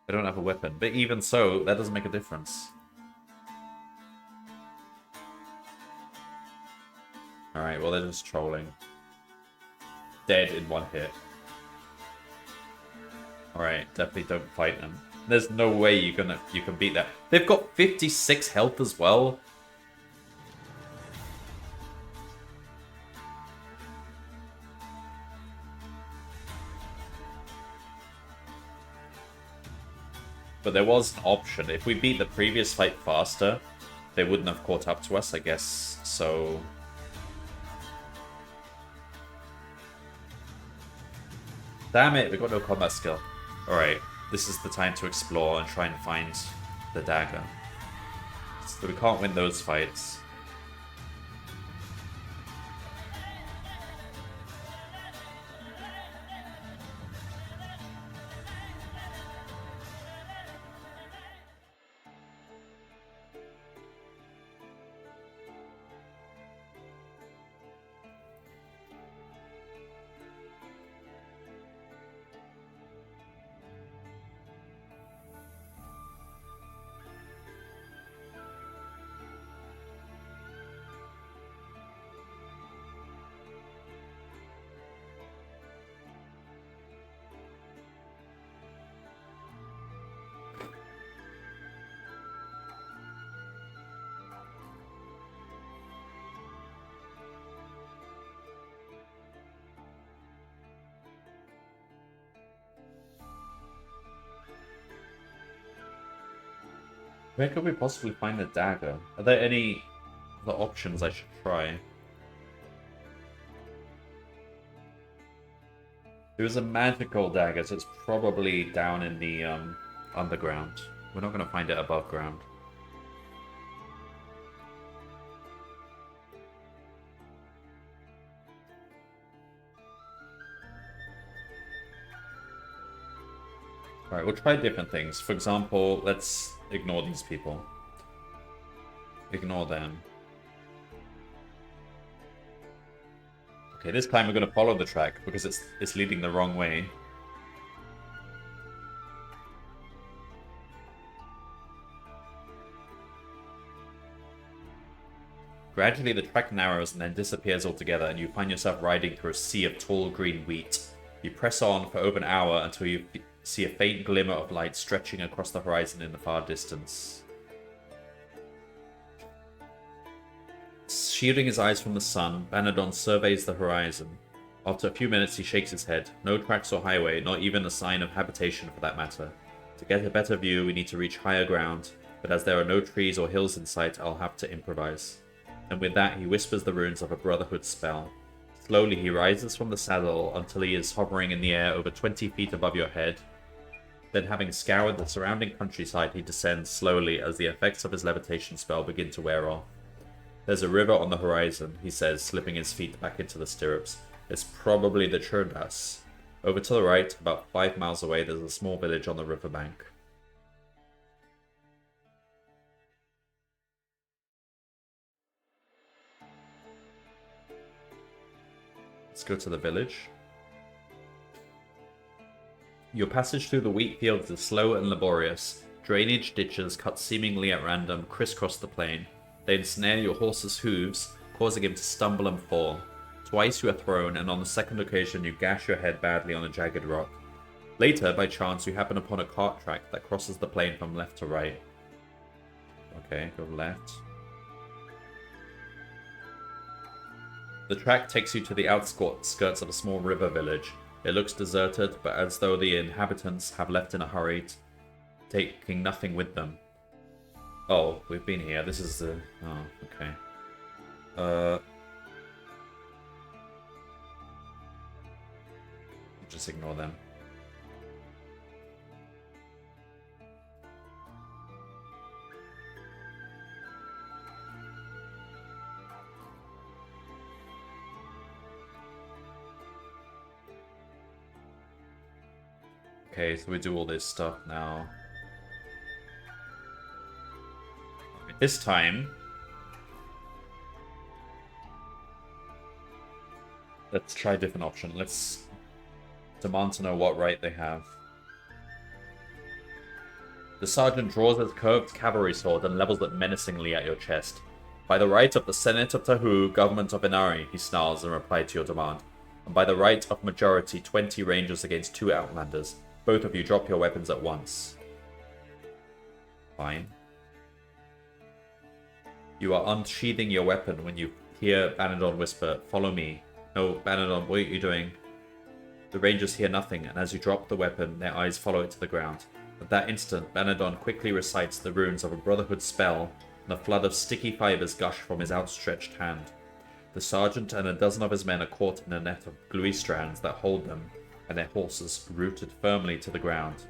I don't have a weapon. But even so, that doesn't make a difference. Alright, well, they're just trolling. Dead in one hit. Alright, definitely don't fight them. There's no way you can beat that. They've got 56 health as well. But there was an option. If we beat the previous fight faster, they wouldn't have caught up to us, I guess. So... Damn it, we got no combat skill. Alright, this is the time to explore and try and find the dagger. So we can't win those fights. Where could we possibly find the dagger? Are there any other options I should try? It was a magical dagger, so it's probably down in the underground. We're not going to find it above ground. Alright, we'll try different things. For example, let's ignore these people. Ignore them. Okay, this time we're going to follow the track because it's leading the wrong way. Gradually the track narrows and then disappears altogether, and you find yourself riding through a sea of tall green wheat. You press on for over an hour until you see a faint glimmer of light stretching across the horizon in the far distance. Shielding his eyes from the sun, Banadon surveys the horizon. After a few minutes he shakes his head. No tracks or highway, not even a sign of habitation for that matter. To get a better view we need to reach higher ground, but as there are no trees or hills in sight, I'll have to improvise. And with that he whispers the runes of a Brotherhood spell. Slowly he rises from the saddle until he is hovering in the air over 20 feet above your head. Then, having scoured the surrounding countryside, he descends slowly as the effects of his levitation spell begin to wear off. There's a river on the horizon, he says, slipping his feet back into the stirrups. It's probably the Churdas. Over to the right, about 5 miles away, there's a small village on the riverbank. Let's go to the village. Your passage through the wheat fields is slow and laborious. Drainage ditches cut seemingly at random crisscross the plain. They ensnare your horse's hooves, causing him to stumble and fall. Twice you are thrown, and on the second occasion you gash your head badly on a jagged rock. Later, by chance, you happen upon a cart track that crosses the plain from left to right. Okay, go left. The track takes you to the outskirts of a small river village. It looks deserted, but as though the inhabitants have left in a hurry, taking nothing with them. Oh, we've been here. This is the... Oh, okay. Just ignore them. Okay, so we do all this stuff now. This time, let's try a different option. Let's demand to know what right they have. The sergeant draws his curved cavalry sword and levels it menacingly at your chest. By the right of the Senate of Tahu, government of Inari, he snarls in reply to your demand. And by the right of majority, 20 rangers against 2 outlanders. Both of you drop your weapons at once. Fine. You are unsheathing your weapon when you hear Banadon whisper, "Follow me." No, Banadon, what are you doing? The rangers hear nothing, and as you drop the weapon, their eyes follow it to the ground. At that instant, Banadon quickly recites the runes of a Brotherhood spell, and a flood of sticky fibers gush from his outstretched hand. The sergeant and a dozen of his men are caught in a net of gluey strands that hold them, and their horses rooted firmly to the ground.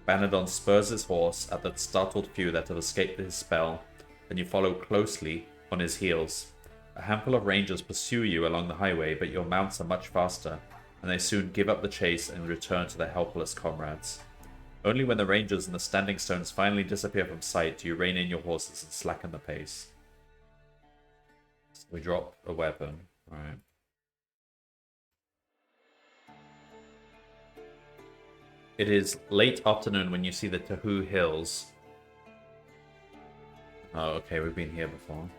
Banadon spurs his horse at the startled few that have escaped his spell, and you follow closely on his heels. A handful of rangers pursue you along the highway, but your mounts are much faster, and they soon give up the chase and return to their helpless comrades. Only when the rangers and the standing stones finally disappear from sight do you rein in your horses and slacken the pace. So we drop a weapon. Alright. It is late afternoon when you see the Tahu Hills. Oh, okay, we've been here before.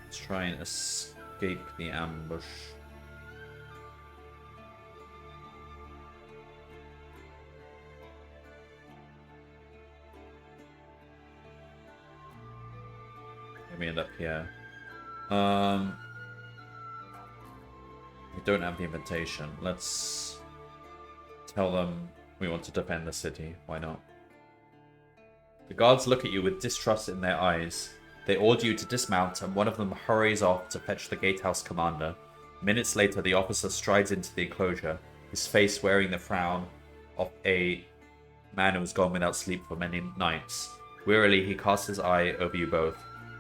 Let's try and escape the ambush. Let me end up here. We don't have the invitation. Let's tell them we want to defend the city. Why not? The guards look at you with distrust in their eyes. They order you to dismount, and one of them hurries off to fetch the gatehouse commander. Minutes later, the officer strides into the enclosure, his face wearing the frown of a man who has gone without sleep for many nights. Wearily, he casts his eye over you both.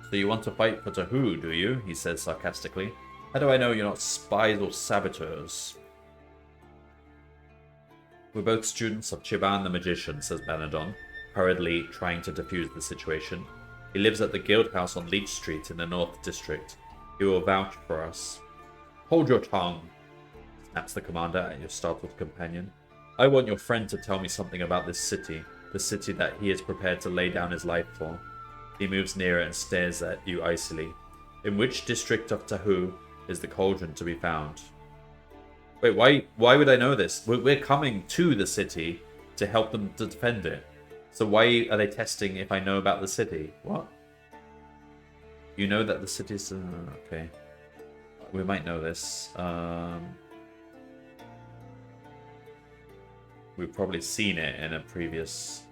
So you want to fight for Tahu, do you? He says sarcastically. How do I know you're not spies or saboteurs? We're both students of Chiban the Magician, says Banadon, hurriedly trying to defuse the situation. He lives at the Guild House on Leech Street in the North District. He will vouch for us. Hold your tongue, snaps the commander at your startled companion. I want your friend to tell me something about this city, the city that he is prepared to lay down his life for. He moves nearer and stares at you icily. In which district of Tahu is the Cauldron to be found? Wait, why would I know this? We're coming to the city to help them to defend it. So why are they testing if I know about the city? What? You know that the city's... okay. We might know this. We've probably seen it in a previous...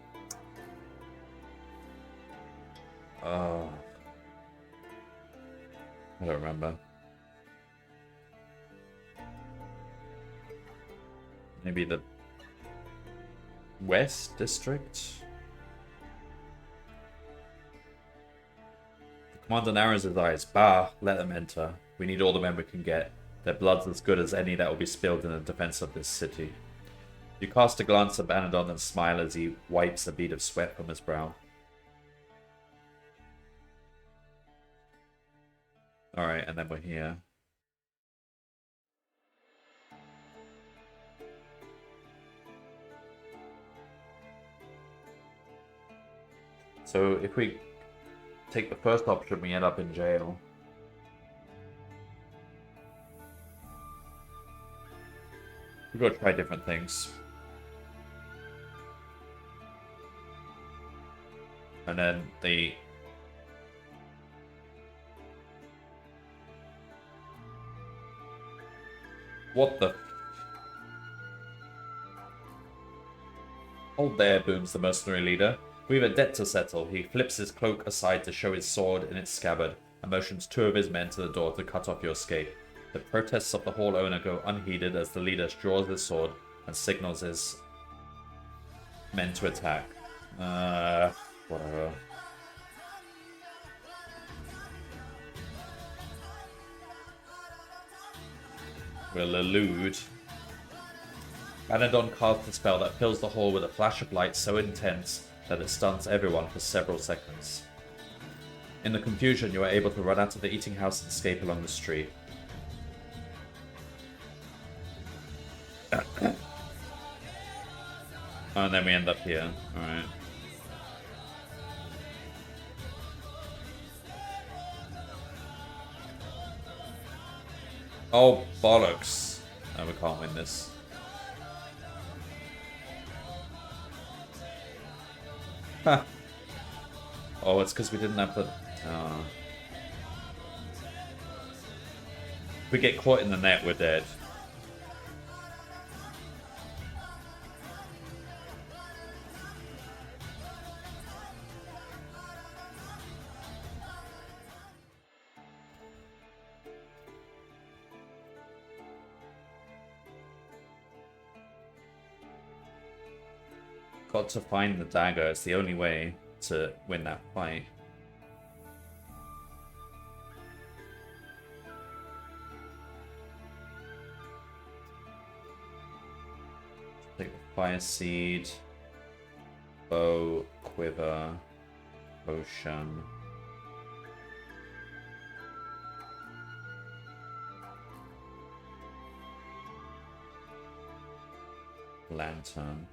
I don't remember. Maybe the West District? The commander narrows his eyes. Bah, let them enter. We need all the men we can get. Their blood's as good as any that will be spilled in the defense of this city. You cast a glance at Banadon and smile as he wipes a bead of sweat from his brow. Alright, and then we're here. So if we take the first option, we end up in jail. We've got to try different things. And then the... What the... Hold there, booms the mercenary leader. We have a debt to settle. He flips his cloak aside to show his sword in its scabbard, and motions two of his men to the door to cut off your escape. The protests of the hall owner go unheeded as the leader draws his sword and signals his men to attack. Whatever. We'll elude. Banadon casts a spell that fills the hall with a flash of light so intense that it stuns everyone for several seconds. In the confusion, you are able to run out of the eating house and escape along the street. And then we end up here. Alright. Oh, bollocks. No, we can't win this. Huh. Oh, it's because we didn't have the... If we get caught in the net, we're dead. Got to find the dagger. It's the only way to win that fight. Take the fire seed, bow, quiver, potion. Lantern.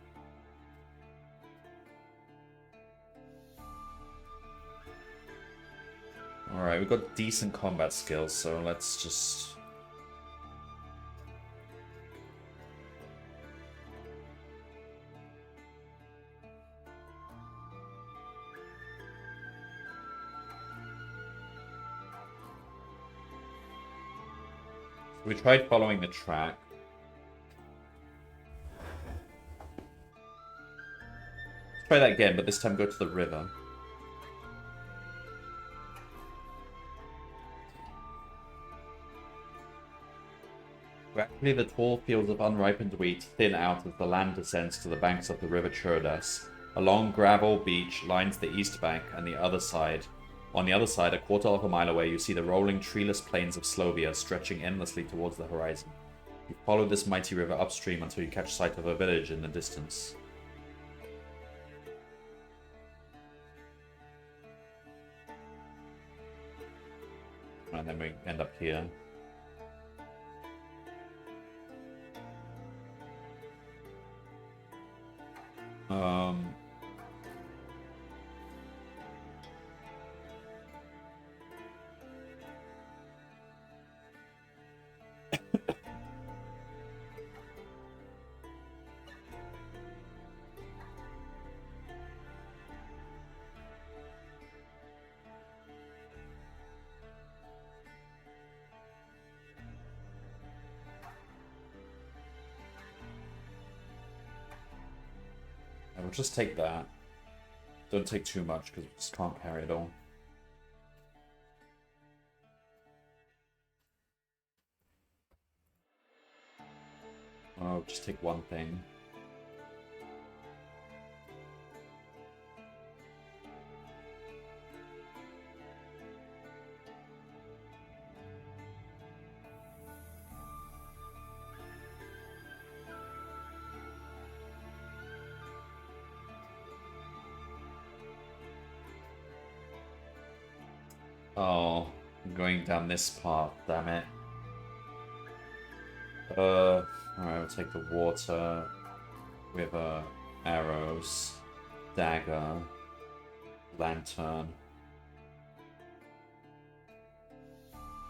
Alright, we've got decent combat skills, so let's just... We tried following the track. Let's try that again, but this time go to the river. The tall fields of unripened wheat thin out as the land descends to the banks of the river Churdas. A long gravel beach lines the east bank and the other side. On the other side, a quarter of a mile away, you see the rolling, treeless plains of Slovia stretching endlessly towards the horizon. You follow this mighty river upstream until you catch sight of a village in the distance. And then we end up here. We'll just take that. Don't take too much because we just can't carry it all. Oh, just take one thing. Oh, I'm going down this path, damn it. Alright, we'll take the water. We have arrows, dagger, lantern.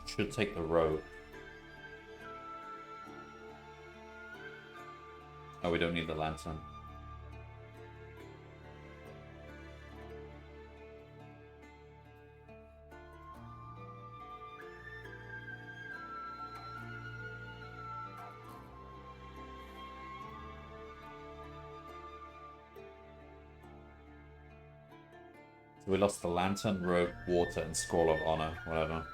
Should take the rope. Oh, we don't need the lantern. So we lost the lantern, rope, water, and scroll of honor, whatever.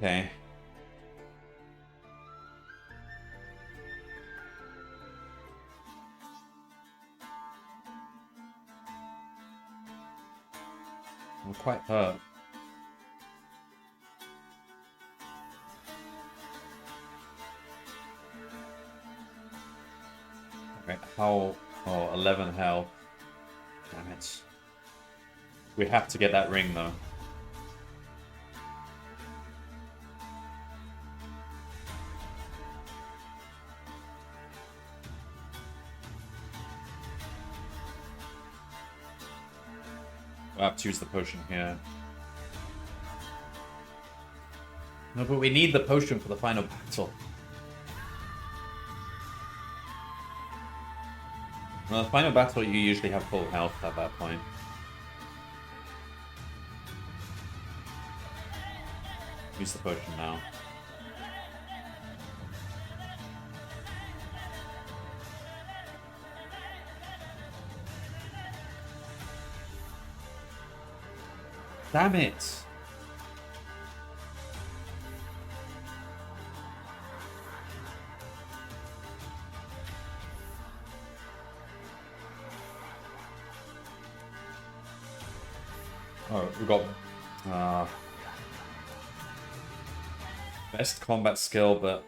Okay. I'm quite hurt. Okay, how... Oh, 11 health. Damn it. We have to get that ring, though. We'll have to use the potion here. No, but we need the potion for the final battle. Well, the final battle, you usually have full health at that point. Use the potion now. Damn it! Oh, we got best combat skill, but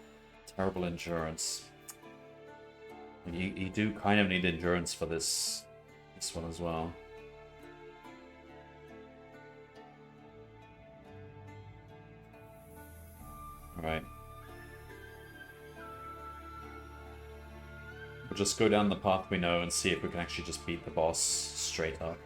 terrible endurance. You do kind of need endurance for this one as well. Alright. We'll just go down the path we know and see if we can actually just beat the boss straight up.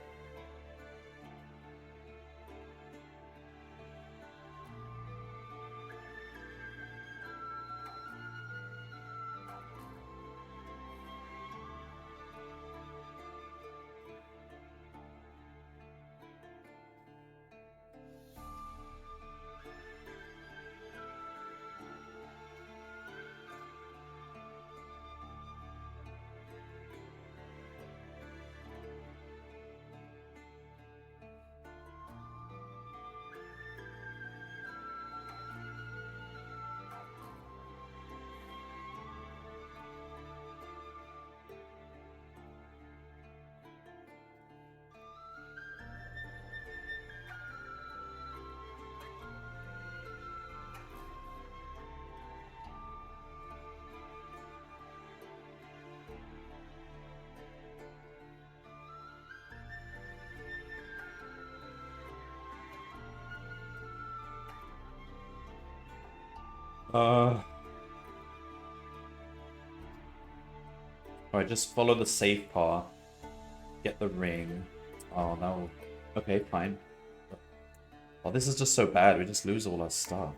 Alright, just follow the safe path. Get the ring. Oh no. Okay, fine. Oh, this is just so bad. We just lose all our stuff.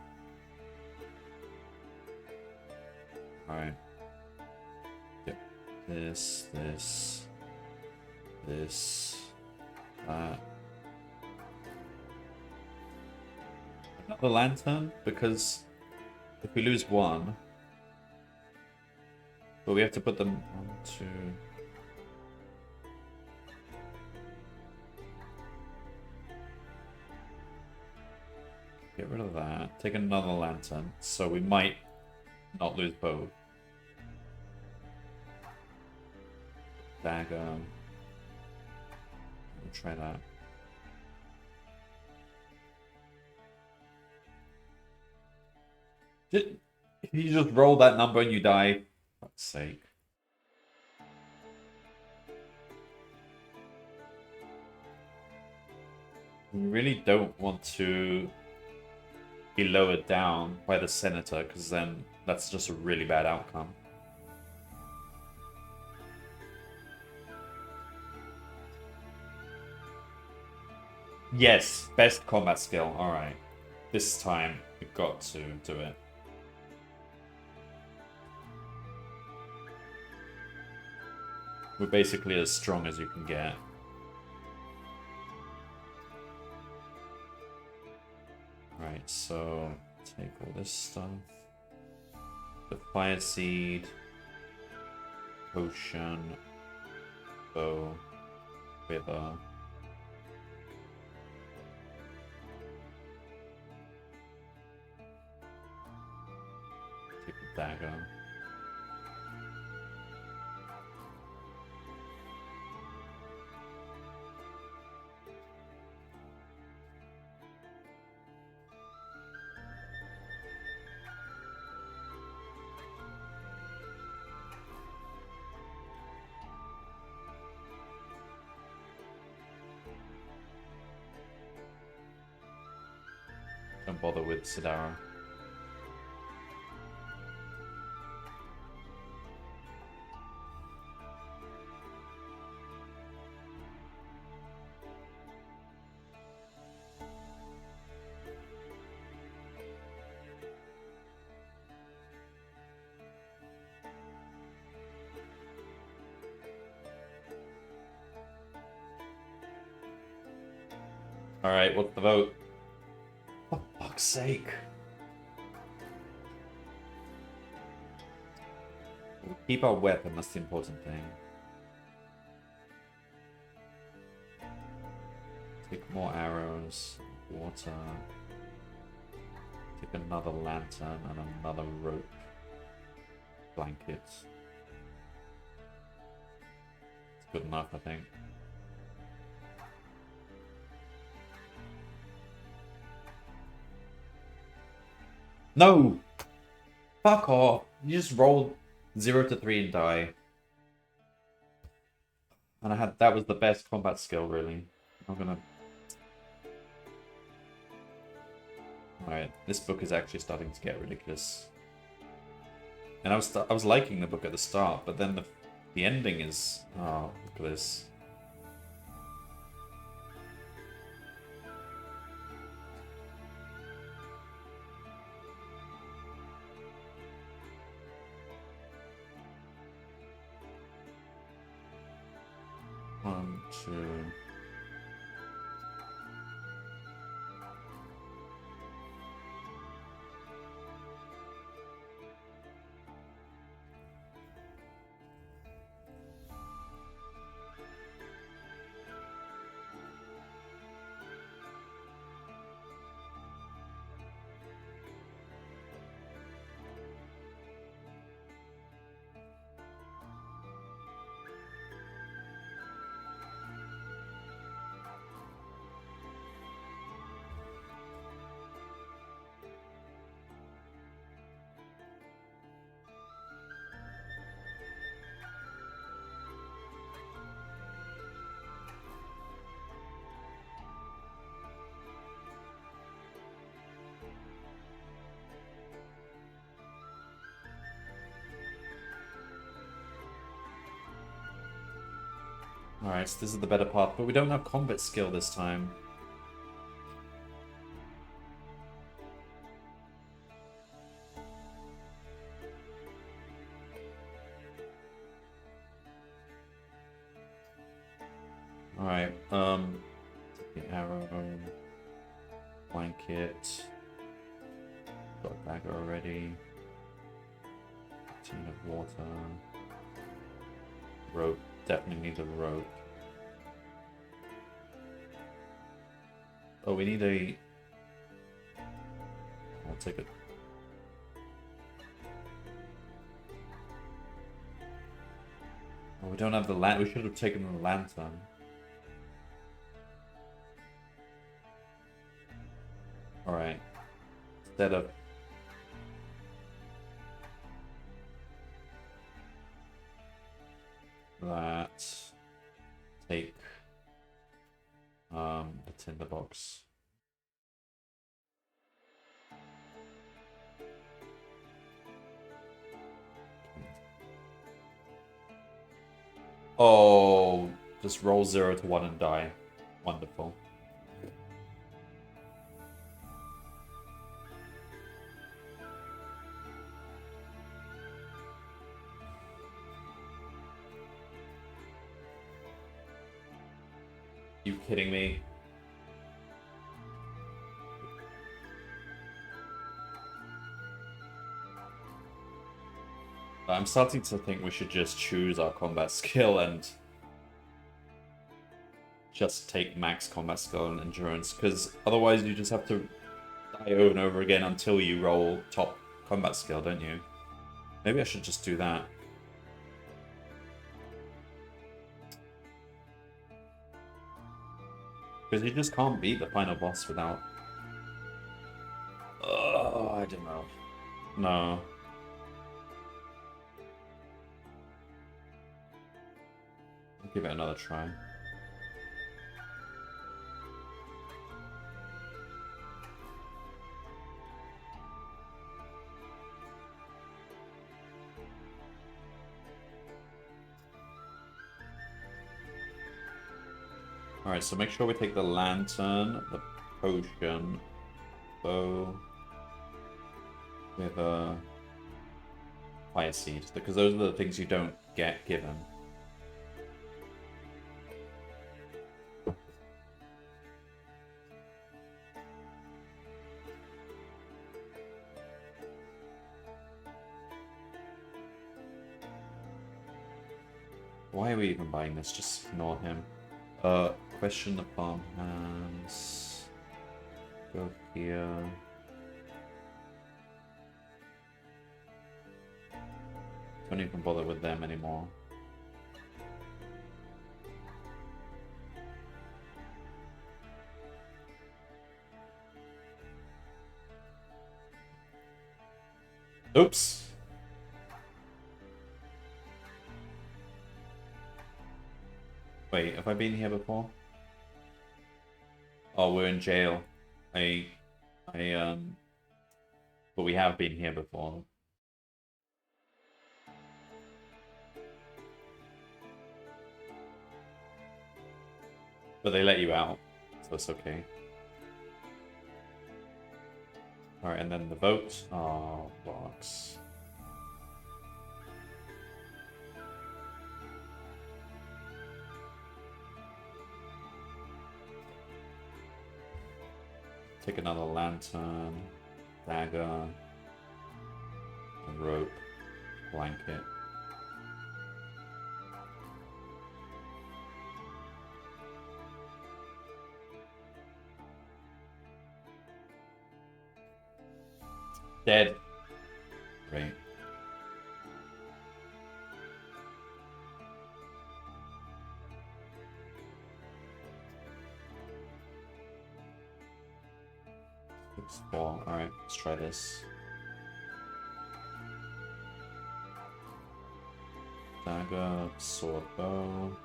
Alright. Yep. This. Another lantern? Because if we lose one... But we have to put them onto... Get rid of that. Take another lantern. So we might not lose both. Dagger. We'll try that. If you just roll that number and you die, for fuck's sake. We really don't want to be lowered down by the senator, because then that's just a really bad outcome. Yes, best combat skill. Alright. This time, we've got to do it. We're basically as strong as you can get. Right, so take all this stuff. The fire seed, potion, bow, wither. Take the dagger. Don't bother with Sidara. Alright, what's the vote? For fuck's sake. We'll keep our weapon, that's the important thing. Take more arrows, water. Take another lantern and another rope. Blankets. It's good enough, I think. No! Fuck off. You just rolled 0 to 3 and die. And that was the best combat skill, really. I'm gonna... Alright, this book is actually starting to get ridiculous. And I was liking the book at the start, but then the ending is... Oh, look at this. One, two... Alright, so this is the better path, but we don't have combat skill this time. Alright, the arrow, blanket, got a dagger already, tin of water, rope, definitely need a rope. Oh, we need a... I'll take it. Oh, we don't have the land. We should have taken the lantern. Alright. Instead of... that... Take... the tinderbox. Oh, just roll 0 to 1 and die. Wonderful. You kidding me? I'm starting to think we should just choose our combat skill and just take max combat skill and endurance, because otherwise you just have to die over and over again until you roll top combat skill, don't you? Maybe I should just do that. Because you just can't beat the final boss without... I don't know. No. I'll give it another try. Alright, so make sure we take the lantern, the potion, bow, with a fire seed, because those are the things you don't get given. Why are we even buying this? Just ignore him. Question the farmhands. Go here. Don't even bother with them anymore. Oops. Wait, have I been here before? Oh, we're in jail. But we have been here before. But they let you out, so it's okay. Alright, and then the vote. Oh, box. Take another lantern, dagger, a rope, blanket. Dead. Great. Ball. Alright, let's try this. Dagger, sword, bow.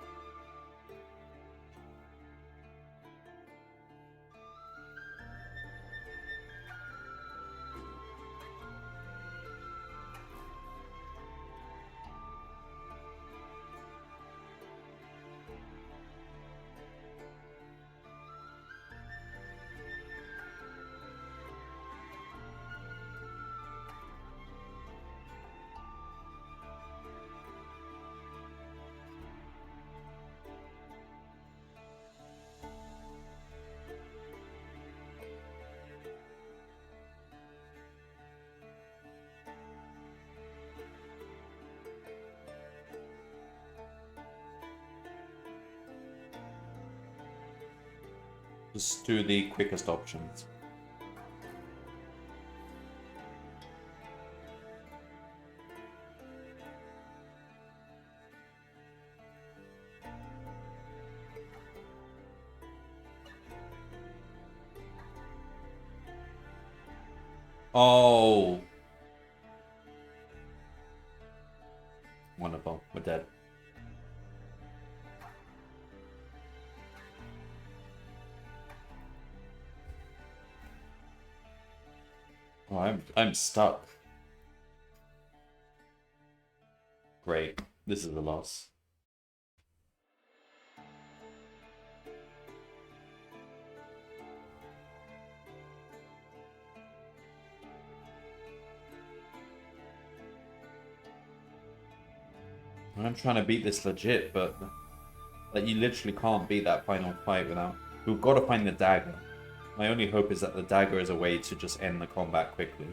Just do the quickest options. Oh. Wonderful. We're dead. Oh, I'm stuck. Great. This is a loss. I'm trying to beat this legit, but like you literally can't beat that final fight without. We've got to find the dagger. My only hope is that the dagger is a way to just end the combat quickly.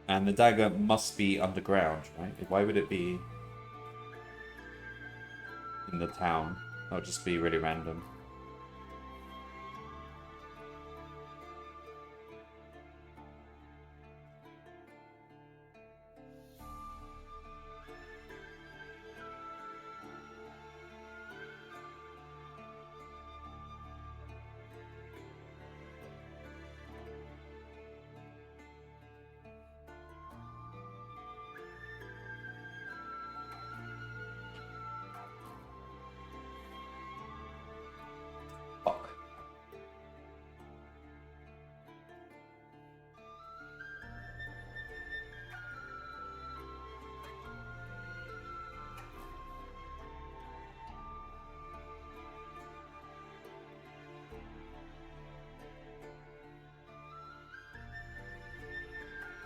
And the dagger must be underground, right? Why would it be in the town? That would just be really random. Fuck.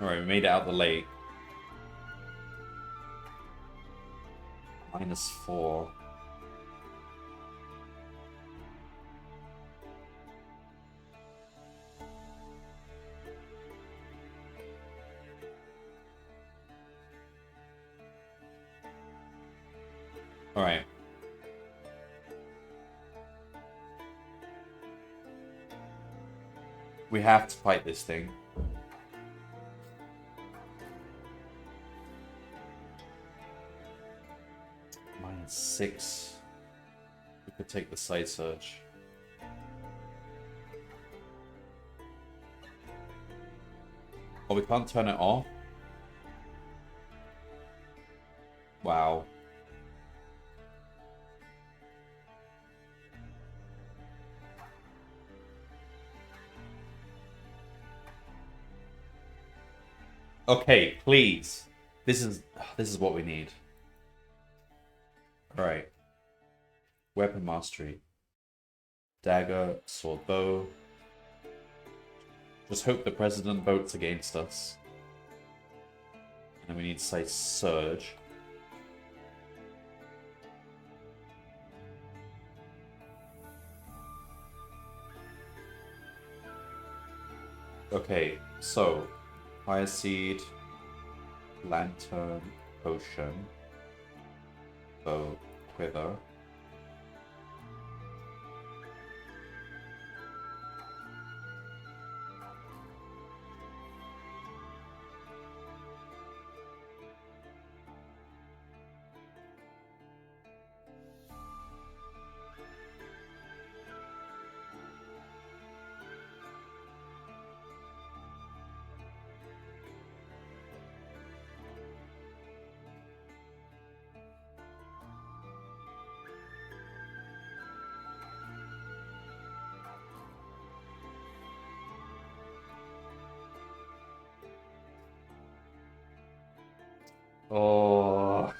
Alright, we made it out the lake. -4. Alright. We have to fight this thing. -6. We could take the side surge. Oh, we can't turn it off? Wow. Okay, please. This is what we need. Alright. Weapon mastery. Dagger, sword, bow. Just hope the president votes against us. And then we need to say surge. Okay, so fire seed, lantern, potion, bow, quiver. Oh.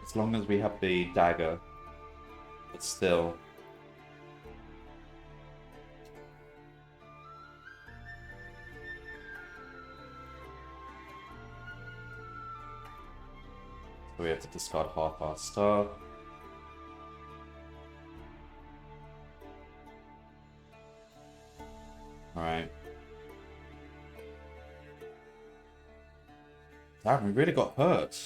As long as we have the dagger, but still. So we have to discard half our stuff. Alright. Damn, we really got hurt.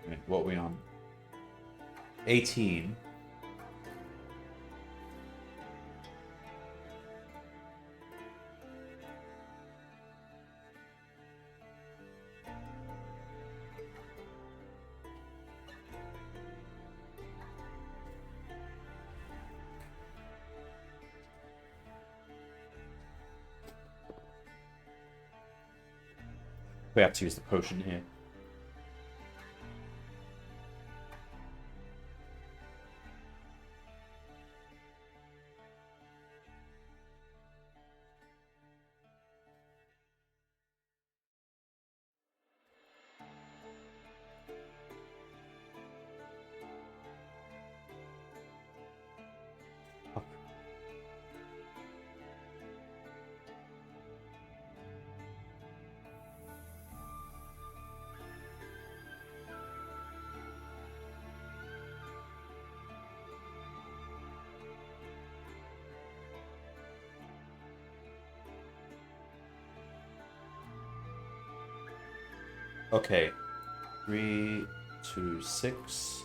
Right, what are we on? 18. We have to use the potion here. Okay. 3, 2, 6.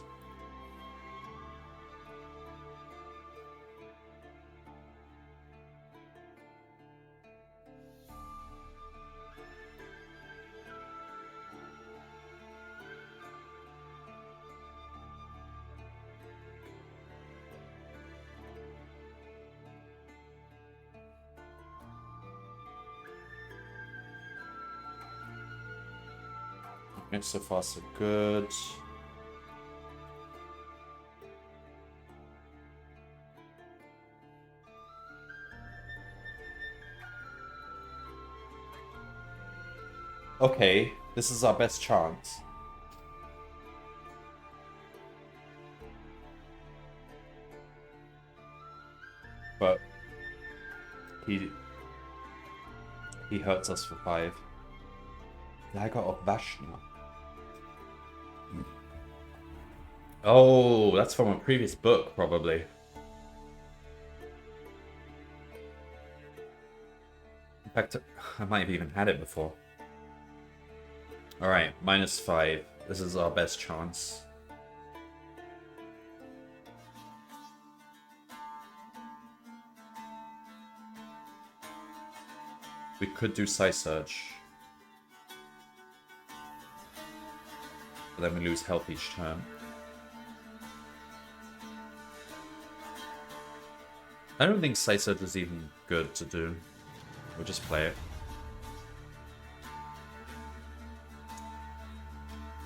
Okay, so far so good. Okay, this is our best chance. But he hurts us for 5. Dagger of Vashna. Oh, that's from a previous book, probably. In fact, I might have even had it before. Alright, -5. This is our best chance. We could do Psy Surge. But then we lose health each turn. I don't think Psy Surge is even good to do. We'll just play it.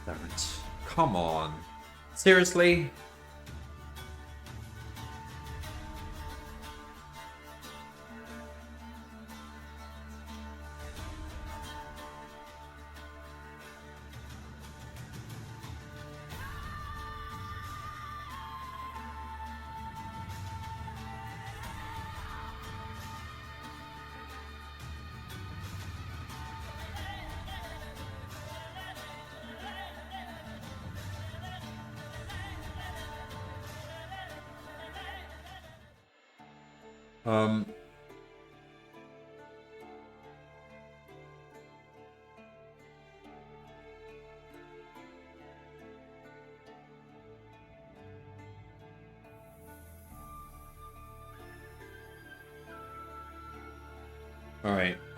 Damn it. Come on. Seriously?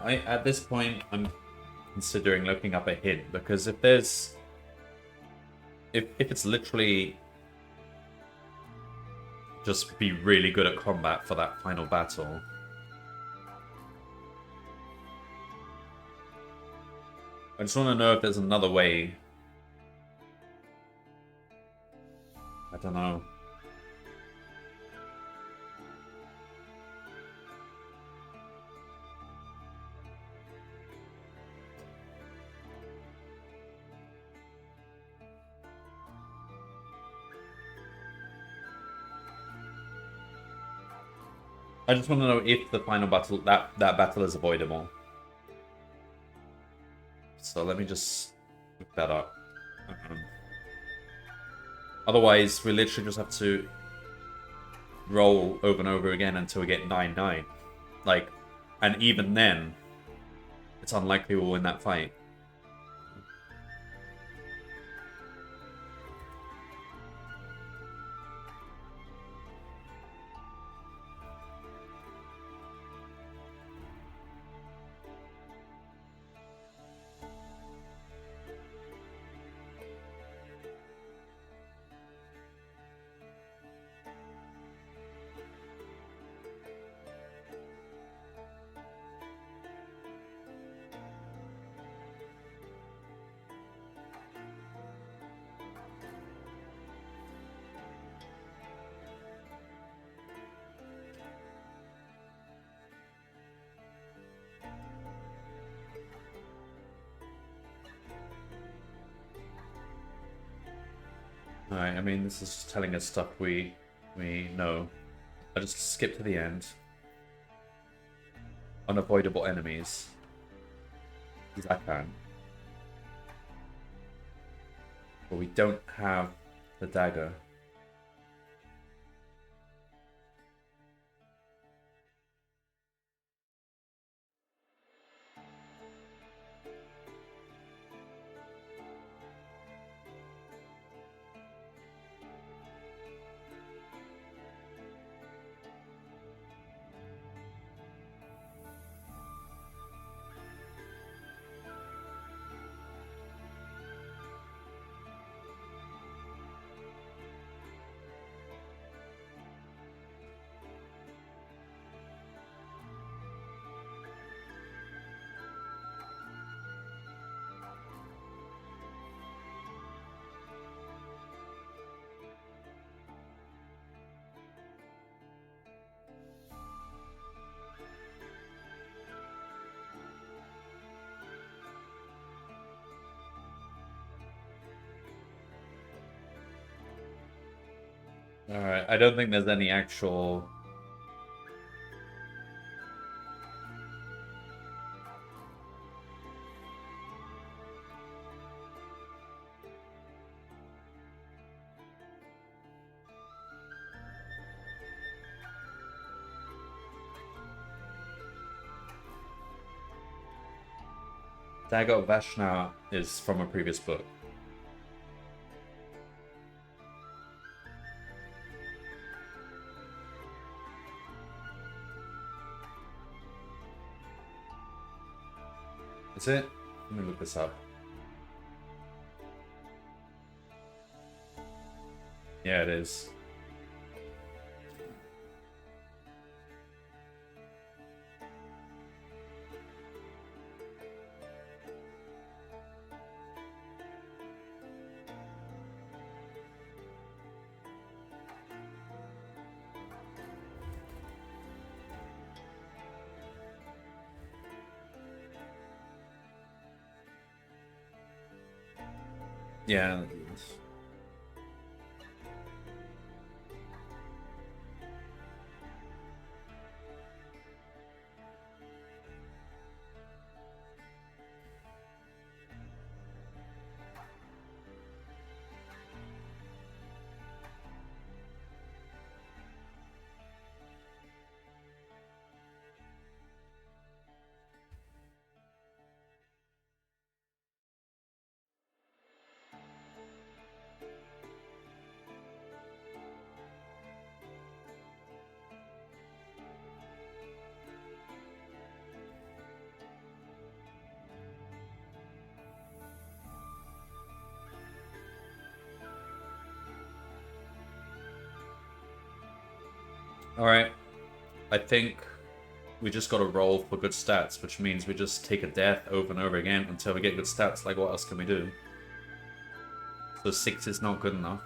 Alright, at this point I'm considering looking up a hint, because if there's if it's literally just be really good at combat for that final battle, I just want to know if there's another way. I don't know. I just want to know if the final battle, that battle is avoidable. So let me just look that up. Otherwise, we literally just have to roll over and over again until we get 9-9. Like, and even then, it's unlikely we'll win that fight. Alright, I mean, this is just telling us stuff we know. I'll just skip to the end. Unavoidable enemies. Because I can. But we don't have the dagger. Alright, I don't think there's any actual... Dagger of Vashna is from a previous book. Is it? Let me look this up. Yeah, it is. Yeah. Alright. I think we just gotta roll for good stats, which means we just take a death over and over again until we get good stats. Like, what else can we do? So 6 is not good enough.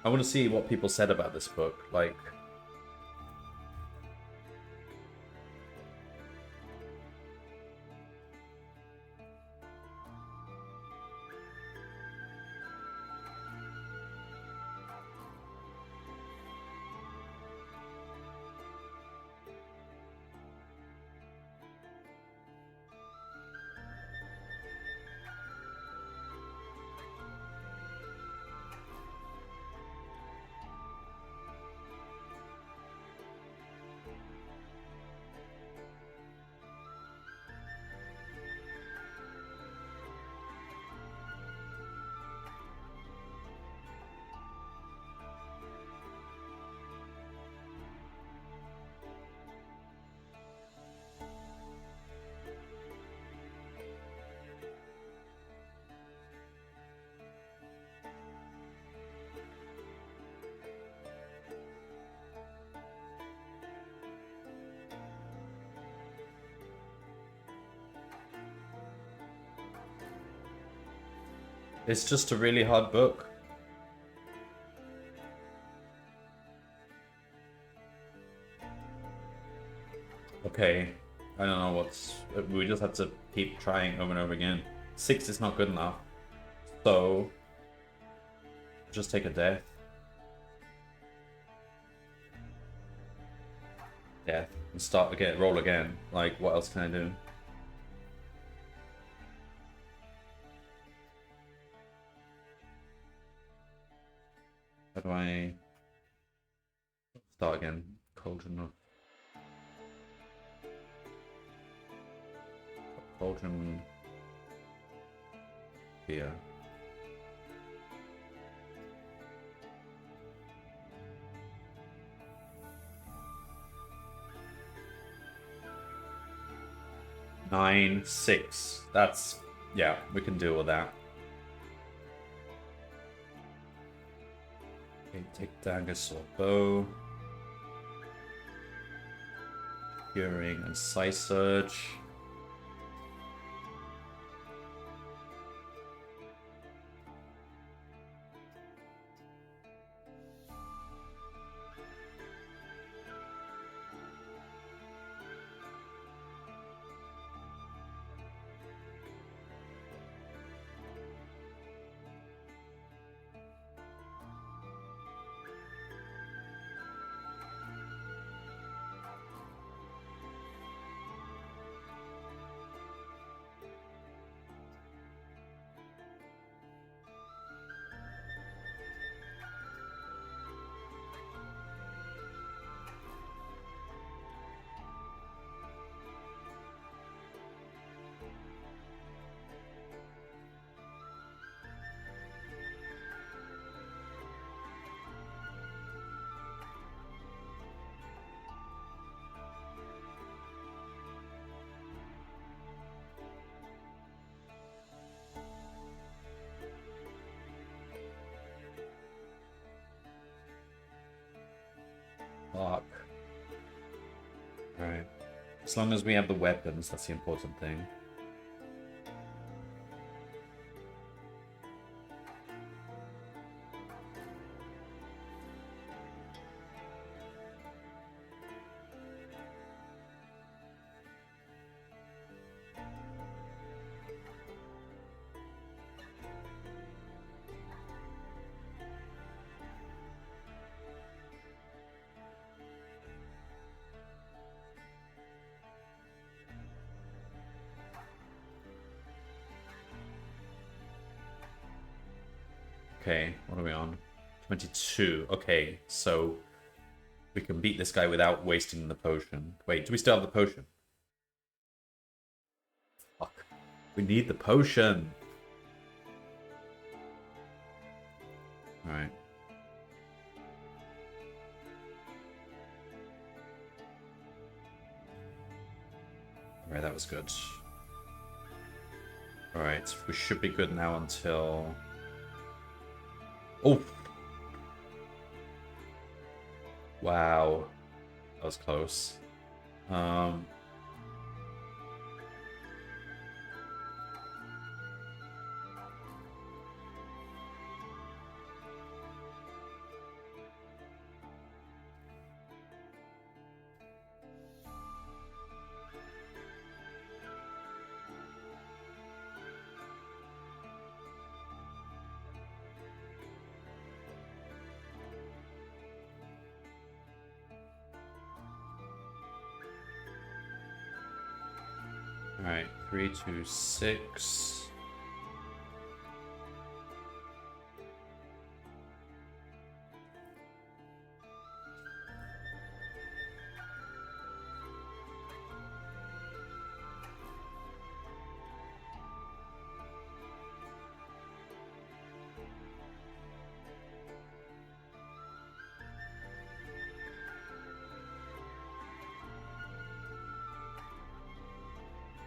I want to see what people said about this book. Like... It's just a really hard book. Okay. I don't know what's... We just have to keep trying over and over again. 6 is not good enough. So... Just take a death. Death. And start again, roll again. Like, what else can I do? How do I... Start again. Cauldron. Cauldron. Here. Nine, 6. That's... Yeah, we can deal with that. Okay, take dagger, sword, bow. Curing and Sight Surge. Fuck. Alright. As long as we have the weapons, that's the important thing. Okay, what are we on? 22. Okay, so we can beat this guy without wasting the potion. Wait, do we still have the potion? Fuck. We need the potion. Alright. Alright, that was good. Alright, we should be good now until... Oh! Wow. That was close. Alright, 3, 2, 6.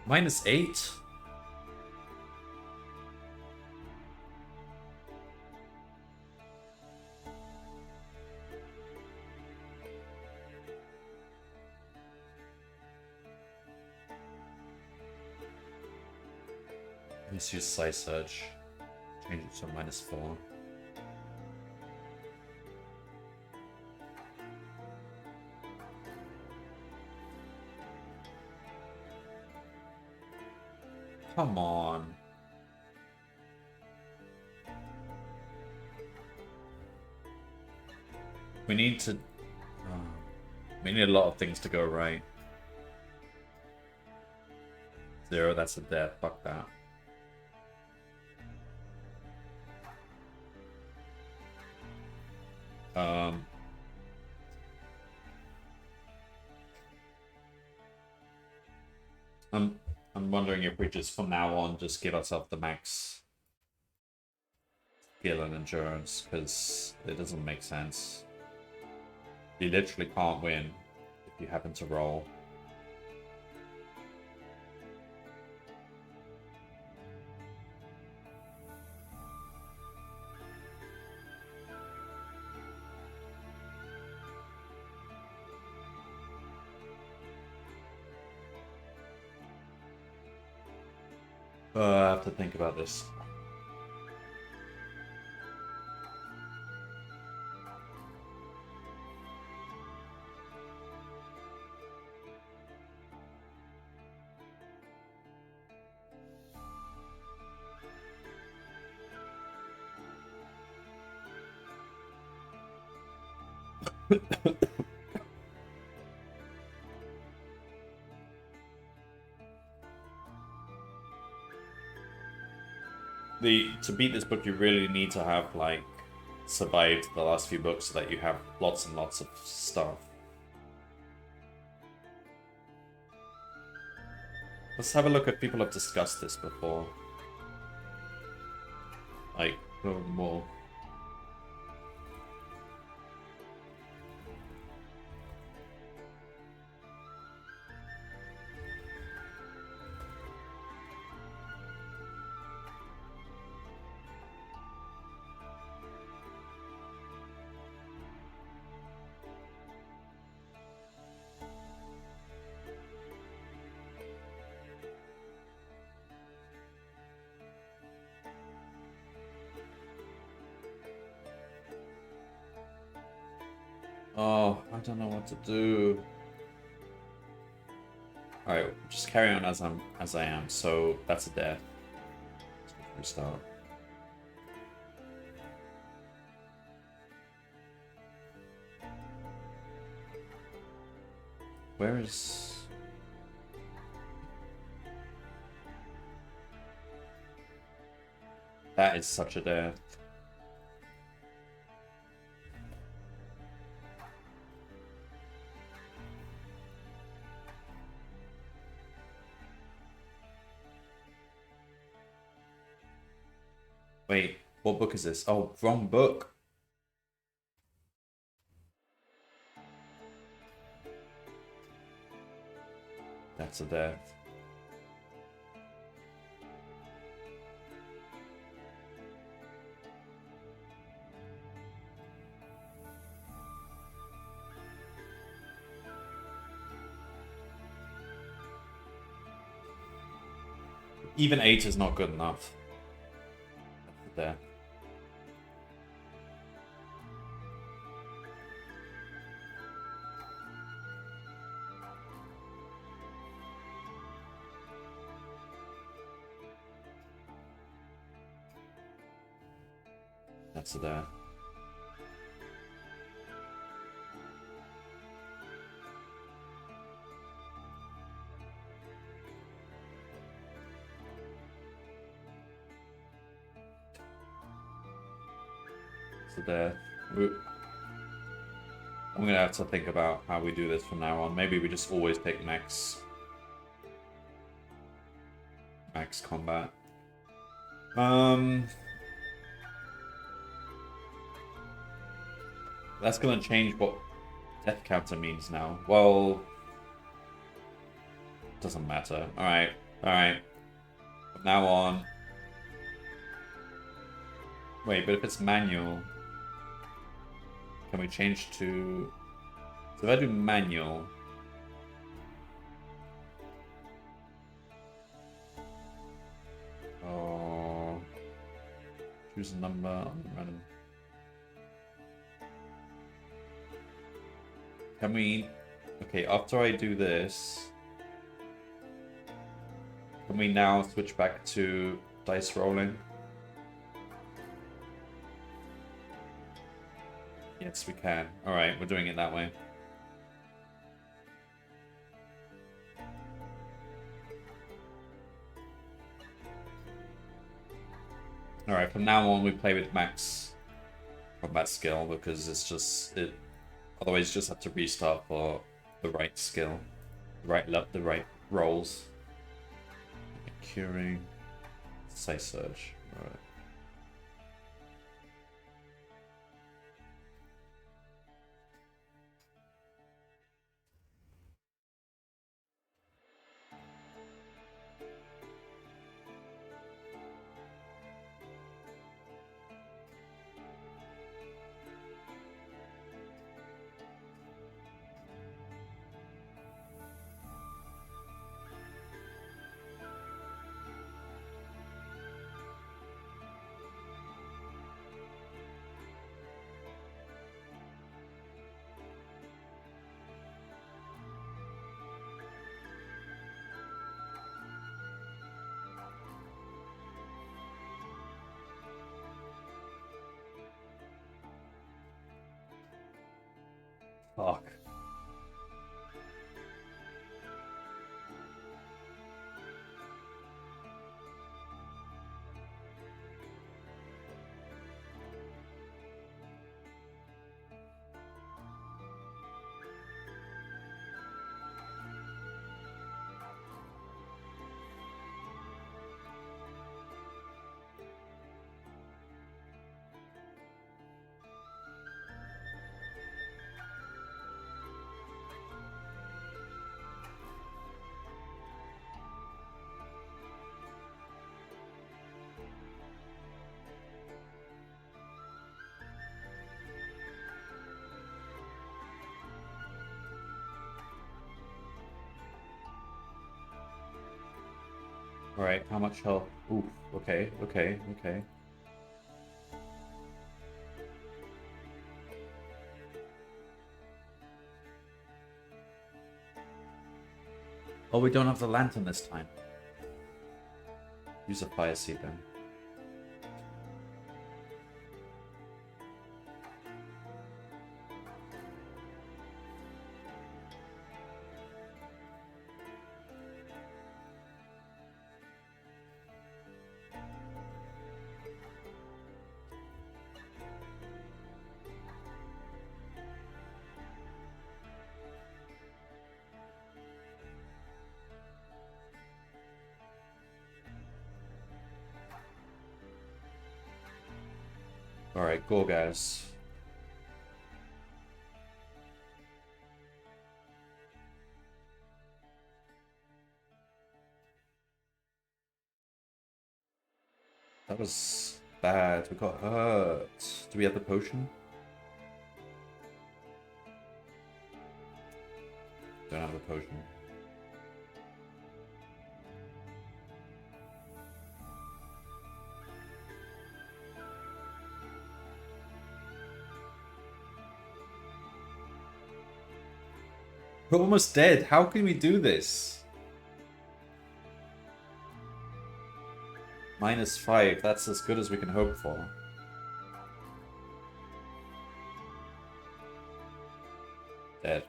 -8? Let's use Sight Surge. Change it to -4. Come on. We need to... we need a lot of things to go right. 0, that's a death. Fuck that. I'm wondering if we just, from now on, just give ourselves the max skill and endurance, because it doesn't make sense. You literally can't win if you happen to roll. I have to think about this. To beat this book, you really need to have, like, survived the last few books so that you have lots and lots of stuff. Let's have a look at people have discussed this before. Like, go more. Oh, I don't know what to do. Alright, just carry on as I am. So that's a death. Let's restart. Where is... That is such a death. Wait, what book is this? Oh, wrong book. That's a death. Even 8 is not good enough. There. That's there. So there. I'm gonna have to think about how we do this from now on. Maybe we just always pick max combat. That's gonna change what death counter means now. Well, doesn't matter. Alright. From now on. Wait, but if it's manual, can we change to... So if I do manual... Oh... Choose a number, random. Can we... Okay, after I do this... Can we now switch back to dice rolling? Yes, we can. Alright, we're doing it that way. Alright, from now on we play with max combat skill because it's just... Otherwise you just have to restart for the right skill. The right rolls. Curing... Sight Surge. Alright. Fuck. Alright, how much health? Oof, okay. Oh, we don't have the lantern this time. Use a fire seed then. Alright, go guys. That was bad. We got hurt. Do we have the potion? Don't have the potion. We're almost dead. How can we do this? -5. That's as good as we can hope for. Dead.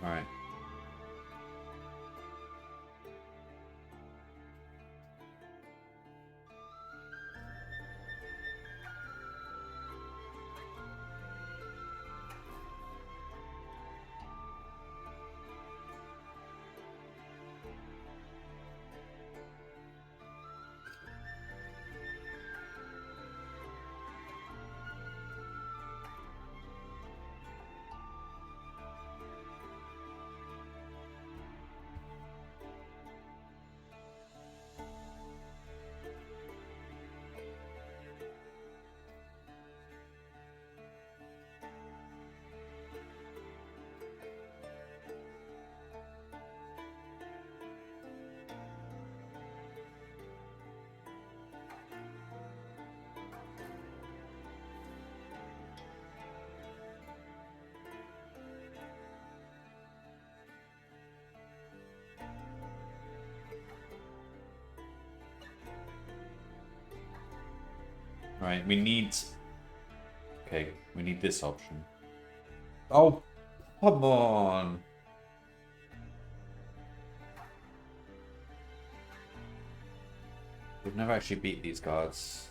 Alright. Right, we need... Okay, we need this option. Oh, come on! We've never actually beat these guards.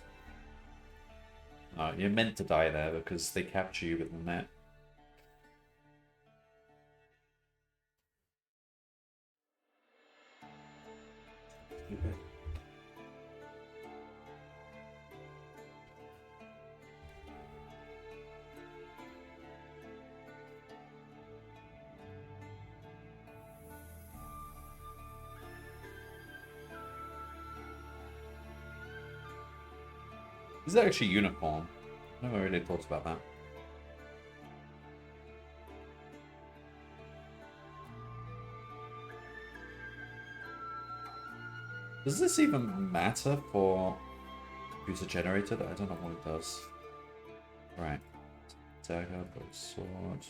No, you're meant to die there because they capture you with the net. Okay. Is that actually uniform? I never really thought about that. Does this even matter for user generated? I don't know what it does. Right. Dagger, bow, sword.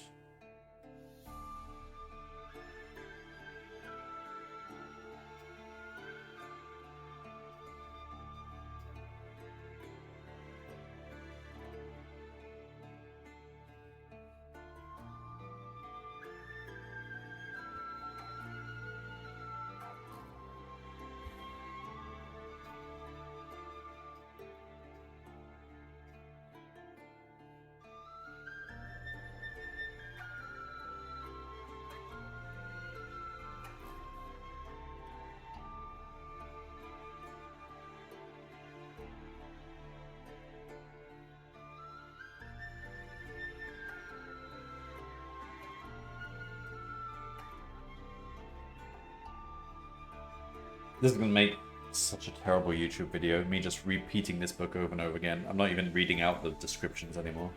This is going to make such a terrible YouTube video, me just repeating this book over and over again. I'm not even reading out the descriptions anymore.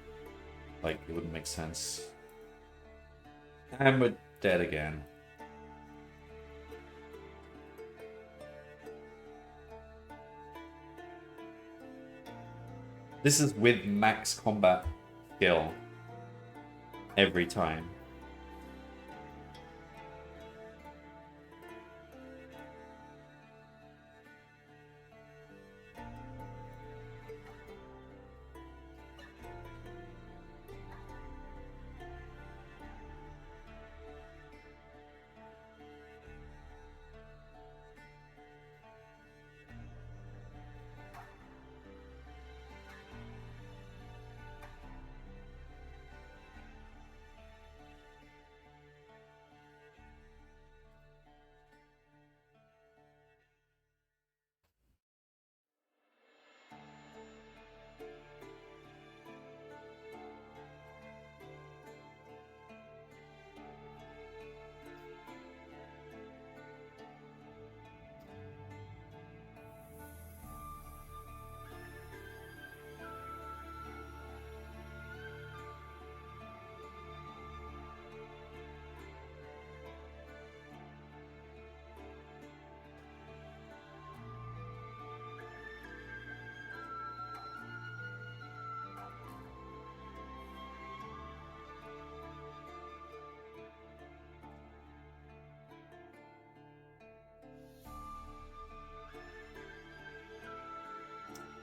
Like, it wouldn't make sense. And we're dead again. This is with max combat skill every time.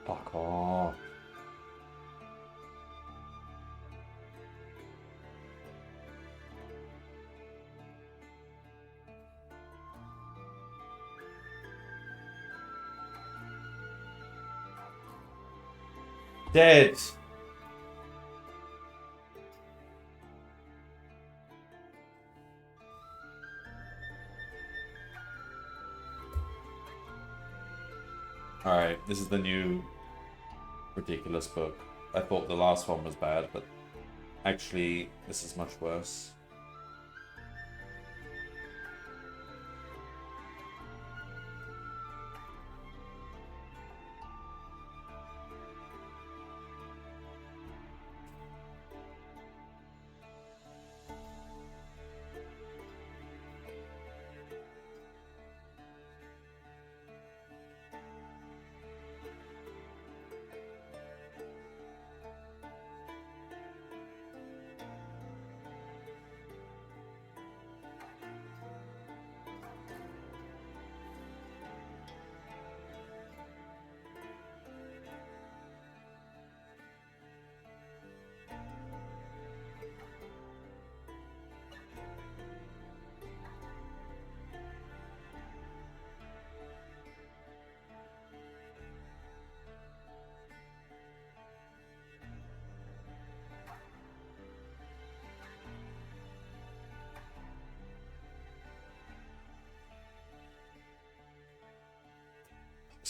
Fuck off. Dead. Alright, this is the new ridiculous book. I thought the last one was bad, but actually this is much worse.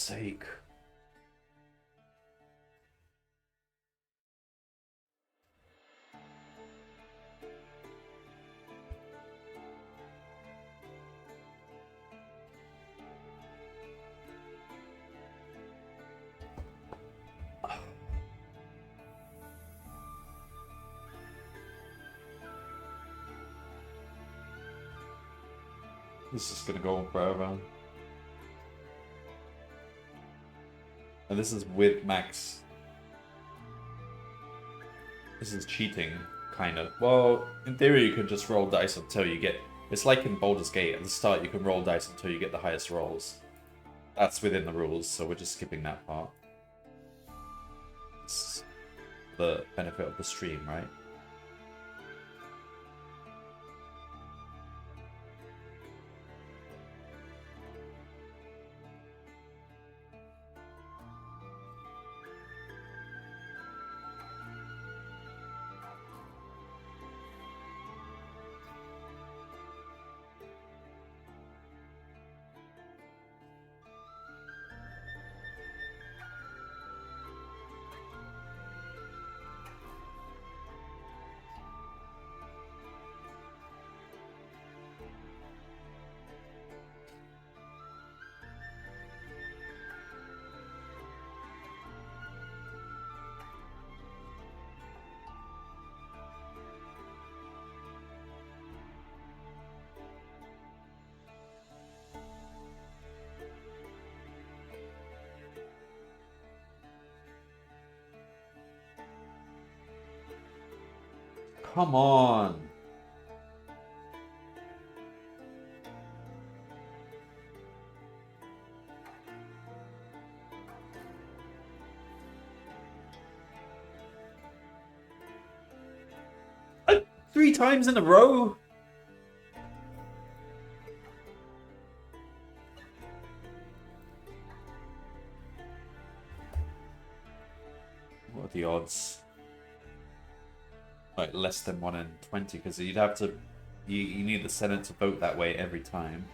sake. This is gonna go on forever. And this is with max. This is cheating, kind of. Well, in theory you can just roll dice until you get... It's like in Baldur's Gate. At the start you can roll dice until you get the highest rolls. That's within the rules, so we're just skipping that part. It's the benefit of the stream, right? Come on. Three times in a row? What are the odds? Like less than 1 in 20, because you'd have to... You need the Senate to vote that way every time.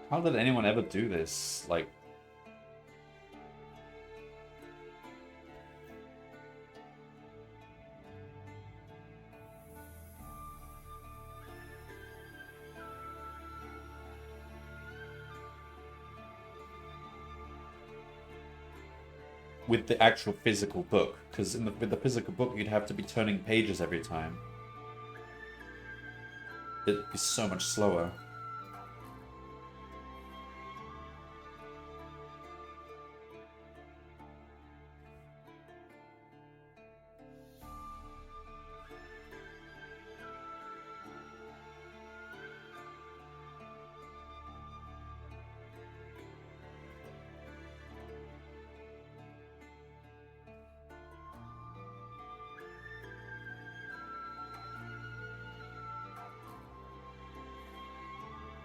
How did anyone ever do this? Like... With the actual physical book, because with the physical book you'd have to be turning pages every time. It'd be so much slower.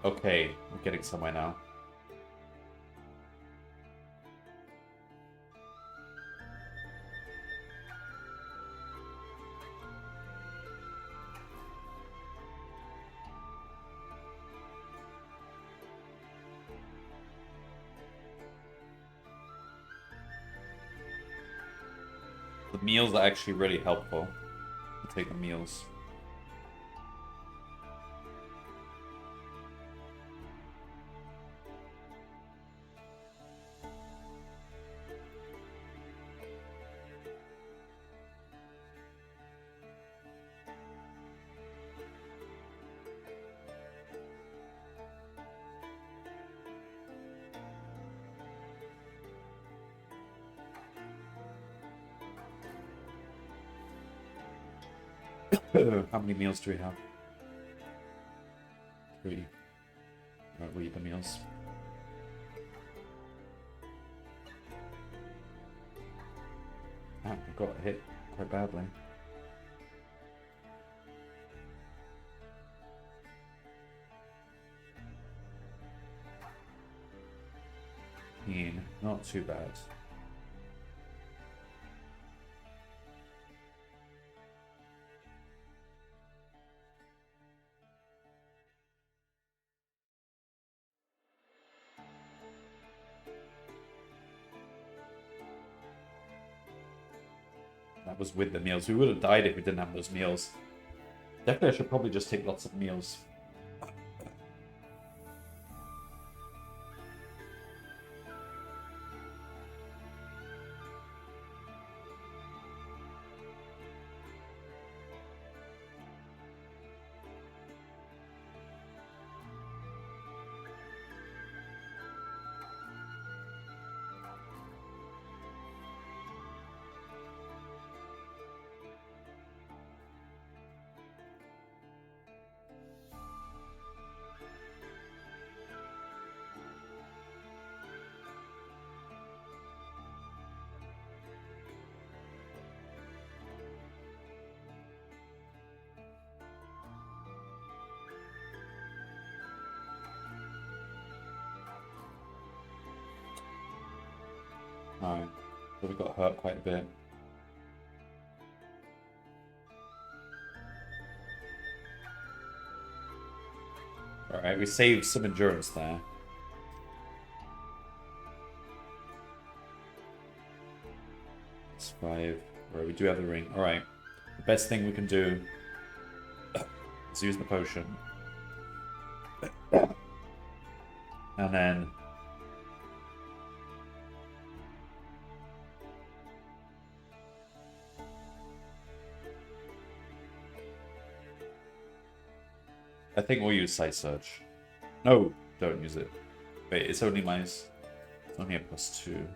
Okay, we're getting somewhere now. The meals are actually really helpful. I'll take the meals. How many meals do we have? 3. Alright, we'll eat the meals. Ah, I got hit quite badly. 15. Not too bad. That was with the meals. We would have died if we didn't have those meals. Definitely, I should probably just take lots of meals. Alright, so we got hurt quite a bit. Alright, we saved some endurance there. It's 5. Alright, we do have the ring. Alright, the best thing we can do is use the potion. And then... I think we'll use Sight Search. No, don't use it. Wait, it's only it's only a +2.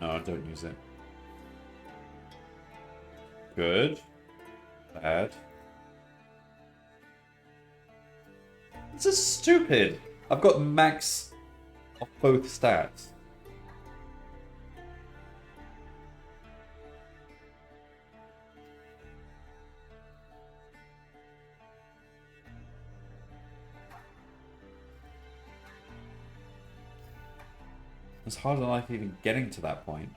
No, don't use it. Good. Bad. This is stupid. I've got max of both stats. It's harder than like even getting to that point.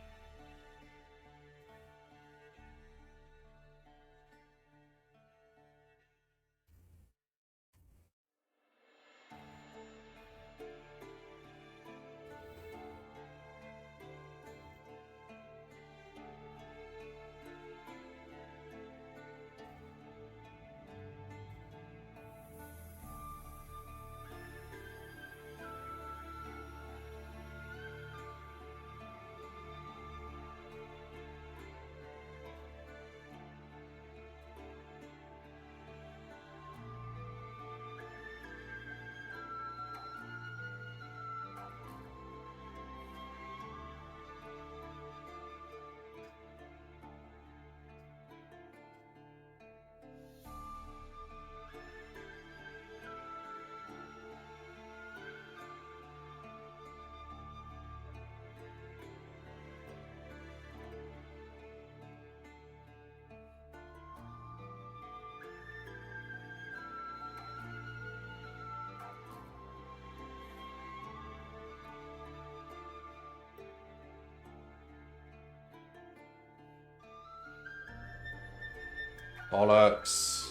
Bollocks.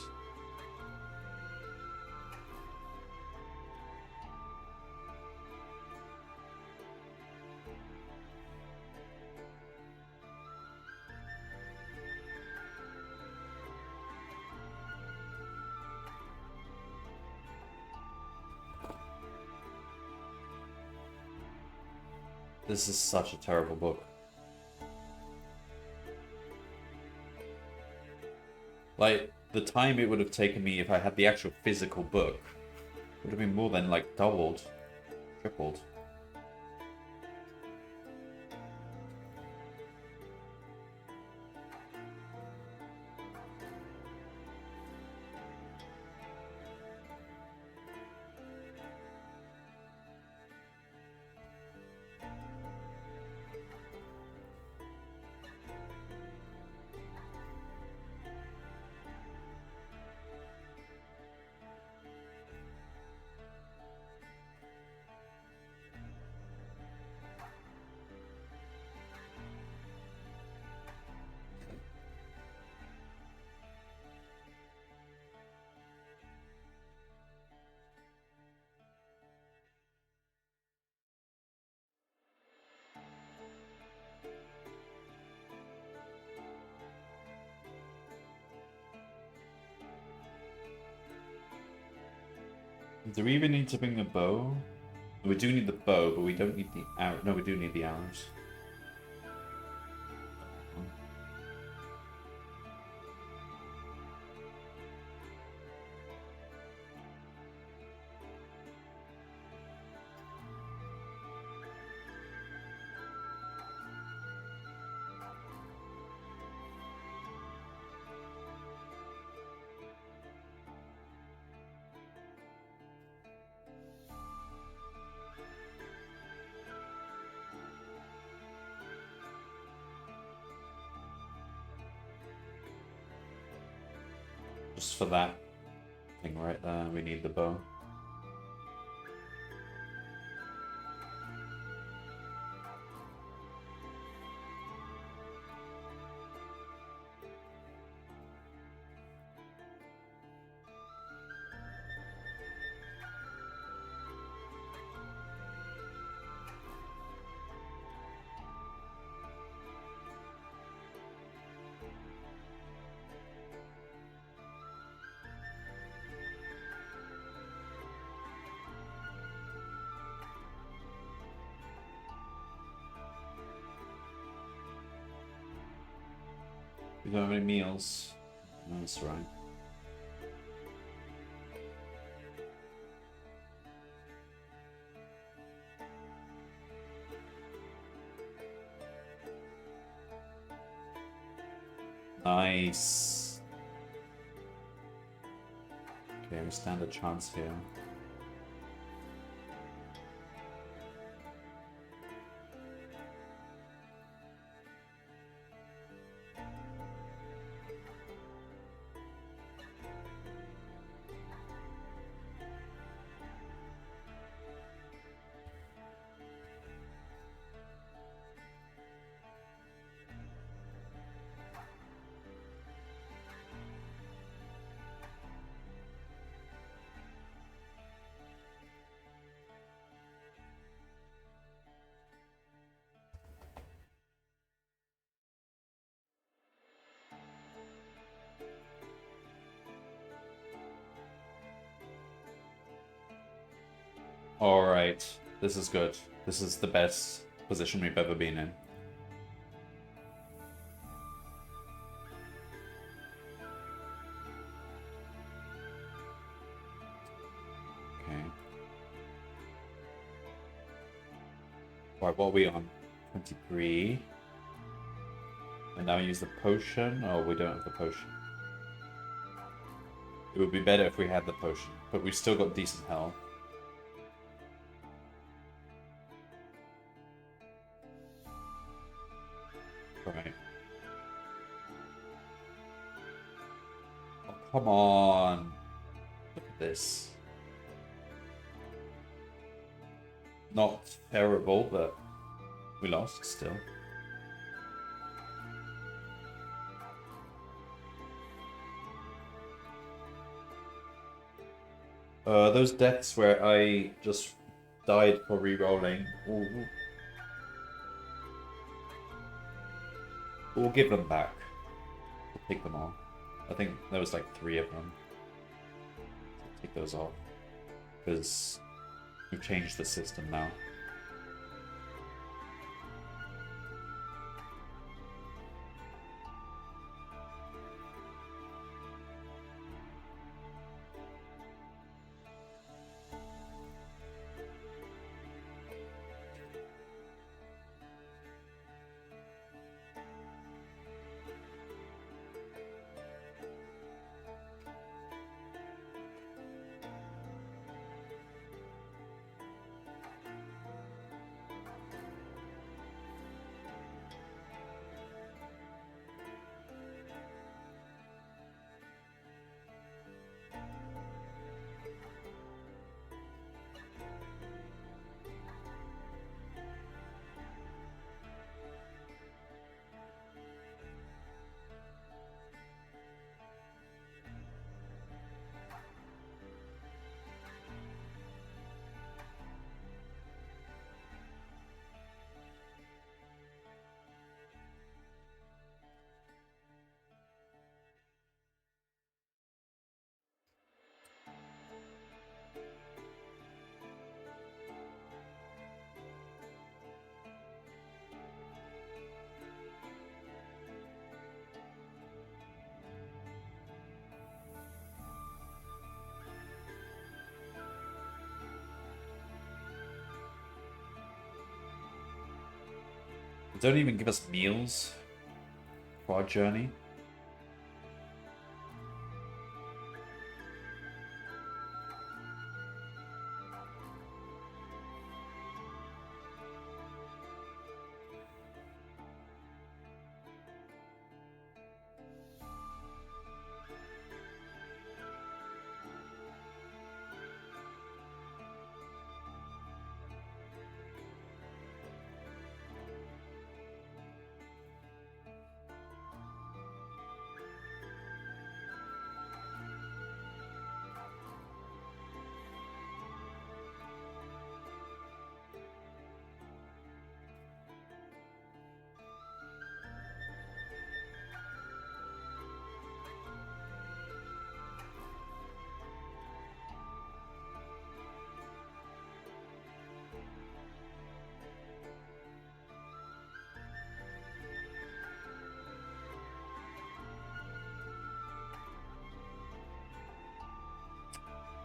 This is such a terrible book. Like, the time it would have taken me if I had the actual physical book would have been more than, like, doubled, tripled. Do we even need to bring the bow? We do need the bow, but we don't need the arrow. No, we do need the arrows. Just for that thing right there, we need the bow. We don't have any meals. No, that's right. Nice. Okay, we stand a chance here. Alright, this is good. This is the best position we've ever been in. Okay. Alright, what are we on? 23. And now use the potion? Oh, we don't have the potion. It would be better if we had the potion, but we've still got decent health. Right. Oh, come on. Look at this. Not terrible, but we lost still. Those deaths where I just died for re-rolling. We'll give them back. We'll take them all. I think there was like 3 of them. Take those off. Because we've changed the system now. Don't even give us meals for our journey.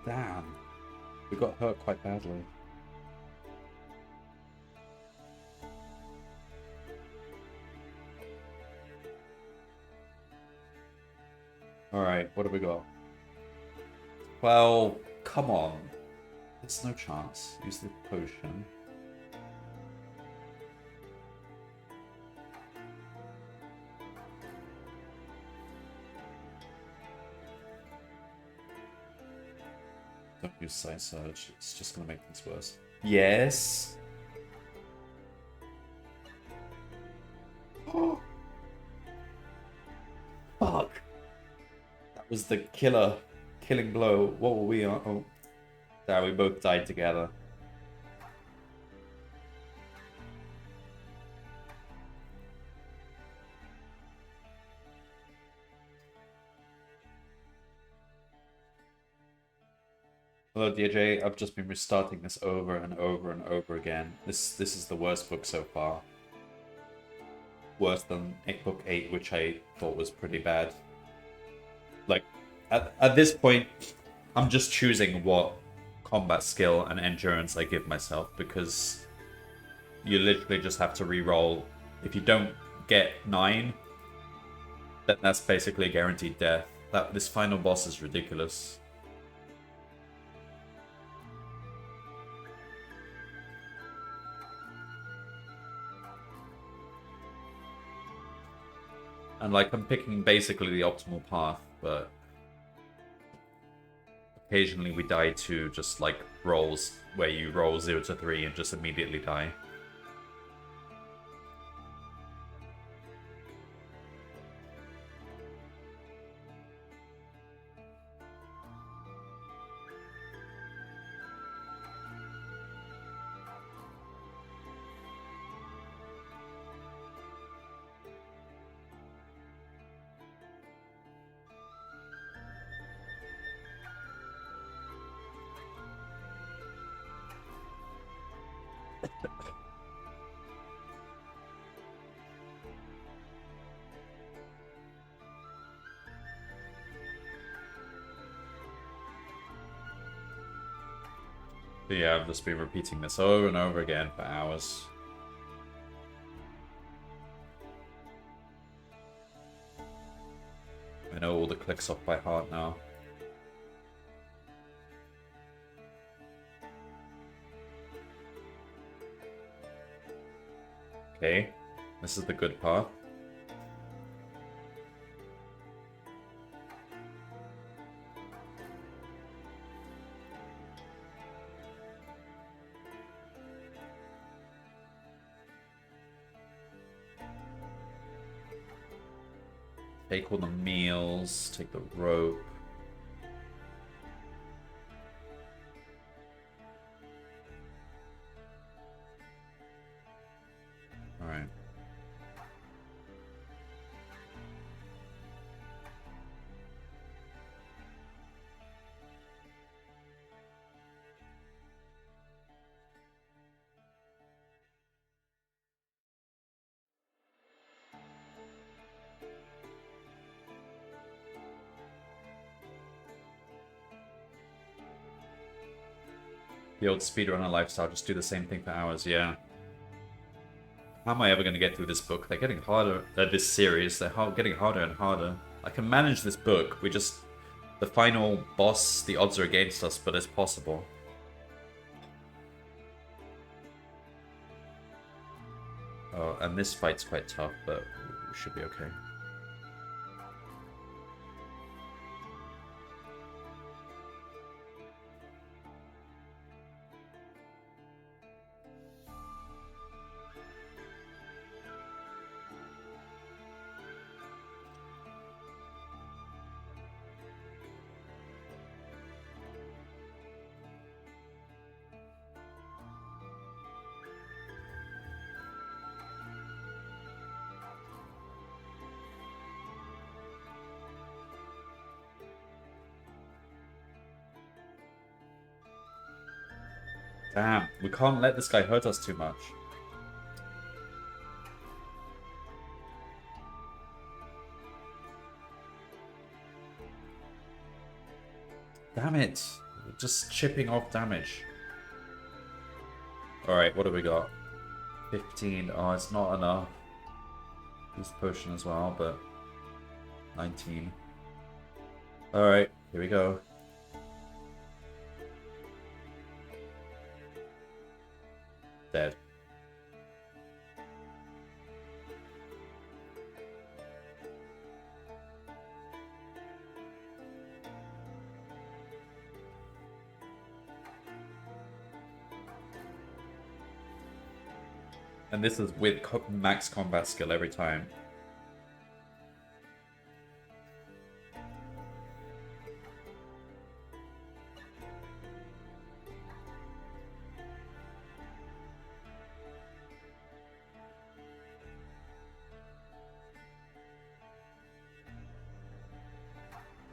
Damn. We got hurt quite badly. Alright, what have we got? Well, come on. There's no chance. Use the potion. Don't use Side Surge. It's just going to make things worse. Yes. Oh. Fuck. That was the killing blow. What were we on? Oh. There, we both died together. Hello, DJ. I've just been restarting this over and over and over again. This is the worst book so far. Worse than book 8, which I thought was pretty bad. Like, at this point, I'm just choosing what combat skill and endurance I give myself, because you literally just have to re-roll. If you don't get 9, then that's basically guaranteed death. This final boss is ridiculous. And like, I'm picking basically the optimal path, but occasionally we die to just like rolls where you roll 0 to 3 and just immediately die. But yeah, I've just been repeating this over and over again for hours. I know all the clicks off by heart now. Okay, this is the good part. Take all the meals, take the rope. Alright. The old speedrunner lifestyle, just do the same thing for hours, yeah. How am I ever going to get through this book? They're getting harder. This series, they're getting harder and harder. I can manage this book. The final boss, the odds are against us, but it's possible. Oh, and this fight's quite tough, but we should be okay. Damn, we can't let this guy hurt us too much. Damn it. Just chipping off damage. Alright, what do we got? 15. Oh, it's not enough. Use potion as well, but 19. Alright, here we go. Dead. And this is with max combat skill every time.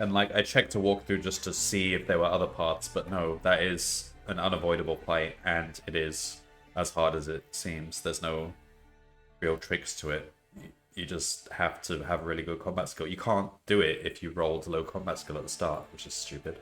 And like, I checked a walkthrough just to see if there were other paths, but no, that is an unavoidable fight, and it is as hard as it seems. There's no real tricks to it. You just have to have really good combat skill. You can't do it if you rolled low combat skill at the start, which is stupid.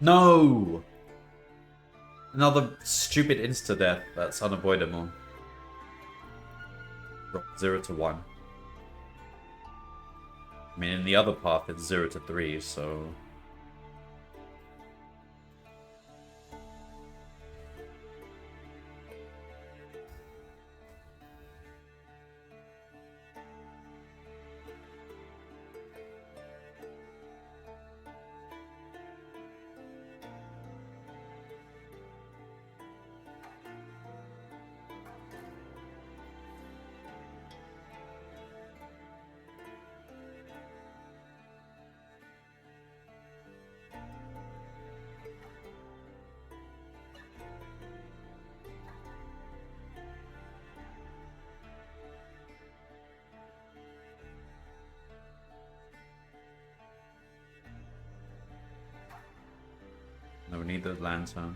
No! Another stupid insta-death that's unavoidable. Drop 0 to 1. I mean, in the other path, it's 0 to 3, so... No, we need the lantern.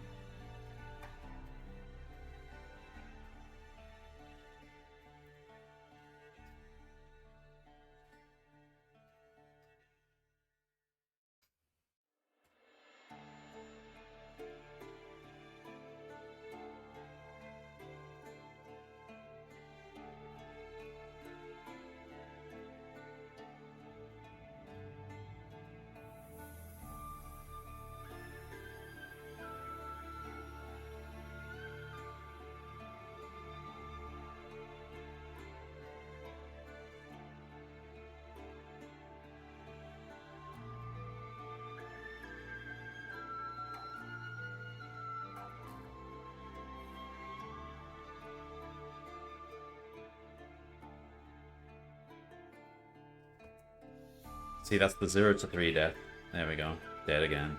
See, that's the 0 to 3 death. There we go. Dead again.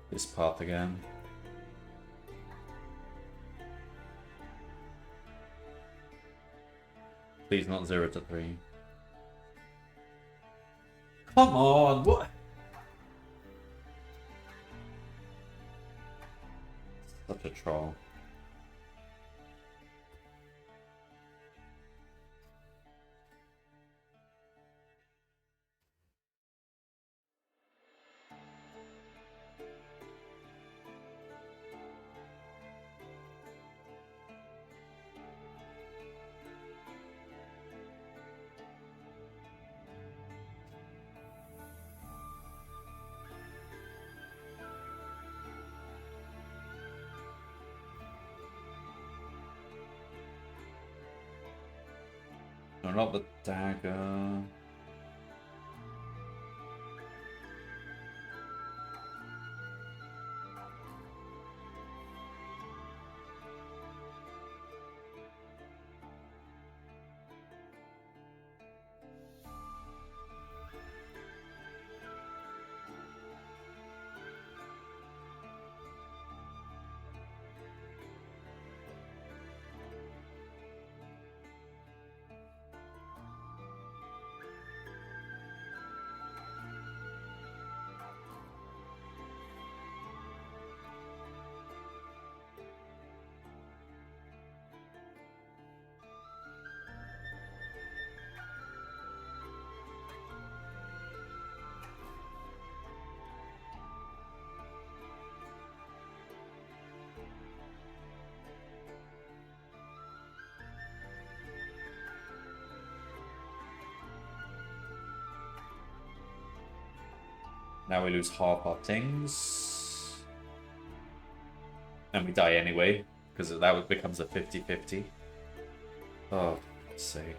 This path again. Please not 0 to 3. Come on, what? Such a troll. No, not the dagger. Now we lose half our things. And we die anyway, because that becomes a 50-50. Oh, for fuck's sake.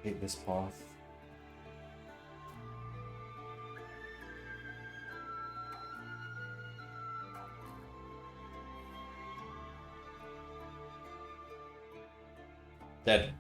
Hate this path. Dead.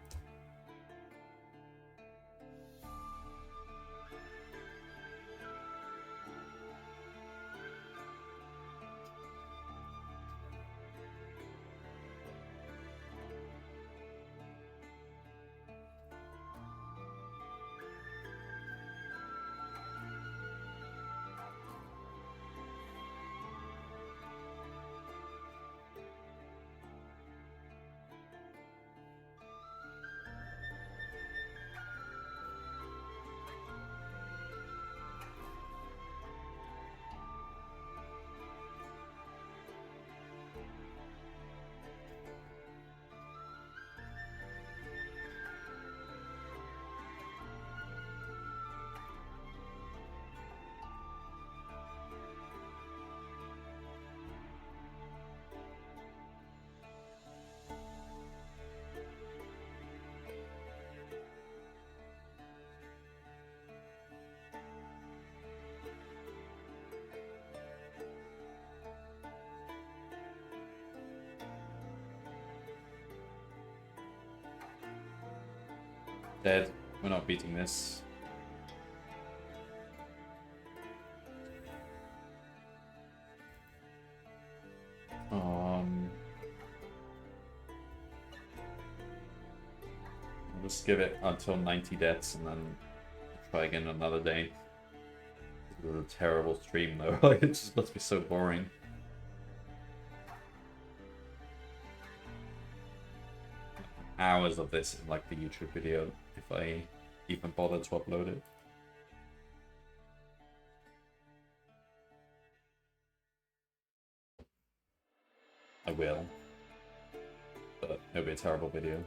Dead. We're not beating this. I'll just give it until 90 deaths and then try again another day. It was a terrible stream though. Like, it just must be so boring. Hours of this in like the YouTube video if I even bother to upload it. I will, but it'll be a terrible video.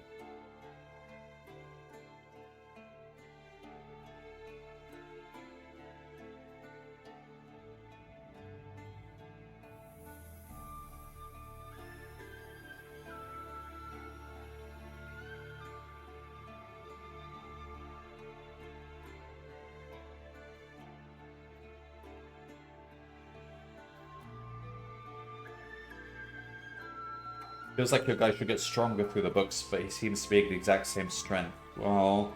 Feels like your guy should get stronger through the books, but he seems to be the exact same strength. Well,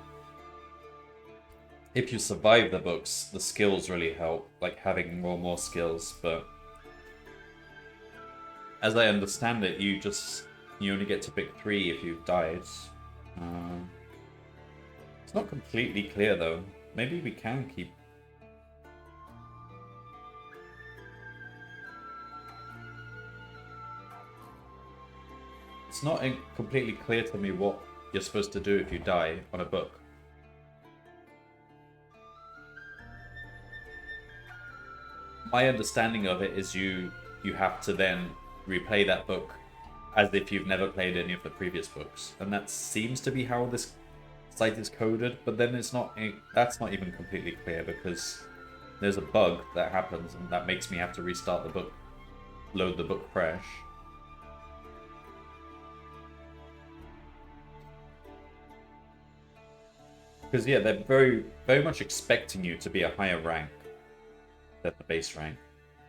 if you survive the books, the skills really help, like having more skills, but as I understand it, you only get to pick 3 if you've died. It's not completely clear though. Maybe we can keep... It's not completely clear to me what you're supposed to do if you die on a book. My understanding of it is you have to then replay that book as if you've never played any of the previous books. And that seems to be how this site is coded, but then that's not even completely clear because there's a bug that happens and that makes me have to restart the book, load the book fresh. Because yeah, they're very much expecting you to be a higher rank than the base rank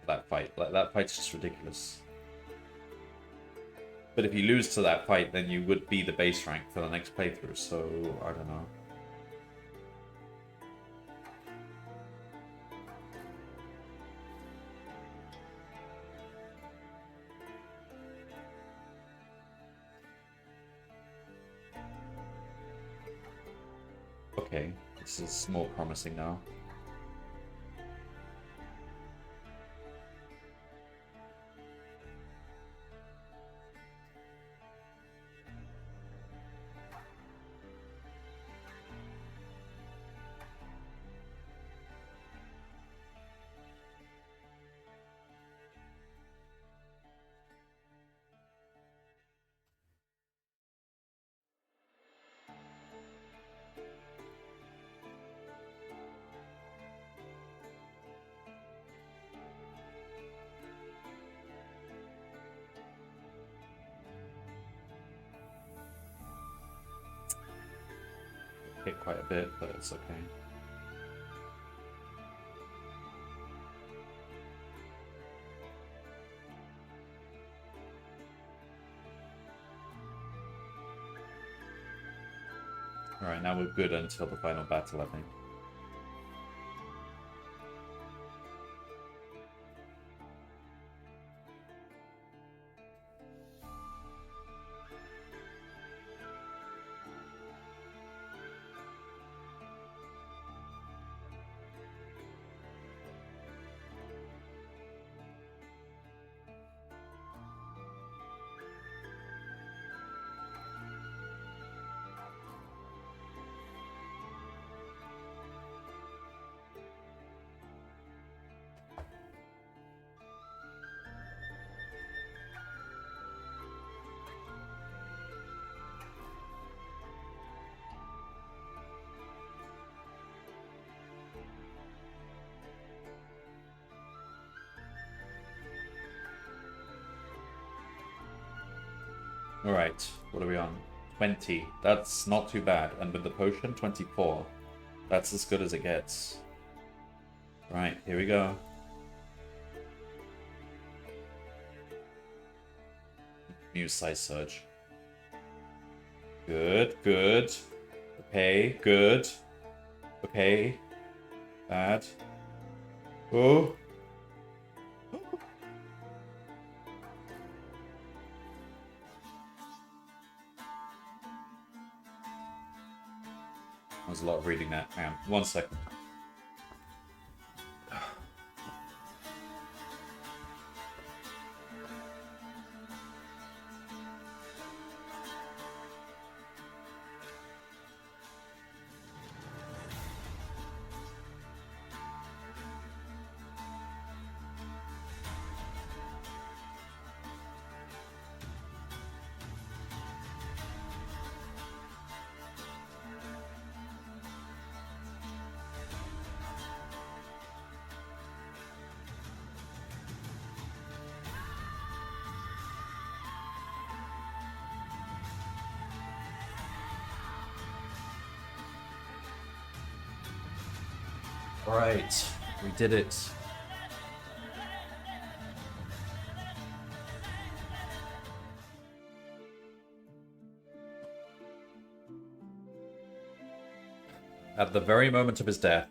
for that fight. Like, that fight's just ridiculous. But if you lose to that fight, then you would be the base rank for the next playthrough, so I don't know. Okay, this is more promising now. Hit quite a bit, but it's okay. Alright, now we're good until the final battle, I think. Alright, what are we on? 20. That's not too bad. And with the potion, 24. That's as good as it gets. Right, here we go. Muse size surge. Good, good. Okay, good. Okay. Bad. Oh. There's a lot of reading that. Hang on, 1 second. Alright, we did it. At the very moment of his death,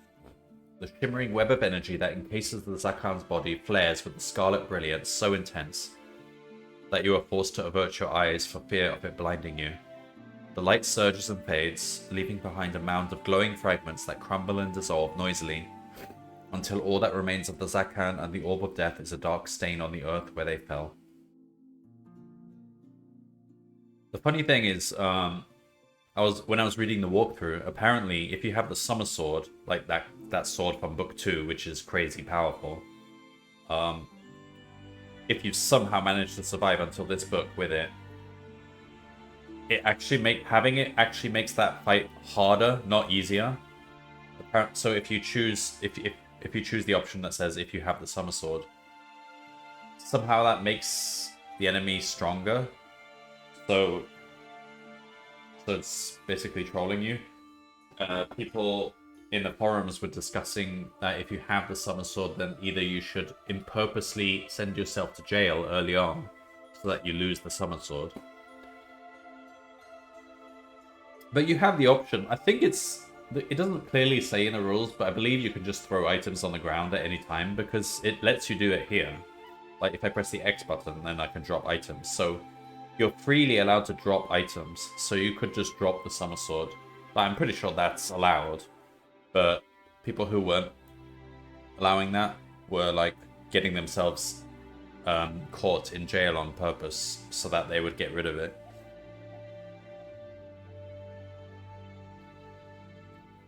the shimmering web of energy that encases the Zakan's body flares with a scarlet brilliance so intense that you are forced to avert your eyes for fear of it blinding you. The light surges and fades, leaving behind a mound of glowing fragments that crumble and dissolve noisily, until all that remains of the Zakan and the Orb of Death is a dark stain on the earth where they fell. The funny thing is, when I was reading the walkthrough, apparently if you have the Summer Sword, like that sword from Book 2, which is crazy powerful, if you somehow manage to survive until this book with it, having it actually makes that fight harder, not easier. So if you choose if you choose the option that says if you have the Summer Sword, somehow that makes the enemy stronger. So it's basically trolling you. People in the forums were discussing that if you have the Summer Sword, then either you should purposely send yourself to jail early on so that you lose the Summer Sword. But you have the option. I think it doesn't clearly say in the rules, but I believe you can just throw items on the ground at any time because it lets you do it here. Like if I press the X button, then I can drop items. So you're freely allowed to drop items. So you could just drop the Summer Sword. But I'm pretty sure that's allowed. But people who weren't allowing that were like getting themselves caught in jail on purpose so that they would get rid of it.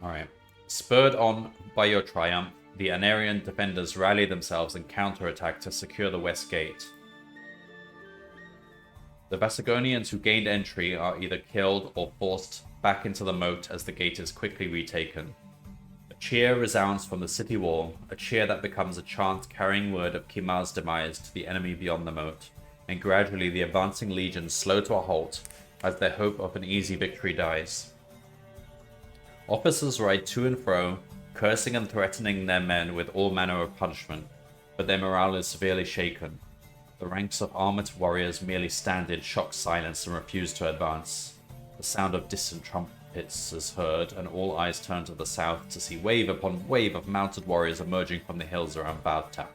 Alright. Spurred on by your triumph, the Anarian defenders rally themselves and counterattack to secure the west gate. The Vasagonians who gained entry are either killed or forced back into the moat as the gate is quickly retaken. A cheer resounds from the city wall, a cheer that becomes a chant carrying word of Kimar's demise to the enemy beyond the moat, and gradually the advancing legions slow to a halt as their hope of an easy victory dies. Officers ride to and fro, cursing and threatening their men with all manner of punishment, but their morale is severely shaken. The ranks of armored warriors merely stand in shocked silence and refuse to advance. The sound of distant is heard, and all eyes turn to the south to see wave upon wave of mounted warriors emerging from the hills around Valta.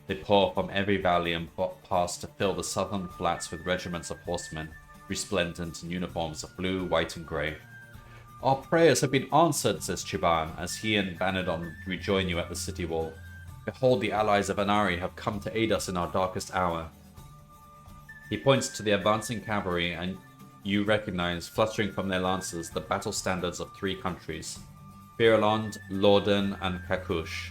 They pour from every valley and pass to fill the southern flats with regiments of horsemen, resplendent in uniforms of blue, white, and grey. Our prayers have been answered, says Chiban, as he and Banadon rejoin you at the city wall. Behold, the allies of Anari have come to aid us in our darkest hour. He points to the advancing cavalry, and you recognize, fluttering from their lances, the battle standards of 3 countries, Firland, Lorden, and Kakush.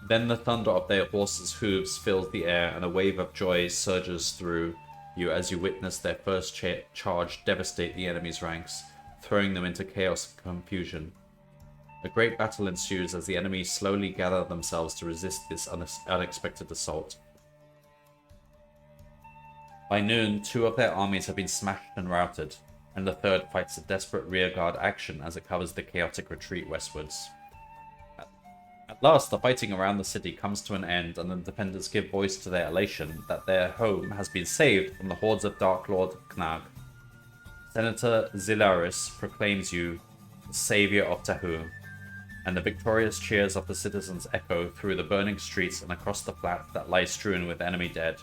Then the thunder of their horses' hooves fills the air, and a wave of joy surges through you as you witness their first charge devastate the enemy's ranks, throwing them into chaos and confusion. A great battle ensues as the enemy slowly gather themselves to resist this unexpected assault. By noon, 2 of their armies have been smashed and routed, and the 3rd fights a desperate rearguard action as it covers the chaotic retreat westwards. At last, the fighting around the city comes to an end, and the defenders give voice to their elation that their home has been saved from the hordes of Dark Lord Knag. Senator Zilaris proclaims you the savior of Tahu, and the victorious cheers of the citizens echo through the burning streets and across the flat that lie strewn with enemy dead.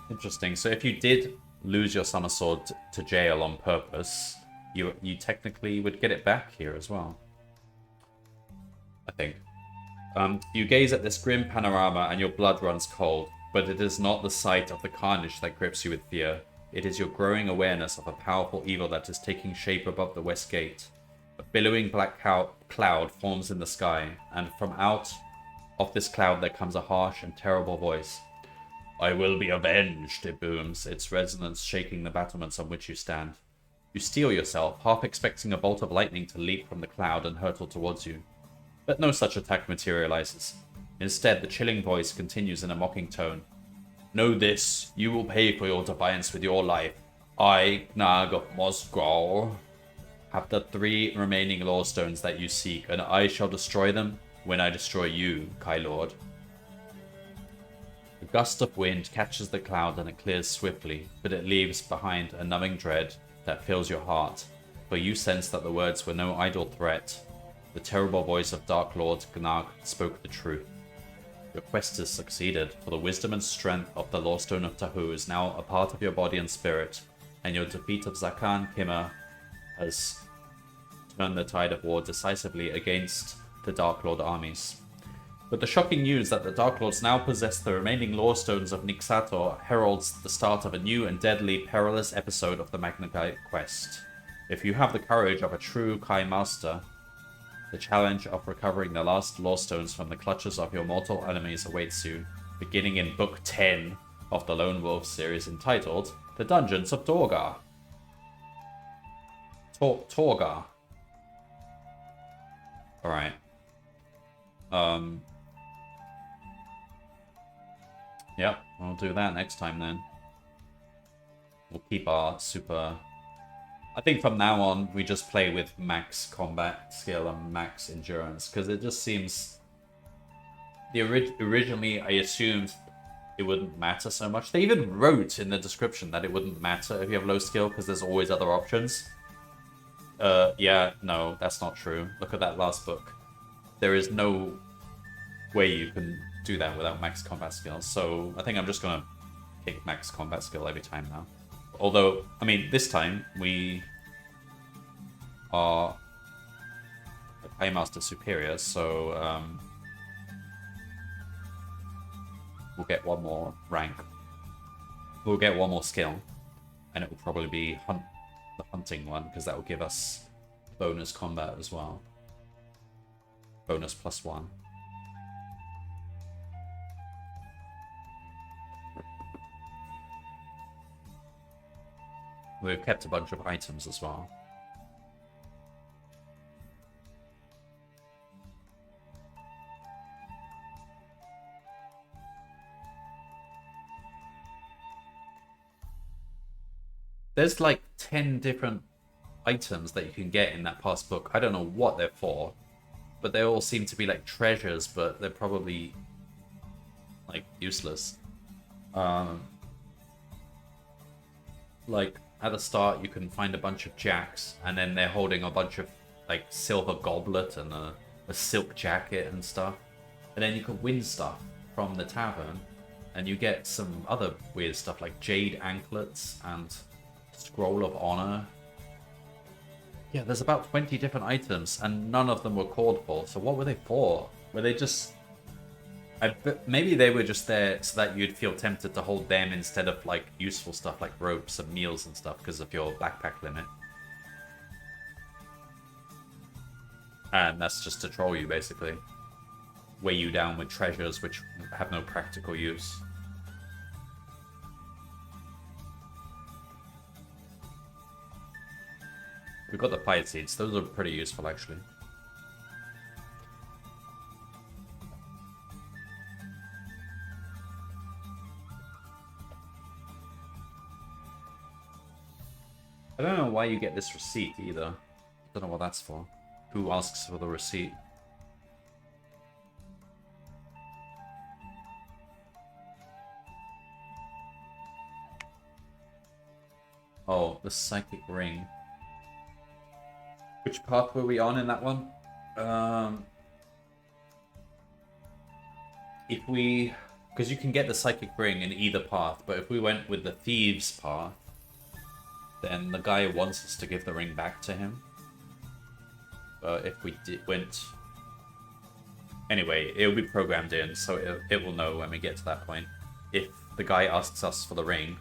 Interesting. So if you did lose your summer sword to jail on purpose, you technically would get it back here as well, I think. You gaze at this grim panorama and your blood runs cold, but it is not the sight of the carnage that grips you with fear. It is your growing awareness of a powerful evil that is taking shape above the west gate. A billowing black cloud forms in the sky, and from out of this cloud there comes a harsh and terrible voice. I will be avenged, it booms, its resonance shaking the battlements on which you stand. You steel yourself, half expecting a bolt of lightning to leap from the cloud and hurtle towards you. But no such attack materializes. Instead, the chilling voice continues in a mocking tone. Know this, you will pay for your defiance with your life. I, Knag of Mosgol, have the 3 remaining law stones that you seek, and I shall destroy them when I destroy you, Kai Lord. A gust of wind catches the cloud and it clears swiftly, but it leaves behind a numbing dread that fills your heart, for you sense that the words were no idle threat. The terrible voice of Dark Lord Gnark spoke the truth. Your quest has succeeded, for the wisdom and strength of the Lawstone of Tahu is now a part of your body and spirit, and your defeat of Zakan Kima has turned the tide of war decisively against the Dark Lord armies. But the shocking news that the Dark Lords now possess the remaining Lawstones of Nixator heralds the start of a new and deadly perilous episode of the Magnagite quest. If you have the courage of a true Kai Master, the challenge of recovering the last Lawstones from the clutches of your mortal enemies awaits you, beginning in Book 10 of the Lone Wolf series entitled The Dungeons of Torgar. Torgar. Alright. Yep, we'll do that next time then. We'll keep our super... I think from now on, we just play with max combat skill and max endurance, because it just seems... Originally, I assumed it wouldn't matter so much. They even wrote in the description that it wouldn't matter if you have low skill, because there's always other options. Yeah, no, that's not true. Look at that last book. There is no way you can do that without max combat skills, so I think I'm just gonna pick max combat skill every time now. Although, I mean, this time we are a Paymaster Superior, so we'll get one more rank. We'll get one more skill, and it will probably be the hunting one, because that will give us bonus combat as well. Bonus +1. We've kept a bunch of items as well. There's like 10 different items that you can get in that past book. I don't know what they're for. but they all seem to be like treasures, but they're probably like useless. Like at the start, you can find a bunch of jacks, and then they're holding a bunch of like silver goblet and a silk jacket and stuff. And then you can win stuff from the tavern, and you get some other weird stuff like jade anklets and scroll of honor. Yeah, there's about 20 different items, and none of them were called for. So what were they for? Were they just... maybe they were just there so that you'd feel tempted to hold them instead of like useful stuff like ropes and meals and stuff because of your backpack limit. And that's just to troll you, basically. Weigh you down with treasures which have no practical use. We've got the fire seeds. Those are pretty useful, actually. I don't know why you get this receipt, either. I don't know what that's for. Who asks for the receipt? Oh, the psychic ring. Which path were we on in that one? If we... Because you can get the psychic ring in either path, but if we went with the thieves path, then the guy wants us to give the ring back to him. But if we went... Anyway, it'll be programmed in, so it will know when we get to that point. If the guy asks us for the ring,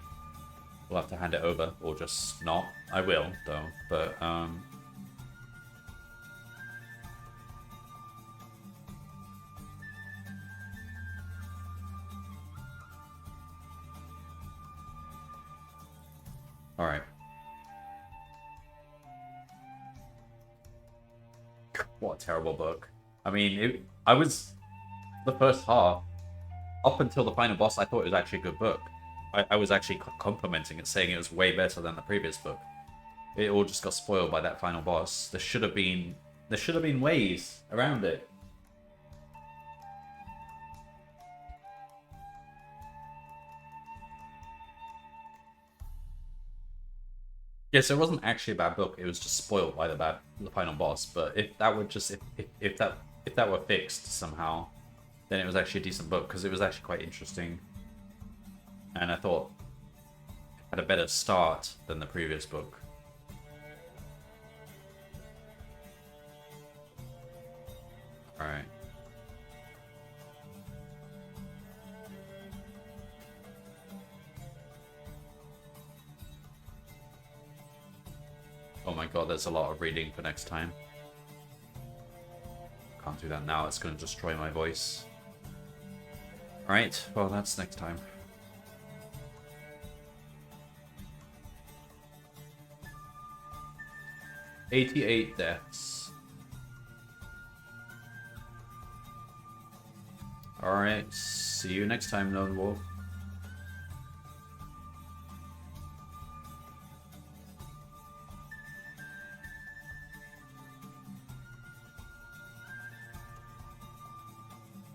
we'll have to hand it over, or just not. I will, though, but... Alright. What a terrible book. I mean, I was... The first half, up until the final boss, I thought it was actually a good book. I was actually complimenting it, saying it was way better than the previous book. It all just got spoiled by that final boss. There should have been ways around it. Yeah, so it wasn't actually a bad book. It was just spoiled by the final boss. But if that were just if that were fixed somehow, then it was actually a decent book because it was actually quite interesting. And I thought it had a better start than the previous book. All right. Oh my god, there's a lot of reading for next time. Can't do that now, it's going to destroy my voice. Alright, well that's next time. $88 deaths. Alright, see you next time, Lone Wolf.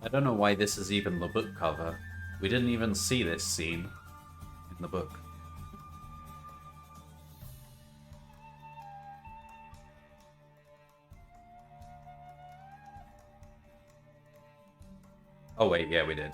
I don't know why this is even the book cover. We didn't even see this scene in the book. Oh wait, yeah, we did.